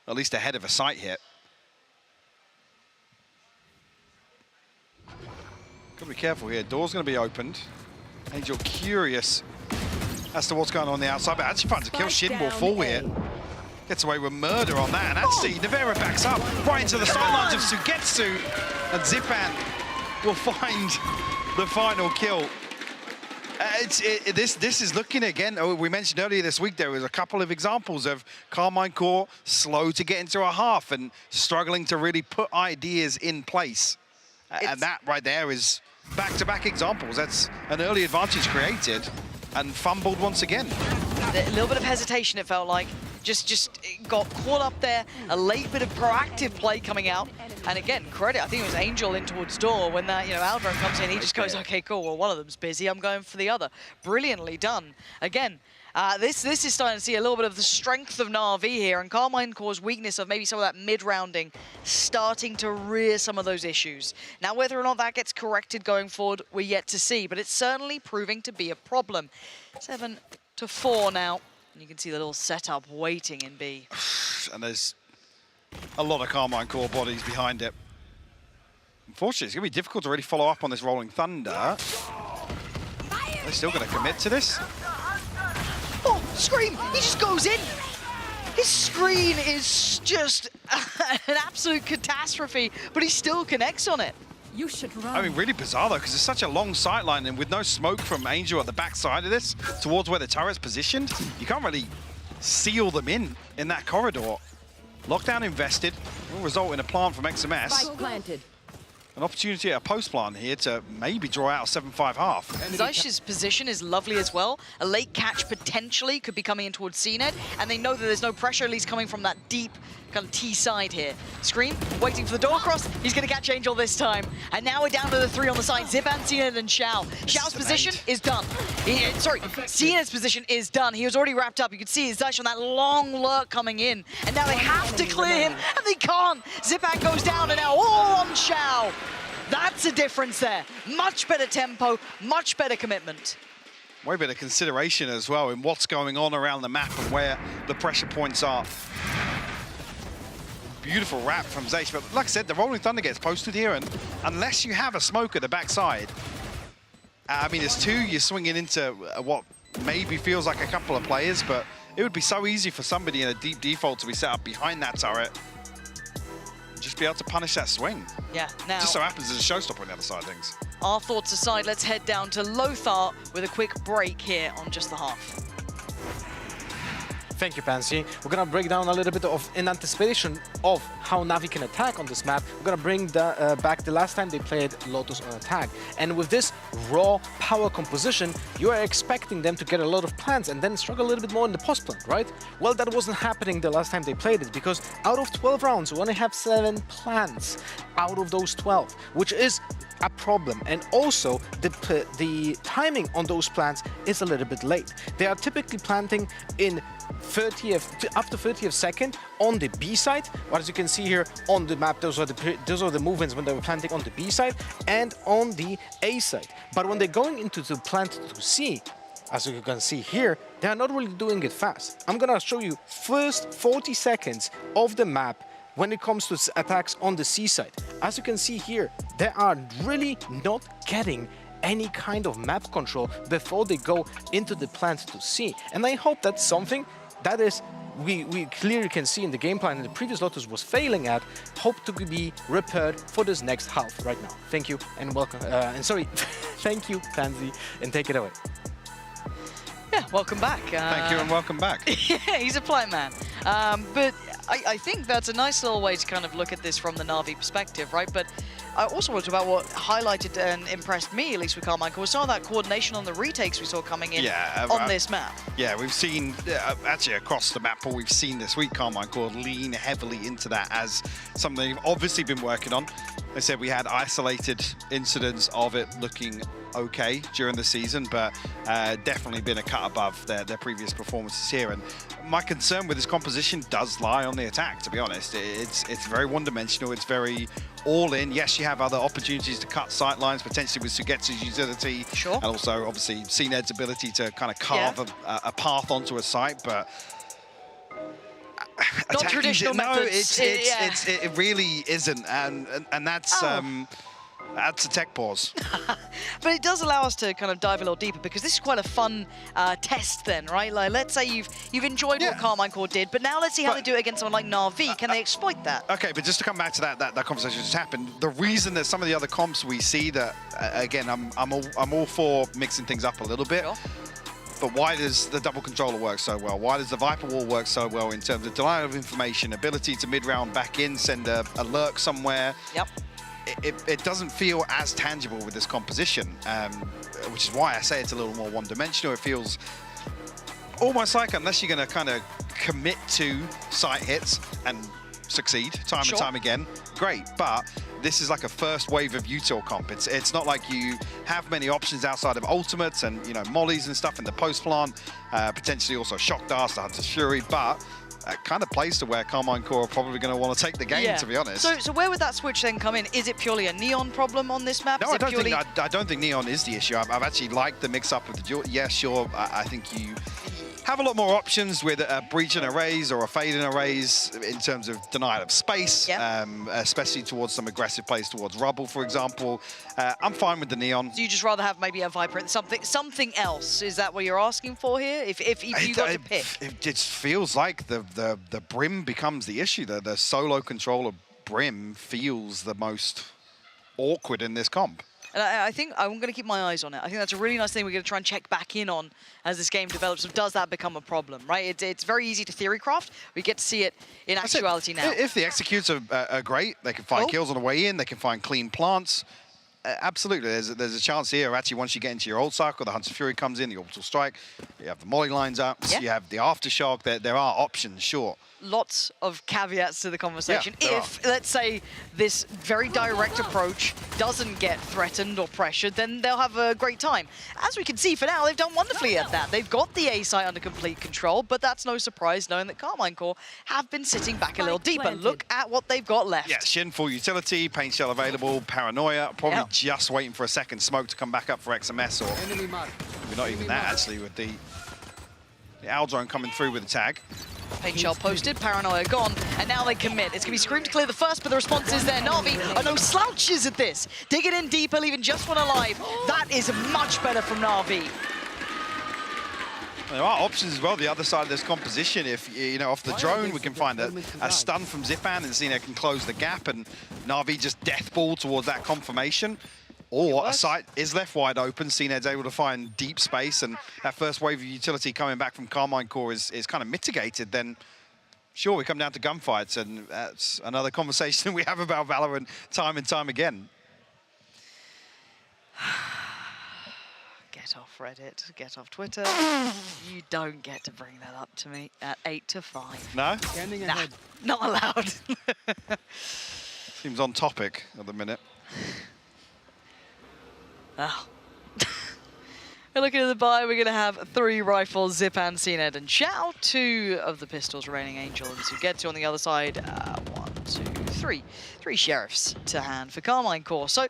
At least ahead of a site hit. Got to be careful here. Door's going to be opened. Angel curious as to what's going on the outside, but actually finds a kill. Shin will fall here. Gets away with murder on that, and actually Navera backs up right into the sidelines of Sugetsu, and Zipan will find the final kill. This is looking again. We mentioned earlier this week there was a couple of examples of Karmine Corp slow to get into a half and struggling to really put ideas in place. And that right there is back-to-back examples. That's an early advantage created and fumbled once again. A little bit of hesitation, it felt like. Just got caught up there. A late bit of proactive play coming out. And again, credit, I think it was Angel in towards door when that, Alvaro comes in, he just goes, okay, cool, well, one of them's busy, I'm going for the other. Brilliantly done. Again, this is starting to see a little bit of the strength of Navi here, and Karmine Corp's weakness of maybe some of that mid-rounding starting to rear some of those issues. Now, whether or not that gets corrected going forward, we're yet to see, but it's certainly proving to be a problem. 7-4 now. And you can see the little setup waiting in B. And there's a lot of Karmine Corp bodies behind it. Unfortunately, it's going to be difficult to really follow up on this Rolling Thunder. They're still going to commit to this. Oh, Scream! He just goes in! His screen is just an absolute catastrophe, but he still connects on it. You should run. I mean, really bizarre, though, because it's such a long sight line, and with no smoke from Angel at the back side of this, towards where the turret's positioned, you can't really seal them in that corridor. Lockdown invested will result in a plant from XMS. Spike planted. An opportunity at a post plant here to maybe draw out a 7-5 half. Zysh's position is lovely as well. A late catch potentially could be coming in towards CNED, and they know that there's no pressure at least coming from that deep kind of T side here. Scream, waiting for the door cross. He's going to catch Angel this time. And now we're down to the 3 on the side. Zipan, CNED, and Shao. Shao's position is done. CNED's position is done. He was already wrapped up. You can see Zysh on that long lurk coming in. And now they have to clear him, and they can't. Zipan goes down, and now all on Shao. That's a difference there. Much better tempo, much better commitment. Way better consideration as well in what's going on around the map and where the pressure points are. Beautiful wrap from Zaysh, but like I said, the Rolling Thunder gets posted here, and unless you have a smoke at the backside, I mean, it's two, you're swinging into what maybe feels like a couple of players, but it would be so easy for somebody in a deep default to be set up behind that turret and just be able to punish that swing. Yeah, now... Just so happens there's a showstopper on the other side of things. Our thoughts aside, let's head down to Lothar with a quick break here on Just the Half. Thank you, Pansy. We're gonna break down a little bit of in anticipation of how Navi can attack on this map. We're gonna bring back the last time they played Lotus on attack. And with this raw power composition, you are expecting them to get a lot of plants and then struggle a little bit more in the post plant, right? Well, that wasn't happening the last time they played it, because out of 12 rounds, we only have 7 plants out of those 12, which is a problem. And also the timing on those plants is a little bit late. They are typically planting in 30th up to 30th second on the B side. But as you can see here on the map, those are the movements when they were planting on the B side and on the A side. But when they're going into the plant to C, as you can see here, they are not really doing it fast. I'm gonna show you first 40 seconds of the map when it comes to attacks on the C side. As you can see here, they are really not getting any kind of map control before they go into the plant to C. And I hope that's something that is we clearly can see in the game plan and the previous Lotus was failing at, hope to be repaired for this next half right now. Thank you and welcome, and sorry, thank you, Pansy, and take it away. Yeah, welcome back. Thank you and welcome back. Yeah, he's a polite man. But I think that's a nice little way to kind of look at this from the Navi perspective, right? But I also want to talk about what highlighted and impressed me, at least with Karmine Corp, was some of that coordination on the retakes we saw coming in on this map. Yeah, we've seen, actually across the map, what we've seen this week, Karmine Corp lean heavily into that as something they've obviously been working on. They said we had isolated incidents of it looking okay during the season, but definitely been a cut above their previous performances here. And my concern with this composition does lie on the attack, to be honest. It's very one-dimensional, it's very all-in. Yes, you have other opportunities to cut sight lines, potentially with Sugetsu's utility, sure, and also obviously CNED's ability to kind of carve a path onto a site, but not traditional methods. It really isn't, and that's that's a tech pause. But it does allow us to kind of dive a little deeper, because this is quite a fun test then, right? Like, let's say you've enjoyed what Karmine Corp did, but now let's see how they do it against someone like Navi. Can they exploit that? Okay, but just to come back to that conversation just happened, the reason that some of the other comps we see that, again, I'm all for mixing things up a little bit. Sure. But why does the double controller work so well? Why does the Viper Wall work so well in terms of denial of information, ability to mid-round back in, send a lurk somewhere? Yep. It doesn't feel as tangible with this composition, which is why I say it's a little more one-dimensional. It feels almost like, unless you're going to kind of commit to site hits and succeed time and time again, great. But this is like a first wave of util comp. It's not like you have many options outside of ultimates and, you know, mollies and stuff in the post plant, potentially also shock darts, the Hunter's Fury, but kind of plays to where Karmine Corp are probably going to want to take the game, to be honest. So where would that switch then come in? Is it purely a Neon problem on this map? No, I don't think Neon is the issue. I've actually liked the mix-up of the duel. Yeah, sure, I think you have a lot more options with breaching arrays or a fading arrays in terms of denial of space, especially towards some aggressive plays towards rubble, for example. I'm fine with the Neon. So you just rather have maybe a Viper, something else? Is that what you're asking for here? If you got to pick, it just feels like the Brim becomes the issue. The solo control of Brim feels the most awkward in this comp. And I think I'm going to keep my eyes on it. I think that's a really nice thing we're going to try and check back in on as this game develops. So does that become a problem, right? It's very easy to theory craft. We get to see it in actuality now. If the executes are great, they can find kills on the way in, they can find clean plants. absolutely. There's a chance here, actually, once you get into your ult cycle, the Hunter Fury comes in, the orbital strike, you have the molly lines up, you have the aftershock. There are options, sure. Lots of caveats to the conversation. Yeah, if, let's say, this very direct approach doesn't get threatened or pressured, then they'll have a great time. As we can see for now, they've done wonderfully at that. They've got the A site under complete control, but that's no surprise knowing that Karmine Corp have been sitting back a little deeper. Look at what they've got left. Yeah, Shin full utility, paint shell available, paranoia, probably just waiting for a second smoke to come back up for XMS, or maybe not even that, actually, with the Owl Drone coming through with the tag. Paint shell posted, paranoia gone, and now they commit. It's going to be Scream to clear the first, but the response is there. Navi are no slouches at this. Digging in deeper, leaving just one alive. That is much better from Navi. There are options as well, the other side of this composition. If, you know, off the drone, we can find a stun from Zipan, and Cena can close the gap, and Navi just death ball towards that confirmation. Or a site is left wide open, Cna's able to find deep space, and that first wave of utility coming back from Karmine Corp is kind of mitigated, then sure, we come down to gunfights, and that's another conversation we have about Valorant time and time again. Get off Reddit, get off Twitter. You don't get to bring that up to me at 8-5. No? Nah, not allowed. Seems on topic at the minute. Oh. We're looking at the buy. We're going to have 3 rifles, Zipan, CNED, and Xiao. 2 of the pistols remaining, Angel and Sugetsu on the other side. 1, 2, 3. 3 sheriffs to hand for Karmine Corp. So,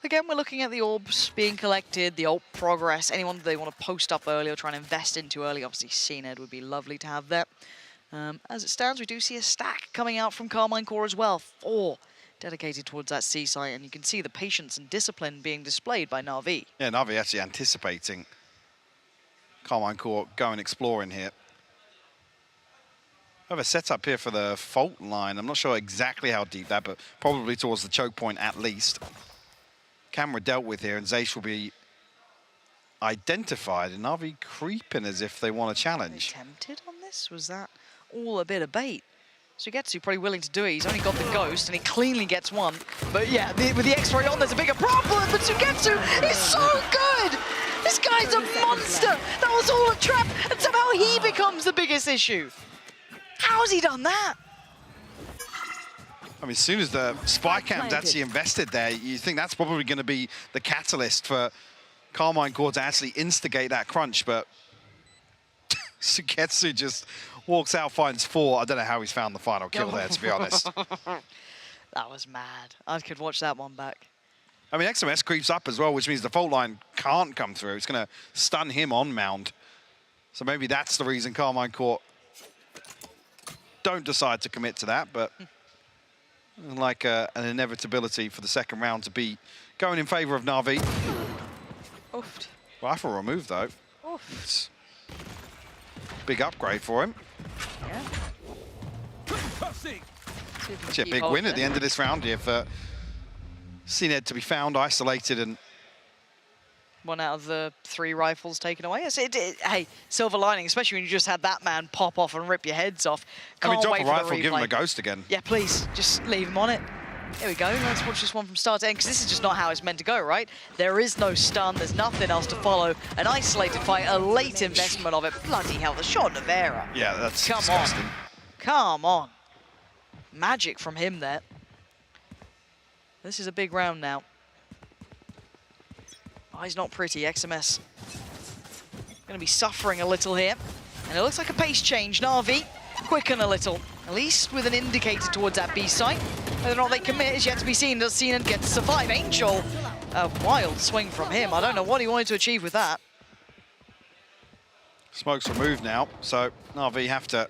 again, we're looking at the orbs being collected, the ult progress, anyone they want to post up early or try and invest into early. Obviously, CNED would be lovely to have that. As it stands, we do see a stack coming out from Karmine Corp as well. 4 dedicated towards that C site, and you can see the patience and discipline being displayed by Navi. Yeah, Navi actually anticipating Karmine Corp going exploring here. I have a setup here for the fault line. I'm not sure exactly how deep that, but probably towards the choke point at least. Camera dealt with here, and Zaysh will be identified, and Navi creeping as if they want a challenge. Tempted on this? Was that all a bit of bait? Sugetsu probably willing to do it. He's only got the ghost, and he cleanly gets one. But yeah, with the X-ray on, there's a bigger problem. But Sugetsu is so good. This guy's a monster. That was all a trap, and somehow he becomes the biggest issue. How's he done that? I mean, as soon as the spy cam's actually invested there, you think that's probably going to be the catalyst for Karmine Corp to actually instigate that crunch, but Sugetsu just walks out, finds 4. I don't know how he's found the final kill there, to be honest. That was mad. I could watch that one back. I mean, XMS creeps up as well, which means the fault line can't come through. It's going to stun him on Mound. So maybe that's the reason Karmine Corp don't decide to commit to that, but like an inevitability for the second round to be going in favor of Navi. Oofed. Rifle removed, though. It's big upgrade for him. Yeah. Actually, a big win at the end of this round here for CNED to be found, isolated, and 1 out of the 3 rifles taken away. Hey, silver lining, especially when you just had that man pop off and rip your heads off. Can't drop wait a for the rifle, give him replay. a ghost again. Yeah, please, just leave him on it. Here we go, let's watch this one from start to end, because this is just not how it's meant to go, right? There is no stun, there's nothing else to follow. An isolated fight, a late investment of it. Bloody hell, the shot of Vera. Yeah, that's Come disgusting. on. Come on. Magic from him there. This is a big round now. Oh, he's not pretty, XMS. Gonna be suffering a little here. And it looks like a pace change. Navi, quicken a little. At least with an indicator towards that B site. Whether or not they commit is yet to be seen. Does Cena get to survive? Angel, a wild swing from him. I don't know what he wanted to achieve with that. Smoke's removed now, so Navi have to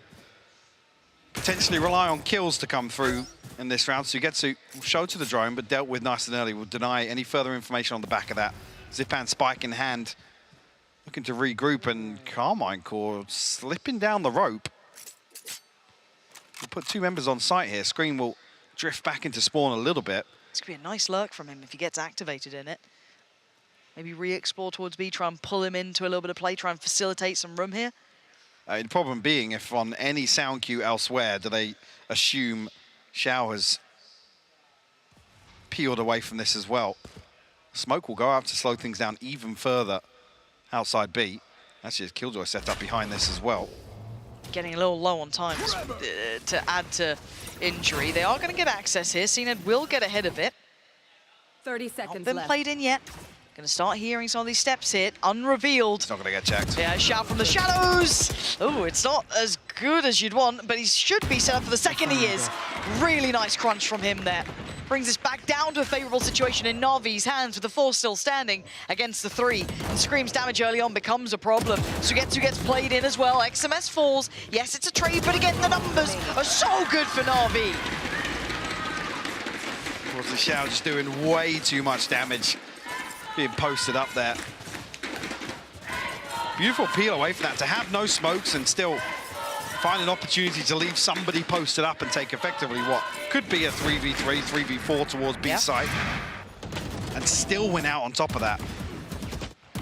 potentially rely on kills to come through in this round. So you get to show to the drone, but dealt with nice and early. Will deny any further information on the back of that. Zipan spike in hand, looking to regroup, and Karmine Corp slipping down the rope. We'll put 2 members on site here. Screen will drift back into spawn a little bit. This could be a nice lurk from him if he gets activated in it. Maybe re-explore towards B, try and pull him into a little bit of play, try and facilitate some room here. The problem being, if on any sound cue elsewhere, do they assume Xiao has peeled away from this as well? Smoke will go out to slow things down even further outside B. Actually, there's Killjoy set up behind this as well. Getting a little low on time to add to injury. They are going to get access here. CNED will get ahead of it. 30 seconds Not been left. played in yet. Going to start hearing some of these steps hit, unrevealed. It's not going to get checked. Yeah, shout from the shadows. Oh, it's not as good as you'd want, but he should be set up for the second he is. Really nice crunch from him there. Brings us back down to a favorable situation in Navi's hands with the 4 still standing against the 3. And Scream's damage early on becomes a problem. Sugetsu gets played in as well. XMS falls. Yes, it's a trade, but again, the numbers are so good for Navi. Of course, the Shao just doing way too much damage. Being posted up there. Beautiful peel away from that. To have no smokes and still find an opportunity to leave somebody posted up and take effectively what could be a 3v3, 3v4 towards B side. And still win out on top of that.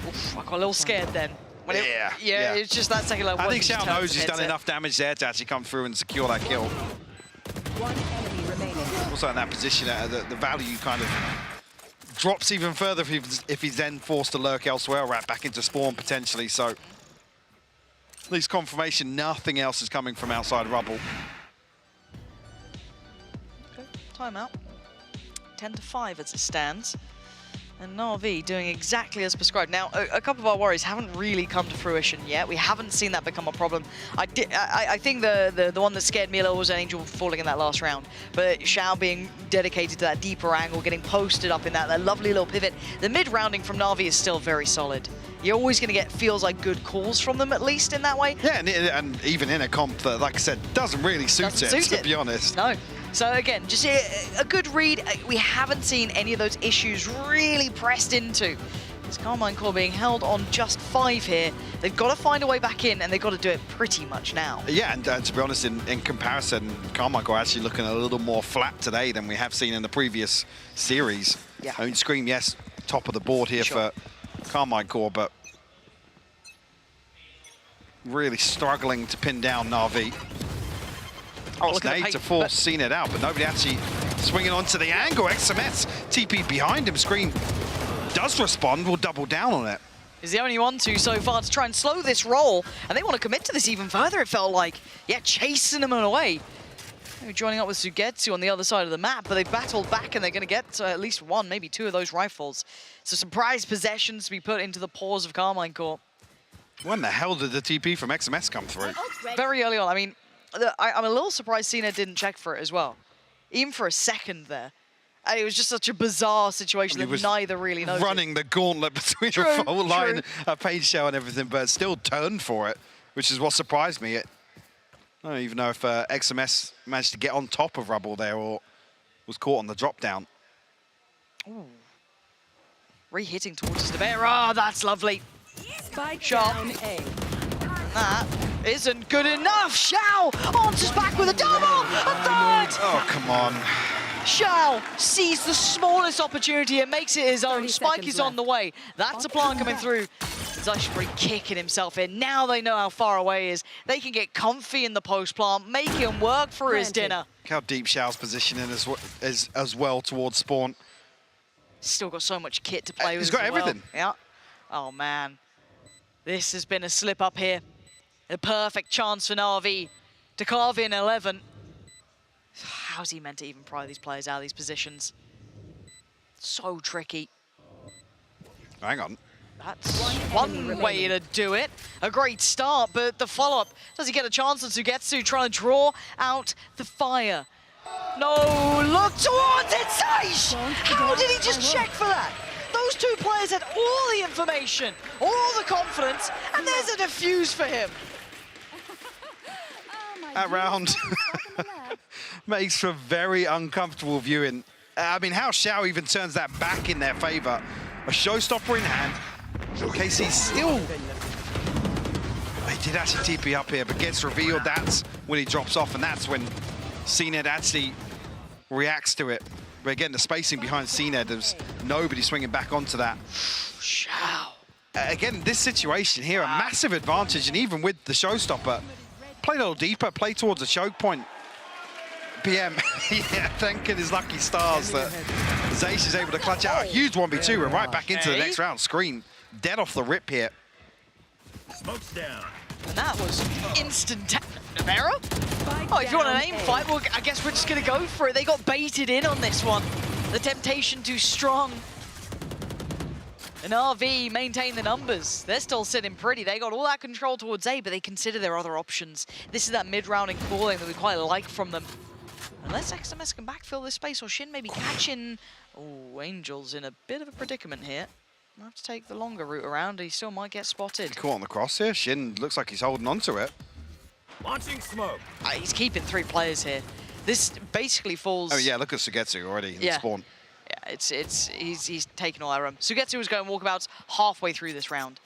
Oof, I got a little scared then. When Yeah. It's just that second level. I think Shao knows he's done enough damage there to actually come through and secure that kill. One enemy remaining. Also in that position, the value kind of drops even further if he's then forced to lurk elsewhere, right back into spawn potentially. So at least confirmation nothing else is coming from outside rubble. Okay, timeout. 10-5 as it stands. And Navi doing exactly as prescribed. Now, a couple of our worries haven't really come to fruition yet. We haven't seen that become a problem. I think the one that scared me a little was Angel falling in that last round. But Shao being dedicated to that deeper angle, getting posted up in that lovely little pivot. The mid-rounding from Navi is still very solid. You're always going to get, feels like, good calls from them, at least in that way. Yeah, and even in a comp that, like I said, doesn't really suit to be honest. No. So again, just a good read. We haven't seen any of those issues really pressed into. It's Karmine Corp being held on just 5 here. They've got to find a way back in, and they've got to do it pretty much now. Yeah, and to be honest, in comparison, Karmine Corp actually looking a little more flat today than we have seen in the previous series. Yeah. I mean, Scream, yes, top of the board here for Karmine Corp, but really struggling to pin down Navi. It's an 8 to force CNED out, but nobody actually swinging onto the angle. XMS TP behind him. Scream does respond, will double down on it. Is the only one to so far to try and slow this roll, and they want to commit to this even further, it felt like. Yeah, chasing them away. They're joining up with Sugetsu on the other side of the map, but they've battled back and they're going to get at least 1, maybe 2 of those rifles. So some prized possessions to be put into the paws of Karmine Corp. When the hell did the TP from XMS come through? Very early on. I mean, I'm a little surprised Cena didn't check for it as well. Even for a second there. And it was just such a bizarre situation that neither really knows. Running the gauntlet between a full line, a page show and everything, but still turned for it, which is what surprised me. I don't even know if XMS managed to get on top of rubble there or was caught on the drop down. Ooh. Re-hitting towards the bear. Ah, that's lovely. Spike Sharp. down A. That isn't good enough. Shao answers back with a double, a third. Oh, come on. Shao sees the smallest opportunity and makes it his own. Spike is on the way. That's a plant coming through. Zashbury kicking himself in. Now they know how far away he is. They can get comfy in the post plant, make him work for his dinner. Look how deep Shao's positioning as well towards spawn. Still got so much kit to play with. He's got everything. Yeah. Oh, man. This has been a slip up here. A perfect chance for Navi to carve in 11. How's he meant to even pry these players out of these positions? So tricky. Hang on. That's one way to do it. A great start, but the follow-up, does he get a chance on Sugetsu trying to draw out the fire? No, look towards it, Saish! How did he just check for that? Those 2 players had all the information, all the confidence, and there's a defuse for him. That round makes for very uncomfortable viewing. I mean, how Shao even turns that back in their favor. A showstopper in hand. KC still... He did actually TP up here, but gets revealed. That's when he drops off, and that's when CNED actually reacts to it. But again, the spacing behind CNED, there's nobody swinging back onto that. Shao. Again, this situation here, a massive advantage, and even with the showstopper, play a little deeper, play towards the choke point. PM, yeah, thanking his lucky stars that Zeiss is able to clutch out a huge 1v2 and right back into the next round. Scream dead off the rip here. Smoke's down. And that was instant. Navera? Oh, if you want an aim fight, well, I guess we're just going to go for it. They got baited in on this one. The temptation too strong. And RV maintain the numbers. They're still sitting pretty. They got all that control towards A, but they consider their other options. This is that mid-rounding calling that we quite like from them. Unless XMS can backfill this space, or Shin maybe catching... Oh, Angel's in a bit of a predicament here. Might have to take the longer route around. He still might get spotted. Caught on the cross here. Shin looks like he's holding on to it. Launching smoke. He's keeping 3 players here. This basically falls... Oh yeah, look at Sugetsu already in the spawn. Yeah, he's taken all that room. Sugetsu was going walkabouts halfway through this round.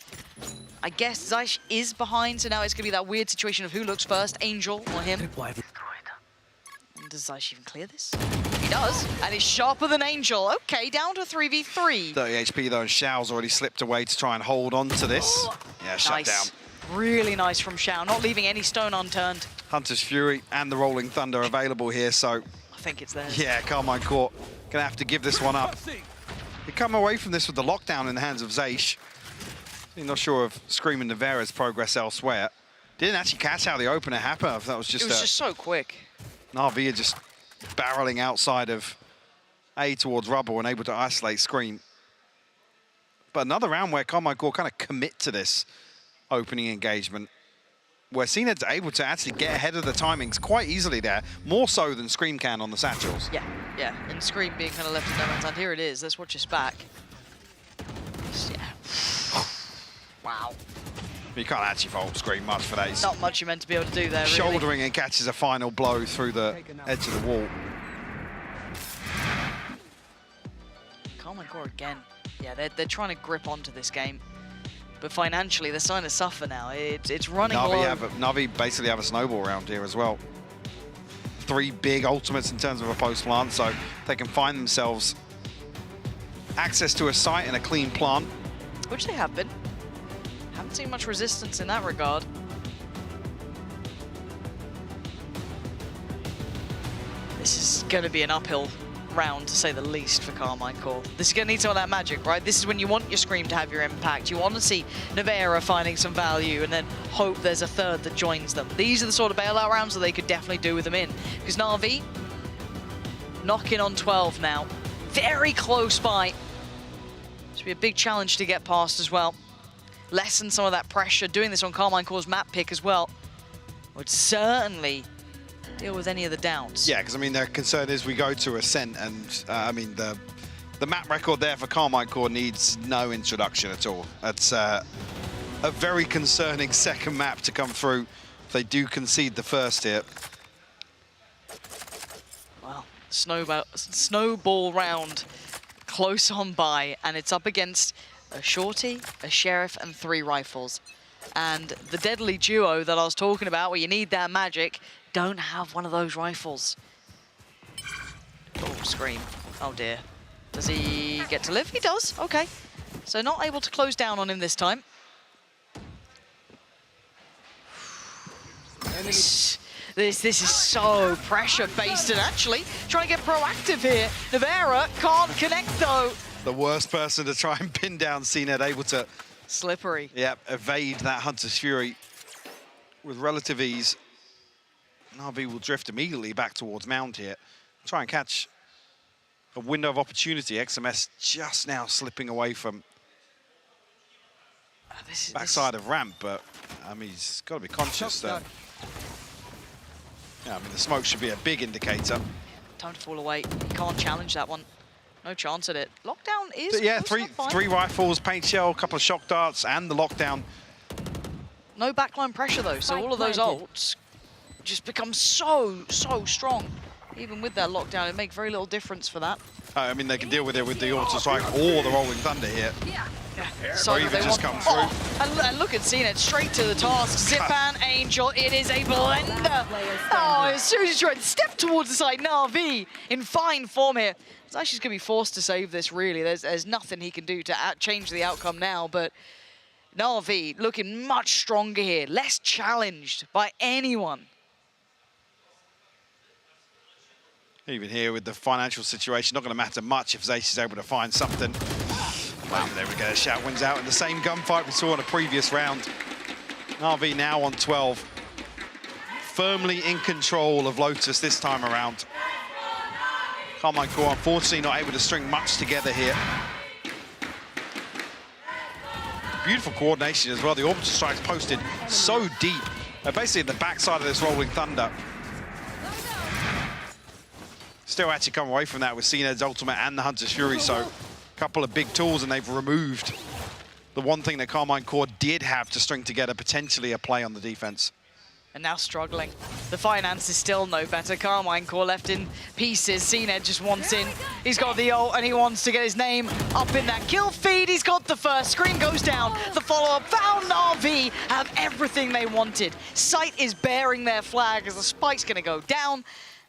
I guess Zeiss is behind, so now it's going to be that weird situation of who looks first, Angel or him. And does Zeiss even clear this? He does, and he's sharper than Angel. Okay, down to 3v3. 30 HP though, and Xiao's already slipped away to try and hold on to this. Yeah, shut down. Really nice from Xiao, not leaving any stone unturned. Hunter's Fury and the Rolling Thunder available here, so... I think it's theirs. Yeah, Karmine Corp gonna have to give this one up. They come away from this with the lockdown in the hands of Zeiss. I'm not sure of Scream and Navera's progress elsewhere. Didn't actually catch how the opener happened. That was just... It was just so quick. Navi just barreling outside of A towards Rubble and able to isolate Scream. But another round where Karmine Corp kind of commit to this opening engagement, where CNED's able to actually get ahead of the timings quite easily there, more so than Scream can on the satchels. Yeah, and Scream being kind of left in no man's hand. Here it is, let's watch this back. Yeah. Wow. You can't actually fault Scream much for that. He's not much you're meant to be able to do there, shouldering and catches a final blow through the edge of the wall. Karmine Corp again. Yeah, they're trying to grip onto this game. But financially, they're starting to suffer now. It's running low. Navi basically have a snowball round here as well. 3 big ultimates in terms of a post plant, so they can find themselves access to a site and a clean plant. Which they have been. Haven't seen much resistance in that regard. This is going to be an uphill round, to say the least, for Karmine Corp. This is going to need some of that magic, right? This is when you want your Scream to have your impact. You want to see Navera finding some value and then hope there's a third that joins them. These are the sort of bailout rounds that they could definitely do with them in. Because Navi, knocking on 12 now. Very close by. This will be a big challenge to get past as well. Lessen some of that pressure. Doing this on Karmine Corp's map pick as well would certainly deal with any of the doubts. Yeah, because I mean, their concern is we go to Ascent, and I mean, the map record there for Karmine Corp needs no introduction at all. It's a very concerning second map to come through. They do concede the first here. Well, snowball round close on by, and it's up against a Shorty, a Sheriff, and 3 rifles. And the deadly duo that I was talking about, where you need that magic, don't have one of those rifles. Oh, Scream. Oh dear. Does he get to live? He does. Okay. So not able to close down on him this time. This is so pressure-based, and actually trying to get proactive here. Navera can't connect though. The worst person to try and pin down CNED, able to... Slippery. Yeah, evade that Hunter's Fury with relative ease. Navi will drift immediately back towards Mound here. Try and catch a window of opportunity. XMS just now slipping away from backside of ramp, but I mean, he's got to be conscious that... Yeah, I mean, the smoke should be a big indicator. Time to fall away. He can't challenge that one. No chance at it. Lockdown is... But yeah, three rifles, paint shell, a couple of shock darts, and the lockdown. No backline pressure, though, so all of those ults just become so strong. Even with that lockdown, it makes very little difference for that. I mean, they can deal with it with the auto strike or the rolling thunder here. So or even just come through. Oh, and look at CNED, straight to the task. Zipan, Angel, it is a blender. Oh, as soon as he's trying to step towards the side, Navi in fine form here. He's actually going to be forced to save this, really. There's nothing he can do to change the outcome now, but Navi looking much stronger here, less challenged by anyone. Even here with the financial situation, not going to matter much if Zace is able to find something. Wow, there we go. Shout wins out in the same gunfight we saw in a previous round. Navi now on 12. Firmly in control of Lotus this time around. Karmine Corp unfortunately not able to string much together here. Beautiful coordination as well. The orbital strikes posted so deep. Basically at the backside of this Rolling Thunder. Still actually come away from that with CNED's ultimate and the Hunter's Fury, so a couple of big tools, and they've removed the one thing that Karmine Corp did have to string together, potentially a play on the defense. And now struggling. The finance is still no better. Karmine Corp left in pieces. CNED just wants in. He's got the ult and he wants to get his name up in that kill feed. He's got the first. Screen goes down. The follow-up found. Navi have everything they wanted. Sight is bearing their flag as the spike's going to go down.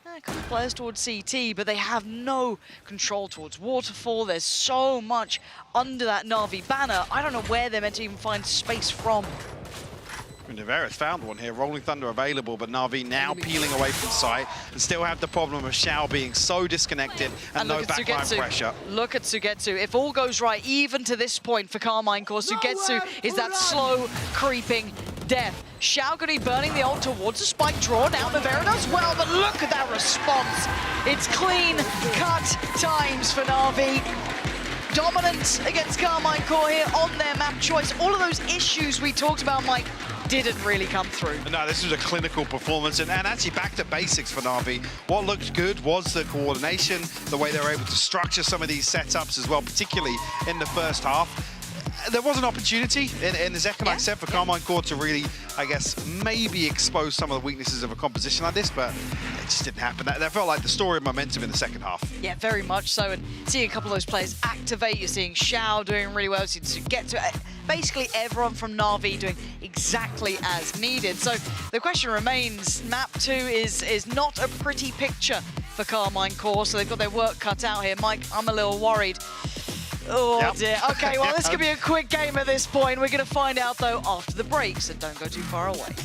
A couple of players towards CT, but they have no control towards Waterfall. There's so much under that Navi banner. I don't know where they're meant to even find space from. Navera's found one here. Rolling Thunder available, but Navi now peeling away from sight and still have the problem of Xiao being so disconnected and no backline pressure. Look at Sugetsu. If all goes right, even to this point for Karmine Corp, Sugetsu is that slow, creeping death. Xiao going to be burning the ult towards the spike draw. Now Navera does well, but look at that response. It's clean cut times for Navi. Dominant against Karmine Corp here on their map choice. All of those issues we talked about, Mike, didn't really come through. No, this was a clinical performance and actually back to basics for Navi. What looked good was the coordination, the way they were able to structure some of these setups as well, particularly in the first half. There was an opportunity in the second set for Karmine Corp to really, I guess, maybe expose some of the weaknesses of a composition like this, but it just didn't happen. That felt like the story of momentum in the second half. Yeah, very much so. And seeing a couple of those players activate, you're seeing Xiao doing really well, so you get to basically everyone from Navi doing exactly as needed. So the question remains, map 2 is not a pretty picture for Karmine Corp, so they've got their work cut out here. Mike, I'm a little worried. Oh dear. Okay, well, this could be a quick game at this point. We're going to find out, though, after the break, so don't go too far away.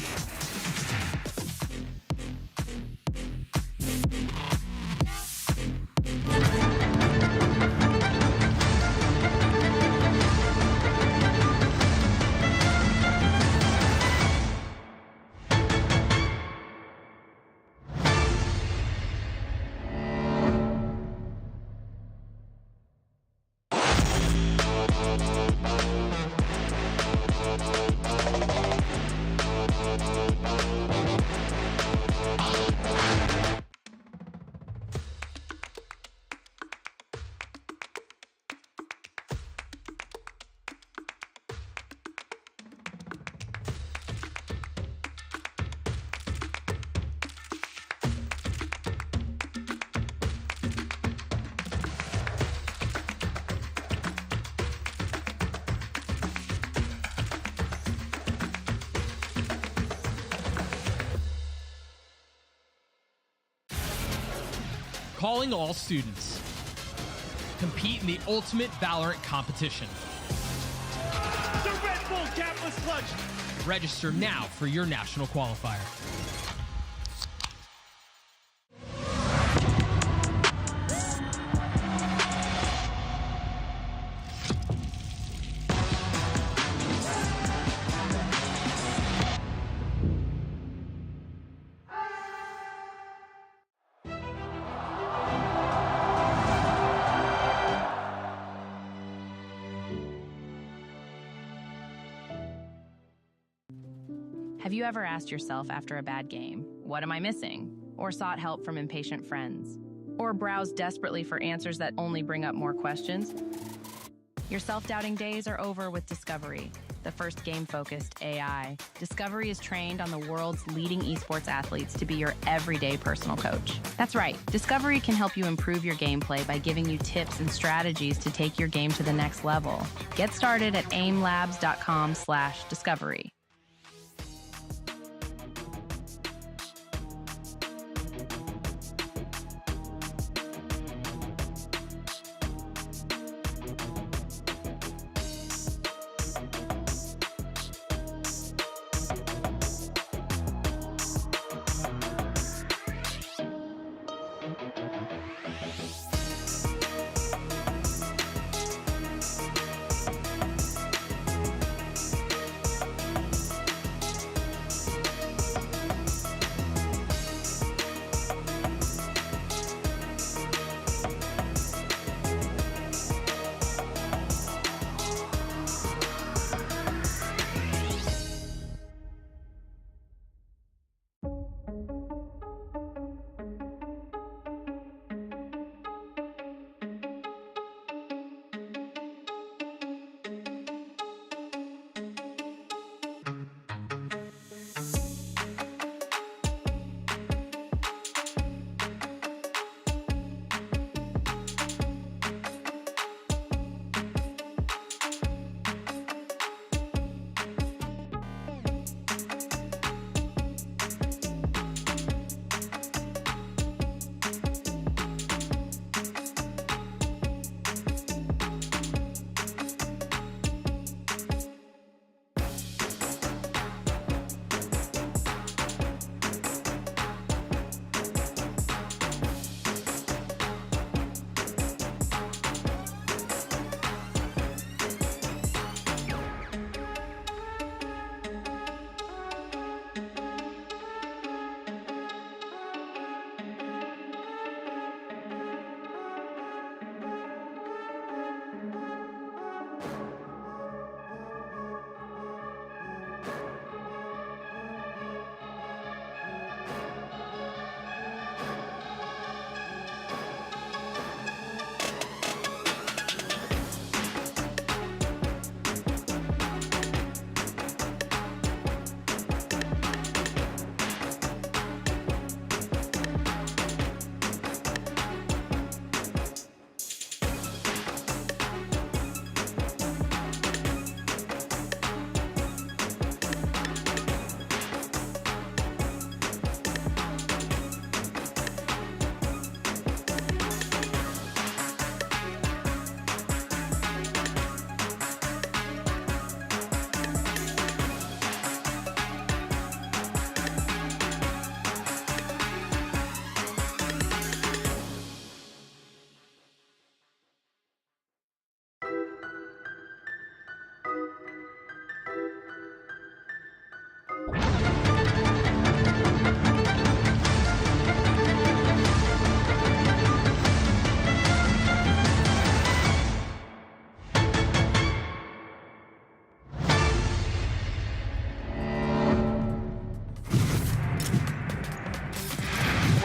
Calling all students. Compete in the ultimate VALORANT competition. The Red Bull capless clutch. Register now for your national qualifier. Have you ever asked yourself after a bad game, what am I missing? Or sought help from impatient friends? Or browsed desperately for answers that only bring up more questions? Your self-doubting days are over with Discovery, the first game-focused AI. Discovery is trained on the world's leading esports athletes to be your everyday personal coach. That's right, Discovery can help you improve your gameplay by giving you tips and strategies to take your game to the next level. Get started at aimlabs.com/discovery.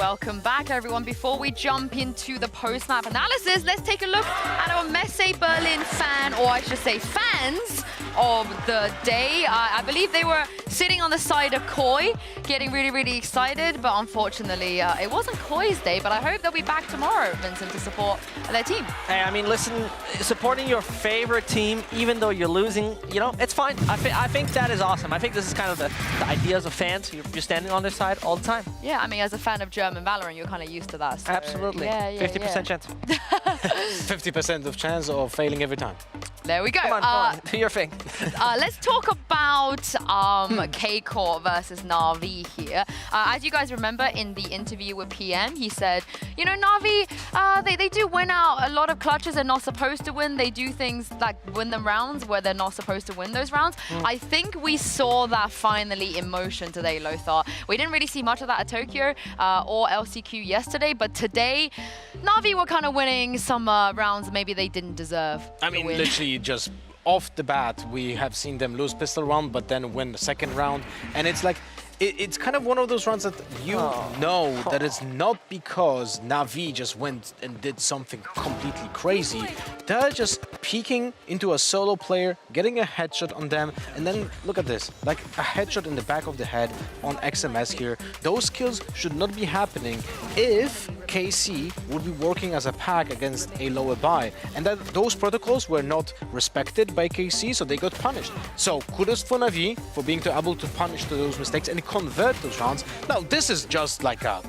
Welcome back, everyone. Before we jump into the post-map analysis, let's take a look at our Messe Berlin fan, or I should say fans, of the day. I believe they were sitting on the side of Koi, getting really, really excited, but unfortunately, it wasn't Koi's day, but I hope they'll be back tomorrow, Vincent, to support their team. Hey, I mean, listen, supporting your favorite team, even though you're losing, you know, it's fine. I think that is awesome. I think this is kind of the idea as a fan. So you're standing on their side all the time. Yeah, I mean, as a fan of German Valorant, you're kind of used to that. So Absolutely. Yeah, 50% chance. 50% of chance of failing every time. There we go. Come on, do your thing. Let's talk about K-Corp versus Navi here. As you guys remember in the interview with PM, he said, you know, Navi, they do win out a lot of clutches they're not supposed to win. They do things like win them rounds where they're not supposed to win those rounds. I think we saw that finally in motion today, Lothar. We didn't really see much of that at Tokyo or LCQ yesterday, but today, Navi were kind of winning some rounds maybe they didn't deserve. I mean, literally just off the bat, we have seen them lose pistol round, but then win the second round. And it's like, it's kind of one of those rounds that you know that it's not because Navi just went and did something completely crazy. They're just peeking into a solo player, getting a headshot on them, and then look at this, like a headshot in the back of the head on XMS here. Those kills should not be happening if KC would be working as a pack against a lower buy, and that those protocols were not respected by KC, so they got punished. So kudos for Navi for being able to punish those mistakes and convert those rounds. Now this is just like a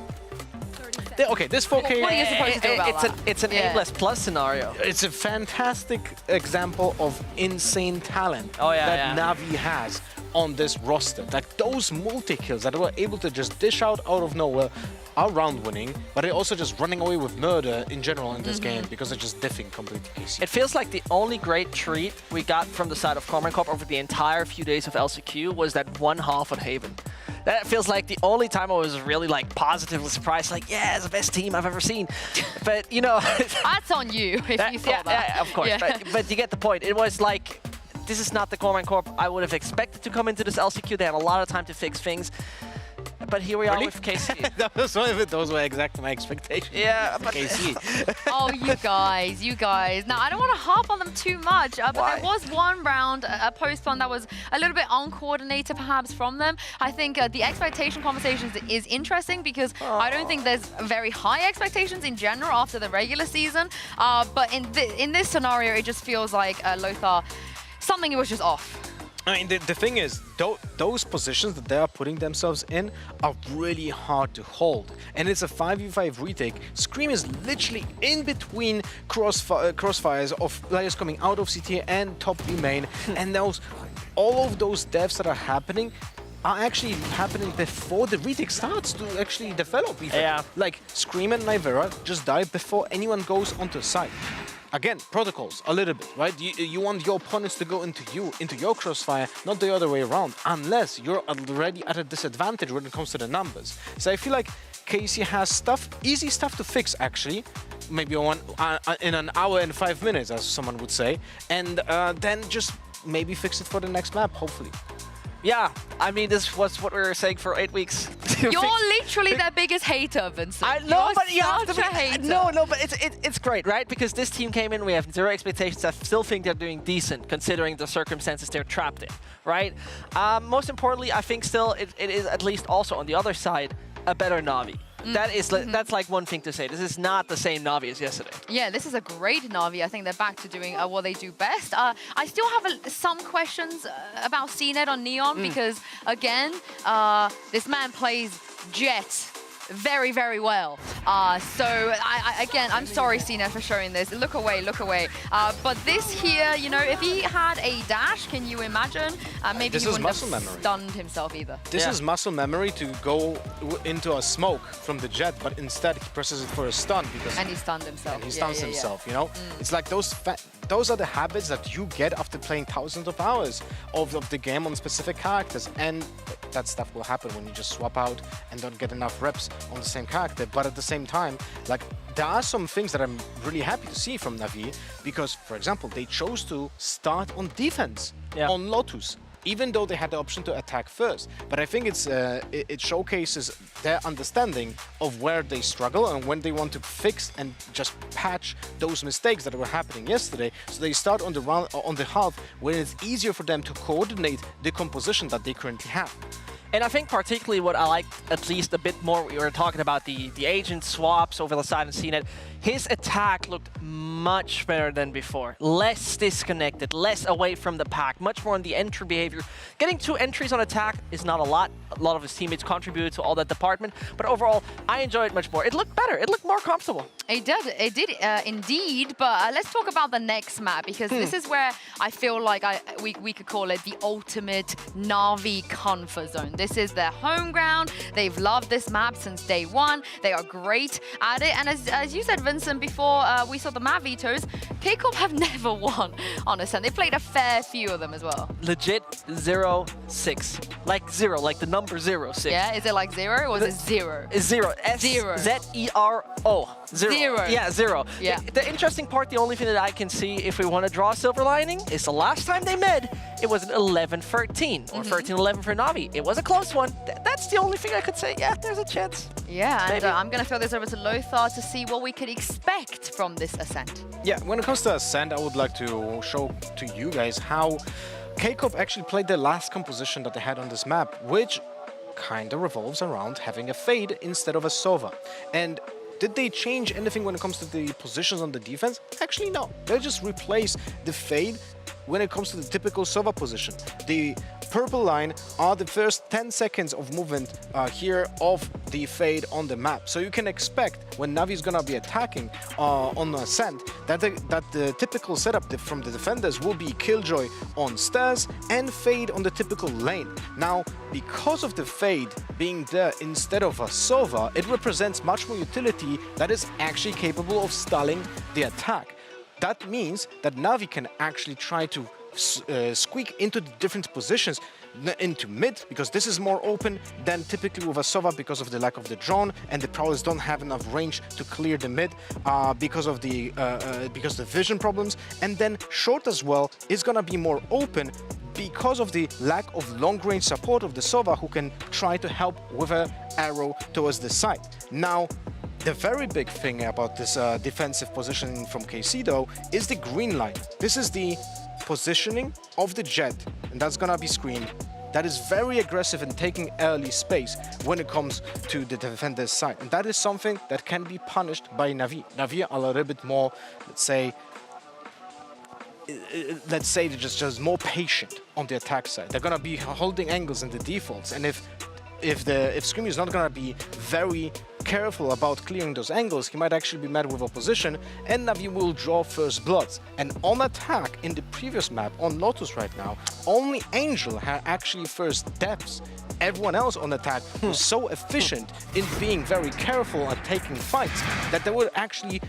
okay, this 4K. What are you supposed to do about that? It's an A+ plus scenario. It's a fantastic example of insane talent that Navi has on this roster. Like those multi-kills that were able to just dish out of nowhere are round winning, but they're also just running away with murder in general in this game because they're just diffing completely KC. It feels like the only great treat we got from the side of Karmine Corp over the entire few days of LCQ was that one half on Haven. That feels like the only time I was really like positively surprised, like, yeah, it's the best team I've ever seen. But, you know... That's on you if you thought that. Yeah, of course. Yeah. But you get the point. It was like, this is not the Karmine Corp I would have expected to come into this LCQ. They had a lot of time to fix things. But here we are with KC. Those were exactly my expectations. Yeah, but KC. Oh, you guys. Now, I don't want to harp on them too much, but there was one round, a post-one that was a little bit uncoordinated perhaps from them. I think the expectation conversations is interesting because I don't think there's very high expectations in general after the regular season. But in this scenario, it just feels like Lothar, something was just off. I mean, the thing is, those positions that they are putting themselves in are really hard to hold. And it's a 5v5 retake. Scream is literally in between crossfires of players coming out of CT and top B main. And all of those deaths that are happening are actually happening before the retake starts to actually develop. Even. Yeah. Like, Scream and Nivera just died before anyone goes onto site. Again, protocols, a little bit, right? You want your opponents to go into your crossfire, not the other way around, unless you're already at a disadvantage when it comes to the numbers. So I feel like KC has easy stuff to fix, actually, maybe in an hour and 5 minutes, as someone would say, and then just maybe fix it for the next map, hopefully. Yeah, I mean, this was what we were saying for 8 weeks. You're literally their biggest hater, Vincent. I know, but you have to be a hater. No, but it's great, right? Because this team came in, we have zero expectations. I still think they're doing decent, considering the circumstances they're trapped in, right? Most importantly, I think still it is at least also on the other side a better Navi. That's like one thing to say. This is not the same Navi as yesterday. Yeah, this is a great Navi. I think they're back to doing what they do best. I still have some questions about CNED on Neon because, again, this man plays Jet very, very well. So, again, I'm sorry, CNED, for showing this. Look away, look away. But this here, you know, if he had a dash, can you imagine? Maybe he wouldn't have stunned himself either. This is muscle memory to go into a smoke from the Jet, but instead he presses it for a stun because... And he stunned himself. And he stuns himself, you know? It's like those are the habits that you get after playing thousands of hours of the game on specific characters, and that stuff will happen when you just swap out and don't get enough reps on the same character. But at the same time, like, there are some things that I'm really happy to see from Navi because, for example, they chose to start on defense on Lotus. even though they had the option to attack first. But I think it showcases their understanding of where they struggle and when they want to fix and just patch those mistakes that were happening yesterday. So they start on the half where it's easier for them to coordinate the composition that they currently have. And I think particularly what I like at least a bit more, we were talking about the agent swaps over the side and CNET. His attack looked much better than before. Less disconnected, less away from the pack, much more on the entry behavior. Getting 2 entries on attack is not a lot. A lot of his teammates contributed to all that department. But overall, I enjoyed it much more. It looked better. It looked more comfortable. It did indeed. But let's talk about the next map, because this is where I feel like we could call it the ultimate Navi comfort zone. This is their home ground. They've loved this map since day one. They are great at it. And as you said, Vincent, before we saw the map vetoes, K-Corp have never won on Ascent. They played a fair few of them as well. Legit 0-6. Like 0, like the number 0-6. Yeah, is it like 0 or is it 0? It's 0. Zero. Z-E-R-O. 0. Yeah, 0. Yeah. The interesting part, the only thing that I can see if we want to draw a silver lining is the last time they met, it was an 11-13 or 13-11 for Navi. It was a close one. That's the only thing I could say. Yeah, there's a chance. Yeah, and I'm going to throw this over to Lothar to see what we could expect from this Ascent. Yeah, when it comes to Ascent, I would like to show to you guys how K-Corp actually played the last composition that they had on this map, which kind of revolves around having a fade instead of a Sova. And did they change anything when it comes to the positions on the defense? Actually, no. They just replaced the fade when it comes to the typical Sova position. The purple line are the first 10 seconds of movement here of the fade on the map. So you can expect when Navi is gonna be attacking on Ascent that the typical setup from the defenders will be Killjoy on stairs and fade on the typical lane. Now, because of the fade being there instead of a Sova, it represents much more utility that is actually capable of stalling the attack. That means that Navi can actually try to squeak into the different positions into mid, because this is more open than typically with a Sova because of the lack of the drone, and the Prowlers don't have enough range to clear the mid because of the vision problems. And then short as well is gonna be more open because of the lack of long-range support of the Sova, who can try to help with an arrow towards the side. Now, the very big thing about this defensive positioning from KC, though, is the green line. This is the positioning of the jet, and that's gonna be screened. That is very aggressive in taking early space when it comes to the defender's side. And that is something that can be punished by Navi. Navi are a little bit more, let's say they're just more patient on the attack side. They're gonna be holding angles in the defaults, and if Screamy is not gonna be very careful about clearing those angles, he might actually be met with opposition, and Navi will draw first bloods. And on attack in the previous map on Lotus right now, only Angel had actually first deaths. Everyone else on attack was so efficient in being very careful at taking fights that they would actually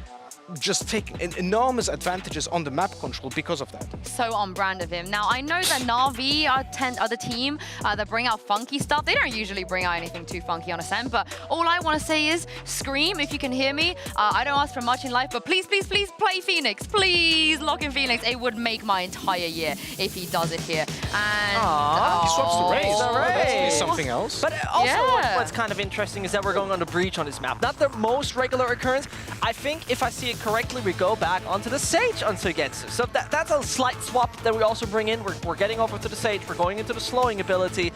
just take enormous advantages on the map control because of that. So on brand of him. Now, I know that Navi are the team that bring out funky stuff. They don't usually bring out anything too funky on Ascent, but all I want to say is, Scream, if you can hear me, I don't ask for much in life, but please, please, please play Phoenix. Please lock in Phoenix. It would make my entire year if he does it here. And he swaps the Raze. That's something else. But also what's kind of interesting is that we're going on the Breach on this map. Not the most regular occurrence. I think if I see it correctly, we go back onto the Sage on Suigetsu. So that's a slight swap that we also bring in. We're getting over to the Sage. We're going into the slowing ability.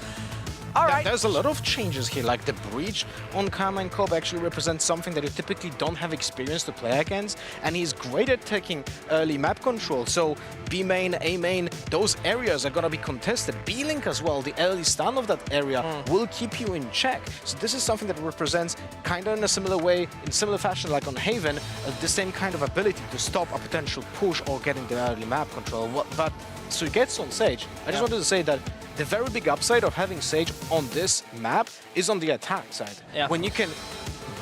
All right. There's a lot of changes here, like the Breach on Karmine Corp actually represents something that you typically don't have experience to play against, and he's great at taking early map control. So B main, A main, those areas are gonna be contested. B-Link as well, the early stun of that area will keep you in check. So this is something that represents kind of in a similar way, in similar fashion like on Haven, the same kind of ability to stop a potential push or getting the early map control. But Suigetsu on Sage, I just wanted to say that the very big upside of having Sage on this map is on the attack side. When you can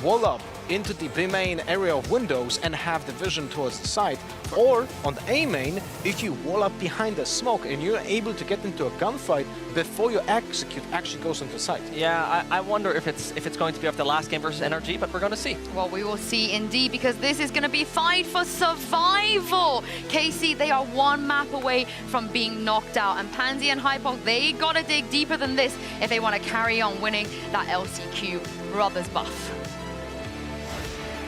wall up into the B main area of windows and have the vision towards the side, or on the A main, if you wall up behind the smoke and you're able to get into a gunfight before your execute actually goes into sight. Yeah, I wonder if it's going to be of the last game versus NRG, but we're going to see. Well, we will see indeed, because this is going to be fight for survival. KC, they are one map away from being knocked out, and Pansy and Hypok, they got to dig deeper than this if they want to carry on winning that LCQ Brothers buff.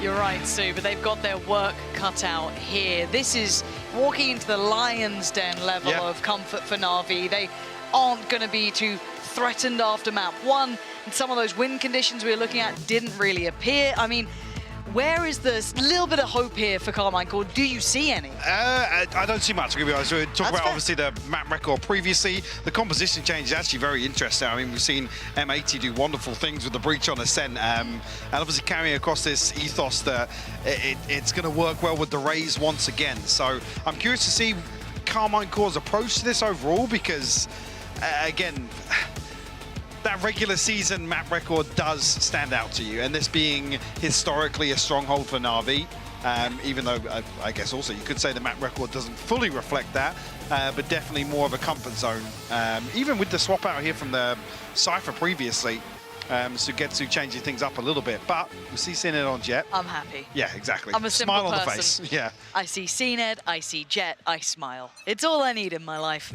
You're right, Sue, but they've got their work cut out here. This is walking into the lion's den level of comfort for Navi. They aren't going to be too threatened after map 1, and some of those win conditions we were looking at didn't really appear. I mean, where is this little bit of hope here for Karmine Corp? Do you see any? I don't see much, to be honest. We talked about, fair. obviously, the map record previously. The composition change is actually very interesting. I mean, we've seen M80 do wonderful things with the breach on Ascent, and obviously carrying across this ethos that it's going to work well with the Rays once again. So I'm curious to see Karmine Corp's approach to this overall, because, again, that regular season map record does stand out to you, and this being historically a stronghold for Navi, even though I guess also you could say the map record doesn't fully reflect that, but definitely more of a comfort zone. Even with the swap out here from the Cypher previously, Sugetsu changing things up a little bit, but we see CNED on Jet. I'm happy. Yeah, exactly. I'm a simple Smile on the person. face. Yeah. I see CNED, I see Jet, I smile. It's all I need in my life.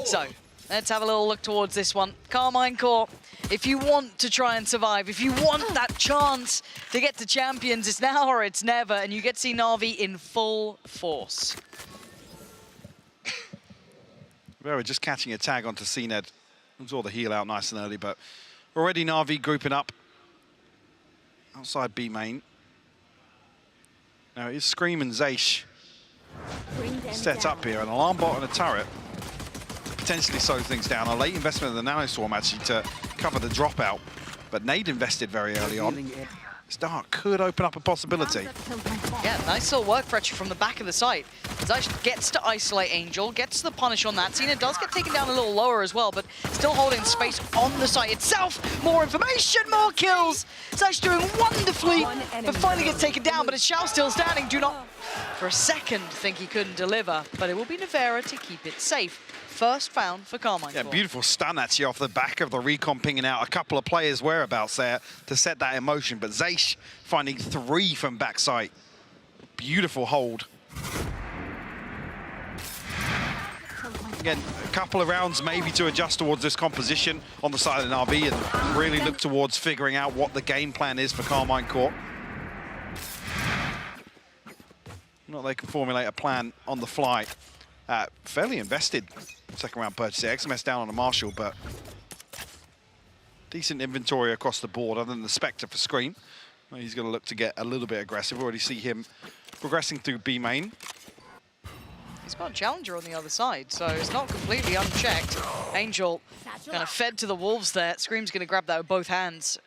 So, let's have a little look towards this one. Karmine Corp, if you want to try and survive, if you want that chance to get to Champions, it's now or it's never, and you get to see Navi in full force. We're just catching a tag onto CNED. Saw the heal out nice and early, but already Navi grouping up outside B main. Now it is Scream and Zaysh set up here, an alarm bot and a turret. Potentially slow things down. A late investment in the Nanoswarm actually to cover the dropout, but Nade invested very early on. Start could open up a possibility. Yeah, nice little work for from the back of the site. Zaysh gets to isolate Angel, gets the punish on that. Cena does get taken down a little lower as well, but still holding space on the site itself. More information, more kills. Zaysh doing wonderfully, but finally gets taken down, but it's Xiao still standing. Do not, for a second, think he couldn't deliver, but it will be Navera to keep it safe. First found for Karmine. Yeah, beautiful stun actually off the back of the recon, pinging out a couple of players' whereabouts there to set that in motion, but Zaysh finding 3 from backside. Beautiful hold. Again, a couple of rounds maybe to adjust towards this composition on the side of Navi and really look towards figuring out what the game plan is for Karmine Corp. Not they can formulate a plan on the fly. Fairly invested second round purchase. XMS down on a Marshall, but decent inventory across the board other than the Spectre for Scream. Well, he's going to look to get a little bit aggressive. We already see him progressing through B main. He's got a challenger on the other side, so it's not completely unchecked. Angel kind of fed to the wolves there. Scream's going to grab that with both hands.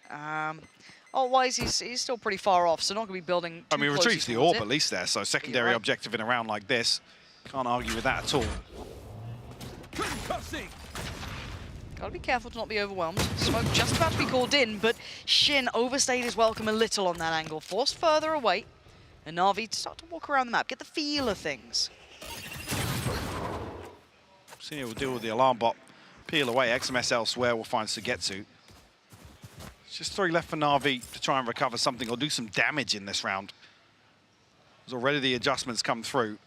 Otherwise, he's still pretty far off, so not going to be building too closely retrieves the towards orb it. at least there, so secondary objective in a round like this. Can't argue with that at all. Gotta be careful to not be overwhelmed. Smoke just about to be called in, but Shin overstayed his welcome a little on that angle, forced further away. And Navi to start to walk around the map, get the feel of things. Senior will deal with the alarm bot, peel away. XMS elsewhere will find Sugetsu. It's just 3 left for Navi to try and recover something or do some damage in this round. As already the adjustments come through.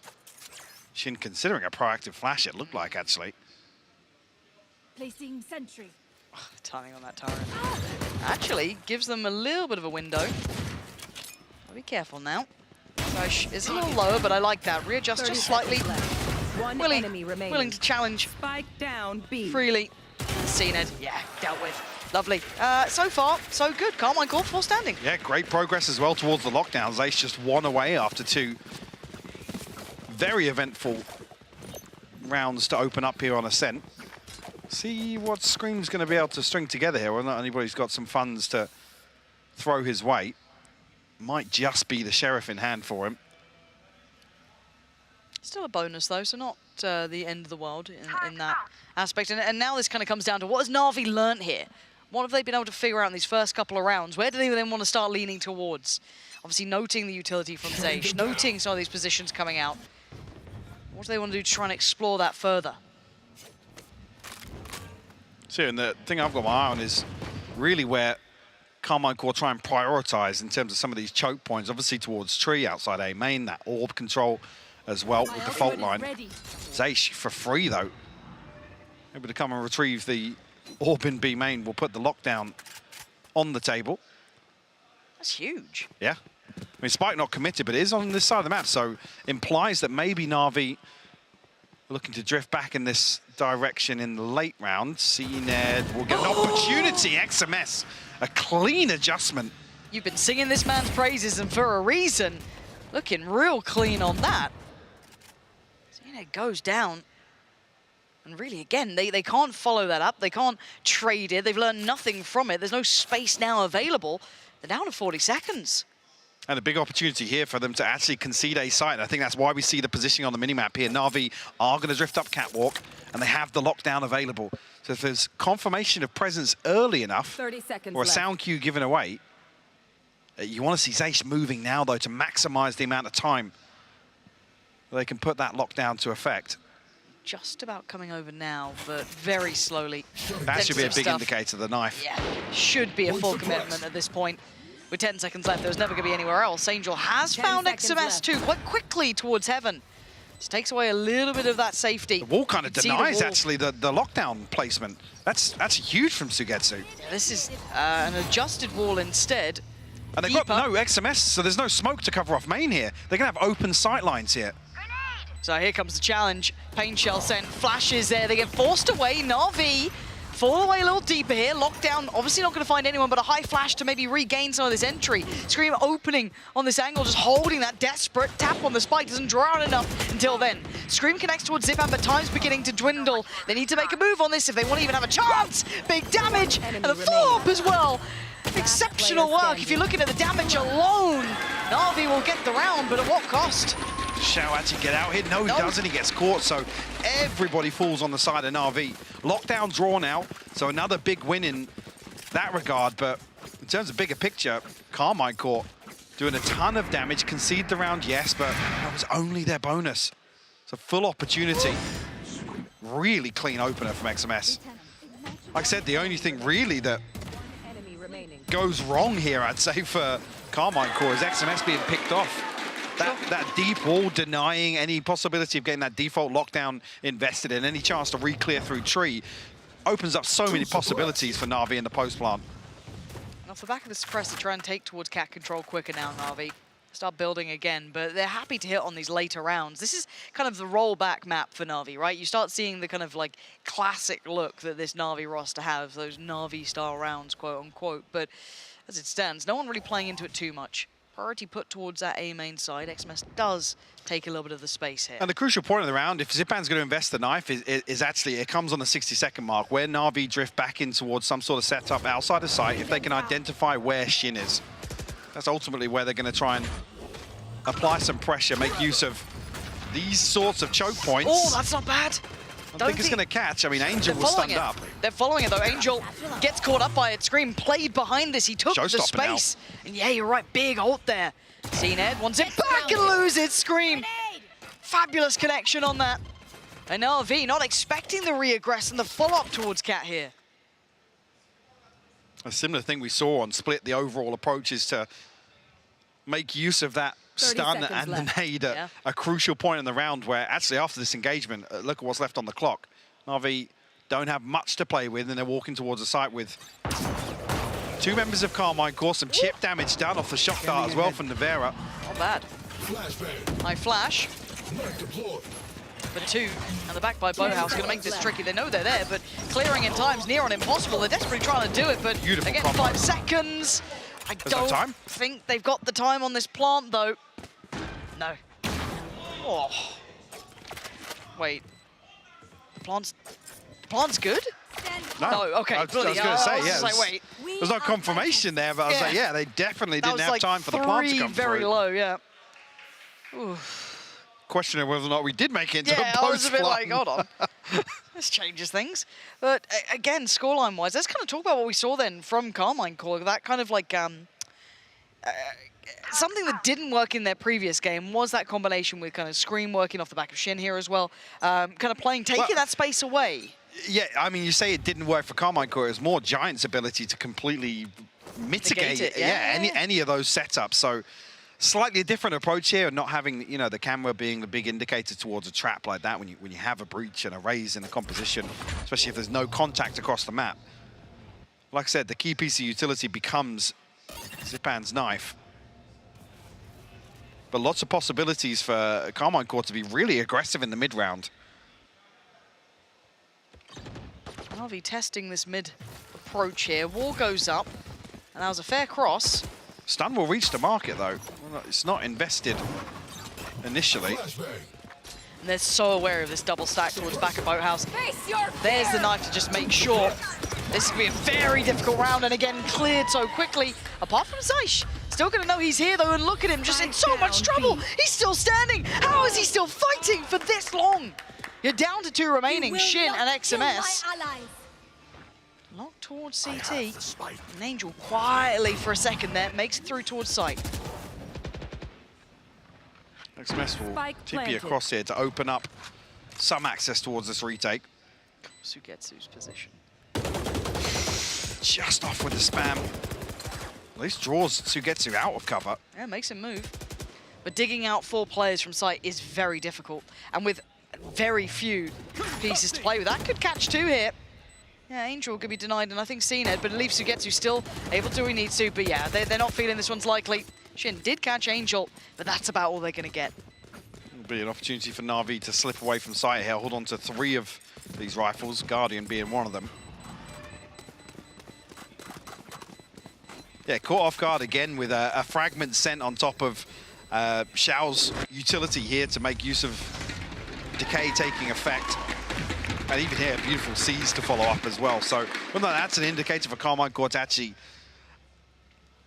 Shin considering a proactive flash, it looked like, actually. Placing sentry. Timing on that turret. Actually, gives them a little bit of a window. Be careful now. Zaysh is a little lower, but I like that. Readjust just slightly. Willing to challenge. Spike down B. Freely. CNED, yeah, dealt with. Lovely. So far, so good. Karmine Corp full standing. Yeah, great progress as well towards the lockdown. Zaysh just 1 away after 2 very eventful rounds to open up here on Ascent. See what Scream's going to be able to string together here. Whether or not anybody's got some funds to throw his way. Might just be the Sheriff in hand for him. Still a bonus, though, so not the end of the world in that aspect. And now this kind of comes down to what has Navi learnt here? What have they been able to figure out in these first couple of rounds? Where do they then want to start leaning towards? Obviously noting the utility from Zaysh, noting some of these positions coming out. What do they want to do to try and explore that further? So, and the thing I've got my eye on is really where Karmine Corp try and prioritize in terms of some of these choke points, obviously towards Tree outside A main, that orb control as well with the fault line. Zaysh for free though, able to come and retrieve the orb in B main, will put the lockdown on the table. That's huge. Yeah. I mean, Spike not committed, but it is on this side of the map, so implies that maybe Navi are looking to drift back in this direction in the late round. CNED will get an opportunity. XMS, a clean adjustment. You've been singing this man's praises, and for a reason. Looking real clean on that. CNED goes down. And really, again, they can't follow that up. They can't trade it. They've learned nothing from it. There's no space now available. They're down to 40 seconds. And a big opportunity here for them to actually concede a site. And I think that's why we see the positioning on the minimap here. Navi are going to drift up Catwalk, and they have the lockdown available. So if there's confirmation of presence early enough, 30 seconds or a left. sound cue given away, you want to see Zaysh moving now, though, to maximize the amount of time they can put that lockdown to effect. Just about coming over now, but very slowly. That should be a big Stuff. indicator, the knife. Yeah, should be a full commitment at this point. With 10 seconds left, there's never going to be anywhere else. Angel has found XMS too, quite quickly towards Heaven. Just takes away a little bit of that safety. The wall kind of denies, wall. actually, the lockdown placement. That's huge from Sugetsu. Yeah, this is an adjusted wall instead. And they've got no XMS, so there's no smoke to cover off main here. They're going to have open sight lines here. So here comes the challenge. Pain Shell sent, flashes there. They get forced away. Navi fall away a little deeper here. Lockdown, obviously not going to find anyone, but a high flash to maybe regain some of this entry. Scream opening on this angle, just holding that desperate tap on the spike. Doesn't draw out enough until then. Scream connects towards Zipan, but time's beginning to dwindle. They need to make a move on this if they want to even have a chance. Big damage, and the follow-up as well. Exceptional work. If you're looking at the damage alone, Navi will get the round, but at what cost? Shall actually get out here? No, he doesn't. He gets caught, so everybody falls on the side of Navi. Lockdown drawn out, so another big win in that regard. But in terms of bigger picture, Karmine Corp doing a ton of damage. Concede the round, yes, but that was only their bonus. It's a full opportunity. Really clean opener from XMS. Like I said, the only thing really that goes wrong here, I'd say, for Karmine Corp is XMS being picked off. That deep wall denying any possibility of getting that default lockdown invested in, any chance to re-clear through Tree, opens up so many possibilities for Navi in the post plant. And off the back of the suppressor, try and take towards cat control quicker now, Navi. Start building again, but they're happy to hit on these later rounds. This is kind of the rollback map for Navi, right? You start seeing the kind of like classic look that this Navi roster has, those Navi-style rounds, quote unquote. But as it stands, no one really playing into it too much. Priority put towards that A main side. XMS does take a little bit of the space here. And the crucial point of the round, if Zipan's going to invest the knife, is actually, it comes on the 60-second mark, where Navi drift back in towards some sort of setup outside of sight, if they can identify where Shin is. That's ultimately where they're going to try and apply some pressure, make use of these sorts of choke points. Oh, that's not bad. I think it's going to catch. I mean, Angel was stunned up. They're following it, though. Angel gets caught up by it. Scream played behind this. He took the space. And yeah, you're right. Big ult there. CNED wants it back and loses. Scream. Fabulous connection on that. And RV not expecting the re-aggress and the follow-up towards Cat here. A similar thing we saw on Split. The overall approach is to make use of that stun and the nade at a crucial point in the round, where actually after this engagement, look at what's left on the clock. Navi don't have much to play with, and they're walking towards the site with two members of Karmine Corp. Some chip damage done off the shock dart as well from Nevera. Not bad. High flash. But two, and the back by Boathouse going to make this tricky. They know they're there, but clearing in time is near on impossible. They're desperately trying to do it, but again, 5 seconds. I don't think they've got the time on this plant, though. No. Oh. Wait. The plant's good? No, okay. I was going to say, yeah. Like, wait. There's no confirmation there, but I was like, yeah, they definitely didn't have time for the plant to come through. Very low, yeah. Questioning whether or not we did make it into a post I was a bit like, hold on. This changes things. But again, scoreline-wise, let's kind of talk about what we saw then from Karmine Corp. That kind of like something that didn't work in their previous game was that combination with kind of Scream working off the back of Shin here as well, kind of taking that space away. Yeah, I mean, you say it didn't work for Karmine Corp. It was more Giant's ability to completely mitigate it, any of those setups. So slightly a different approach here, not having, you know, the camera being the big indicator towards a trap like that when you have a breach and a raise in the composition, especially if there's no contact across the map. Like I said, the key piece of utility becomes Zipan's knife. But lots of possibilities for Karmine Corp to be really aggressive in the mid-round. Navi testing this mid approach here. Wall goes up, and that was a fair cross. Stun will reach the market, though. Well, it's not invested initially. And they're so aware of this double stack towards back of Boathouse. There's the knife to just make sure. This could be a very difficult round, and again, cleared so quickly. Apart from Zeish, still gonna know he's here, though, and look at him, just in so much trouble. He's still standing. How is he still fighting for this long? You're down to 2 remaining, Shin and XMS. Locked towards CT. And Angel quietly for a second there, makes it through towards site. XMS will TP across here to open up some access towards this retake. Sugetsu's position. Just off with the spam. At least draws Sugetsu out of cover. Yeah, makes him move. But digging out 4 players from site is very difficult. And with very few pieces to play with, that could catch 2 here. Yeah, Angel could be denied, and I think CNED, but it leaves Sugetsu still able to do what he needs to. But yeah, they're not feeling this one's likely. Shin did catch Angel, but that's about all they're going to get. It'll be an opportunity for Navi to slip away from site here, hold on to 3 of these rifles, Guardian being one of them. Yeah, caught off guard again with a fragment sent on top of Xiao's utility here to make use of decay taking effect. And even here, beautiful C's to follow up as well. So, well, no, that's an indicator for Karmine Corp to actually,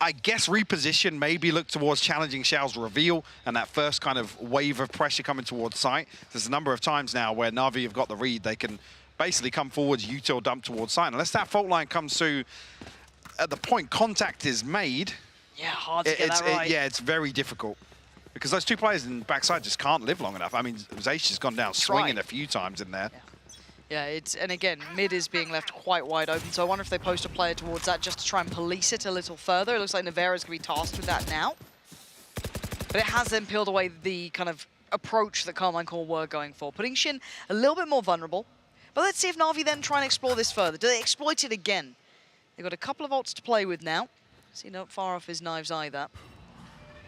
I guess, reposition, maybe look towards challenging Xiao's reveal and that first kind of wave of pressure coming towards site. There's a number of times now where Navi have got the read. They can basically come forwards, util dump towards site. Unless that fault line comes through at the point contact is made, yeah, hard to get that right. Yeah, it's very difficult. Because those 2 players in backside just can't live long enough. I mean, Zeish has gone down swinging a few times in there. Yeah, and again, mid is being left quite wide open, so I wonder if they post a player towards that just to try and police it a little further. It looks like Navera's going to be tasked with that now. But it has then peeled away the kind of approach that Karmine Corp were going for, putting Shin a little bit more vulnerable. But let's see if Navi then try and explore this further. Do they exploit it again? They've got a couple of ults to play with now. See, not far off his knives either.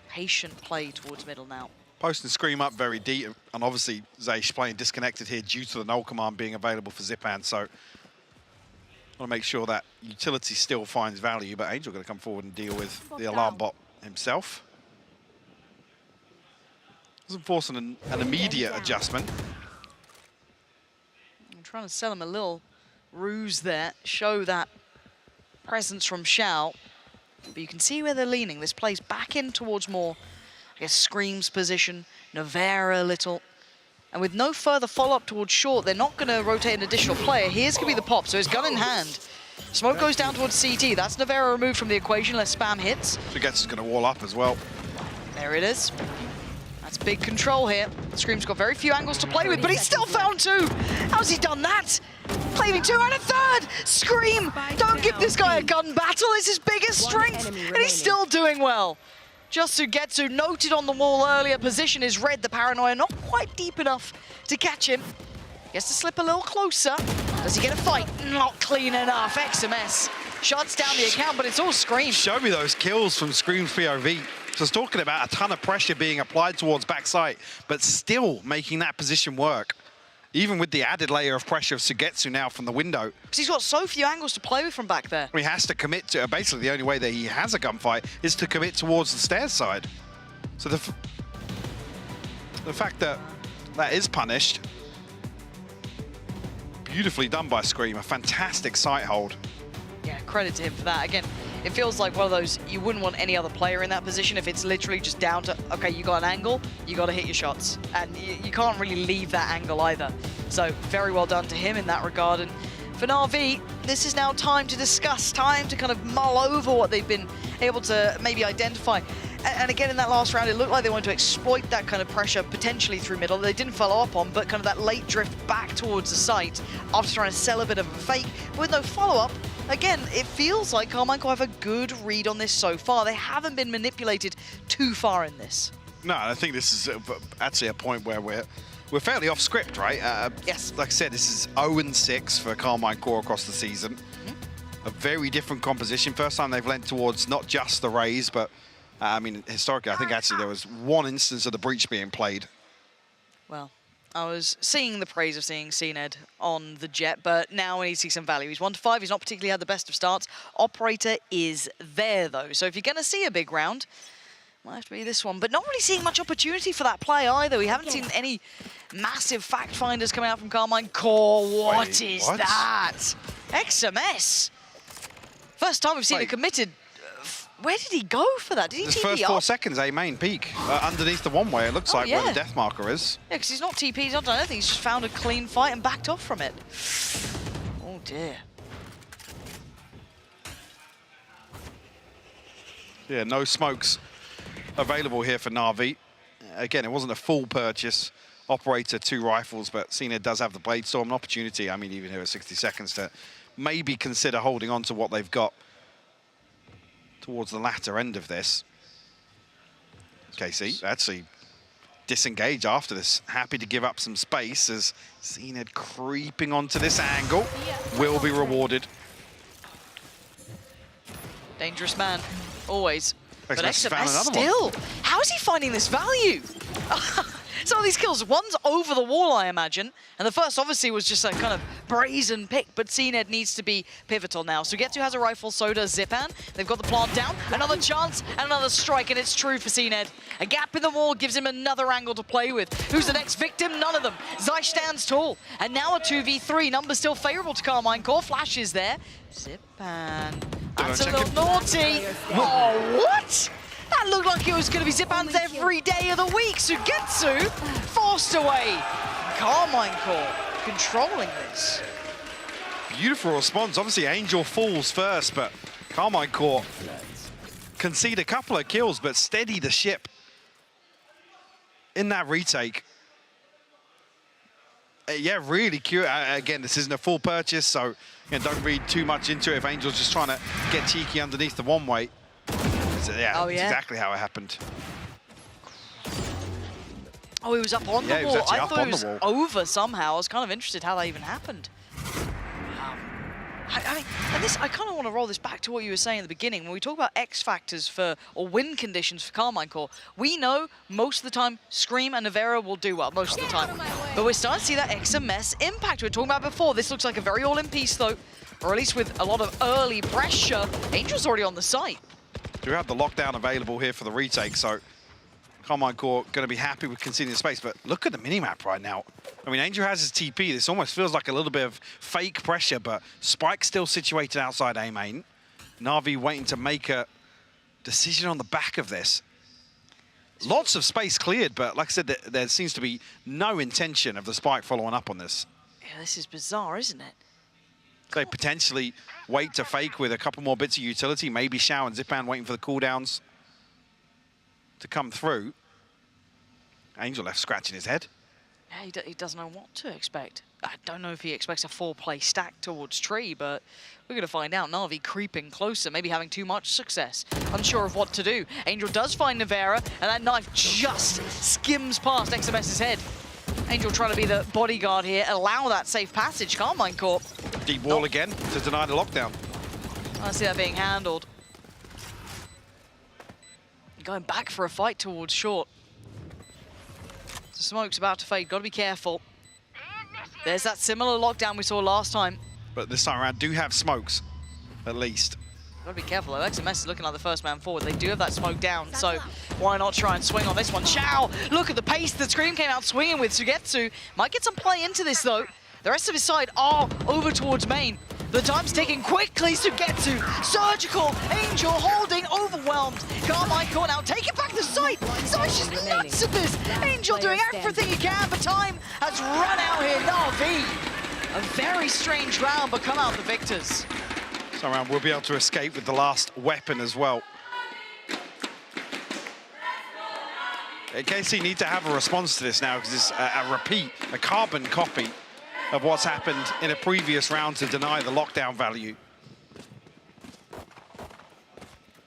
Patient play towards middle now. Posting Scream up very deep, and obviously Zeish playing disconnected here due to the null command being available for Zipan, so want to make sure that utility still finds value, but Angel going to come forward and deal with the alarm bot himself. Doesn't force an immediate adjustment. I'm trying to sell him a little ruse there, show that presence from Xiao, but you can see where they're leaning. This plays back in towards more, I guess, Scream's position, Navera a little. And with no further follow-up towards short, they're not going to rotate an additional player. Here's going to be the pop, so it's gun in hand. Smoke goes down towards CT. That's Navera removed from the equation, less spam hits. Sugetsu's going to wall up as well. There it is. That's big control here. Scream's got very few angles to play with, but he's still found 2. How's he done that? Claiming 2 and a 3rd! Scream! Don't give this guy a gun battle, it's his biggest strength, and he's still doing well. Just Sugetsu noted on the wall earlier, position is red, the paranoia not quite deep enough to catch him. He has to slip a little closer. Does he get a fight? Not clean enough. XMS shuts down the account, but it's all Scream. Show me those kills from Scream's POV. So it's talking about a ton of pressure being applied towards backside, but still making that position work. Even with the added layer of pressure of Sugetsu now from the window. Because he's got so few angles to play with from back there. He has to commit to, basically the only way that he has a gunfight is to commit towards the stairs side. So the fact that that is punished, beautifully done by Scream, a fantastic sight hold. Yeah, credit to him for that. Again, it feels like one of those, you wouldn't want any other player in that position if it's literally just down to, okay, you got an angle, you got to hit your shots. And you can't really leave that angle either. So very well done to him in that regard. And for Navi, this is now time to discuss, time to kind of mull over what they've been able to maybe identify. And again, in that last round, it looked like they wanted to exploit that kind of pressure potentially through middle. They didn't follow up on, but kind of that late drift back towards the site after trying to sell a bit of a fake with no follow-up. Again, it feels like Karmine Corp have a good read on this so far. They haven't been manipulated too far in this. No, I think this is actually a point where we're fairly off script, right? Yes. Like I said, this is 0-6 for Karmine Corp across the season. A very different composition. First time they've lent towards not just the Rays, but I mean, historically, I think actually there was one instance of the breach being played. Well, I was seeing the praise of seeing CNED on the Jet, but now we need to see some value. He's 1-5. He's not particularly had the best of starts. Operator is there, though. So if you're going to see a big round, might have to be this one. But not really seeing much opportunity for that play either. We haven't seen any massive fact finders coming out from Karmine Corp. What is that? XMS. First time we've seen a committed. Where did he go for that? Did he TP His first 4 seconds, A main peak. Underneath the one-way, it looks like where the death marker is. Yeah, because he's not TP, he's not done anything. He's just found a clean fight and backed off from it. Oh, dear. Yeah, no smokes available here for Navi. Again, it wasn't a full purchase. Operator, 2 rifles, but CNED does have the Blade Storm, an opportunity, I mean, even here at 60 seconds to maybe consider holding on to what they've got towards the latter end of this. KC actually disengage after this. Happy to give up some space as CNED creeping onto this angle. Will be rewarded. Dangerous man, always. But XMS still, how is he finding this value? Some of these kills, one's over the wall, I imagine. And the first, obviously, was just a kind of brazen pick, but CNED needs to be pivotal now. Sugetsu has a rifle, so does Zipan. They've got the plant down. Another chance and another strike, and it's true for CNED. A gap in the wall gives him another angle to play with. Who's the next victim? None of them. Zai stands tall. And now a 2v3. Numbers still favorable to Karmine Corp. Flash is there. Zipan. That's a little naughty. Oh, what? That looked like it was going to be Zipan's every day of the week. Sugetsu forced away. Karmine Corp controlling this. Beautiful response. Obviously, Angel falls first, but Karmine Corp concede a couple of kills, but steady the ship in that retake. Yeah, really cute. Again, this isn't a full purchase, so don't read too much into it if Angel's just trying to get cheeky underneath the one-way. So, yeah, that's exactly how it happened. Oh, he was up on the wall. Was I thought it was over somehow. I was kind of interested how that even happened. I mean, and this, I kind of want to roll this back to what you were saying at the beginning. When we talk about X factors for, or win conditions for Karmine Corp, we know most of the time Scream and Navera will do well, most of the time. But we're starting to see that XMS impact we were talking about before. This looks like a very all-in piece, though, or at least with a lot of early pressure. Angel's already on the site. Do have the lockdown available here for the retake, so Karmine Corp going to be happy with conceding the space, but look at the minimap right now. I mean, Angel has his TP. This almost feels like a little bit of fake pressure, but Spike's still situated outside A main. Navi waiting to make a decision on the back of this. Lots of space cleared, but like I said, there seems to be no intention of the Spike following up on this. Yeah, this is bizarre, isn't it? They potentially wait to fake with a couple more bits of utility. Maybe Xiao and Zipan waiting for the cooldowns to come through. Angel left scratching his head. Yeah, he doesn't know what to expect. I don't know if he expects a 4-play stack towards Tree, but we're going to find out. Navi creeping closer, maybe having too much success. Unsure of what to do. Angel does find Navera, and that knife just skims past XMS's head. Angel trying to be the bodyguard here, allow that safe passage. Karmine Corp. Deep wall again to deny the lockdown. I see that being handled. Going back for a fight towards short. The smoke's about to fade, gotta be careful. There's that similar lockdown we saw last time. But this time around do have smokes, at least. Gotta be careful though, XMS is looking like the first man forward. They do have that smoke down, so why not try and swing on this one? Xiao, look at the pace that Scream came out swinging with. Sugetsu might get some play into this though. The rest of his side are over towards main. The time's ticking quickly. Sugetsu, surgical, Angel holding, overwhelmed. Karmine Corp now taking back the site. Zysh is nuts at this. Angel doing everything he can, but time has run out here. Navi, a very strange round, but come out the victors. So round we'll be able to escape with the last weapon as well. KC need to have a response to this now because it's a repeat, a carbon copy of what's happened in a previous round to deny the lockdown value.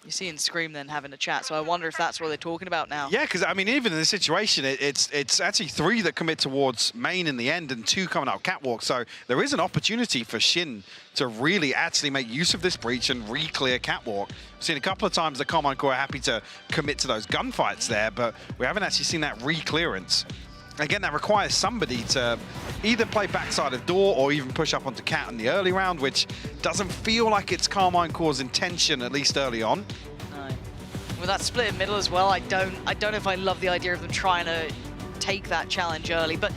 You see in Scream then having a chat, so I wonder if that's what they're talking about now. Yeah, because I mean, even in this situation, it's actually 3 that commit towards main in the end and 2 coming out catwalk. So there is an opportunity for Shin to really actually make use of this breach and re-clear catwalk. We've seen a couple of times the Karmine Corp are happy to commit to those gunfights there, but we haven't actually seen that re-clearance. Again, that requires somebody to either play backside of door or even push up onto cat in the early round, which doesn't feel like it's Karmine Corp's intention, at least early on. No. With that split in middle as well, I don't know if I love the idea of them trying to take that challenge early, but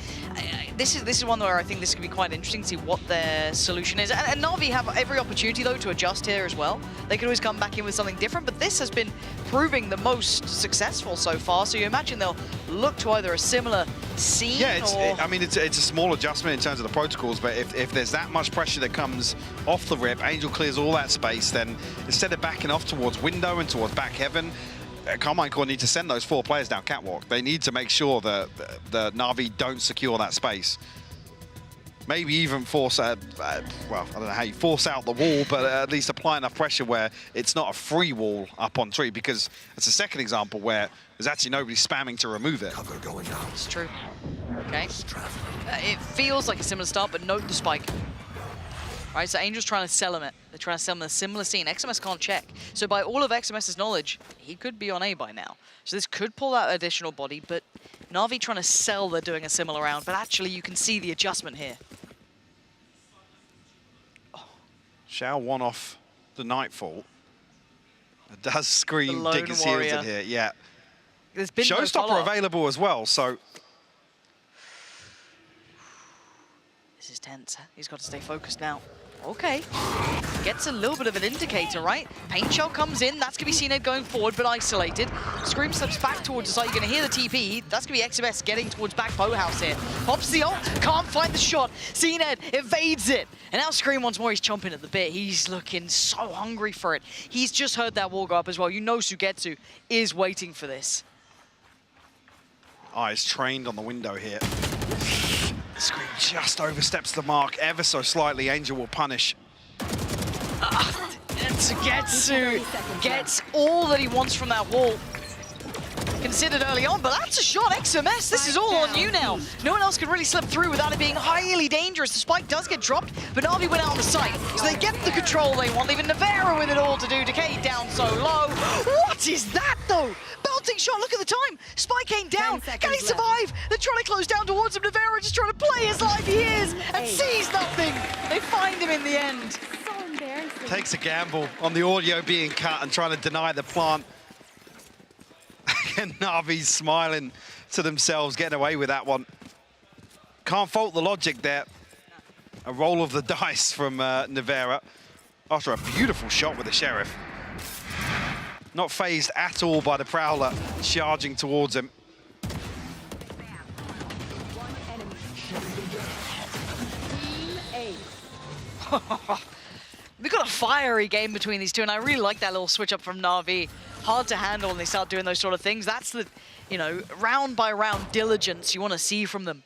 this is one where I think this could be quite interesting to see what their solution is. And Navi have every opportunity though to adjust here as well. They could always come back in with something different, but this has been proving the most successful so far. So you imagine they'll look to either a similar scene. Yeah, I mean it's a small adjustment in terms of the protocols, but if there's that much pressure that comes off the rip, Angel clears all that space, then instead of backing off towards window and towards back heaven, Karmine Corp need to send those 4 players down catwalk. They need to make sure that the Navi don't secure that space. Maybe even force, well, I don't know how you force out the wall, but at least apply enough pressure where it's not a free wall up on tree, because it's a second example where there's actually nobody spamming to remove it. Cover going down. It's true. Okay. It feels like a similar start, but note the spike. Right, so Angel's trying to sell him it. They're trying to sell him a similar scene. XMS can't check. So by all of XMS's knowledge, he could be on A by now. So this could pull out additional body, but Navi trying to sell they're doing a similar round, but actually you can see the adjustment here. Shao one off the Nightfall. It does scream dig his heels in here, yeah. There's been Showstopper available as well, so. This is tense. He's got to stay focused now. Okay. Gets a little bit of an indicator, right? Paint Shell comes in. That's going to be CNED going forward, but isolated. Scream slips back towards the site. You're going to hear the TP. That's going to be XMS getting towards back boathouse here. Pops the ult. Can't find the shot. CNED evades it. And now Scream once more. He's chomping at the bit. He's looking so hungry for it. He's just heard that wall go up as well. You know Sugetsu is waiting for this. Eyes trained on the window here. Scream just oversteps the mark ever so slightly. Angel will punish. Sugetsu gets all that he wants from that wall. Considered early on, but that's a shot. XMS, this is all on you now. No one else can really slip through without it being highly dangerous. The spike does get dropped, but Navi went out on the site, so they get the control they want. Even Navarra with it all to do. Decay down so low. What is that, though? Belting shot, look at the time. Spike ain't down. Can he survive? They're trying to close down towards him. Navarra just trying to play his life. He is, and sees nothing. They find him in the end. Takes a gamble on the audio being cut and trying to deny the plant. And Navi's smiling to themselves, getting away with that one. Can't fault the logic there. A roll of the dice from Navarra after a beautiful shot with the Sheriff. Not phased at all by the Prowler charging towards him. We've got a fiery game between these two, and I really like that little switch up from Navi. Hard to handle when they start doing those sort of things. That's the, you know, round by round diligence you want to see from them.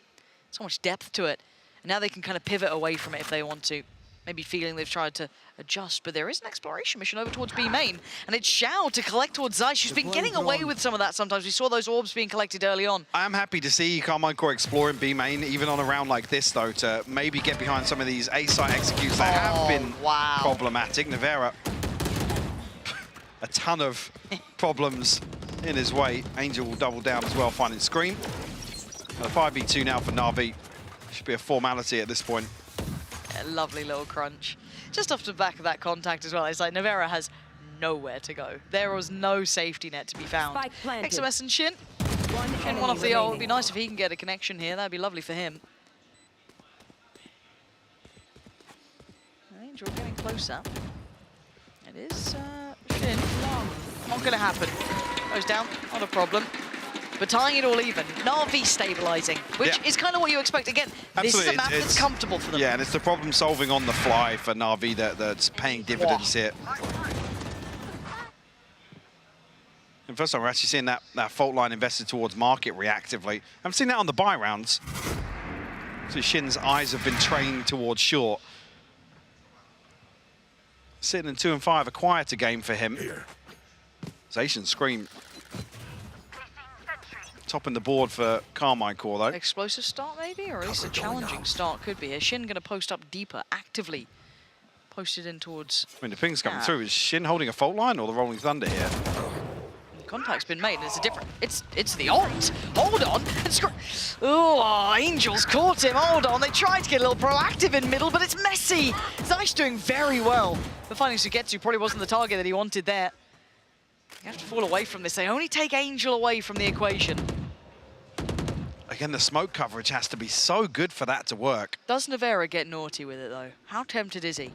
So much depth to it. And now they can kind of pivot away from it if they want to. Maybe feeling they've tried to adjust, but there is an exploration mission over towards B main, and it's Xiao to collect towards Zysh. She's been getting away with some of that sometimes. We saw those orbs being collected early on. I am happy to see Karmine Corp exploring B main, even on a round like this, though, to maybe get behind some of these A-site executes that have been problematic. Navarra, a ton of problems in his way. Angel will double down as well, finding Scream. A 5v2 now for Navi. Should be a formality at this point. A lovely little crunch. Just off the back of that contact as well, it's like Navarra has nowhere to go. There was no safety net to be found. XMS and Shin. Shin one off the ult. It'd be nice if he can get a connection here. That'd be lovely for him. Angel getting closer. It is Shin. Not going to happen. Goes down, not a problem. But tying it all even, Navi stabilizing, which is kind of what you expect. Again, this is a map that's comfortable for them. Yeah, and it's the problem solving on the fly for Navi that's paying dividends here. And first time we're actually seeing that fault line invested towards market reactively. I've seen that on the buy rounds. So Shin's eyes have been trained towards short. Sitting in 2 and 5, a quieter game for him. Zation Scream. Topping the board for Karmine Corp, though. Explosive start, maybe? Or at least a challenging start could be. Is Shin going to post up deeper, actively posted in towards... I mean, the ping's coming through. Is Shin holding a fault line or the Rolling Thunder here? Contact's been made, and it's a different... It's the ult. Hold on. And oh, Angels caught him. Hold on. They tried to get a little proactive in middle, but it's messy. Zeish doing very well. But finding Sugetsu probably wasn't the target that he wanted there. You have to fall away from this. They only take Angel away from the equation. Again, the smoke coverage has to be so good for that to work. Does Navera get naughty with it, though? How tempted is he?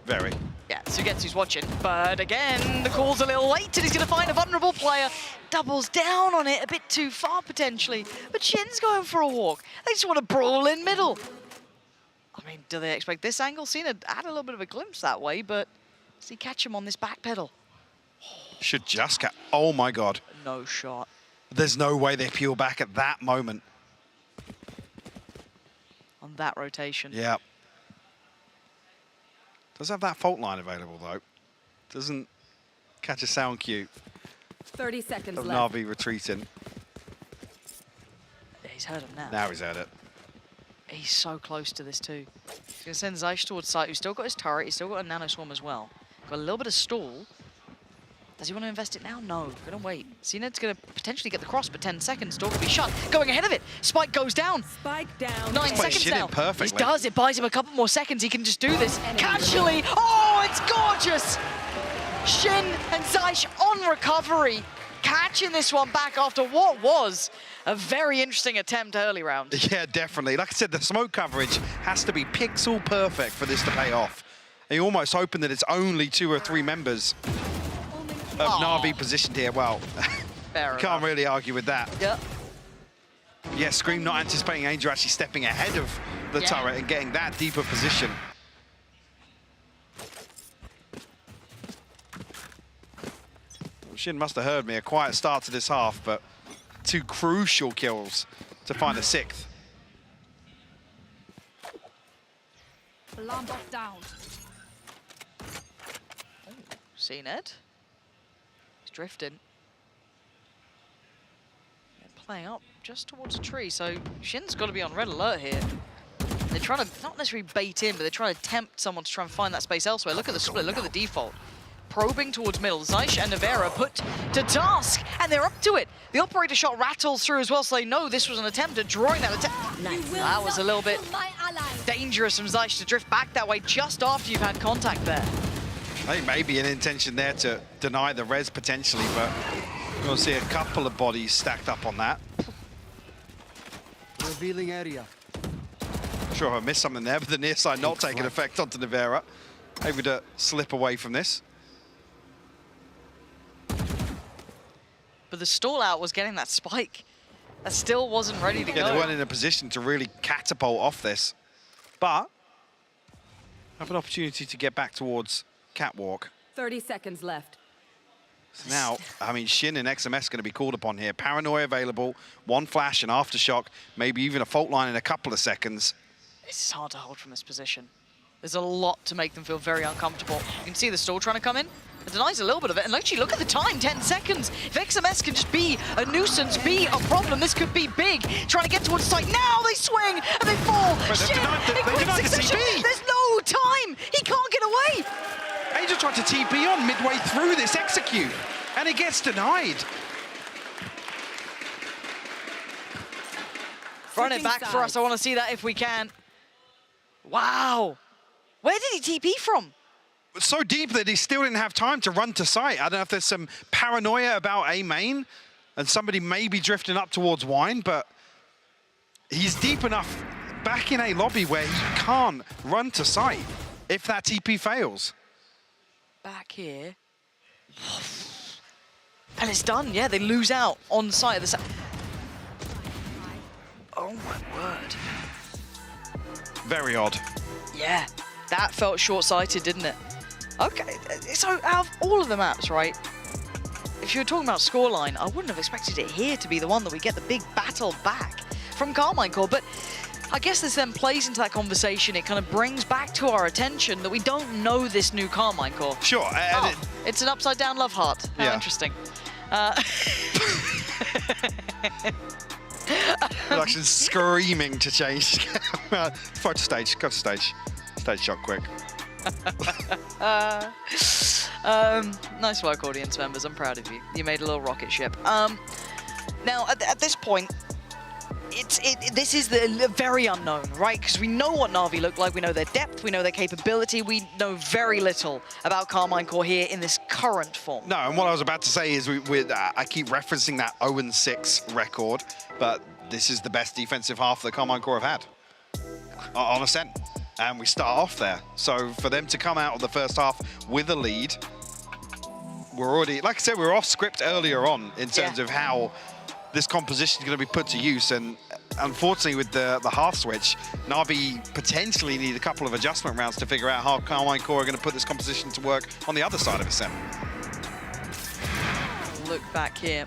Very. Yeah, Sugetsu's watching, but again, the call's a little late, and he's going to find a vulnerable player. Doubles down on it a bit too far, potentially. But Shin's going for a walk. They just want to brawl in middle. I mean, do they expect this angle? Cena had a little bit of a glimpse that way, but does he catch him on this back pedal? Should just catch. Oh, my God. No shot. There's no way they peel back at that moment. On that rotation. Yeah. Does have that fault line available, though. Doesn't catch a sound cue 30 seconds of left. Navi retreating. Yeah, he's heard him now. Now he's at it. He's so close to this, too. He's going to send Zeish towards site, who's still got his turret. He's still got a nano swarm as well. Got a little bit of stall. Does he want to invest it now? No, gonna wait. Zened's gonna potentially get the cross, but 10 seconds, door will be shut. Going ahead of it, Spike goes down. Spike down. 9 seconds now. Perfectly. He does, it buys him a couple more seconds. He can just do this casually. Oh, it's gorgeous. Shin and Zeish on recovery, catching this one back after what was a very interesting attempt early round. Yeah, definitely. Like I said, the smoke coverage has to be pixel perfect for this to pay off. And you're almost hoping that it's only 2 or 3 members of Navi positioned here. Well, can't really argue with that. Yep. Yeah, Scream not anticipating Angel actually stepping ahead of the turret and getting that deeper position. Well, Shin must have heard me. A quiet start to this half, but 2 crucial kills to find a 6th. Alarm bot down. Zened. Drifting. Playing up just towards a tree, so Shin's got to be on red alert here. They're trying to not necessarily bait in, but they're trying to tempt someone to try and find that space elsewhere. Look at the split, look at the default. Probing towards middle. Zeish and Navera put to task, and they're up to it. The operator shot rattles through as well, so they know this was an attempt at drawing that attack. Nice. That was a little bit dangerous from Zeish to drift back that way just after you've had contact there. I think maybe an intention there to deny the res potentially, but we'll see a couple of bodies stacked up on that. Revealing area. Not sure if I missed something there, but the near side not taking effect onto Navera. Able to slip away from this. But the stall out was getting that spike. That still wasn't ready to go. Yeah, they weren't in a position to really catapult off this. But have an opportunity to get back towards Catwalk. 30 seconds left. So now, I mean, Shin and XMS going to be called upon here. Paranoia available, 1 flash, an aftershock, maybe even a fault line in a couple of seconds. It's hard to hold from this position. There's a lot to make them feel very uncomfortable. You can see the stall trying to come in. It denies a little bit of it. And actually, look at the time, 10 seconds. If XMS can just be a nuisance, be a problem, this could be big. Trying to get towards site. Now they swing and they fall. Shin, in quick succession. There's no time. He can't get away. Angel tried to TP on midway through this execute, and it gets denied. Run it back for us. I want to see that if we can. Wow. Where did he TP from? So deep that he still didn't have time to run to site. I don't know if there's some paranoia about A main, and somebody may be drifting up towards Wine, but he's deep enough back in A lobby where he can't run to site if that TP fails. Back here. And it's done, yeah, they lose out on site of the Oh my word. Very odd. Yeah, that felt short-sighted, didn't it? Okay, so out of all of the maps, right, if you were talking about scoreline, I wouldn't have expected it here to be the one that we get the big battle back from Karmine Corp, but I guess this then plays into that conversation. It kind of brings back to our attention that we don't know this new Karmine Corp. Sure. It's an upside-down love heart. How Yeah. interesting. Production screaming to change. Go to stage. Go to stage. Stage shot quick. Nice work, audience members. I'm proud of you. You made a little rocket ship. Now, at this point, this is the very unknown, right? Because we know what Navi look like, we know their depth, we know their capability, we know very little about Karmine Corp here in this current form. No, and what I was about to say is I keep referencing that 0-6 record, but this is the best defensive half that Karmine Corp have had on Ascent. And we start off there. So for them to come out of the first half with a lead, we're already, like I said, we were off script earlier on in terms of how this composition is going to be put to use. And unfortunately, with the half switch, Navi potentially need a couple of adjustment rounds to figure out how Karmine Corp are going to put this composition to work on the other side of Ascent. Look back here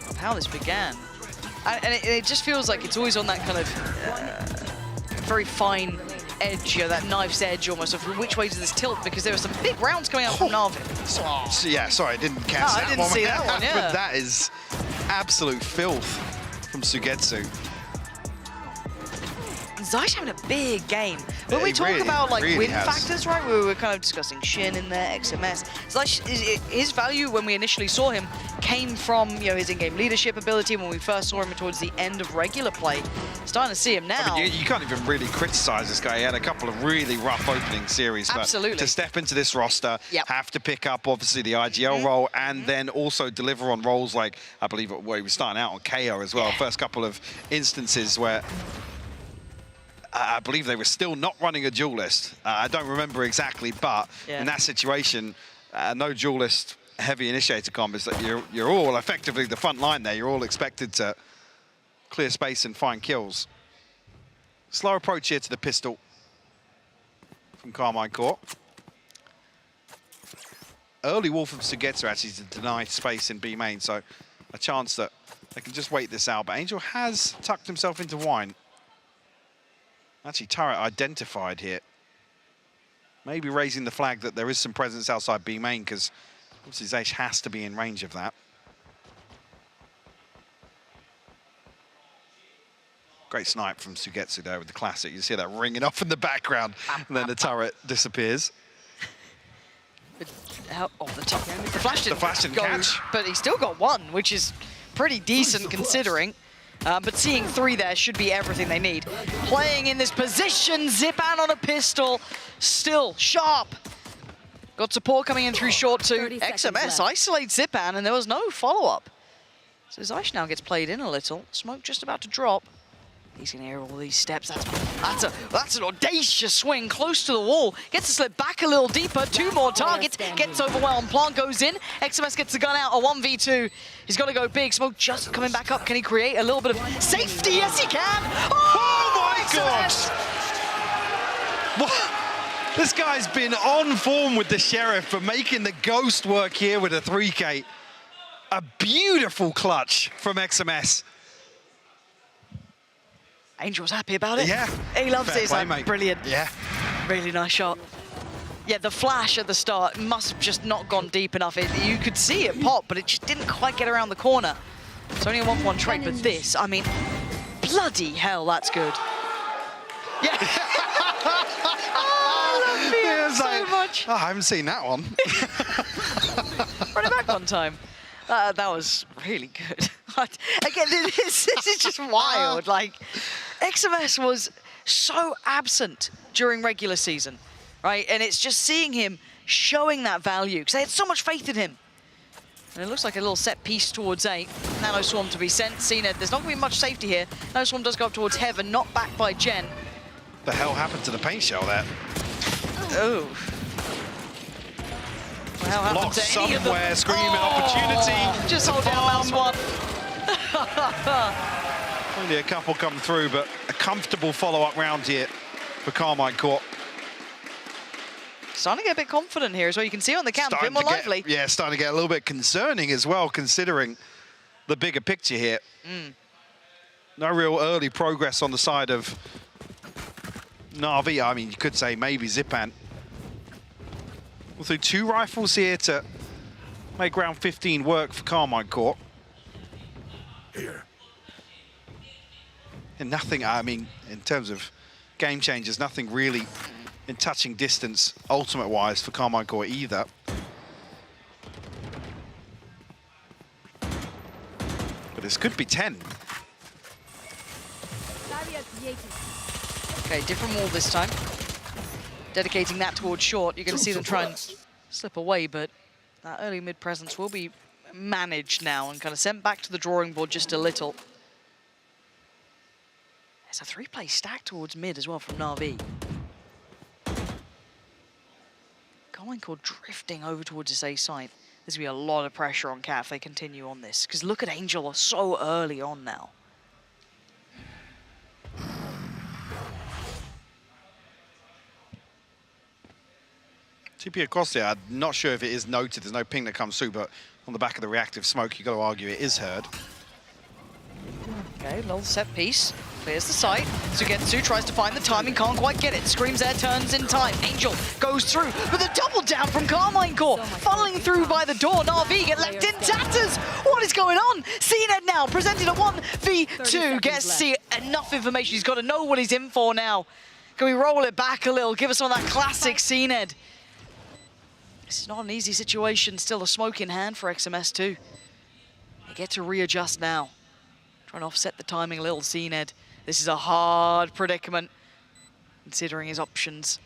of how this began. And it just feels like it's always on that kind of very fine edge, that knife's edge almost, of which way does this tilt, because there are some big rounds coming out from Navi. So, yeah, sorry, I didn't catch that one. I didn't see that one, yeah. But that is absolute filth from Sugetsu. Zai's having a big game. When we talk about like win factors, right, we were kind of discussing Shin in there, XMS. Zai, his value when we initially saw him came from his in-game leadership ability when we first saw him towards the end of regular play. Starting to see him now. I mean, you can't even really criticize this guy. He had a couple of really rough opening series. Absolutely. But to step into this roster, have to pick up obviously the IGL role and then also deliver on roles like, I believe where he was starting out on KO as well. First couple of instances where I believe they were still not running a duelist. I don't remember exactly, but in that situation, no duelist heavy initiator combos. That you're all effectively the front line there. You're all expected to clear space and find kills. Slow approach here to the pistol from Karmine Corp. Early wall from Sugetsu actually to deny space in B main, so a chance that they can just wait this out. But Angel has tucked himself into wine. Actually, turret identified here. Maybe raising the flag that there is some presence outside B main, because obviously Zaish has to be in range of that. Great snipe from Sugetsu there with the classic. You see that ringing off in the background, and then the turret disappears. The flash didn't go, catch. But he still got one, which is pretty decent considering. But seeing 3 there should be everything they need. Playing in this position, Zipan on a pistol, still sharp. Got support coming in through short too. XMS isolates Zipan and there was no follow-up. So Zaish now gets played in a little. Smoke just about to drop. He's gonna hear all these steps. That's an audacious swing close to the wall. Gets to slip back a little deeper. 2 more targets. Gets overwhelmed. Plant goes in. XMS gets the gun out. A 1v2. He's got to go big. Smoke just coming back up. Can he create a little bit of safety? Yes, he can. Oh my God! What? This guy's been on form with the Sheriff for making the ghost work here with a 3K. A beautiful clutch from XMS. Angel's happy about it. Yeah. He loves it. He's play, like, mate. brilliant. Yeah. Really nice shot. Yeah, the flash at the start must have just not gone deep enough. You could see it pop, but it just didn't quite get around the corner. It's only a 1-for-1 trade, but this, I mean, bloody hell, that's good. Yeah. I love so much. Oh, I haven't seen that one. Run it back one time. That was really good. Again, this is just wild. Like, XMS was so absent during regular season, right? And it's just seeing him showing that value, because they had so much faith in him. And it looks like a little set piece towards A. Nano Swarm to be sent. Cena, there's not going to be much safety here. Nano Swarm does go up towards Heaven, not backed by Jen. The hell happened to the paint shell there? Oh. Block somewhere, screaming opportunity. Just hold down mouse one. Only a couple come through, but a comfortable follow-up round here for Karmine Corp. Starting to get a bit confident here as well. You can see on the cam, a bit more lively. Yeah, starting to get a little bit concerning as well, considering the bigger picture here. No real early progress on the side of Navi. I mean, you could say maybe Zipan. We'll through 2 rifles here to make round 15 work for Karmine Corp. And nothing, I mean, in terms of game changers, nothing really in touching distance, ultimate-wise, for Karmine Corp either. But this could be 10. Okay, different wall this time. Dedicating that towards short. You're going to see them try and slip away, but that early mid presence will be managed now and kind of sent back to the drawing board just a little. There's a 3-play stack towards mid as well from Navi. Karmine Corp drifting over towards this A side. There's going to be a lot of pressure on Cat if they continue on this, because look at Angel so early on now. TP across there, I'm not sure if it is noted, there's no ping that comes through, but on the back of the reactive smoke, you've got to argue it is heard. Okay, little set piece. Clears the site. Sugetsu tries to find the timing, can't quite get it. Screams there, turns in time. Angel goes through, but the double down from Karmine Corp. Funneling through by the door. Navi get left in tatters. What is going on? CNED now presented a 1v2. Gets to see enough information. He's got to know what he's in for now. Can we roll it back a little? Give us some of that classic CNED. This is not an easy situation. Still a smoke in hand for XMS too. They get to readjust now. Trying to offset the timing a little, CNED. This is a hard predicament, considering his options.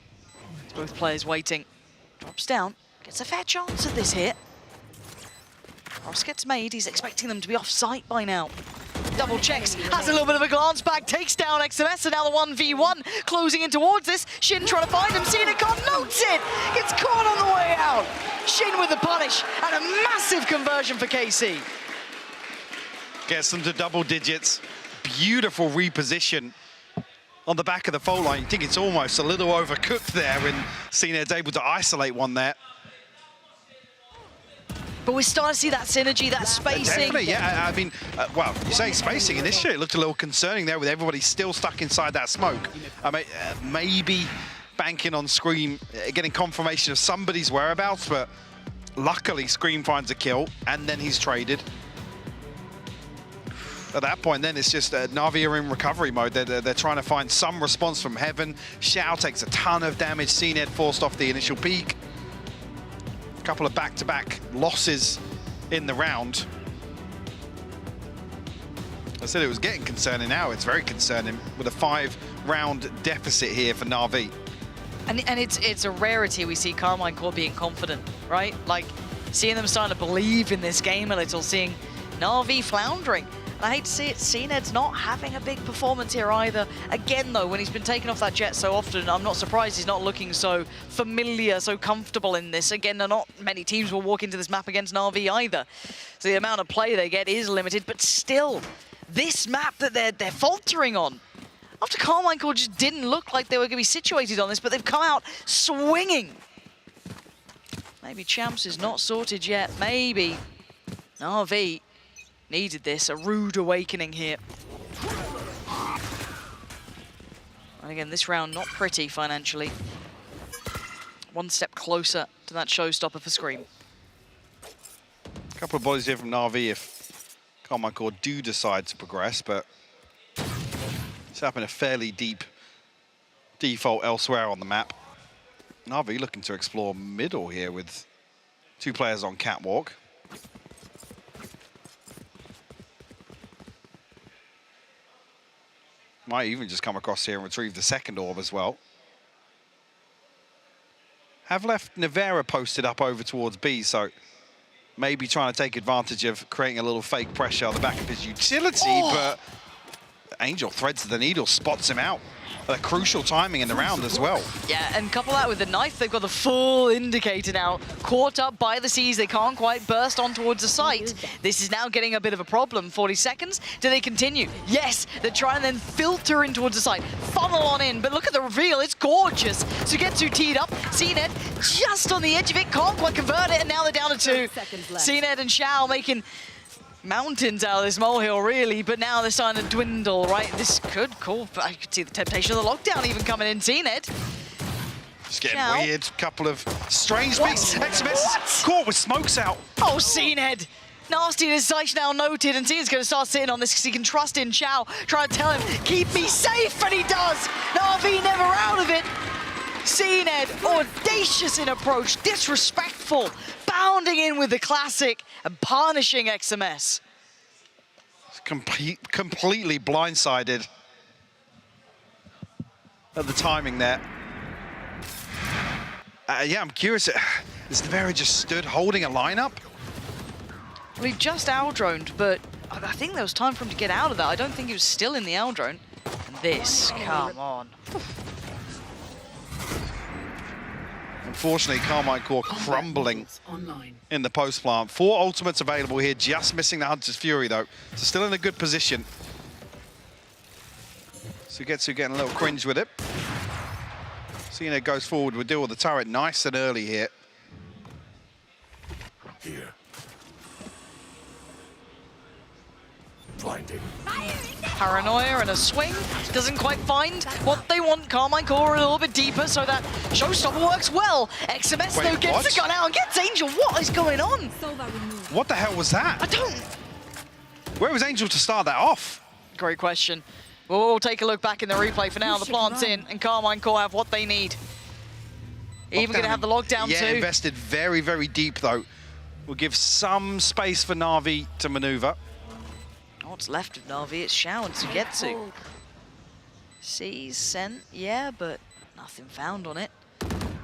Both players waiting. Drops down, gets a fair chance at this hit. Cross gets made, he's expecting them to be off site by now. Double checks, has a little bit of a glance back, takes down XMS, and now the 1v1 closing in towards this. Shin trying to find him, CNED notes it! Gets caught on the way out. Shin with the punish, and a massive conversion for KC. Gets them to double digits. Beautiful reposition on the back of the fault line. You think it's almost a little overcooked there, and CNED's able to isolate one there. But we're starting to see that synergy, that spacing. Definitely, yeah. I mean, well, you say spacing. Initially, it looked a little concerning there with everybody still stuck inside that smoke. I mean, maybe banking on Scream, getting confirmation of somebody's whereabouts, but luckily Scream finds a kill, and then he's traded. At that point, then it's just Navi are in recovery mode. They're trying to find some response from heaven. Xiao takes a ton of damage. CNED forced off the initial peak. A couple of back-to-back losses in the round. I said it was getting concerning. Now it's very concerning with a 5-round deficit here for Navi. And it's a rarity we see Karmine Corp being confident, right? Like seeing them starting to believe in this game a little, seeing Navi floundering. I hate to see it, CNED's not having a big performance here either. Again, though, when he's been taken off that jet so often, I'm not surprised he's not looking so familiar, so comfortable in this. Again, not many teams will walk into this map against Navi either. So the amount of play they get is limited, but still, this map that they're faltering on. After Karmine Corp just didn't look like they were going to be situated on this, but they've come out swinging. Maybe Champs is not sorted yet. Maybe Navi needed this, a rude awakening here. And again, this round not pretty financially. One step closer to that showstopper for Scream. A couple of bodies here from Navi if Karmine Corp do decide to progress, but it's happened a fairly deep default elsewhere on the map. Navi looking to explore middle here with 2 players on catwalk. Might even just come across here and retrieve the second orb as well. Have left Nivera posted up over towards B, so maybe trying to take advantage of creating a little fake pressure on the back of his utility, but Angel threads the needle, spots him out. crucial timing in the round as well. Yeah, and couple that with the knife, they've got the full indicator now. Caught up by the seas, they can't quite burst on towards the site. This is now getting a bit of a problem. 40 seconds, do they continue? Yes, they're trying to then filter in towards the site, funnel on in, but look at the reveal, it's gorgeous. Sugetsu teed up, CNED just on the edge of it, can't quite convert it, and now they're down to 2. CNED and Shao making mountains out of this molehill, really, but now they're starting to dwindle, right? This could call, I could see the temptation of the lockdown even coming in. CNED. It's getting weird. Couple of strange picks. XMS caught with smokes out. Oh, CNED. Nasty decisive now noted, and CNED's going to start sitting on this because he can trust in Shao. Trying to tell him, keep me safe, and he does. Navi never out of it. CNED, audacious in approach, disrespectful, bounding in with the classic and punishing XMS. Completely blindsided at the timing there. Yeah, I'm curious. Is Nevera just stood holding a lineup? Well, he just out-droned, but I think there was time for him to get out of that. I don't think he was still in the out-drone. And this, come on. Unfortunately, Karmine Corp crumbling in the post plant. 4 ultimates available here, just missing the Hunter's Fury though. So still in a good position. Sugetsu getting a little cringe with it. CNED goes forward, we'll deal with the turret nice and early here. Here. Blinding. Paranoia and a swing. Doesn't quite find what they want. Karmine Corp a little bit deeper, so that showstopper works well. XMS though gets the gun out and gets Angel. What is going on? What the hell was that? I don't... Where was Angel to start that off? Great question. We'll take a look back in the replay. For now, the plant's in, and Karmine Corp have what they need. Even going to have the lockdown too. Yeah, invested very, very deep though. We'll give some space for Navi to maneuver. What's left of Navi? It's Shao and Sugetsu. Sees sent, yeah, but nothing found on it.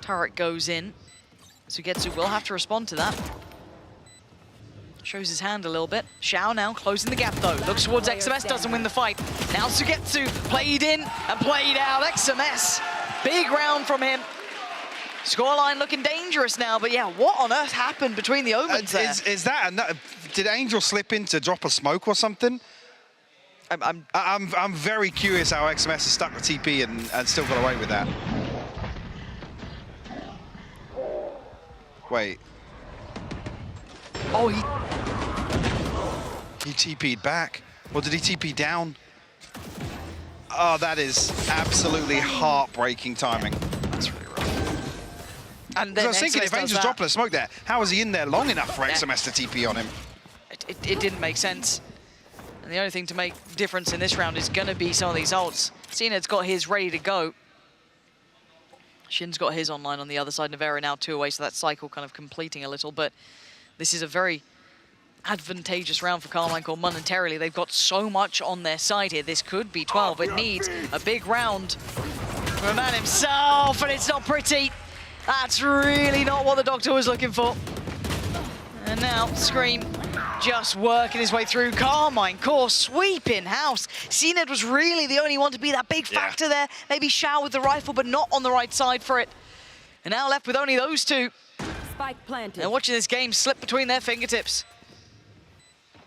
Turret goes in. Sugetsu will have to respond to that. Shows his hand a little bit. Shao now closing the gap though. Looks towards XMS, doesn't win the fight. Now Sugetsu played in and played out. XMS, big round from him. Scoreline looking dangerous now, but yeah, what on earth happened between the Omens there? Is that did Angel slip in to drop a smoke or something? I'm very curious how XMS has stuck the TP and still got away with that. Wait. Oh, he TP'd back. Or did he TP down? Oh, that is absolutely heartbreaking timing. That's really rough. And then I was thinking, if Angel's dropping a smoke there, how was he in there long enough for XMS to TP on him? It didn't make sense. And the only thing to make difference in this round is going to be some of these ults. CNED's got his ready to go. Shin's got his online on the other side. Nevera now 2 away, so that cycle kind of completing a little. But this is a very advantageous round for Karmine Corp momentarily. They've got so much on their side here. This could be 12. It needs a big round from the man himself, and it's not pretty. That's really not what the Doctor was looking for. And now, Scream just working his way through. Karmine Corp sweeping house. CNED was really the only one to be that big factor there. Maybe Shao with the rifle, but not on the right side for it. And now left with only those two. Spike planted. They're watching this game slip between their fingertips.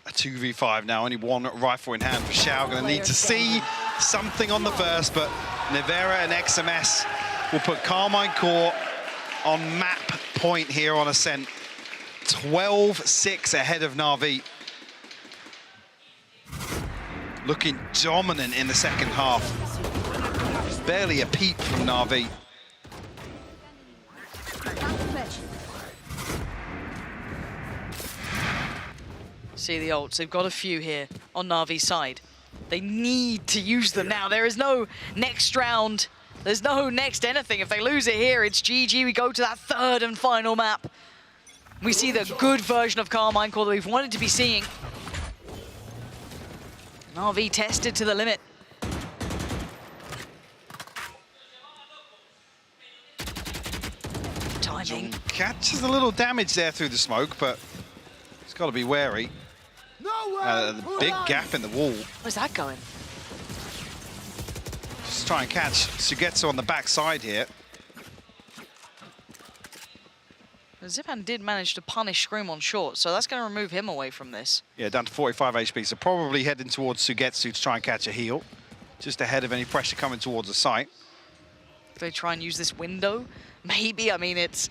A 2v5 now, only one rifle in hand for Shao. Gonna need to see something on the first, but Nevera and XMS will put Karmine Corp on map point here on Ascent. 12-6 ahead of Navi. Looking dominant in the second half. Barely a peep from Navi. See the ults, they've got a few here on Navi's side. They need to use them now. There is no next round. There's no next anything. If they lose it here, it's GG. We go to that third and final map. We see the good version of Karmine Corp that we've wanted to be seeing. Navi tested to the limit. Timing. Catches a little damage there through the smoke, but he's got to be wary. The big gap in the wall. Where's that going? Just try and catch Sugetsu on the backside here. Zipan did manage to punish Scream on short, so that's going to remove him away from this. Yeah, down to 45 HP, so probably heading towards Sugetsu to try and catch a heal. Just ahead of any pressure coming towards the site. If they try and use this window, maybe. I mean, it's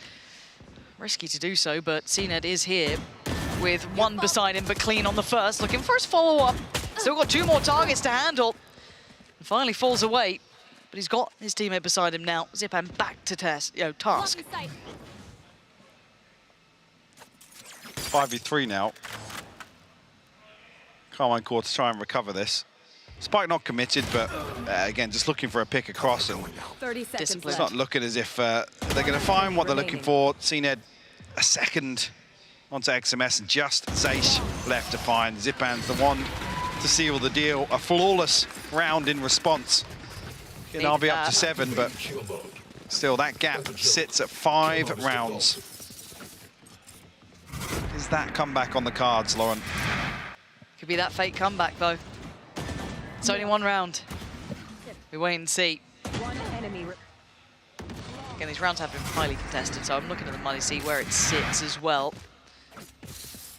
risky to do so, but CNED is here with one beside him, but clean on the first, looking for his follow-up. Still got 2 more targets to handle. And finally falls away, but he's got his teammate beside him now. Zipan back to task. 5v3 now. Karmine Corp to try and recover this. Spike not committed, but again, just looking for a pick across. And 30 seconds it's not looking as if they're going to find what they're looking for. CNED a second onto XMS, and just Zaysh left to find. Zipan's the one to seal the deal. A flawless round in response. Get Navi up to 7, but still that gap sits at 5 rounds. Is that comeback on the cards, Lauren? Could be that fake comeback, though. It's only 1 round. We wait and see. Again, these rounds have been highly contested, so I'm looking at the money, see where it sits as well.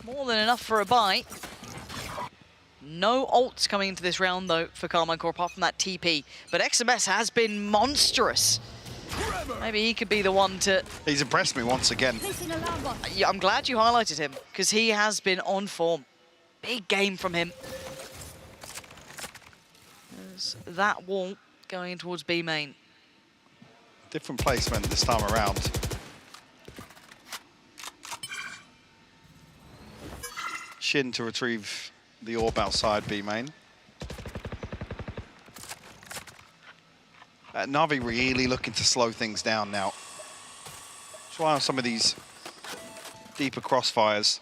More than enough for a bite. No ults coming into this round, though, for Karmine Corp, apart from that TP. But XMS has been monstrous. Maybe he could be the one to... He's impressed me once again. Yeah, I'm glad you highlighted him, because he has been on form. Big game from him. There's that wall going towards B main. Different placement this time around. Shin to retrieve the orb outside B main. Navi really looking to slow things down now. Try on some of these deeper crossfires.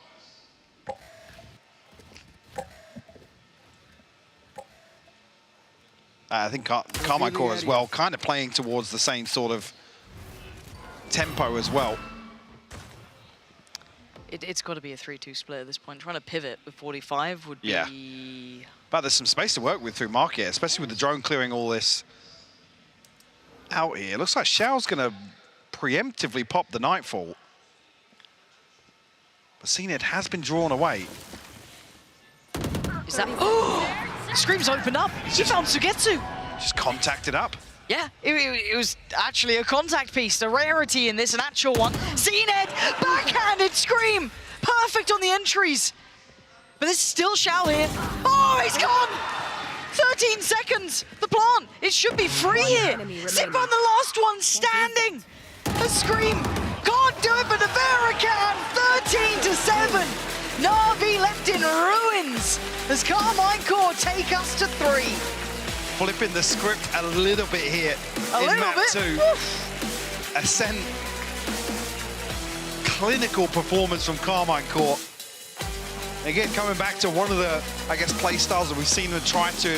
I think Karmine Corp as well, kind of playing towards the same sort of tempo as well. It's got to be a 3-2 split at this point. Trying to pivot with 45 would be... But there's some space to work with through market, especially with the drone clearing all this out here. Looks like Xiao's going to preemptively pop the Nightfall. But CNED has been drawn away. Is that... Oh! Scream's opened up. He found Sugetsu. Just contacted up. Yeah, it was actually a contact piece. The rarity in this, an actual one. CNED, backhanded Scream. Perfect on the entries. But there's still Xiao here. Oh, he's gone. 13 seconds. The plant. It should be free here. Zipan, the last one standing. A Scream. Can't do it, but Nevera can. 13-7. Navi left in ruins as Karmine Corp take us to 3. Flipping the script a little bit here in map 2. Ascent. Clinical performance from Karmine Corp. Again, coming back to one of the, I guess, play styles that we've seen them try to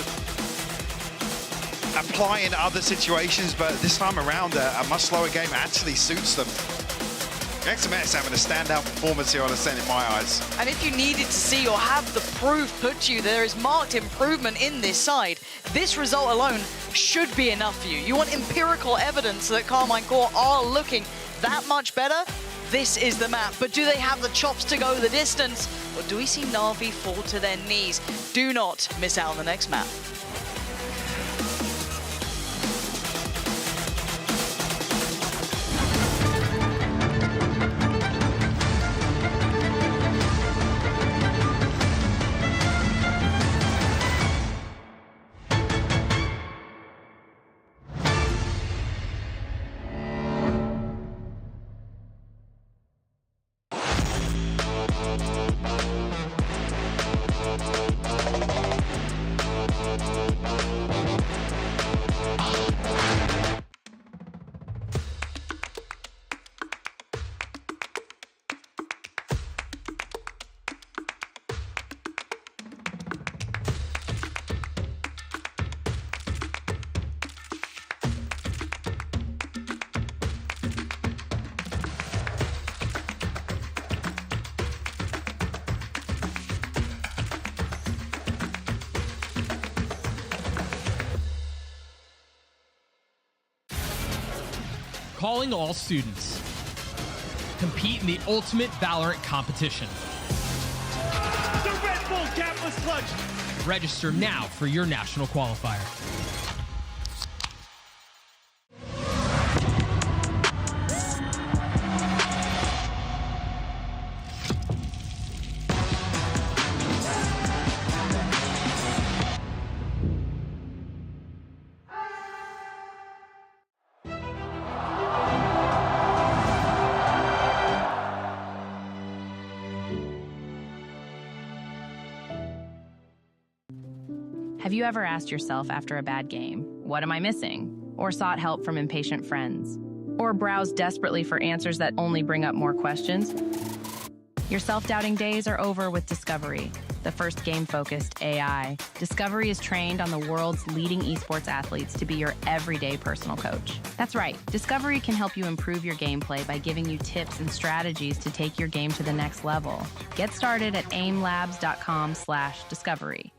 apply in other situations, but this time around, a much slower game actually suits them. XMS having a standout performance here on Ascent in my eyes. And if you needed to see or have the proof put to you, there is marked improvement in this side. This result alone should be enough for you. You want empirical evidence that Karmine Corp are looking that much better? This is the map. But do they have the chops to go the distance? Or do we see Navi fall to their knees? Do not miss out on the next map. Calling all students. Compete in the ultimate Valorant competition. The Red Bull capless clutch. Register now for your national qualifier. Have you ever asked yourself after a bad game, what am I missing? Or sought help from impatient friends? Or browsed desperately for answers that only bring up more questions? Your self-doubting days are over with Discovery, the first game-focused AI. Discovery is trained on the world's leading esports athletes to be your everyday personal coach. That's right, Discovery can help you improve your gameplay by giving you tips and strategies to take your game to the next level. Get started at aimlabs.com/discovery.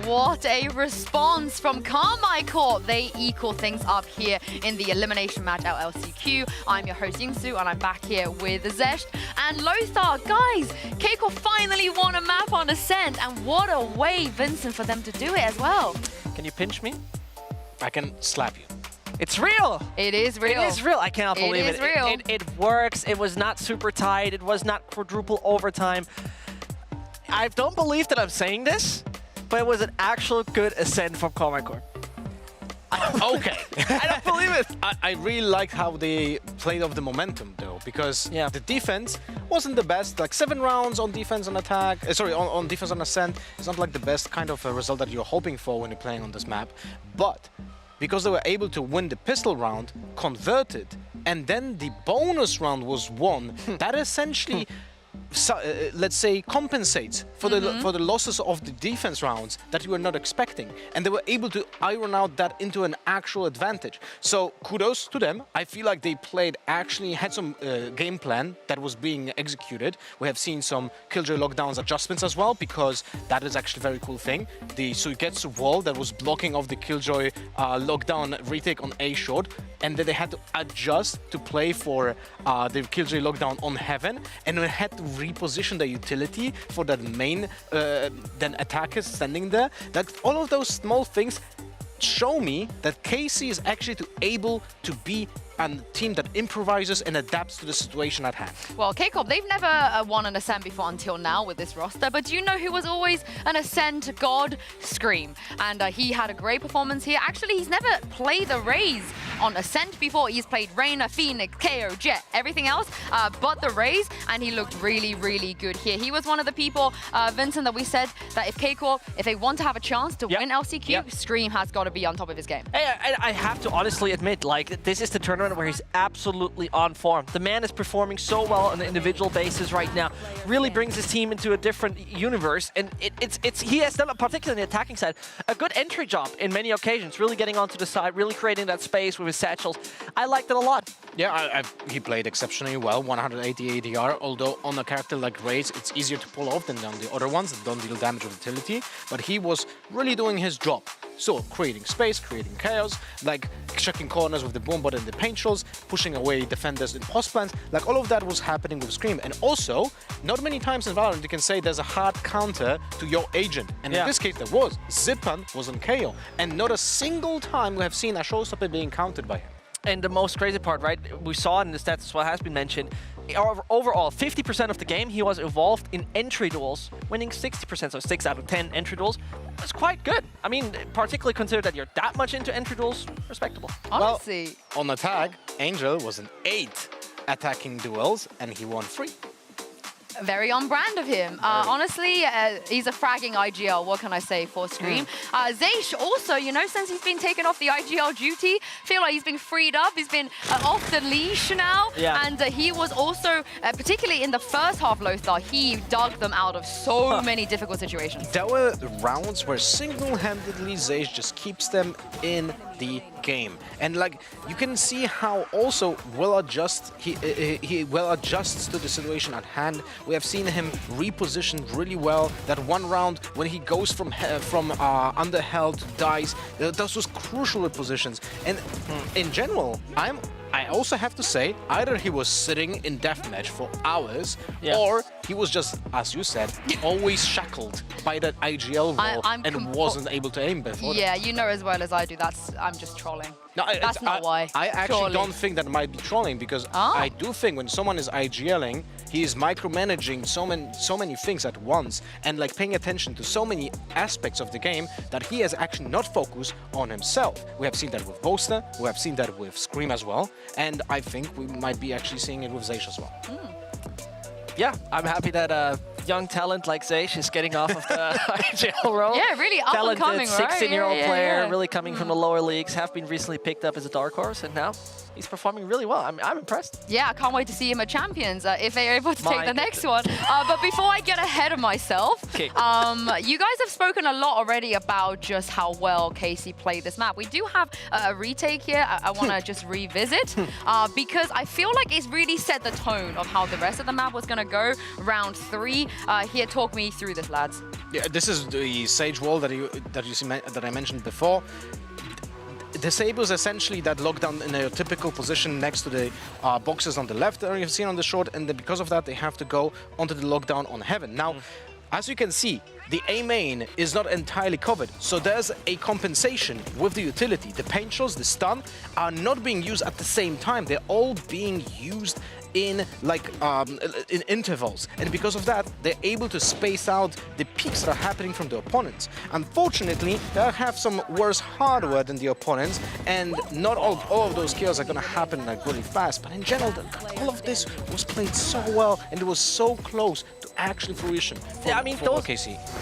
What a response from Karmine Corp. They equal things up here in the elimination match at LCQ. I'm your host Yingsu, and I'm back here with Zesht and Lothar. Guys, K-Corp finally won a map on Ascent, and what a way, Vincent, for them to do it as well. Can you pinch me? I can slap you. It's real! It is real. It is real. I cannot believe it. It is real. It works. It was not super tight. It was not quadruple overtime. I don't believe that I'm saying this, but it was an actual good Ascent from Karmine Corp. Okay. I don't believe it. I really liked how they played off the momentum, though, because the defense wasn't the best. Like 7 rounds on defense on attack, on defense on ascent. It's not like the best kind of result that you're hoping for when you're playing on this map. But because they were able to win the pistol round, converted, and then the bonus round was won, that essentially let's say compensates for the losses of the defense rounds that you were not expecting, and they were able to iron out that into an actual advantage. So kudos to them. I feel like they had some game plan that was being executed. We have seen some Killjoy lockdowns adjustments as well, because that is actually a very cool thing. The Suigetsu wall that was blocking off the Killjoy lockdown retake on A short, and then they had to adjust to play for the Killjoy lockdown on Heaven, and we had to reposition the utility for that main then attackers standing there. That all of those small things show me that KC is actually able to be a team that improvises and adapts to the situation at hand. Well, K-Corp, they've never won an Ascent before until now with this roster, but do you know who was always an Ascent god? Scream. And he had a great performance here. Actually, he's never played the Raze on Ascent before. He's played Reyna, Phoenix, KO, Jet, everything else but the Raze, and he looked really, really good here. He was one of the people, Vincent, that we said that if K-Corp, if they want to have a chance to win LCQ, Scream has got to be on top of his game. Hey, I have to honestly admit, like, this is the tournament where he's absolutely on form. The man is performing so well on an individual basis right now. Really brings his team into a different universe, and he has done, particularly in the attacking side, a good entry job in many occasions. Really getting onto the side, really creating that space with his satchels. I liked it a lot. Yeah, he played exceptionally well, 180 ADR, although on a character like Raze, it's easier to pull off than on the other ones that don't deal damage with utility, but he was really doing his job. So, creating space, creating chaos, like checking corners with the Boombot and the Paintballs, pushing away defenders in post plants, like all of that was happening with Scream. And also, not many times in Valorant you can say there's a hard counter to your agent. And in this case there was. Zipan was on KO, and not a single time we have seen a showstopper being countered by him. And the most crazy part, right, we saw in the stats as well, has been mentioned, overall, 50% of the game he was involved in entry duels, winning 60%, so 6 out of 10 entry duels. That's quite good. I mean, particularly consider that you're that much into entry duels, respectable. Honestly. Well, on attack, Angel was in 8 attacking duels, and he won 3. Very on brand of him. Honestly, he's a fragging IGL, what can I say, for Scream. Zeish also, you know, since he's been taken off the IGL duty, feel like he's been freed up, he's been off the leash now. And he was also, particularly in the first half Lothar, he dug them out of so many difficult situations. There were rounds where single-handedly Zeish just keeps them in the game. And like, you can see how also he well adjusts to the situation at hand. We have seen him reposition really well. That one round when he goes from underheld to dies, those was crucial positions. And in general, I also have to say, either he was sitting in deathmatch for hours, or he was just, as you said, always shackled by that IGL wall and wasn't able to aim before. Yeah, you know as well as I do, I'm just trolling. No, that's not why. I actually don't think that might be trolling, because I do think when someone is IGLing, he is micromanaging so many things at once and like paying attention to so many aspects of the game that he has actually not focused on himself. We have seen that with Boaster, we have seen that with Scream as well, and I think we might be actually seeing it with Zeish as well. Yeah, I'm happy that young talent like Zeish is getting off of the IGL role. Yeah, really up and coming, right? 16-year-old player, really coming from the lower leagues, have been recently picked up as a dark horse, and now he's performing really well. I'm impressed. Yeah, I can't wait to see him at Champions if they're able to take the next one. But before I get ahead of myself, you guys have spoken a lot already about just how well KC played this map. We do have a retake here I want to just revisit because I feel like it's really set the tone of how the rest of the map was going to go. Round 3. Here, talk me through this, lads. Yeah, this is the Sage wall that I mentioned before. Disables essentially that lockdown in a typical position next to the boxes on the left that you've seen on the short, and then because of that they have to go onto the lockdown on Heaven. Now, as you can see, the A main is not entirely covered, so there's a compensation with the utility. The paint shots, the stun, are not being used at the same time. They're all being used in in intervals, and because of that they're able to space out the peaks that are happening from the opponents. Unfortunately, they have some worse hardware than the opponents, and not all of those kills are going to happen like really fast, but in general all of this was played so well and it was so close to actually fruition for, yeah, I mean,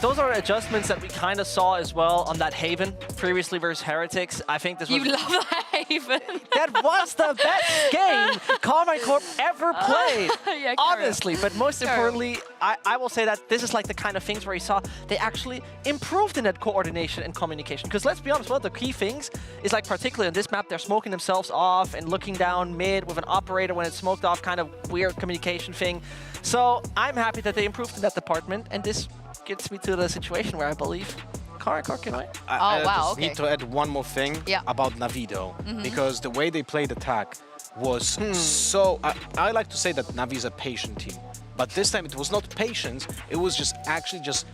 those are adjustments that we kind of saw as well on that Haven previously versus Heretics. I think this was... You love that Haven. That was the best game Karmine Corp ever played, yeah, honestly. But most importantly, I will say that this is like the kind of things where you saw they actually improved in that coordination and communication. Because let's be honest, one of the key things is like particularly on this map, they're smoking themselves off and looking down mid with an operator when it's smoked off, kind of weird communication thing. So I'm happy that they improved in that department, and this gets me to the situation where I believe Karmine Corp can win. I just need to add one more thing about Navi though, because the way they played attack was so... I like to say that Navi is a patient team, but this time it was not patience, it was just actually just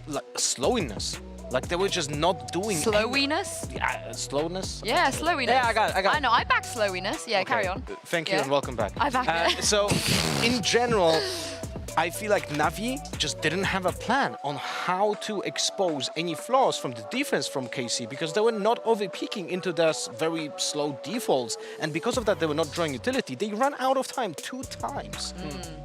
like slowiness. Like they were just not doing Slowiness? Yeah, slowness? Yeah, slowiness. Yeah, I got it. I know, I back slowiness. Yeah, carry on. Thank you and welcome back. I back it. So, in general, I feel like Navi just didn't have a plan on how to expose any flaws from the defense from KC, because they were not over-peaking into their very slow defaults, and because of that they were not drawing utility. They ran out of time 2 times,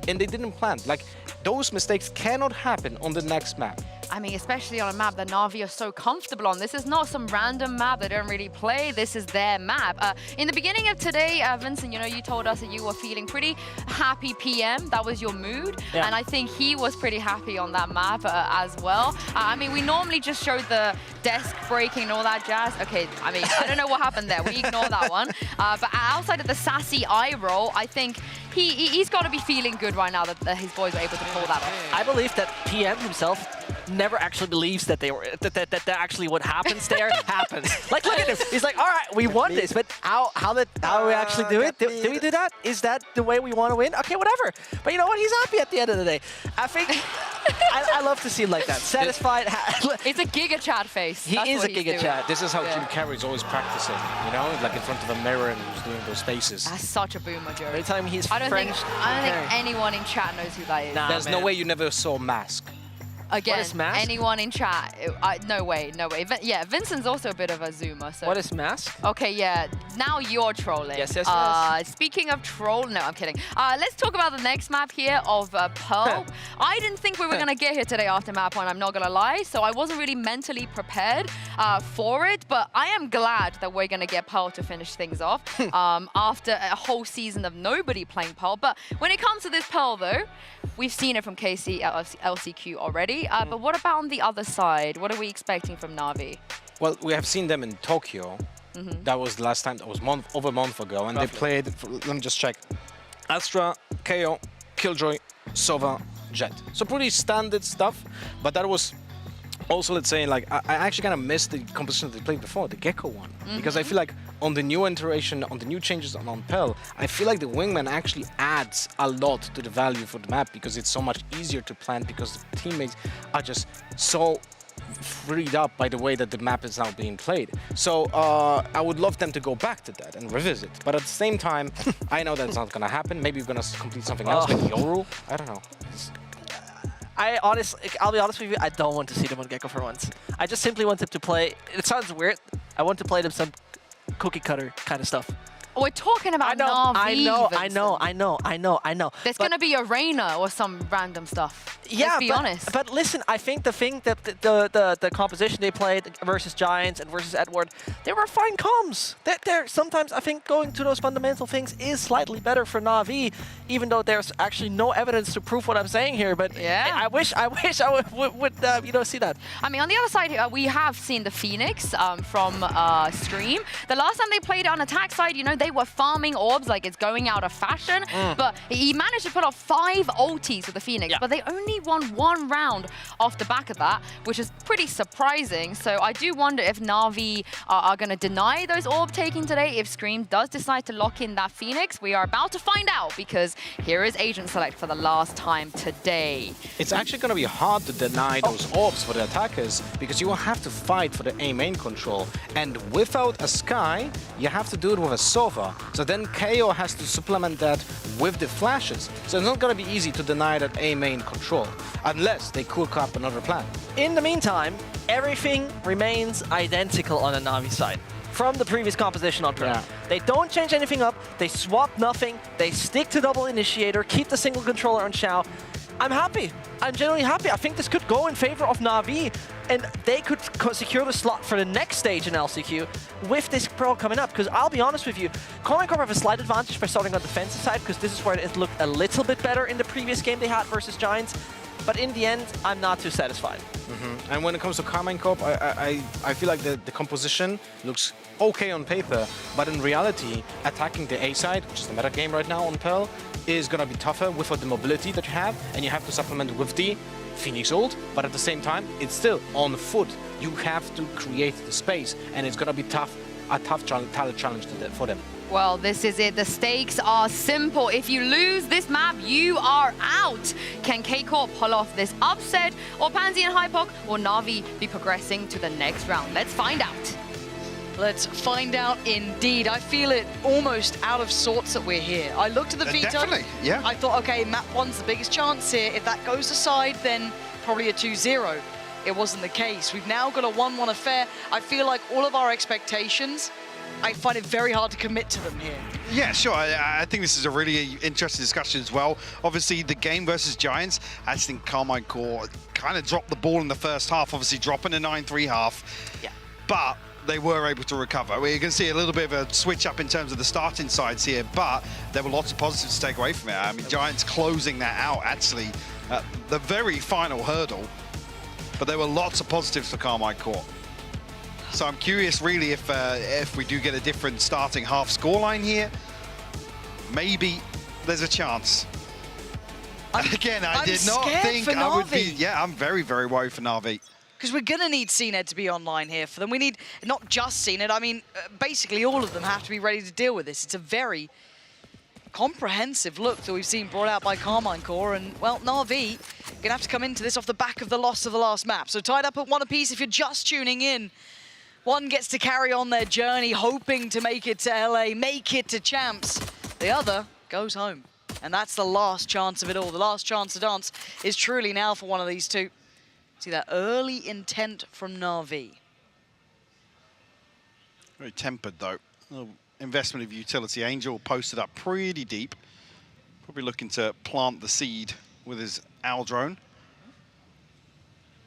and they didn't plan. Like, those mistakes cannot happen on the next map. I mean, especially on a map that Navi are so comfortable on. This is not some random map they don't really play. This is their map. In the beginning of today, Vincent, you know, you told us that you were feeling pretty happy PM. That was your mood. Yeah. And I think he was pretty happy on that map as well. I mean, we normally just showed the desk breaking and all that jazz. Okay, I mean, I don't know what happened there. We ignore that one. But outside of the sassy eye roll, I think he's got to be feeling good right now that his boys were able to pull that off. I believe that PM himself never actually believes that that actually what happens there happens. Like, look at him. He's like, all right, we won this, but how do we actually do it? Did we do that? Is that the way we want to win? Okay, whatever. But you know what? He's happy at the end of the day. I think I love to see him like that. Satisfied. It's a Giga Chad face. He is a Giga Chad. This is how Team Carry is always practicing, you know, like in front of a mirror and he's doing those faces. That's such a boomer, Joe. Every time he's I don't think anyone in chat knows who that is. Nah, there's no way you never saw Mask. Again, what is Mask? Anyone in chat? No way, no way. Yeah, Vincent's also a bit of a zoomer. So. What is Mask? Okay, yeah. Now you're trolling. Yes, yes, yes. Speaking of troll, no, I'm kidding. Let's talk about the next map here of Pearl. I didn't think we were gonna get here today after map 1. I'm not gonna lie. So I wasn't really mentally prepared for it, but I am glad that we're gonna get Pearl to finish things off after a whole season of nobody playing Pearl. But when it comes to this Pearl, though, we've seen it from KC LCQ already. But what about on the other side? What are we expecting from Navi? Well, we have seen them in Tokyo. That was the last time. That was over a month ago. And they played, let me just check. Astra, KO, Killjoy, Sova, Jet. So pretty standard stuff. But that was also, let's say, like, I actually kind of missed the composition that they played before, the Gecko one. Because I feel like on the new iteration, on the new changes on Pearl, I feel like the Wingman actually adds a lot to the value for the map because it's so much easier to plan because the teammates are just so freed up by the way that the map is now being played. So I would love them to go back to that and revisit. But at the same time, I know that's not going to happen. Maybe we're going to complete something else, like Yoru. I don't know. I'll be honest with you, I don't want to see them on Gecko for once. I just simply want them to play, it sounds weird, I want to play them some cookie cutter kind of stuff. We're talking about Navi. I know. There's going to be a Reina or some random stuff. Yeah, let's be honest. But listen, I think the thing that the composition they played versus Giants and versus Edward, they were fine comms. They're sometimes I think going to those fundamental things is slightly better for Navi, even though there's actually no evidence to prove what I'm saying here. But yeah, I wish I would see that. I mean, on the other side, we have seen the Phoenix from Stream. The last time they played on attack side, you know, they were farming orbs like it's going out of fashion. But he managed to put off 5 ultis with the Phoenix, but they only won 1 round off the back of that, which is pretty surprising. So I do wonder if Navi are going to deny those orb taking today. If Scream does decide to lock in that Phoenix, we are about to find out because here is Agent Select for the last time today. It's actually going to be hard to deny those orbs for the attackers because you will have to fight for the A main control. And without a Sky, you have to do it with a Sova. far. So then KO has to supplement that with the flashes. So it's not going to be easy to deny that A main control, unless they cook up another plan. In the meantime, everything remains identical on the Navi side from the previous composition on turn. Yeah. They don't change anything up, they swap nothing, they stick to double initiator, keep the single controller on Xiao. I'm happy. I'm genuinely happy. I think this could go in favor of Navi, and they could secure the slot for the next stage in LCQ with this pro coming up. Because I'll be honest with you, Karmine Corp have a slight advantage by starting on the defensive side, because this is where it looked a little bit better in the previous game they had versus Giants. But in the end, I'm not too satisfied. And when it comes to Karmine Corp, I feel like the composition looks okay on paper, but in reality, attacking the A side, which is the meta game right now on Pearl, is going to be tougher with the mobility that you have, and you have to supplement with the Phoenix ult, but at the same time, it's still on foot. You have to create the space, and it's going to be a tough talent challenge for them. Well, this is it. The stakes are simple. If you lose this map, you are out. Can K-Corp pull off this upset, or Pansy and Hypok, or Navi be progressing to the next round? Let's find out. Let's find out indeed. I feel it almost out of sorts that we're here. I looked at the veto. Definitely, yeah. I thought, okay, map 1's the biggest chance here. If that goes aside, then probably a 2-0. It wasn't the case. We've now got a 1-1 affair. I feel like all of our expectations, I find it very hard to commit to them here. Yeah, sure. I think this is a really interesting discussion as well. Obviously, the game versus Giants, I just think Karmine Corp kind of dropped the ball in the first half, obviously dropping a 9-3 half. Yeah. But they were able to recover. We're going to see a little bit of a switch up in terms of the starting sides here, but there were lots of positives to take away from it. I mean, Giants closing that out, actually, at the very final hurdle, but there were lots of positives for Karmine Corp. So I'm curious, really, if we do get a different starting half scoreline here, maybe there's a chance. Again, I did not think I would be. Yeah, I'm very, very worried for Navi. Because we're going to need CNED to be online here for them. We need not just CNED, I mean, basically all of them have to be ready to deal with this. It's a very comprehensive look that we've seen brought out by Karmine Corp, and, well, Navi going to have to come into this off the back of the loss of the last map. So tied up at 1 apiece if you're just tuning in. One gets to carry on their journey, hoping to make it to LA, make it to champs. The other goes home. And that's the last chance of it all. The last chance to dance is truly now for one of these two. See that early intent from Navi. Very tempered, though. A little investment of utility. Angel posted up pretty deep. Probably looking to plant the seed with his owl drone.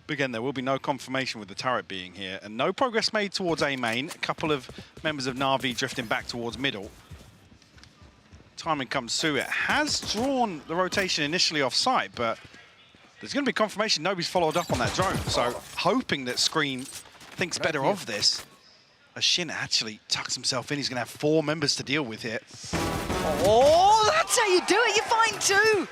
But again, there will be no confirmation with the turret being here, and no progress made towards A main. A couple of members of Navi drifting back towards middle. Timing comes through. It has drawn the rotation initially off site, but there's going to be confirmation nobody's followed up on that drone. So hoping that Screen thinks better of this. As Shin actually tucks himself in, he's going to have 4 members to deal with here. Oh, that's how you do it. You find 2.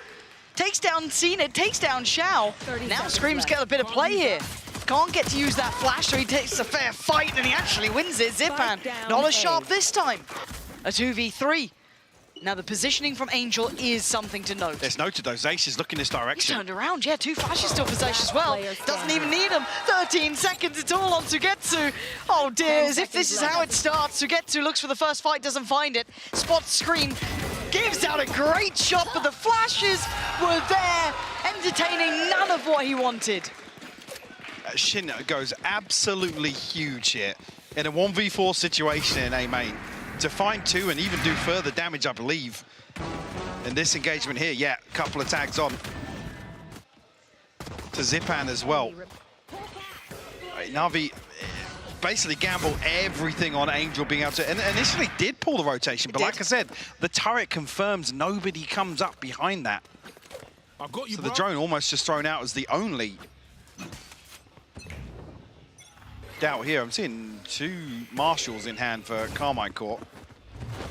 Takes down CNED, takes down Xiao. Now Scream's got a bit of play here. Can't get to use that flash, so he takes a fair fight, and he actually wins it. Zipan, not as sharp this time. A 2v3. Now, the positioning from Angel is something to note. There's noted those aces look in this direction. He's turned around, yeah, 2 flashes still for Zash as well. Doesn't even need them. 13 seconds, it's all on Sugetsu. Oh dear, as if this is how it starts. Sugetsu looks for the first fight, doesn't find it. Spots Screen, gives out a great shot, but the flashes were there, entertaining none of what he wanted. Shin goes absolutely huge here in a 1v4 situation in A main. To find 2 and even do further damage, I believe, in this engagement here. Yeah, a couple of tags on to Zipan as well. Navi basically gambled everything on Angel being able to, and initially did pull the rotation, but like I said, the turret confirms nobody comes up behind that. I've got you, so the drone almost just thrown out as the only doubt here. I'm seeing 2 marshals in hand for Karmine Corp.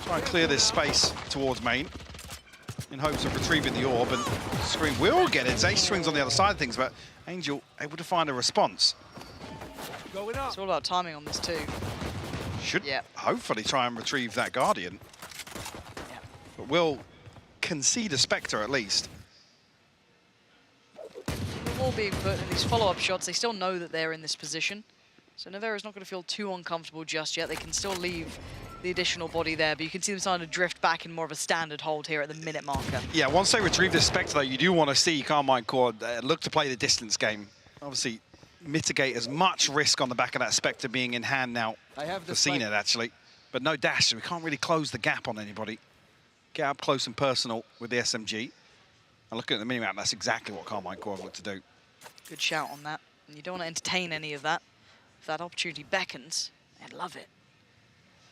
Try and clear this space towards main in hopes of retrieving the orb, and Scream will get it. Ace swings on the other side of things, but Angel able to find a response. It's all about timing on this too. Should hopefully try and retrieve that Guardian. But will concede a Spectre at least. All being put in these follow-up shots, they still know that they're in this position. So Nevera's not going to feel too uncomfortable just yet. They can still leave the additional body there, but you can see them starting to drift back in more of a standard hold here at the minute marker. Yeah, once they retrieve this Spectre, though, you do want to see Karmine Corp look to play the distance game. Obviously, mitigate as much risk on the back of that Spectre being in hand now for CNED, actually. But no dash, so we can't really close the gap on anybody. Get up close and personal with the SMG. And looking at the minimap, that's exactly what Karmine Corp look to do. Good shout on that. And you don't want to entertain any of that. If that opportunity beckons, I'd love it.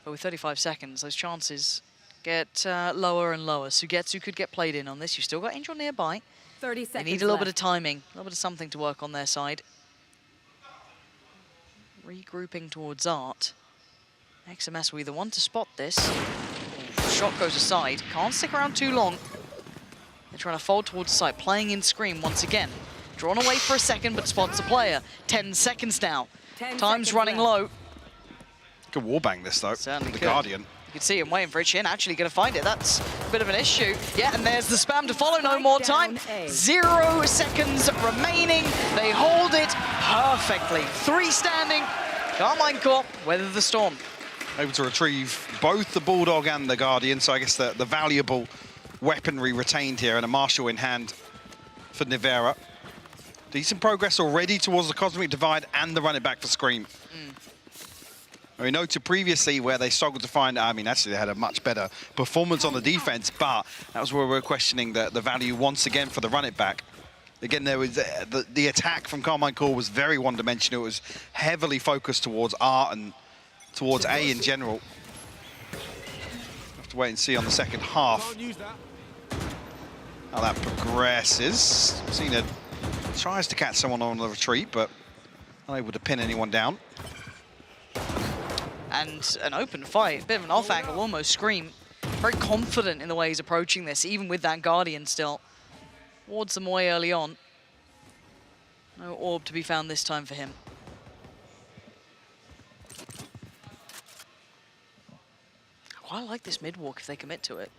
But with 35 seconds, those chances get lower and lower. Sugetsu could get played in on this. You've still got Angel nearby. 30 seconds They need a little bit of left. timing, a little bit of something to work on their side. Regrouping towards Art. XMS will either want to spot this. Shot goes aside. Can't stick around too long. They're trying to fold towards the side, playing in Scream once again. Drawn away for a second, but spots a player. 10 seconds now. 10 Time's seconds running left. low. Could warbang this, though. Certainly the could. Guardian. You can see him waiting for it. Shin actually going to find it. That's a bit of an issue. Yeah, and there's the spam to follow. No more time. 0 seconds remaining. They hold it perfectly. 3 standing. Karmine Corp weather the storm. Able to retrieve both the Bulldog and the Guardian, so I guess the valuable weaponry retained here and a Marshal in hand for Nivera. Decent progress already towards the Cosmic Divide and the run it back for Scream. We noted previously where they struggled to find, I mean, actually they had a much better performance on the defense, but that was where we were questioning the value once again for the run it back. Again, there was the attack from Karmine Corp was very one-dimensional. It was heavily focused towards Art and towards A in general. Have to wait and see on the second half how that progresses. Cena tries to catch someone on the retreat, but unable to pin anyone down. And an open fight, bit of an off angle, almost Scream. Very confident in the way he's approaching this, even with that Guardian still. Wards them away early on. No orb to be found this time for him. I like this mid walk if they commit to it.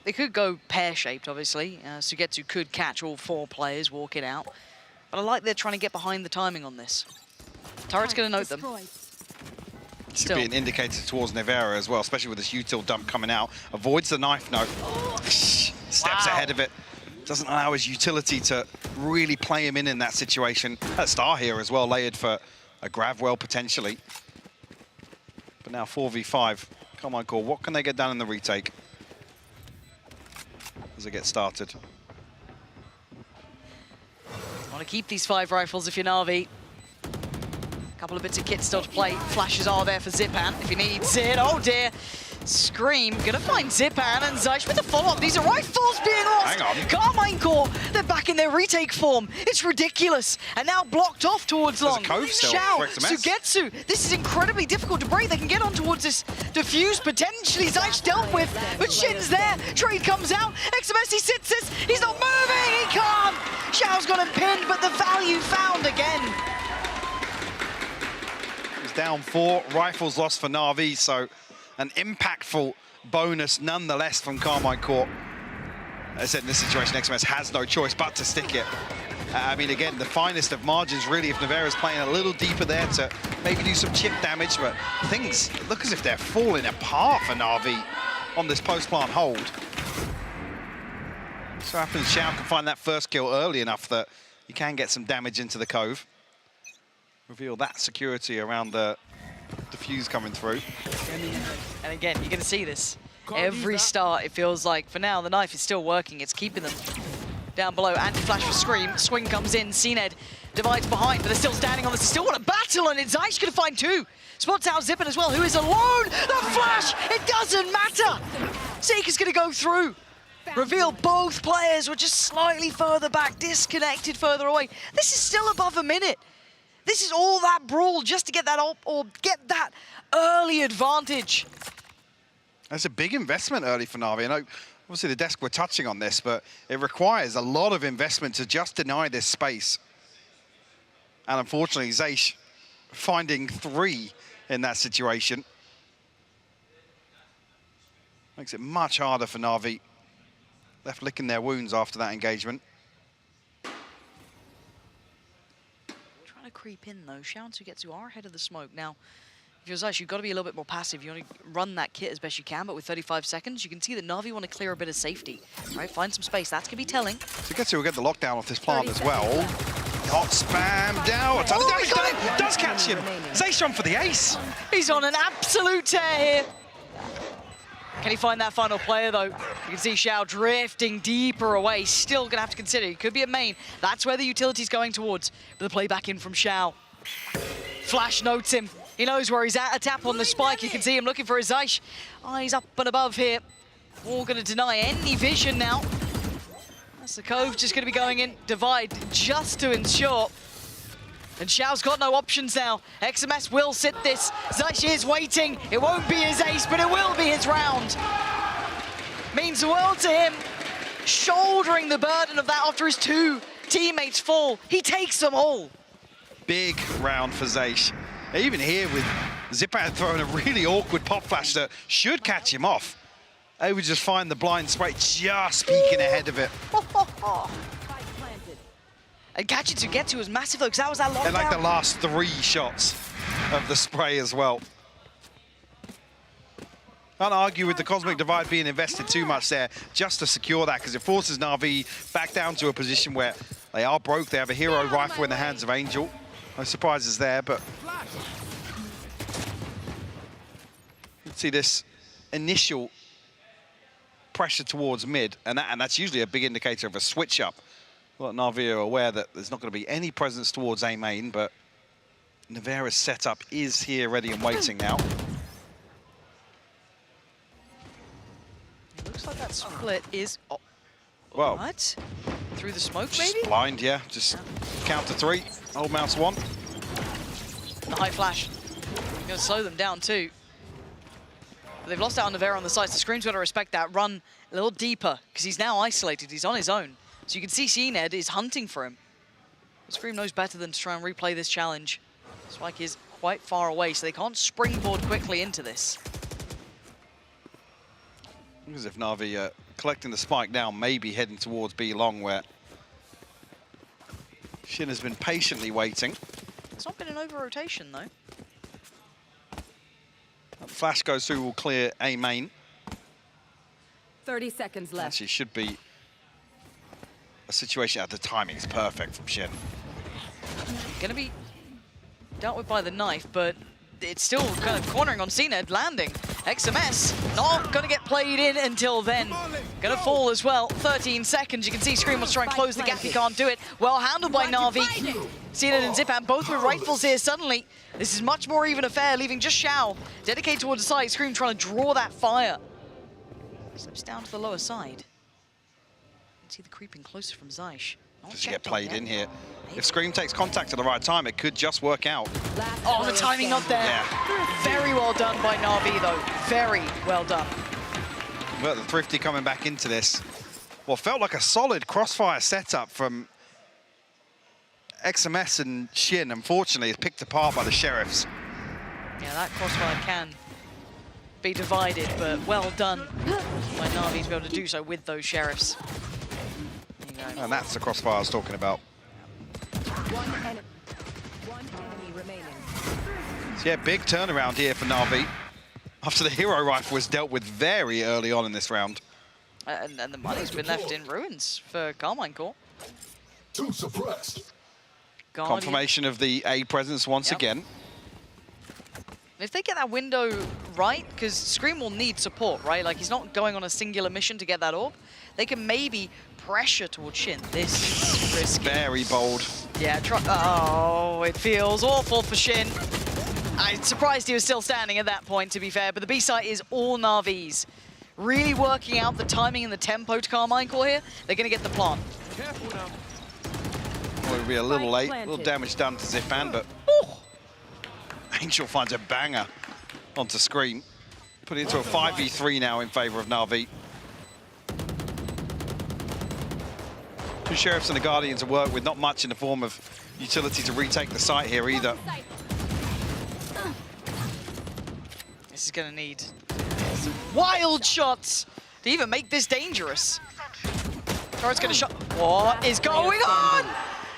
They could go pear-shaped, obviously. Sugetsu could catch all 4 players walking out. But I like they're trying to get behind the timing on this. Turret's going to note them. Should be an indicator towards Nivera as well, especially with this util dump coming out. Avoids the knife note. Steps ahead of it. Doesn't allow his utility to really play him in that situation. That star here as well, layered for a Gravwell potentially. But now 4v5. Karmine Corp, what can they get done in the retake? As they get started. Want to keep these 5 rifles if you're Navi. Couple of bits of kit still to play. Flashes are there for Zipan if he needs it. Oh dear. Scream gonna find Zipan and Zeish with the follow-up. These are rifles being lost. Hang on. Karmine Corp, they're back in their retake form. It's ridiculous. And now blocked off towards There's long. a cove still Xiao, for XMS. Sugetsu, this is incredibly difficult to break. They can get on towards this diffuse potentially. Zeish dealt with, but Shin's there. Trade comes out. XMS, he sits this. He's not moving. He can't. Xiao's got him pinned, but the value found again. Down 4, rifles lost for Navi, so an impactful bonus nonetheless from Karmine Corp. As I said, in this situation, XMS has no choice but to stick it. I mean, again, the finest of margins, really, if Nivera's playing a little deeper there to maybe do some chip damage, but things look as if they're falling apart for Navi on this post-plant hold. So happens Xiao can find that first kill early enough that you can get some damage into the cove. Reveal that security around the defuse coming through. And again, you're going to see this. Every start, it feels like, for now, the knife is still working. It's keeping them down below. Anti-flash for Scream. Swing comes in. CNED divides behind, but they're still standing on this. They still want a battle, and it's Zeish going to find 2. Spots out Zipan as well, who is alone. The flash, it doesn't matter. Seeker's going to go through. Reveal both players were just slightly further back, disconnected further away. This is still above a minute. This is all that brawl just to get that or get that early advantage. That's a big investment early for Navi. I know, obviously, the desk were touching on this, but it requires a lot of investment to just deny this space. And unfortunately, Zeish finding 3 in that situation. Makes it much harder for Navi. Left licking their wounds after that engagement. Trying to creep in, though. Xiao and Sugetsu are ahead of the smoke. Now, If you're Zeiss, you've got to be a little bit more passive. You want to run that kit as best you can, but with 35 seconds, you can see that Navi want to clear a bit of safety. Right, find some space. That's going to be telling. So we'll get the lockdown off this plant as well. Got spammed out. A ton of damage done. Does catch him. Zeiss on for the ace. He's on an absolute tear here. Can he find that final player, though? You can see Xiao drifting deeper away. Still going to have to consider. He could be at main. That's where the utility's going towards. But the play back in from Xiao. Flash notes him. He knows where he's at. A tap on the spike. You can see him looking for his Zeiss. Eyes up and above here. All going to deny any vision now. That's the Cove just going to be going in. Divide just to ensure. And Xiao's got no options now. XMS will sit this. Zeiss is waiting. It won't be his ace, but it will be his round. Means the world to him. Shouldering the burden of that after his 2 teammates fall. He takes them all. Big round for Zeiss. Even here with Zipan throwing a really awkward pop flash that should catch him off. They would just find the blind spray just peeking ahead of it. And catching to get to was massive though, because that was that lockdown. And like the last 3 shots of the spray as well. Can't argue with the Cosmic Divide being invested too much there just to secure that, because it forces Navi back down to a position where they are broke. They have a hero rifle in the hands of Angel. No surprises there, but you see this initial pressure towards mid, and that's usually a big indicator of a switch up. Well, Navi are aware that there's not going to be any presence towards A main, but Nevera's setup is here ready and waiting now. It looks like that split is... Oh, well, what? Through the smoke, maybe? Blind, yeah. Just count to 3. Hold mouse 1. The high flash. Going to slow them down too. But they've lost out on Nevera on the sides. The Scream's got to respect that. Run a little deeper, because he's now isolated. He's on his own. So you can see CNED is hunting for him. But Scream knows better than to try and replay this challenge. Spike is quite far away, so they can't springboard quickly into this. As if Navi collecting the spike now, maybe heading towards B long, where Shin has been patiently waiting. It's not been an over-rotation, though. Flash goes through, will clear A main. 30 seconds left. Actually, should be a situation. The timing is perfect from Shin. Gonna be dealt with by the knife, but it's still kind of cornering on CNED, landing. XMS not gonna get played in until then. Gonna fall as well. 13 seconds. You can see Scream wants to try and close the gap. He can't do it. Well handled by Navi. CNED and Zipan both with rifles here suddenly. This is much more even affair, leaving just Xiao dedicated towards the side. Scream trying to draw that fire. Slips down to the lower side. See the creeping closer from Zeiss. Does he get played in here? If Scream takes contact at the right time, it could just work out. Oh, the timing not there. Yeah. Very well done by Navi, though. Very well done. But the Thrifty coming back into this. Well, felt like a solid crossfire setup from XMS and Shin. Unfortunately, it's picked apart by the Sheriffs. Yeah, that crossfire can be divided, but well done by Navi to be able to do so with those Sheriffs. And that's the crossfire I was talking about. One enemy remaining. So yeah, big turnaround here for Navi. After the hero rifle was dealt with very early on in this round. And the money's been left in ruins for Karmine Corp. Too suppressed. Guardian. Confirmation of the A presence once again. If they get that window right, because Scream will need support, right? Like, he's not going on a singular mission to get that orb. They can maybe pressure towards Shin. This is risky. Very bold. Yeah, oh, it feels awful for Shin. I'm surprised he was still standing at that point, to be fair, but the B site is all Navi's. Really working out the timing and the tempo to Karmine Corp here. They're going to get the plant. Careful now. Well, it'll be a little late, a little damage done to Zipan, but Angel finds a banger onto Scream. Put it into a 5v3 now in favor of Navi. Two Sheriffs and the Guardians to work with, not much in the form of utility to retake the site here either. This is going to need some wild shots to even make this dangerous. Torres going to shot. What is going on?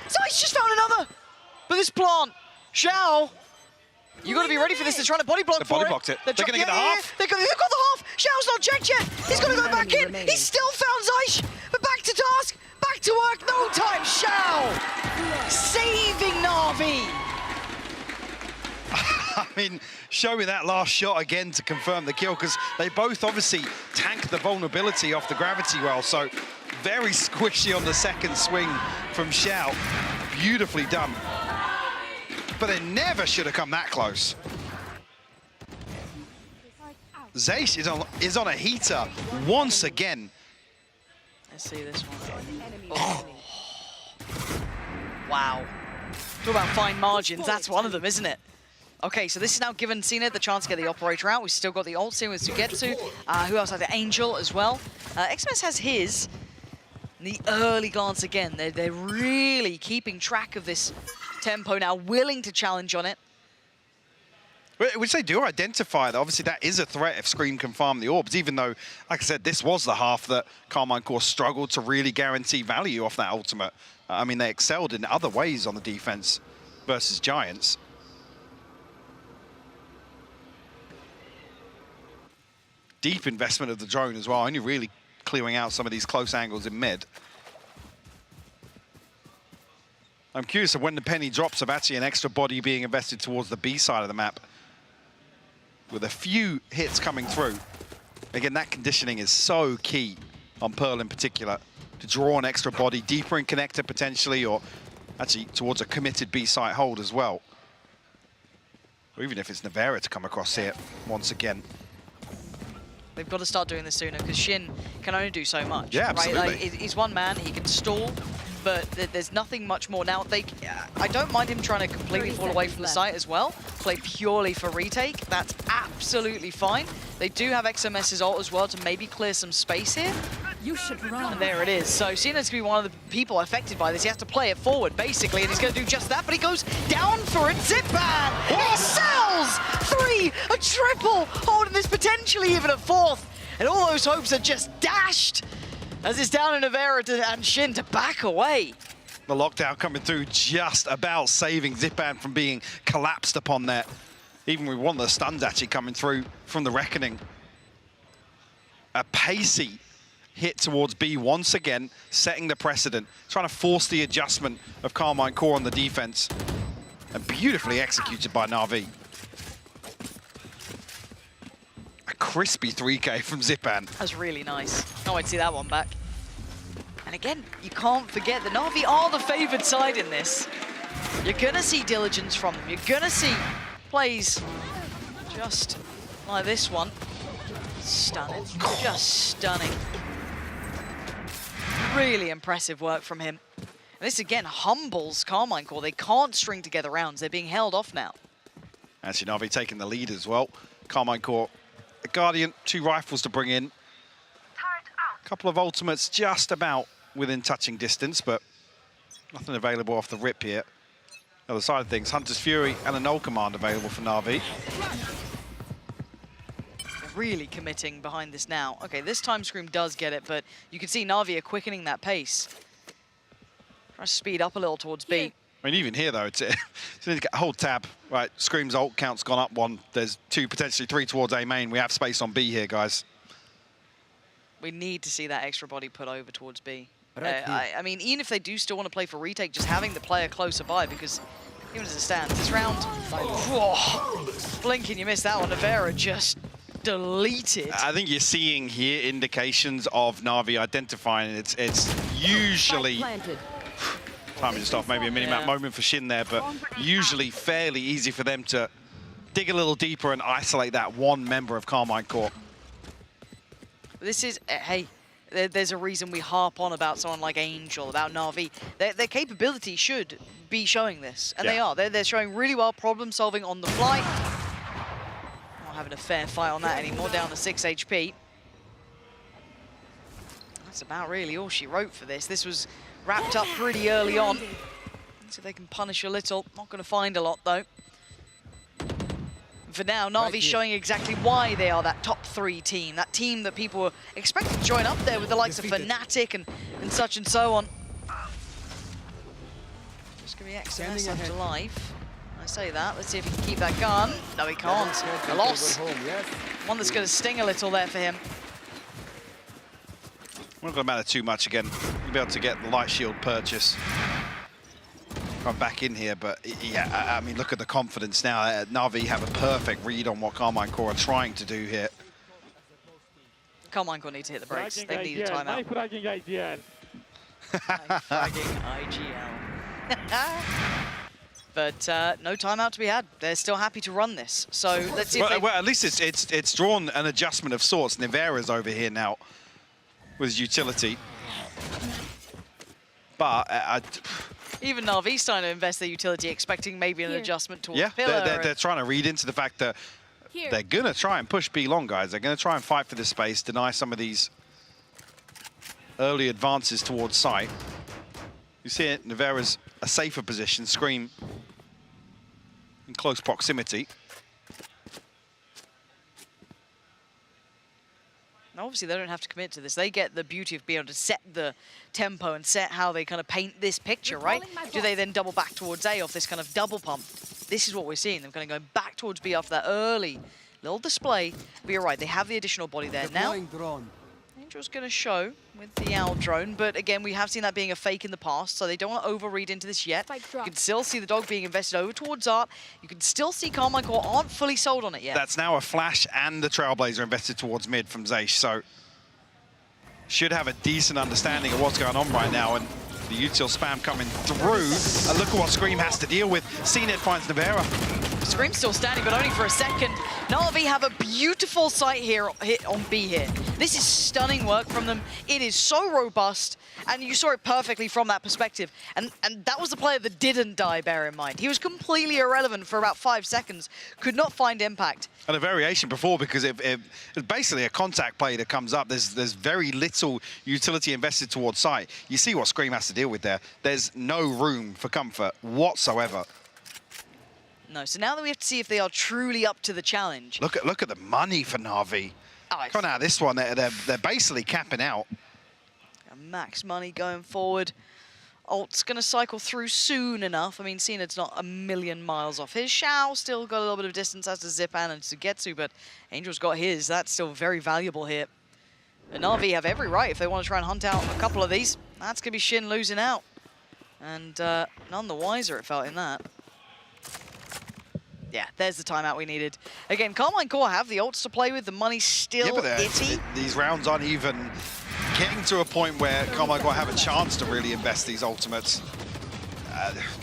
Zeiss just found another. But this plant, Xiao, You got to be ready for this. They're trying to body block They body blocked it. They're going to get the half. They've got the half. Xiao's not checked yet. He's got to go back in. He still found Zeish, but back to task, back to work. No time. Xiao saving Navi. I mean, show me that last shot again to confirm the kill, because they both obviously tanked the vulnerability off the gravity well, so very squishy on the second swing from Xiao. Beautifully done. But it never should have come that close. Zeish is on a heater once again. Let's see this one. Oh. Wow. Talk about fine margins. That's one of them, isn't it? Okay, so this is now given Cena the chance to get the operator out. We've still got the ult sequence to get to. Who else has the Angel as well? XMS has his. The early glance again. They're really keeping track of this tempo now, willing to challenge on it. Which they do identify that obviously that is a threat if Scream can farm the orbs, even though, like I said, this was the half that Karmine Corp struggled to really guarantee value off that ultimate. I mean, they excelled in other ways on the defense versus Giants. Deep investment of the drone as well, only really clearing out some of these close angles in mid. I'm curious of when the penny drops of actually an extra body being invested towards the B side of the map, with a few hits coming through. Again, that conditioning is so key on Pearl in particular, to draw an extra body deeper in connector potentially, or actually towards a committed B site hold as well. Or even if it's Navera to come across here once again. They've got to start doing this sooner, because Shin can only do so much. Yeah, absolutely. Right? Like, he's one man, he can stall, but there's nothing much more. Now, I don't mind him trying to completely fall away from the site as well, play purely for retake. That's absolutely fine. They do have XMS's ult as well to maybe clear some space here. You should run. And there it is. So Cena's going to be one of the people affected by this. He has to play it forward, basically, and he's going to do just that, but he goes down for it. Zipan! He sells! 3! A triple! Holding this potentially even a 4th. And all those hopes are just dashed as it's down in Navera and Shin to back away. The lockdown coming through, just about saving Zipan from being collapsed upon there. Even with one of the stuns actually coming through from the Reckoning. A pacey hit towards B once again, setting the precedent, trying to force the adjustment of Karmine Corp on the defense. And beautifully executed by Navi. A crispy 3K from Zipan. That's really nice. Oh, I'd see that one back. And again, you can't forget that Navi are the favoured side in this. You're going to see diligence from them. You're going to see plays just like this one. Stunning. Just stunning. Really impressive work from him. And this again humbles Karmine Corp. They can't string together rounds. They're being held off now. Actually, Navi taking the lead as well. Karmine Corp, a Guardian, 2 rifles to bring in. A couple of ultimates just about within touching distance, but nothing available off the rip here. The other side of things, Hunter's Fury and a null command available for Navi. Really committing behind this now. Okay, this time Scream does get it, but you can see Navi are quickening that pace. Try to speed up a little towards B. I mean, even here, though, it's hold tab. Right, Scream's ult count's gone up 1. There's 2, potentially 3 towards A main. We have space on B here, guys. We need to see that extra body put over towards B. I mean, even if they do still want to play for retake, just having the player closer by, because even as it stands, this round, blinking, you missed that one. Navera just deleted. I think you're seeing here indications of Navi identifying it's usually time just off, maybe a mini-map moment for Shin there, but usually fairly easy for them to dig a little deeper and isolate that one member of Karmine Corp. This is, hey, there's a reason we harp on about someone like Angel, about Navi. Their capability should be showing this, and they are. They're showing really well problem solving on the fly. Not having a fair fight on that anymore, down to 6 HP. That's about really all she wrote for this. This was wrapped up pretty early on. See if they can punish a little. Not going to find a lot, though. For now, Navi's showing exactly why they are that top 3 team, that team that people were expecting to join up there with the likes of Fnatic and such and so on. Just going to be XMS up to life. Nice say that. Let's see if he can keep that gun. No, he can't. A loss. One that's going to sting a little there for him. Not going to matter too much again. You'll be able to get the light shield purchase. Come back in here, but yeah, I mean, look at the confidence now. Navi have a perfect read on what Karmine Corp are trying to do here. Karmine Corp need to hit the brakes. They need a timeout. Fragging IGL. Fragging IGL. But no timeout to be had. They're still happy to run this. So let's see if they... Well, at least it's drawn an adjustment of sorts. Nivera's over here now with his utility. But even Navi starting to invest their utility, expecting maybe an adjustment towards pillar. They're trying to read into the fact that they're going to try and push B long, guys. They're going to try and fight for this space, deny some of these early advances towards site. You see it, Nivera's a safer position, Scream in close proximity. Now, obviously, they don't have to commit to this. They get the beauty of being able to set the tempo and set how they kind of paint this picture, right? Do they then double back towards A off this kind of double pump? This is what we're seeing. They're kind of going back towards B after that early little display. But you're right, they have the additional body there. Now, Angel's going to show with the Owl drone, but again, we have seen that being a fake in the past, so they don't want to overread into this yet. You can still see the dog being invested over towards Art. You can still see Karmine Corp aren't fully sold on it yet. That's now a flash and the Trailblazer invested towards mid from Zaysh, so should have a decent understanding of what's going on right now, and the util spam coming through. Look at what Scream has to deal with. CNET finds Nivera. Scream's still standing, but only for a second. Navi have a beautiful sight here hit on B here. This is stunning work from them. It is so robust, and you saw it perfectly from that perspective. And that was the player that didn't die, bear in mind. He was completely irrelevant for about 5 seconds, could not find impact. And a variation before, because it's basically a contact play that comes up. There's very little utility invested towards site. You see what Scream has to deal with there. There's no room for comfort whatsoever. No, so now that we have to see if they are truly up to the challenge. Look at the money for Navi. Coming out of this one, they're basically capping out. Max money going forward. Alt's going to cycle through soon enough. I mean, Cened's not a million miles off his. Shao still got a little bit of distance as to Zipan and Sugetsu, but Angel's got his. That's still very valuable here. And Navi have every right if they want to try and hunt out a couple of these. That's going to be Shin losing out. And none the wiser, it felt, in that. Yeah, there's the timeout we needed. Again, Karmine Corp have the ults to play with. The money's still itty. These rounds aren't even getting to a point where Karmine Corp have a chance to really invest these ultimates.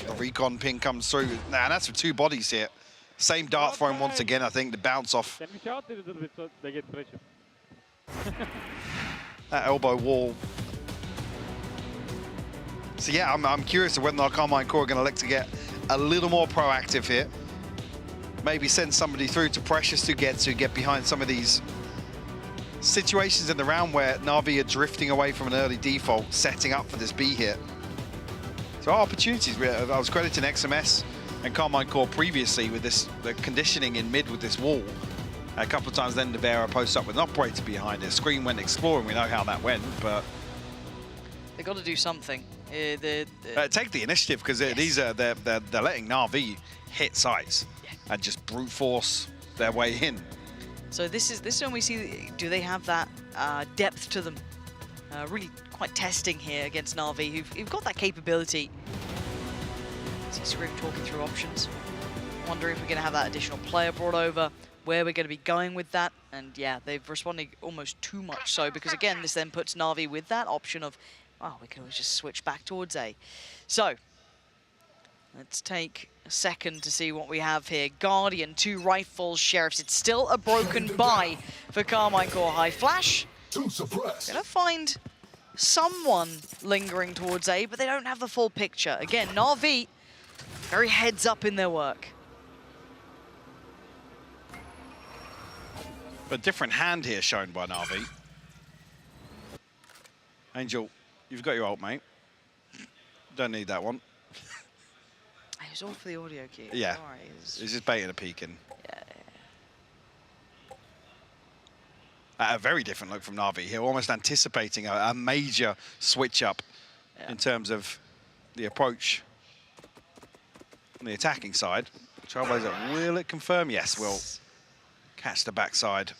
The recon ping comes through. Nah, that's for 2 bodies here. Same dart thrown once again, I think, the bounce off. Can we shout it a little bit so they get pressure? That elbow wall. So yeah, I'm curious of whether Karmine Corp are going to elect to get a little more proactive here. Maybe send somebody through to Precious to get behind some of these situations in the round where Navi are drifting away from an early default, setting up for this B hit. So opportunities. I was crediting XMS and Karmine Corp previously with the conditioning in mid with this wall. A couple of times then Nivera posts up with an operator behind it. Screen went exploring. We know how that went, but They got to do something. Take the initiative, because they're letting Navi hit sites and just brute force their way in. So this is when we see, do they have that depth to them? Really quite testing here against Navi, who've got that capability. See Scream talking through options. Wondering if we're going to have that additional player brought over, where we're going to be going with that. And yeah, they've responded almost too much so, because again, this then puts Navi with that option of, oh, we can always just switch back towards A. So, let's take a second to see what we have here. Guardian, 2 rifles, Sheriffs. It's still a broken buy for Karmine Corp. High flash. Gonna find someone lingering towards A, but they don't have the full picture. Again, Navi, very heads up in their work. A different hand here shown by Navi. Angel, you've got your ult, mate. Don't need that one. It was all for the audio key. Yeah, Sorry, he's just baiting a peeking. Yeah. A very different look from Navi here, almost anticipating a major switch up in terms of the approach on the attacking side. Trailblazer, will it confirm? Yes, will catch the backside.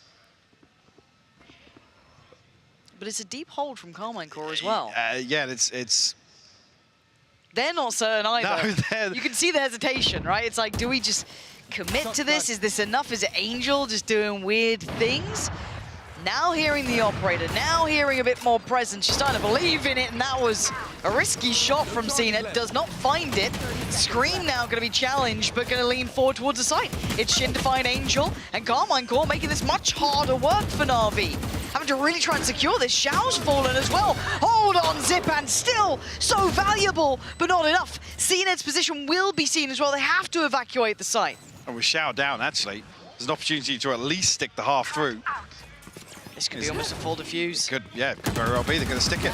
But it's a deep hold from Karmine Corp as well. Yeah, it's... They're not certain either. No, you can see the hesitation, right? It's like, do we just commit to this? Is this enough? Is it Angel just doing weird things? Now hearing the operator, now hearing a bit more presence, she's starting to believe in it, and that was a risky shot from Cena. Does not find it. Scream now going to be challenged, but going to lean forward towards the site. It's Shin to find Angel, and Karmine Corp making this much harder work for Navi. Having to really try and secure this. Xiao's fallen as well. Hold on, Zipan, still so valuable, but not enough. Cened's position will be seen as well. They have to evacuate the site. And with Xiao down, actually, there's an opportunity to at least stick the half through. This could be almost a full defuse. Could very well be. They're going to stick it.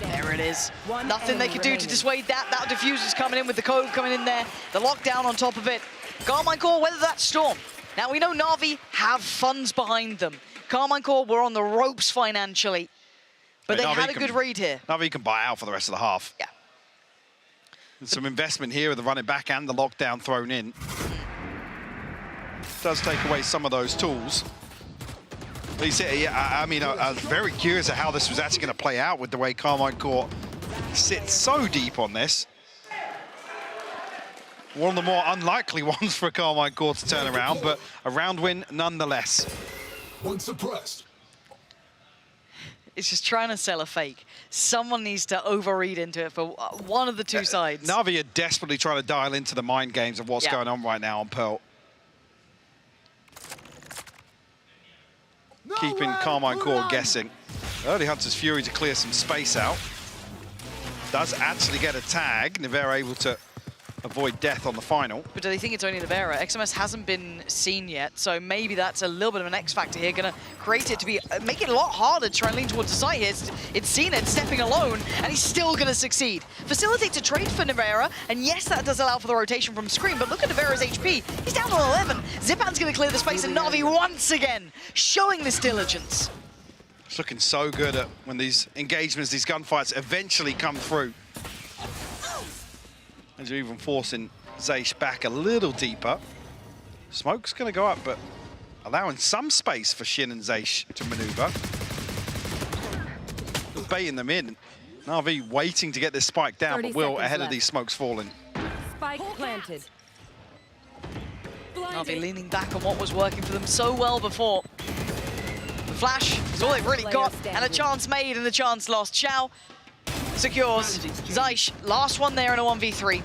There it is. Nothing they could do to dissuade that. That diffuse is coming in with the code coming in there. The lockdown on top of it. Karmine Corp weather that storm. Now we know Navi have funds behind them. Karmine Corp were on the ropes financially, but they had a good read here. Navi can buy out for the rest of the half. Yeah. And some investment here with the running back and the lockdown thrown in. Does take away some of those tools. I mean, I was very curious at how this was actually going to play out with the way Karmine Corp sits so deep on this. One of the more unlikely ones for Karmine Corp to turn around, but a round win nonetheless. One suppressed. It's just trying to sell a fake. Someone needs to overread into it for one of the two sides. Navi are desperately trying to dial into the mind games of what's going on right now on Pearl. Keeping Karmine Corp guessing. Early Hunter's Fury to clear some space out. Does actually get a tag. Nivera able to avoid death on the final. But do they think it's only Nivera? XMS hasn't been seen yet, so maybe that's a little bit of an X factor here, gonna create it to be, make it a lot harder to try and lean towards the site here. It's Zenith stepping alone, and he's still gonna succeed. Facilitates a trade for Nivera, and yes, that does allow for the rotation from Scream, but look at Nivera's HP. He's down to 11. Zipan's gonna clear the space, and Navi once again showing this diligence. It's looking so good at when these engagements, these gunfights eventually come through. And you're even forcing Zeish back a little deeper. Smoke's going to go up, but allowing some space for Shin and Zeish to maneuver. Baiting them in. Navi waiting to get this spike down, but Will ahead of these smokes falling. Spike planted. Navi leaning back on what was working for them so well before. The flash is all they've really got, and a chance made and the chance lost. Xiao secures Zeish, last one there in a 1v3.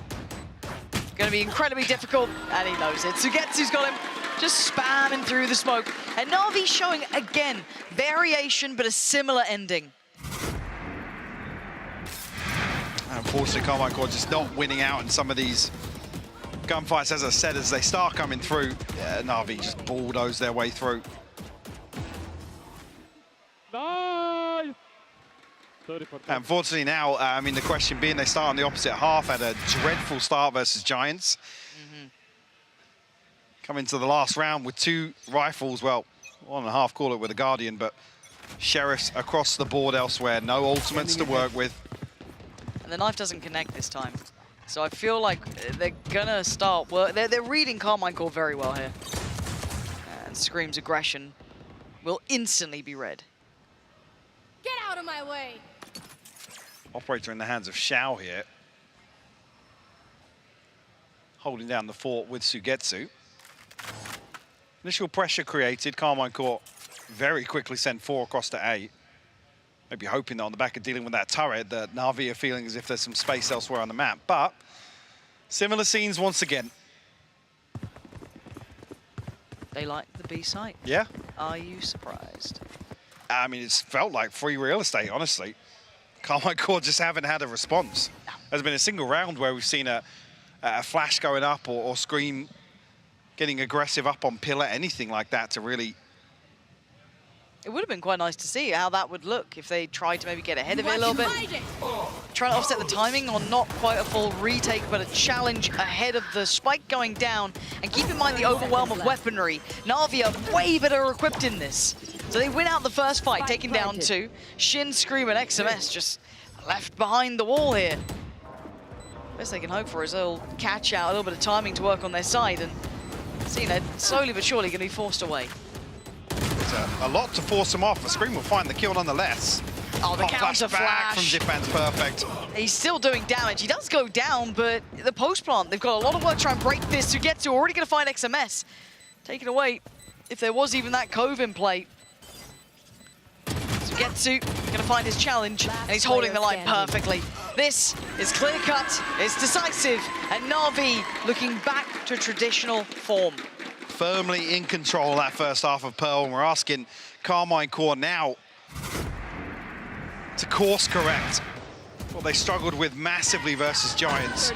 Gonna be incredibly difficult, and he knows it. Sugetsu's got him just spamming through the smoke. And Navi showing, again, variation, but a similar ending. Unfortunately, Karmine Corp just not winning out in some of these gunfights, as I said, as they start coming through. Navi just bulldoze their way through. Nice! Unfortunately now, I mean, the question being they start on the opposite half, had a dreadful start versus Giants. Come into the last round with 2 rifles, well, 1.5, call it with a Guardian, but Sheriffs across the board elsewhere, no ultimates to work with. And the knife doesn't connect this time. So I feel like they're gonna start work. They're reading Karmine Corp very well here. And Scream's aggression will instantly be read. Get out of my way! Operator in the hands of Xiao here. Holding down the fort with Sugetsu. Initial pressure created. Karmine Corp very quickly sent 4 across to A. Maybe hoping that on the back of dealing with that turret, that Navi are feeling as if there's some space elsewhere on the map. But similar scenes once again. They like the B site. Yeah. Are you surprised? I mean, it's felt like free real estate, honestly. Karmine Corp just haven't had a response. There's been a single round where we've seen a flash going up or Scream getting aggressive up on pillar, anything like that to really... It would have been quite nice to see how that would look if they tried to maybe get ahead of it a little bit. Trying to offset the timing on not quite a full retake, but a challenge ahead of the spike going down. And keep in mind the overwhelm of weaponry. Navi are way better equipped in this. So they win out the first fight, taking down 2. Shin, Scream, and XMS just left behind the wall here. Best they can hope for is they'll catch out, a little bit of timing to work on their side, and CNED slowly but surely going to be forced away. There's a lot to force him off, but Scream will find the kill nonetheless. Oh, the counter back flash. from Zipan's perfect. He's still doing damage. He does go down, but the post plant, they've got a lot of work to try and break this. To get to, already going to find XMS. Take it away, if there was even that Cove in play. Sugetsu going to find his challenge, and he's holding the line perfectly. This is clear cut, it's decisive, and Navi looking back to traditional form. Firmly in control of that first half of Pearl, and we're asking Karmine Corp now to course correct what they struggled with massively versus Giants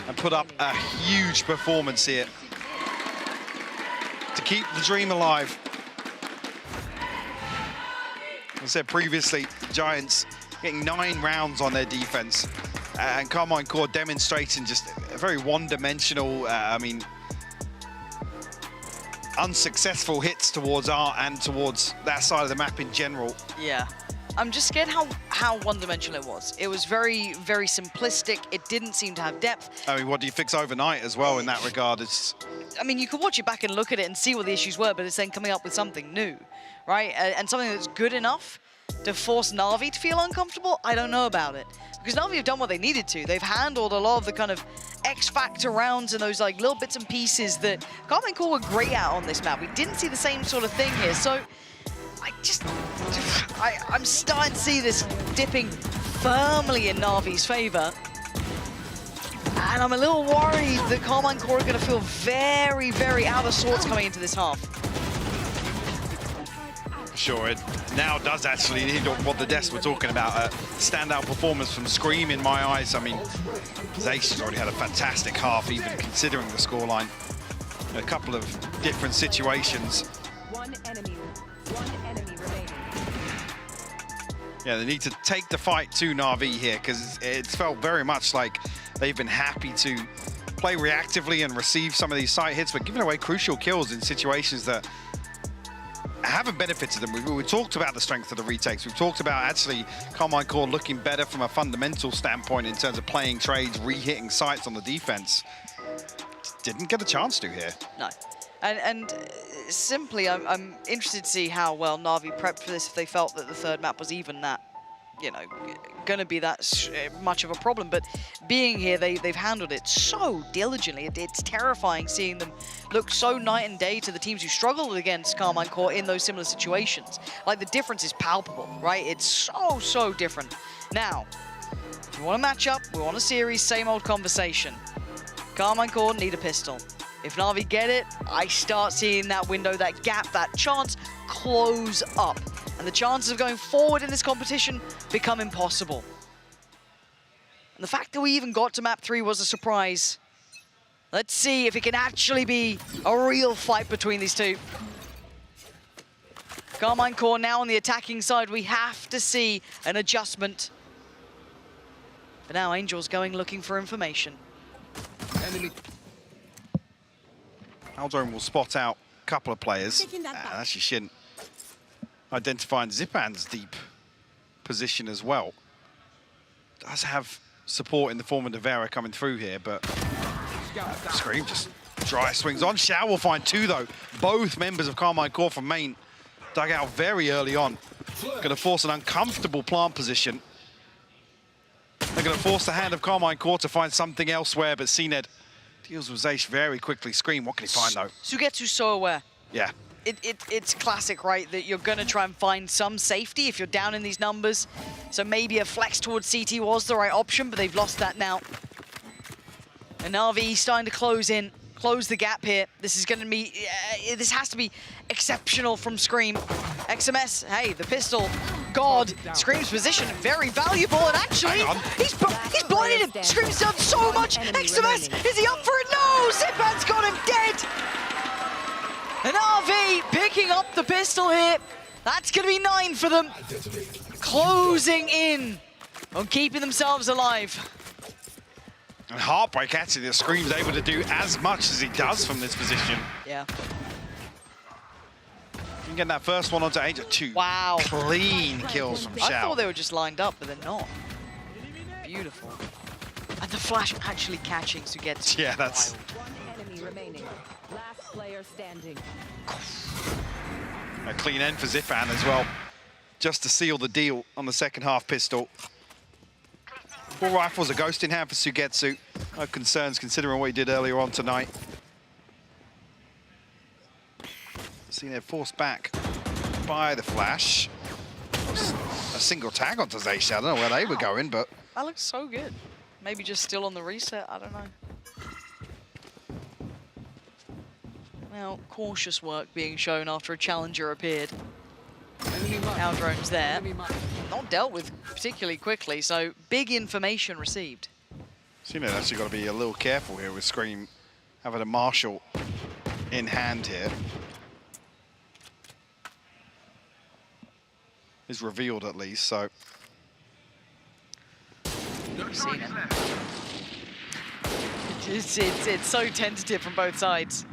and put up a huge performance here to keep the dream alive. As I said previously, the Giants getting 9 rounds on their defense, and Karmine Corp demonstrating just a very one-dimensional, unsuccessful hits towards art and towards that side of the map in general. Yeah. I'm just scared how one-dimensional it was. It was very, very simplistic. It didn't seem to have depth. I mean, what do you fix overnight as well in that regard? I mean, you could watch it back and look at it and see what the issues were, but it's then coming up with something new, right? And something that's good enough to force Navi to feel uncomfortable. I don't know about it. Because Navi have done what they needed to. They've handled a lot of the kind of X-Factor rounds and those like little bits and pieces that Karmine Corp were great at on this map. We didn't see the same sort of thing here, so I'm starting to see this dipping firmly in Navi's favor. And I'm a little worried that Karmine Corp are going to feel very, very out of sorts coming into this half. Sure, it now does actually need what the devs were talking about, a standout performance from Scream in my eyes. I mean, Zace has already had a fantastic half, even considering the scoreline. A couple of different situations. One enemy remaining. Yeah, they need to take the fight to Navi here, because it's felt very much like they've been happy to play reactively and receive some of these site hits, but giving away crucial kills in situations that haven't benefited them. We talked about the strength of the retakes. We've talked about actually Karmine Corp looking better from a fundamental standpoint in terms of playing trades, re-hitting sites on the defense. Didn't get a chance to here. No. And simply, I'm interested to see how well Navi prepped for this if they felt that the third map was even that, you know, going to be that much of a problem. But being here, they've handled it so diligently. It's terrifying seeing them look so night and day to the teams who struggled against Karmine Corp in those similar situations. Like, the difference is palpable, right? It's so different. Now, if we want a matchup, we want a series, same old conversation. Karmine Corp need a pistol. If Navi get it, I start seeing that window, that gap, that chance close up. And the chances of going forward in this competition become impossible. And the fact that we even got to map 3 was a surprise. Let's see if it can actually be a real fight between these two. Karmine Corp now on the attacking side. We have to see an adjustment. But now Angel's going looking for information. Enemy. Aldrome will spot out a couple of players. Actually, Shin identifying Zipan's deep position as well. Does have support in the form of Nevera coming through here, but Scream just dry swings on. Xiao will find 2 though. Both members of Karmine Corp from main dug out very early on. Going to force an uncomfortable plant position. They're going to force the hand of Karmine Corp to find something elsewhere, but CNED deals with Zaysh very quickly. Scream, what can he find though? Sugetsu's so aware. Yeah. It's classic, right? That you're going to try and find some safety if you're down in these numbers. So maybe a flex towards CT was the right option, but they've lost that now. And Navi starting to close the gap here. This is going to be, this has to be exceptional from Scream. XMS, hey, the pistol, God. Scream's position, very valuable, and actually, he's blinded him. Scream's done so much. XMS, is he up for it? No, Zipan's got him dead. And RV picking up the pistol here. That's going to be 9 for them. Closing in on keeping themselves alive. And heartbreak actually that Scream's able to do as much as he does from this position. Yeah. You can get that first one onto Angel. 2 wow. Clean kills from Xiao. I thought they were just lined up, but they're not. Beautiful. And the flash actually catching Sugetsu. Yeah, that's... One enemy remaining. Last player standing. A clean end for Zifan as well, just to seal the deal on the second half pistol. 4 rifles, a ghost in hand for Sugetsu. No concerns considering what he did earlier on tonight. Seen it forced back by the flash. A single tag onto Zaysha. I don't know where they were going, but... That looks so good. Maybe just still on the reset, I don't know. Now, cautious work being shown after a challenger appeared. Our drone's there. Not dealt with particularly quickly, so big information received. So you know, actually got to be a little careful here with Scream having a Marshal in hand here. Is revealed at least, so. Seen it. It's so tentative from both sides.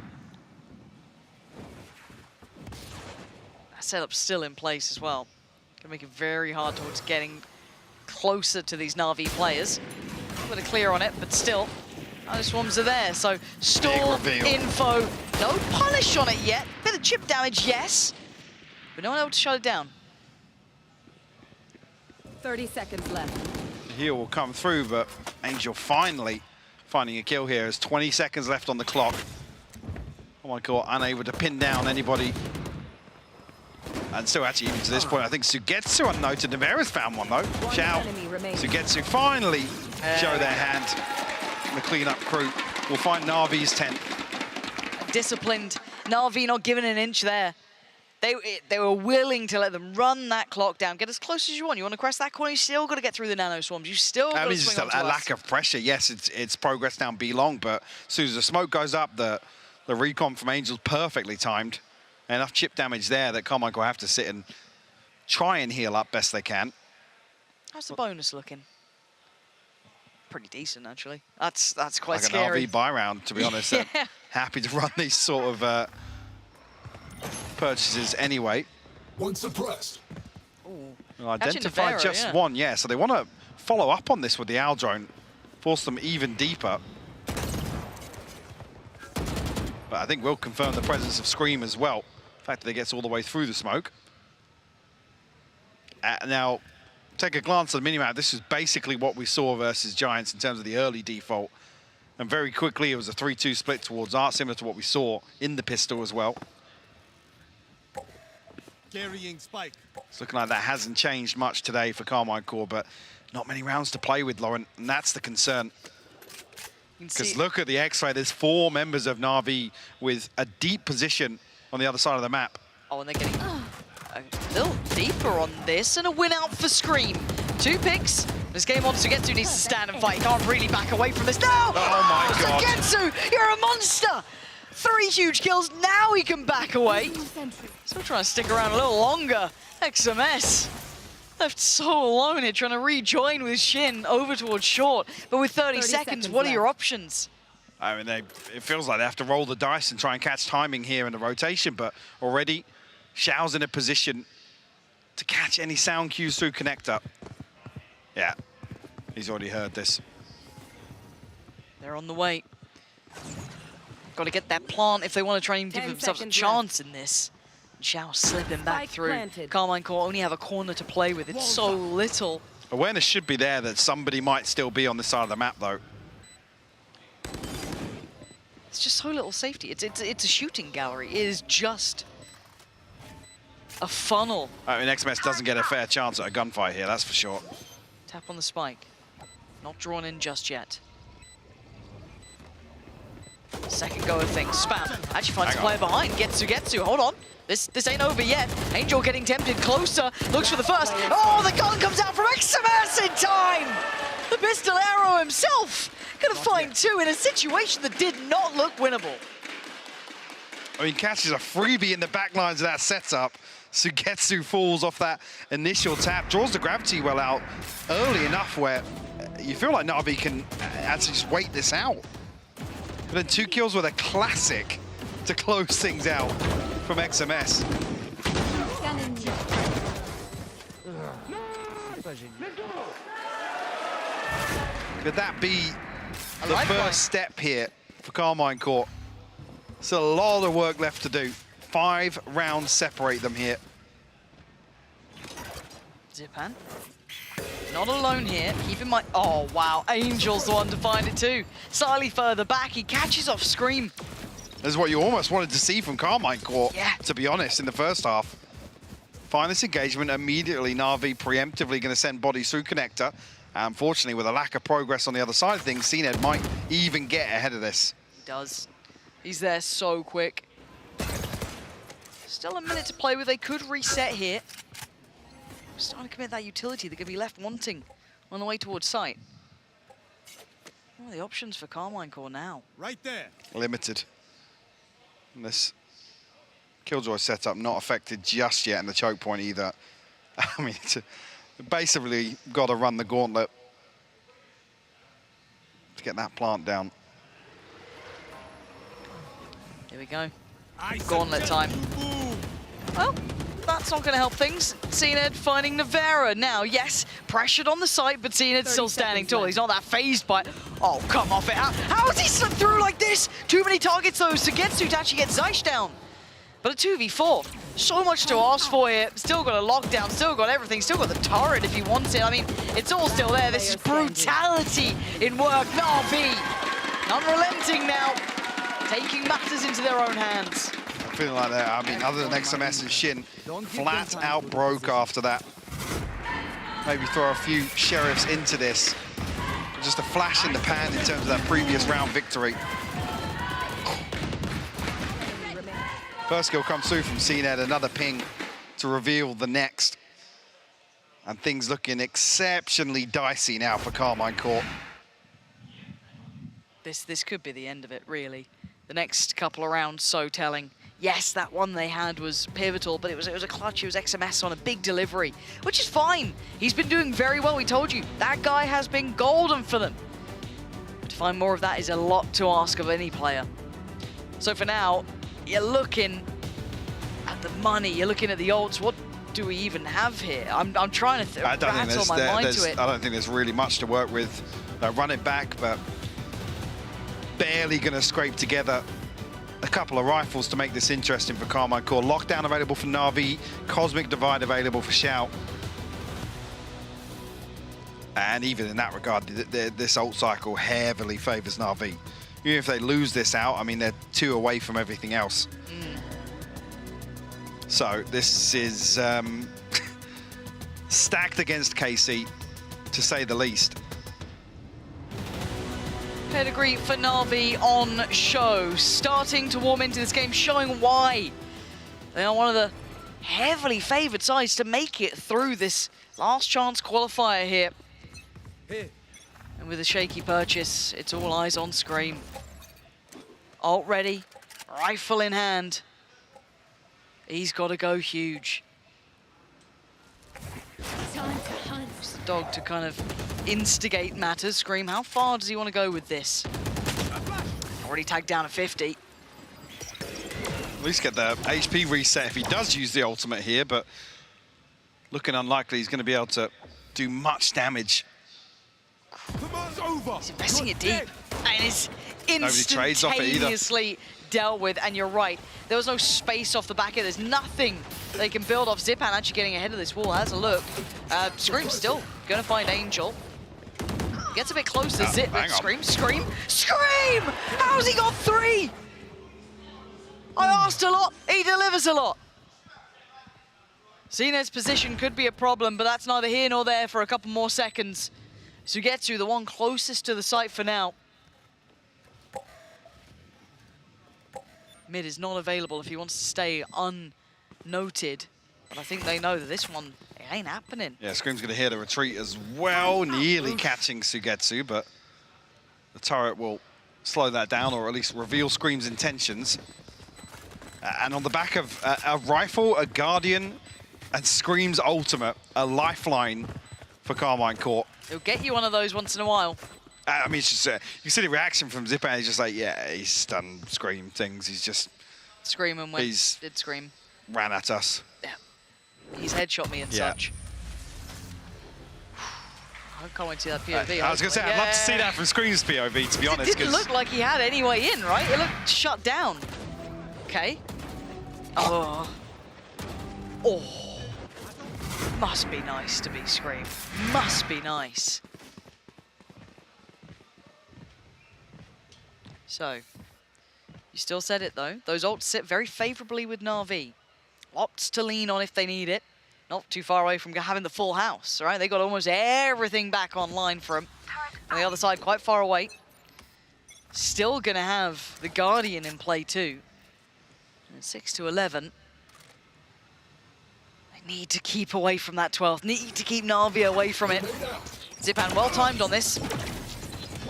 That setup's still in place as well. Gonna make it very hard towards getting closer to these Navi players. A bit of clear on it, but still, no swarms are there. So stall info, no punish on it yet. Bit of chip damage, yes, but no one able to shut it down. 30 seconds left. The heal will come through, but Angel finally finding a kill here. There's 20 seconds left on the clock. Oh my god, unable to pin down anybody. And still actually, even to this point, I think Sugetsu unnoted. Nevera's found one though. Xiao, Sugetsu finally show their hand. And the cleanup crew will find Navi's tent. Disciplined. Navi not giving an inch there. They were willing to let them run that clock down, get as close as you want. You want to crest that corner, you still got to get through the nano swarms. You still got to swing just a lack of pressure. Yes, it's progress down B long, but as soon as the smoke goes up, the recon from Angel's perfectly timed. Enough chip damage there that Karmine Corp have to sit and try and heal up best they can. How's the bonus looking? Pretty decent, actually. That's quite like scary. An RV buy round, to be honest. Yeah. Happy to run these sort of purchases anyway. One suppressed. Well, identify just one, yeah. So they want to follow up on this with the Owl drone, force them even deeper. But I think we'll confirm the presence of Scream as well. The fact that they gets all the way through the smoke. Now, take a glance at the minimap. This is basically what we saw versus Giants in terms of the early default. And very quickly, it was a 3-2 split towards Art, similar to what we saw in the pistol as well. Carrying spike. It's looking like that hasn't changed much today for Karmine Corp, but not many rounds to play with, Lauren, and that's the concern. Because look at the X-ray, there's 4 members of Navi with a deep position on the other side of the map. Oh, and they're getting a little deeper on this, and a win out for Scream. 2 picks. This game on Sugetsu needs to stand and fight. He can't really back away from this. No! Oh my god. Sugetsu, you're a monster! 3 huge kills, now he can back away. Still trying to stick around a little longer. XMS left so alone here, trying to rejoin with Shin over towards short. But with 30 seconds, what are your options? I mean, it feels like they have to roll the dice and try and catch timing here in the rotation, but already Xiao's in a position to catch any sound cues through connector. Yeah, he's already heard this. They're on the way. Got to get that plant if they want to try and give themselves a chance in this. Xiao slipping back through. Karmine Corp only have a corner to play with. It's so little. Awareness should be there that somebody might still be on the side of the map, though. It's just so little safety. It's a shooting gallery. It is just a funnel. I mean, XMS doesn't get a fair chance at a gunfight here, that's for sure. Tap on the spike. Not drawn in just yet. Second go of things. Spam. Actually finds a player behind. Getsu. Hold on. This ain't over yet. Angel getting tempted closer. Looks for the first. Oh, the gun comes out from XMS in time! The pistol arrow himself. Gonna find 2 in a situation that did not look winnable. I mean, catches a freebie in the back lines of that setup. Sugetsu falls off that initial tap, draws the gravity well out early enough where you feel like Navi can actually just wait this out. But then 2 kills with a classic to close things out from XMS. Could that be the first step here for Karmine Corp? Still a lot of work left to do. 5 rounds separate them here. Zipan. Not alone here. Keep in mind. Oh, wow. Angel's the one to find it too. Slightly further back. He catches off Scream. This is what you almost wanted to see from Karmine Corp, to be honest, in the first half. Find this engagement immediately. Navi preemptively going to send bodies through connector. Unfortunately, with a lack of progress on the other side of things, CNED might even get ahead of this. He does. He's there so quick. Still a minute to play with. They could reset here. Starting to commit that utility. They're going to be left wanting on the way towards site. What are the options for Karmine Corp now? Right there. Limited. And this Killjoy setup not affected just yet in the choke point either. I mean, it's basically got to run the gauntlet to get that plant down. Here we go. Gauntlet time. Well, that's not going to help things. CNED finding Navera now. Yes, pressured on the site, but CNED still standing tall. He's not that phased by it. Oh, come off it. How has he slipped through like this? Too many targets, though, Sugetsu to actually get Zeish down. But a 2v4. So much to ask for here. Still got a lockdown, still got everything, still got the turret if he wants it. I mean, it's all still there. This is brutality in work. Navi, unrelenting now, taking matters into their own hands. Feeling like that. I mean, other than XMS and Shin, flat out broke after that. Maybe throw a few sheriffs into this. Just a flash in the pan in terms of that previous round victory. First kill comes through from CNED, another ping to reveal the next. And things looking exceptionally dicey now for Karmine Corp. This could be the end of it, really. The next couple of rounds so telling. Yes, that one they had was pivotal, but it was a clutch. It was XMS on a big delivery, which is fine. He's been doing very well. We told you, that guy has been golden for them. But to find more of that is a lot to ask of any player. So for now, you're looking at the money, you're looking at the ults. What do we even have here? I'm trying to rattle my mind to it. I don't think there's really much to work with. Run it back, but barely going to scrape together a couple of rifles to make this interesting for Karmine Corp. Lockdown available for Navi, Cosmic Divide available for Shout. And even in that regard, this ult cycle heavily favors Navi. Even if they lose this out, I mean, they're 2 away from everything else. So this is stacked against KC, to say the least. Pedigree for Navi on show, starting to warm into this game, showing why they are one of the heavily favoured sides to make it through this last chance qualifier here. And with a shaky purchase, it's all eyes on Scream. Ult ready, rifle in hand. He's got to go huge. It's the dog to kind of instigate matters. Scream, how far does he want to go with this? Already tagged down at 50. At least get the HP reset if he does use the ultimate here, but looking unlikely he's going to be able to do much damage. He's investing it deep, and it's trades off it either. instantaneously dealt with, and you're right. There was no space off the back here. There's nothing they can build off. Zipan actually getting ahead of this wall. Has a look. Scream still going to find Angel. Gets a bit closer. Zip, Scream. How's he got 3? I asked a lot. He delivers a lot. CNED's position could be a problem, but that's neither here nor there for a couple more seconds. Sugetsu, the one closest to the site for now. Mid is not available if he wants to stay unnoted. But I think they know that this one, it ain't happening. Yeah, Scream's going to hear the retreat as well, nearly catching Sugetsu, but the turret will slow that down, or at least reveal Scream's intentions. And on the back of a rifle, a Guardian, and Scream's ultimate, a lifeline for Karmine Corp. He'll get you one of those once in a while. I mean, it's just, you see the reaction from Zipan, he's just like, yeah, he's done Scream things. He's just... Screaming when did Scream. Ran at us. Yeah. He's headshot me and such. I can't wait to see that POV. I was going to say, I'd love to see that from Scream's POV, to be honest. It didn't look like he had any way in, right? It looked shut down. Okay. Oh. Oh. Must be nice to be Scream. Must be nice. So, you still said it though. Those ults sit very favorably with Navi. Lots to lean on if they need it. Not too far away from having the full house, right? They got almost everything back online for him. On the other side, quite far away. Still gonna have the Guardian in play too. And 6 to 11. They need to keep away from that 12th. Need to keep Navi away from it. Zipan well timed on this.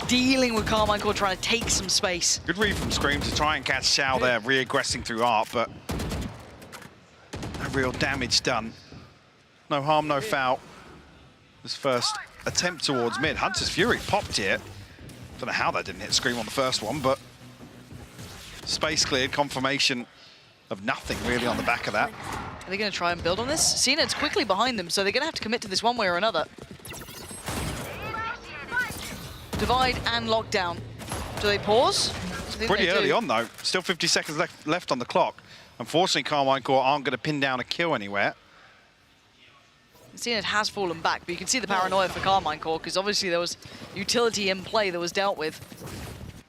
Dealing with Karmine Corp, trying to take some space. Good read from Scream to try and catch Xiao there, re-aggressing through Art, but no real damage done. No harm, no foul. This first attempt towards mid. Hunter's Fury popped here. Don't know how that didn't hit Scream on the first one, but space cleared, confirmation of nothing really on the back of that. Are they going to try and build on this? CNED's quickly behind them, so they're going to have to commit to this one way or another. Divide and lockdown. Do they pause? Pretty early on though. Still 50 seconds left on the clock. Unfortunately, Karmine Corp aren't going to pin down a kill anywhere. CNED has fallen back, but you can see the paranoia for Karmine Corp because obviously there was utility in play that was dealt with.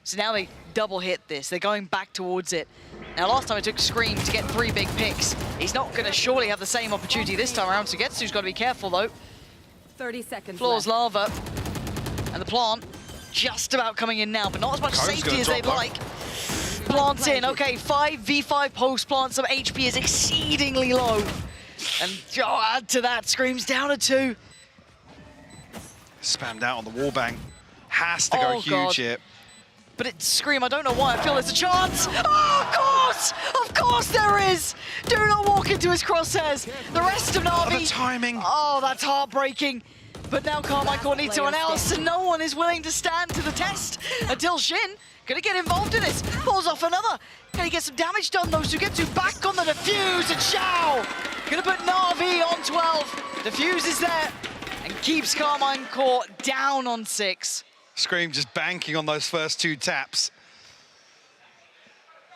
So now they double hit this. They're going back towards it. Now last time it took Scream to get 3 big picks. He's not going to surely have the same opportunity this time around. Sugetsu's got to be careful though. 30 seconds Floor's lava. And the plant just about coming in now, but not as much safety as they'd like. Plants in, okay, 5v5 post plant, some HP is exceedingly low. And add to that, Scream's down to 2. Spammed out on the wallbang. Has to go huge here. But it's Scream, I don't know why, I feel there's a chance. Oh, of course there is. Do not walk into his crosshairs. The rest of Navi. Oh, the timing. Oh, that's heartbreaking. But now Karmine Corp needs someone else, and no one is willing to stand to the test until Shin gonna get involved in this. Pulls off another. Can he get some damage done though? Sugetsu back on the defuse, and Xiao gonna put Navi on 12. Defuse is there and keeps Karmine Corp down on 6. Scream just banking on those first 2 taps.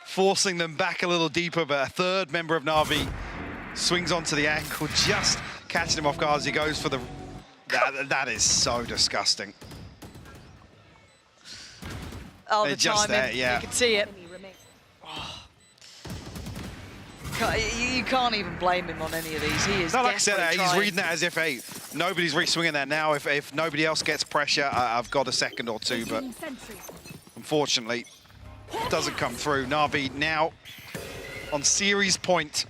Forcing them back a little deeper, but a third member of Navi swings onto the ankle, just catching him off guard as he goes for the... That is so disgusting. Oh, the just timing, there, yeah. You can see it. Oh. You can't even blame him on any of these. He is no, like I said, desperately he's trying. reading that as if, hey, nobody's re-swinging that now. If nobody else gets pressure, I've got a second or 2, but unfortunately, doesn't come through. Navi now on series point.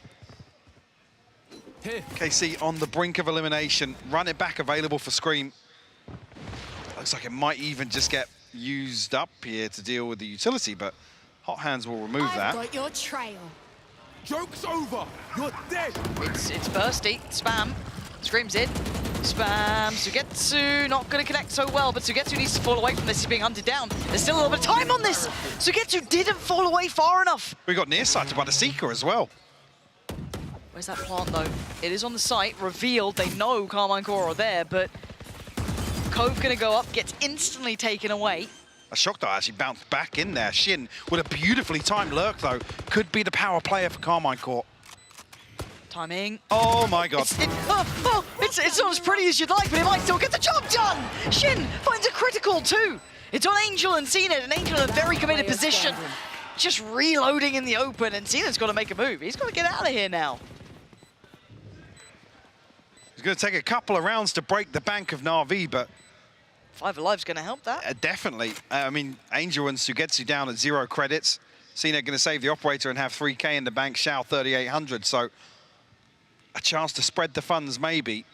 KC on the brink of elimination. Run it back available for Scream. Looks like it might even just get used up here to deal with the utility, but Hot Hands will remove that. Got your trail. Joke's over. You're dead. It's bursty. Spam. Screams in. Spam. Sugetsu not going to connect so well, but Sugetsu needs to fall away from this. He's being hunted down. There's still a little bit of time on this. Sugetsu didn't fall away far enough. We got nearsighted by the Seeker as well. Where's that plant though? It is on the site, revealed. They know Karmine Corp are there, but Cove gonna go up, gets instantly taken away. A shock that actually bounced back in there. Shin with a beautifully timed lurk though. Could be the power player for Karmine Corp. Timing. Oh my god. It's not as pretty as you'd like, but it might still get the job done. Shin finds a critical too. It's on Angel and CNED, and Angel in a very committed position. Just reloading in the open, and CNED's got to make a move. He's got to get out of here now. It's going to take a couple of rounds to break the bank of Navi, but 5 Alive's going to help that. Definitely. I mean, Angel and Sugetsu down at 0 credits. CNED going to save the operator and have 3K in the bank. Xiao 3,800. So a chance to spread the funds maybe.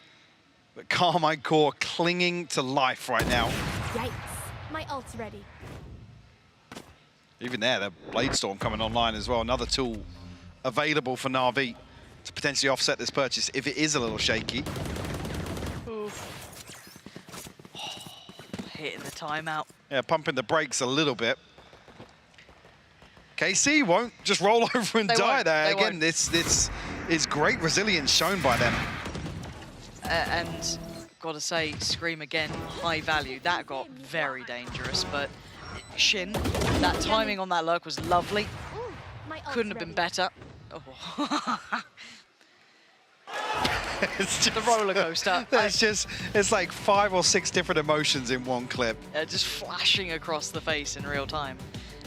But Karmine Corp clinging to life right now. Yikes. My ult's ready. Even there, the Blade Storm coming online as well. Another tool available for Navi to potentially offset this purchase if it is a little shaky. Hitting the timeout. Yeah, pumping the brakes a little bit. KC won't just roll over and die there. Again, this is great resilience shown by them. And Gotta say, Scream again, high value. That got very dangerous, but Shin, that timing on that lurk was lovely. Couldn't have been better. Oh. It's just, the roller coaster. It's like 5 or 6 different emotions in one clip. Just flashing across the face in real time.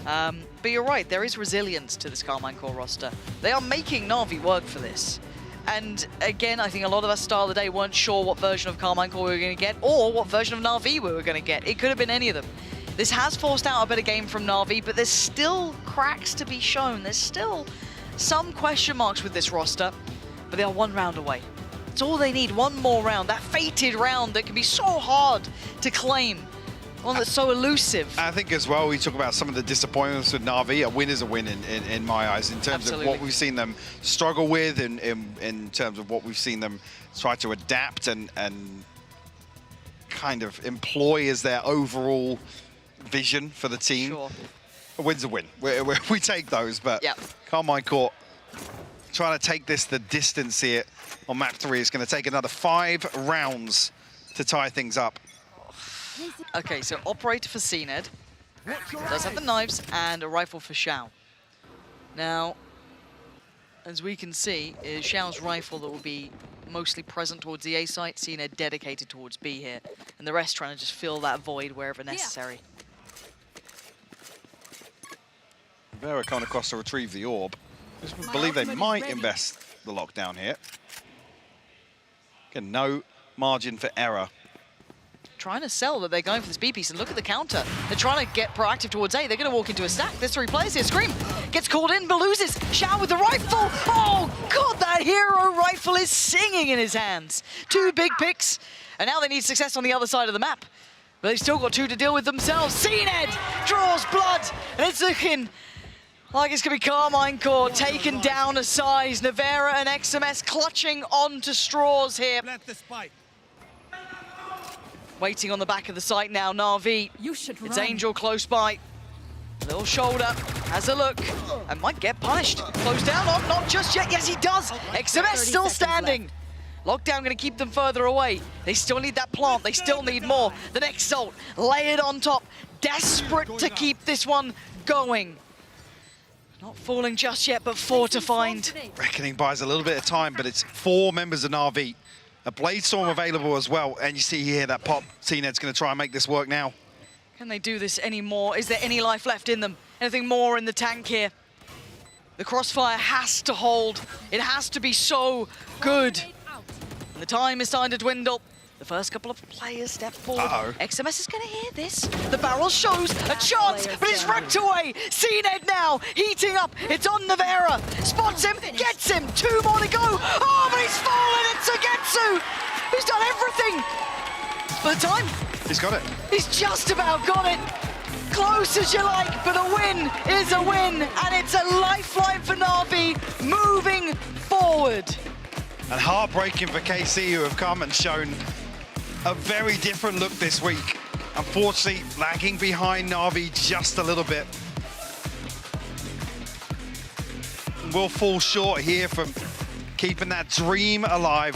But you're right, there is resilience to this Karmine Corp roster. They are making Navi work for this. And again, I think a lot of us start of the day weren't sure what version of Karmine Corp we were going to get or what version of Navi we were going to get. It could have been any of them. This has forced out a better game from Navi, but there's still cracks to be shown. There's still some question marks with this roster, but they are 1 round away. It's all they need, 1 more round. That fated round that can be so hard to claim. One that's so elusive. I think as well, we talk about some of the disappointments with Navi. A win is a win in my eyes, in terms of what we've seen them struggle with, in terms of what we've seen them try to adapt and kind of employ as their overall vision for the team. Sure. A win's a win. We take those, but Karmine Corp trying to take this the distance here on map 3. It's going to take another 5 rounds to tie things up. Okay, so operator for CNED does have the knives and a rifle for Xiao. Now, as we can see, is Xiao's rifle that will be mostly present towards the A site, CNED dedicated towards B here, and the rest trying to just fill that void wherever necessary. Vera coming across to retrieve the orb. I believe they might invest the lockdown here. Again, no margin for error. Trying to sell that they're going for this B piece, and look at the counter. They're trying to get proactive towards A. They're going to walk into a stack. There's 3 players here. Scream gets called in, but loses. Xiao with the rifle. Oh, God, that hero rifle is singing in his hands. 2 big picks, and now they need success on the other side of the map. But they've still got 2 to deal with themselves. CNED draws blood, and it's looking like it's going to be Karmine Corp taken down a size. Nevera and XMS clutching onto straws here. Waiting on the back of the site now, Navi. It's Angel close by. Little shoulder, has a look, and might get punished. Close down on, not just yet. Yes, he does. XMS still standing. Lockdown going to keep them further away. They still need that plant. They still need more. The next Salt layered on top. Desperate to keep this one going. Not falling just yet, but 4 to find. Reckoning buys a little bit of time, but it's 4 members of Navi. A Blade Storm available as well, and you see here that pop. CNED's going to try and make this work now. Can they do this anymore? Is there any life left in them? Anything more in the tank here? The crossfire has to hold. It has to be so good. And the time is starting to dwindle. The first couple of players step forward. XMS is going to hear this. The barrel shows a chance, but it's ripped away. CNED now heating up. It's on Nevera. Spots him, gets him. 2 more to go. Oh, but he's fallen. It's Agetsu. He's done everything. For the time. He's got it. He's just about got it. Close as you like, but a win is a win. And it's a lifeline for Navi moving forward. And heartbreaking for KC, who have come and shown a very different look this week. Unfortunately, lagging behind Navi just a little bit. Will fall short here from keeping that dream alive.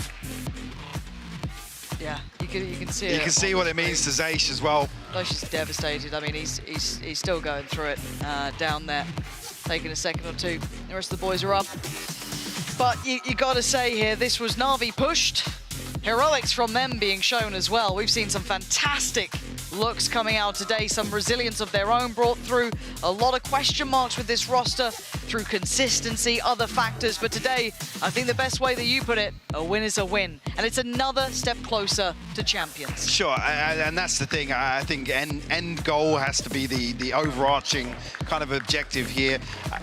Yeah, you can see it. You can see what it means to Zaysh as well. Zaysh is devastated. I mean, he's still going through it down there, taking a second or 2. The rest of the boys are up. But you got to say here, this was Navi pushed. Heroics from them being shown as well. We've seen some fantastic looks coming out today, some resilience of their own brought through, a lot of question marks with this roster through consistency, other factors, but today, I think the best way that you put it, a win is a win, and it's another step closer to champions. Sure, and that's the thing. I think end goal has to be the overarching kind of objective here.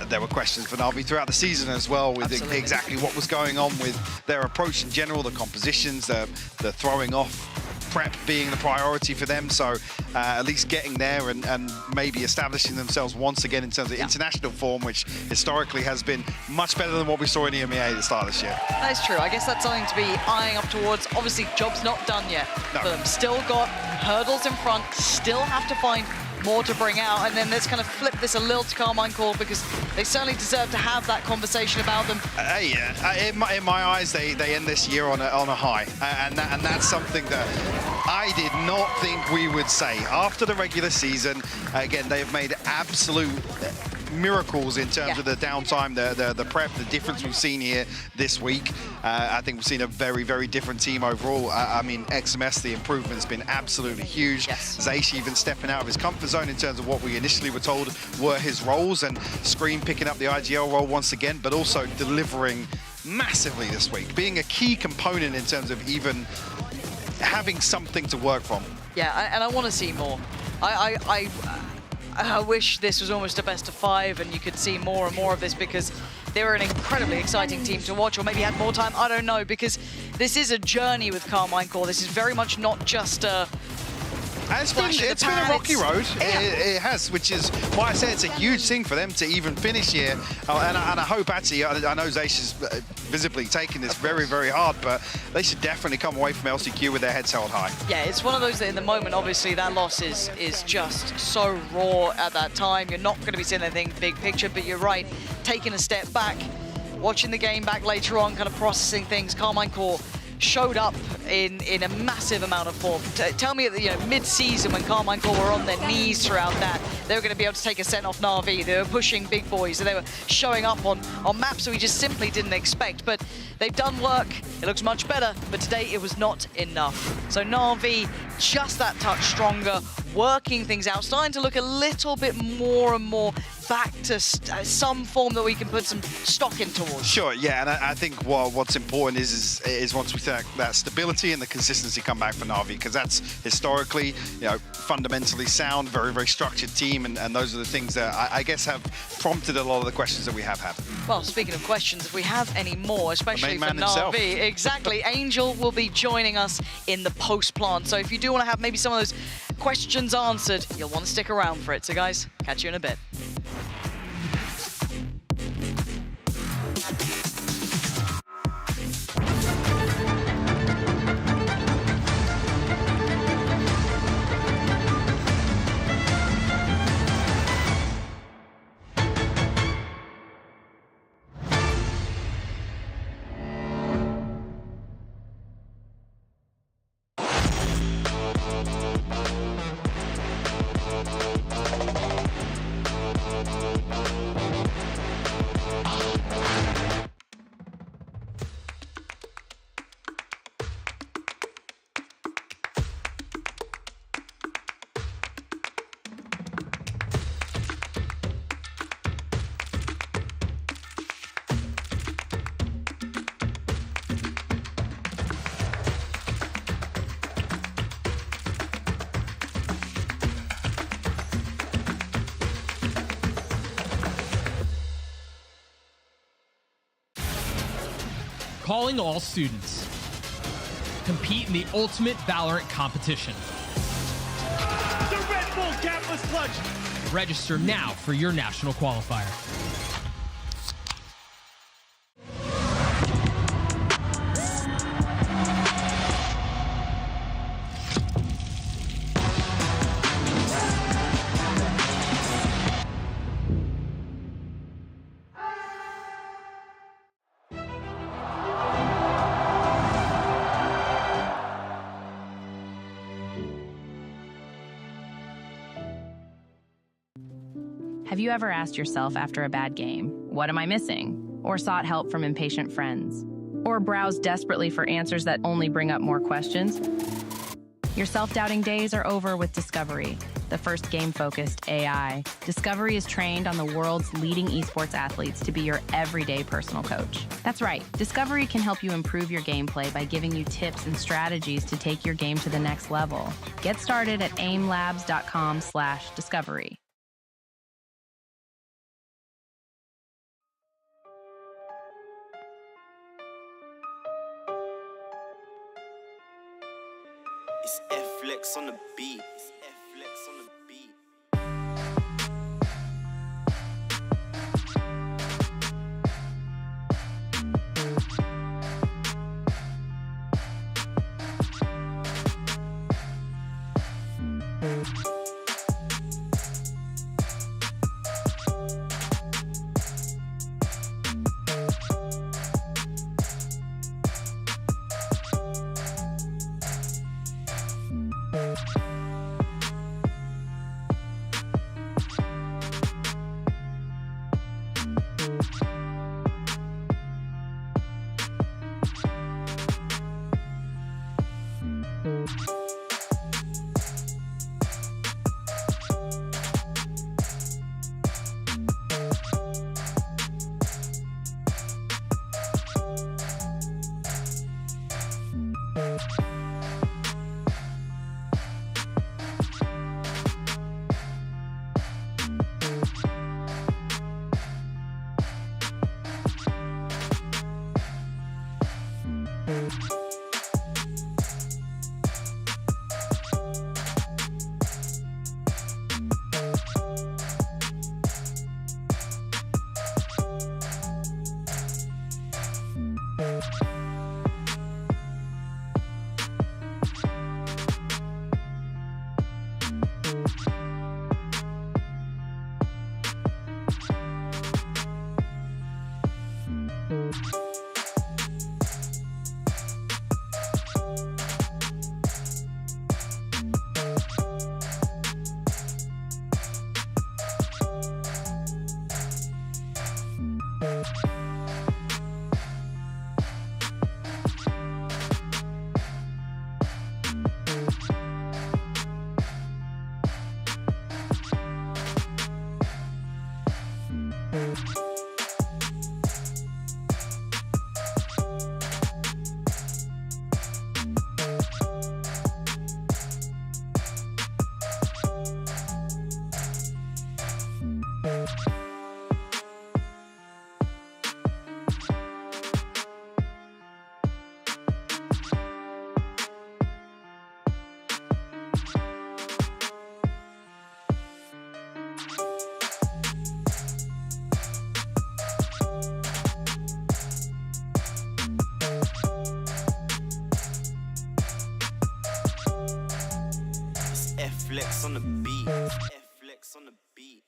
There were questions for Navi throughout the season as well with exactly what was going on with their approach in general, the compositions, the throwing off, prep being the priority for them, so at least getting there and maybe establishing themselves once again in terms of international form, which historically has been much better than what we saw in EMEA at the start of this year. That's true. I guess that's something to be eyeing up towards. Obviously, job's not done yet for them. Still got hurdles in front, still have to find more to bring out. And then let's kind of flip this a little to Karmine Corp, because they certainly deserve to have that conversation about them. In my eyes, they end this year on a high, and that's something that I did not think we would say after the regular season. Again, they have made absolute miracles in terms of the downtime, the prep, the difference we've seen here this week. I think we've seen a very, very different team overall. I mean, XMS, the improvement's been absolutely huge. Zaysh even stepping out of his comfort zone in terms of what we initially were told were his roles, and Scream picking up the IGL role once again, but also delivering massively this week, being a key component in terms of even having something to work from. Yeah, and I want to see more. I wish this was almost a best of 5 and you could see more and more of this, because they were an incredibly exciting team to watch, or maybe had more time, I don't know, because this is a journey with Karmine Corp. This is very much not just a It's been a rocky road. It has, which is why I say it's a huge thing for them to even finish here. And I hope, actually, I know Zaysh is visibly taking this very, very hard, but they should definitely come away from LCQ with their heads held high. Yeah, it's one of those that in the moment, obviously, that loss is just so raw at that time. You're not going to be seeing anything big picture, but you're right, taking a step back, watching the game back later on, kind of processing things. Karmine Corp showed up in a massive amount of form. Tell me, mid-season when Karmine Corp were on their knees throughout that, they were going to be able to take a set off Navi. They were pushing big boys, and they were showing up on maps that we just simply didn't expect. But they've done work. It looks much better, but today it was not enough. So Navi, just that touch stronger, working things out, starting to look a little bit more and more back to some form that we can put some stock in towards. Sure, yeah, and I think what's important is once we take that stability and the consistency come back for Navi, because that's historically, fundamentally sound, very, very structured team, and those are the things that I guess have prompted a lot of the questions that we have had. Well, speaking of questions, if we have any more, especially for himself. Navi, exactly, Angel will be joining us in the post-plant. So if you do want to have maybe some of those questions answered, you'll want to stick around for it. So guys, catch you in a bit. Calling all students. Compete in the ultimate VALORANT competition. The Red Bull capless clutch. Register now for your national qualifier. Have you ever asked yourself after a bad game, what am I missing? Or sought help from impatient friends? Or browsed desperately for answers that only bring up more questions? Your self-doubting days are over with Discovery, the first game-focused AI. Discovery is trained on the world's leading esports athletes to be your everyday personal coach. That's right, Discovery can help you improve your gameplay by giving you tips and strategies to take your game to the next level. Get started at aimlabs.com/discovery. It's F-Flex on the beat. It's F-Flex on the beat. It's F-Flex on the beat. F-Flex on the beat.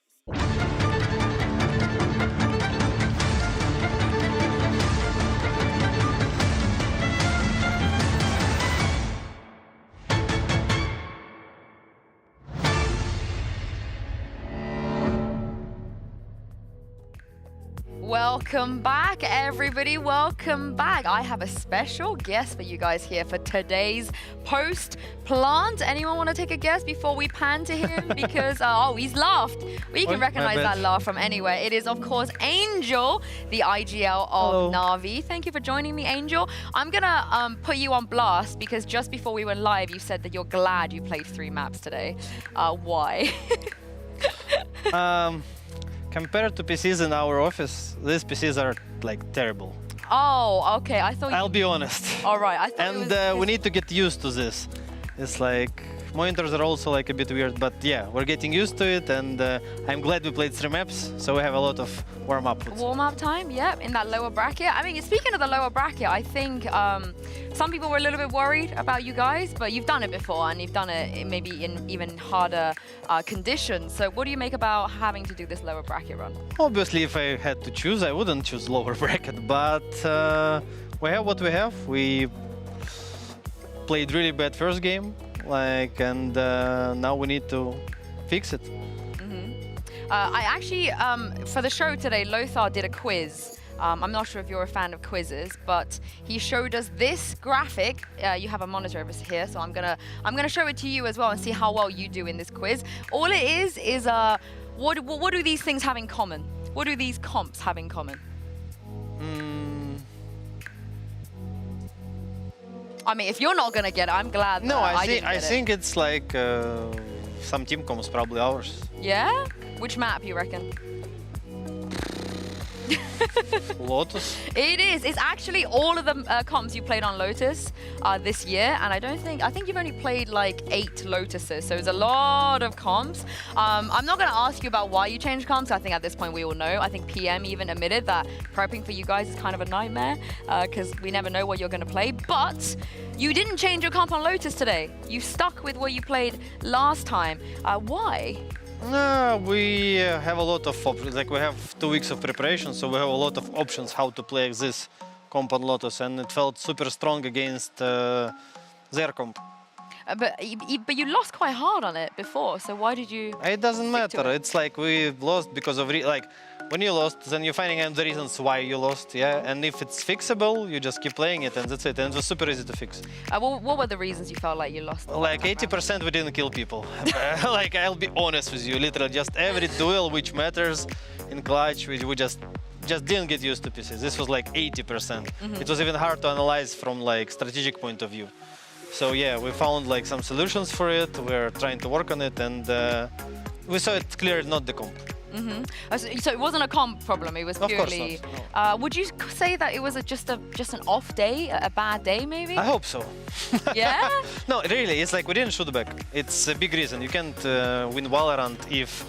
Welcome back, everybody. Welcome back. I have a special guest for you guys here for today's post plant. Anyone want to take a guess before we pan to him? Because, oh, he's laughed. We can recognize that laugh from anywhere. It is, of course, Angel, the IGL of Navi. Thank you for joining me, Angel. I'm going to put you on blast because just before we went live, you said that you're glad you played 3 maps today. Why? Compared to PCs in our office, these PCs are like terrible. Oh, okay. I thought. I'll be honest. All right. I thought. And we need to get used to this. It's like monitors are also like a bit weird, but yeah, we're getting used to it, and I'm glad we played 3 maps, so we have a lot of warm-up. Warm-up time, yep, in that lower bracket. I mean, speaking of the lower bracket, I think some people were a little bit worried about you guys, but you've done it before, and you've done it maybe in even harder conditions. So what do you make about having to do this lower bracket run? Obviously, if I had to choose, I wouldn't choose lower bracket, but we have what we have. We played really bad first game, and now we need to fix it. I actually, for the show today, Lothar did a quiz. I'm not sure if you're a fan of quizzes, but he showed us this graphic. You have a monitor over here, so I'm gonna show it to you as well and see how well you do in this quiz. All it is what do these things have in common? What do these comps have in common? I mean, if you're not gonna get it, I'm glad. No, I think it's like some team comps, probably ours. Yeah? Which map you reckon? Lotus. It is. It's actually all of the comps you played on Lotus this year, and I think you've only played like 8 Lotuses, so it's a lot of comps. I'm not going to ask you about why you changed comps. I think at this point we all know. I think PM even admitted that prepping for you guys is kind of a nightmare because we never know what you're going to play. But you didn't change your comp on Lotus today. You stuck with what you played last time. Why? We have a lot of options. Like we have 2 weeks of preparation, so we have a lot of options how to play this comp on Lotus, and it felt super strong against their comp. But you lost quite hard on it before, so why did you? It doesn't matter. It's like we lost because of when you lost, then you're finding out the reasons why you lost, yeah. And if it's fixable, you just keep playing it, and that's it. And it was super easy to fix. What were the reasons you felt like you lost? Like 80% we didn't kill people. Like I'll be honest with you, literally just every duel which matters in clutch, we just didn't get used to pieces. This was like 80%. It was even hard to analyze from like strategic point of view. So yeah, we found like some solutions for it. We're trying to work on it, and we saw it cleared, not the comp. So it wasn't a comp problem. It was purely. Of course not, no. Would you say that it was just an off day, a bad day, maybe? I hope so. Yeah. No, really, it's like we didn't shoot back. It's a big reason. You can't win Valorant if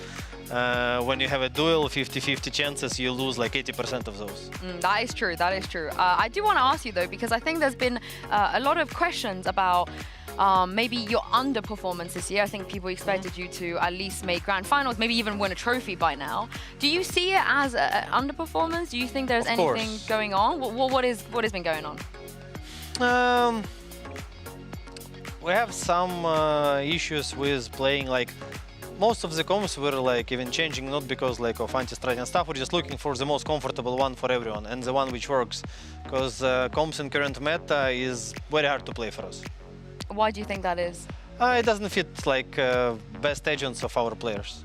when you have a duel, 50-50 chances, you lose like 80% of those. That is true. That is true. I do want to ask you though, because I think there's been a lot of questions about maybe your underperformance this year. I think people expected you to at least make grand finals, maybe even win a trophy by now. Do you see it as an underperformance? Do you think there's anything going on? What has been going on? We have some issues with playing, like most of the comps were like even changing, not because like of anti-strat and stuff. We're just looking for the most comfortable one for everyone and the one which works, because comps in current meta is very hard to play for us. Why do you think that is? It doesn't fit like best agents of our players.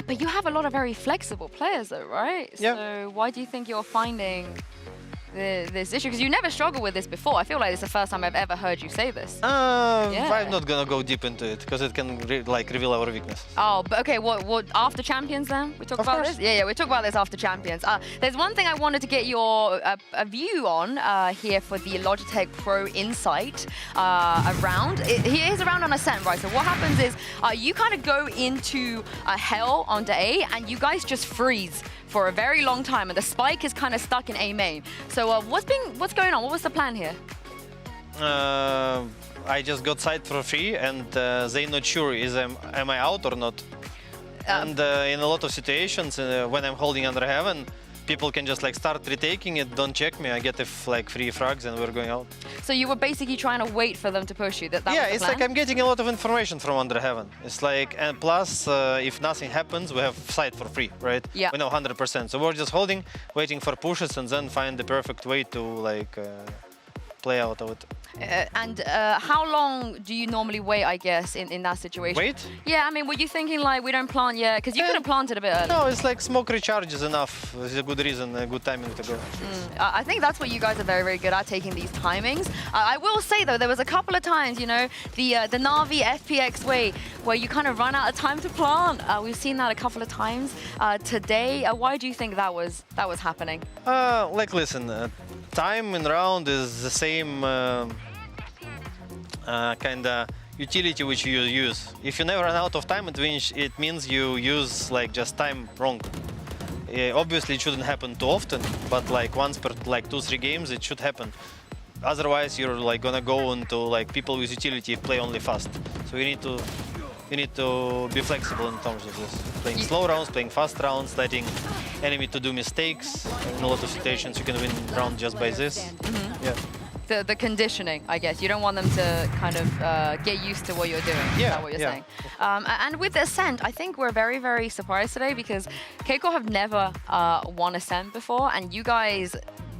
But you have a lot of very flexible players though, right? Yeah. So why do you think you're finding this issue? Because you never struggled with this before. I feel like it's the first time I've ever heard you say this. I'm not gonna go deep into it because it can reveal our weaknesses. Oh, but okay. What after Champions then? We talk about this. Yeah, we talk about this after Champions. There's one thing I wanted to get your a view on here for the Logitech Pro Insight round. He is a round on Ascent, right? So what happens is you kind of go into Hell onto A, and you guys just freeze for a very long time, and the spike is kind of stuck in A main. So what's going on? What was the plan here? I just got side for free, and they're not sure am I out or not. And in a lot of situations, when I'm holding under heaven, people can just like start retaking it, don't check me, I get like free frags and we're going out. So you were basically trying to wait for them to push you? That yeah, was the it's plan? like I'm getting a lot of information from under heaven. It's like, and plus, if nothing happens, we have sight for free, right? Yeah. We know 100%. So we're just holding, waiting for pushes, and then find the perfect way to like play out of it. And how long do you normally wait, I guess, in that situation? Wait? Yeah, I mean, were you thinking like, we don't plant yet? Because you could have planted a bit early. No, it's like smoke recharge is enough. It's a good reason, a good timing to go. I think that's what you guys are very, very good at, taking these timings. I will say, though, there was a couple of times, you know, the Navi FPX way, where you kind of run out of time to plant. We've seen that a couple of times today. Why do you think that was happening? Like, listen, time in round is the same kind of utility which you use. If you never run out of time, it means you use like just time wrong. Obviously, it shouldn't happen too often, but like once per like 2-3 games, it should happen. Otherwise, you're like gonna go into like people with utility play only fast. So you need to be flexible in terms of this. Playing slow rounds, playing fast rounds, letting enemy to do mistakes. In a lot of situations, you can win round just by this. Yeah. The conditioning, I guess. You don't want them to kind of get used to what you're doing. Yeah, Is that what you're saying? And with Ascent, I think we're very, very surprised today because Keiko have never won Ascent before, and you guys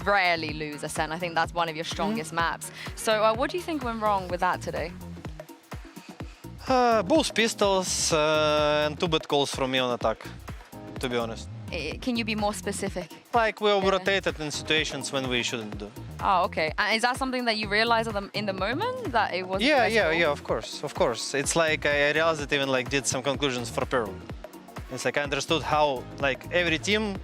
rarely lose Ascent. I think that's one of your strongest maps. So what do you think went wrong with that today? Both pistols and 2 bad calls from me on attack, to be honest. Can you be more specific? Like we over-rotated in situations when we shouldn't do. Oh, okay. And is that something that you realized in the moment, that it wasn't? Yeah, of course. It's like I realized it, even like did some conclusions for Pearl. It's like I understood how like every team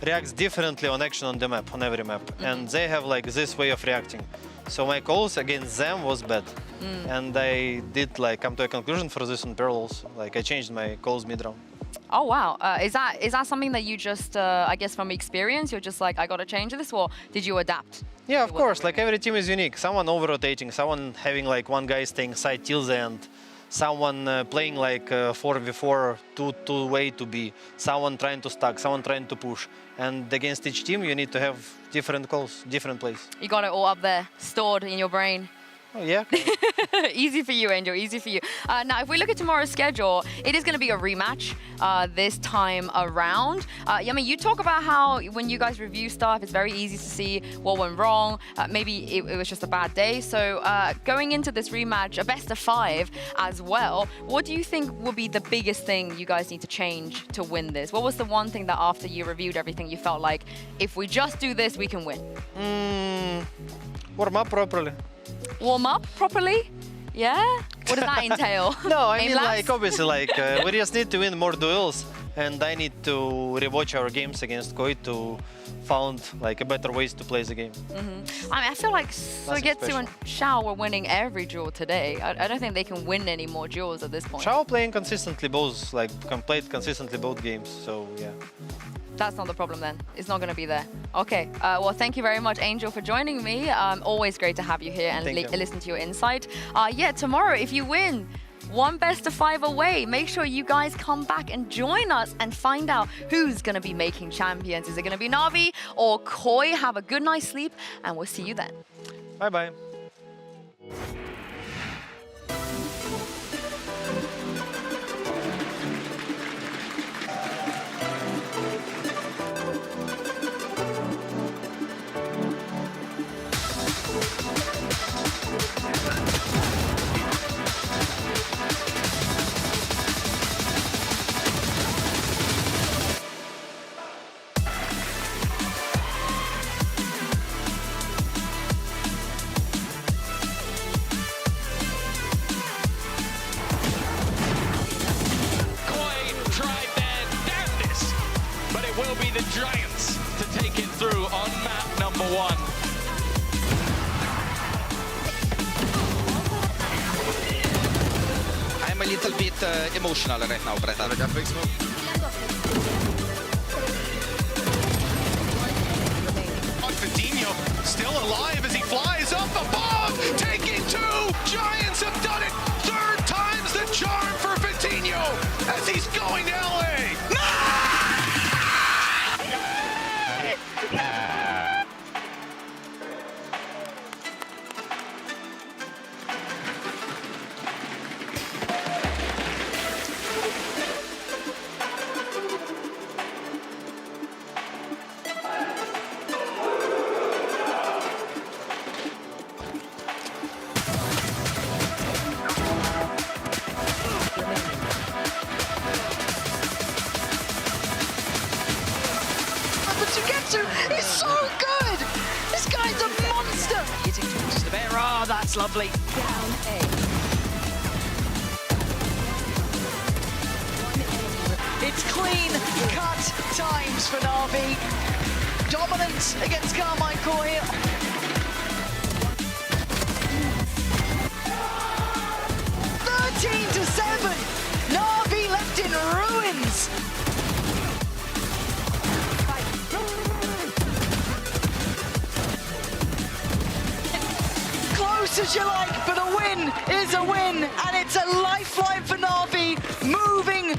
reacts differently on action on the map, on every map. And they have like this way of reacting. So my calls against them was bad. And I did like come to a conclusion for this on Pearl also. Like I changed my calls mid-round. Oh, wow. Is that something that you just, I guess from experience, you're just like, I got to change this, or did you adapt? Yeah, of course. Like every team is unique. Someone over-rotating, someone having like one guy staying side till the end, someone playing like 4v4, two-way to B, someone trying to stack, someone trying to push. And against each team, you need to have different calls, different plays. You got it all up there, stored in your brain. Oh, yeah. Easy for you, Angel, easy for you. Now, if we look at tomorrow's schedule, it is going to be a rematch this time around. I mean, you talk about how when you guys review stuff, it's very easy to see what went wrong. Maybe it was just a bad day. So going into this rematch, a best of 5 as well, what do you think will be the biggest thing you guys need to change to win this? What was the one thing that after you reviewed everything, you felt like, if we just do this, we can win? Warm up properly. Warm up properly? Yeah? What does that entail? No, I mean, like, obviously, like, we just need to win more duels, and I need to rewatch our games against Koi to find, like, a better ways to play the game. I mean, I feel like Sogetsu and Shao were winning every duel today. I don't think they can win any more duels at this point. Shao playing consistently both, like, played consistently both games, so, yeah. That's not the problem then. It's not going to be there. Okay. Well, thank you very much, Angel, for joining me. Always great to have you here and listen to your insight. Yeah, tomorrow, if you win, one best of 5 away. Make sure you guys come back and join us and find out who's going to be making champions. Is it going to be Navi or Koi? Have a good night's sleep, and we'll see you then. Bye-bye. Giants to take it through on map number 1. I'm a little bit emotional right now, Brett. Fedinho still alive as he flies up above, taking 2. Giants have done it. 3rd time's the charm for Fedinho as he's going to LA. He's so good! This guy's a monster! Hitting towards the bear. Oh, that's lovely. Down A. It's clean cut times for Navi. Dominance against Karmine Corp here. 13-7. Navi left in ruins. Close as you like, but a win is a win, and it's a lifeline for Navi, moving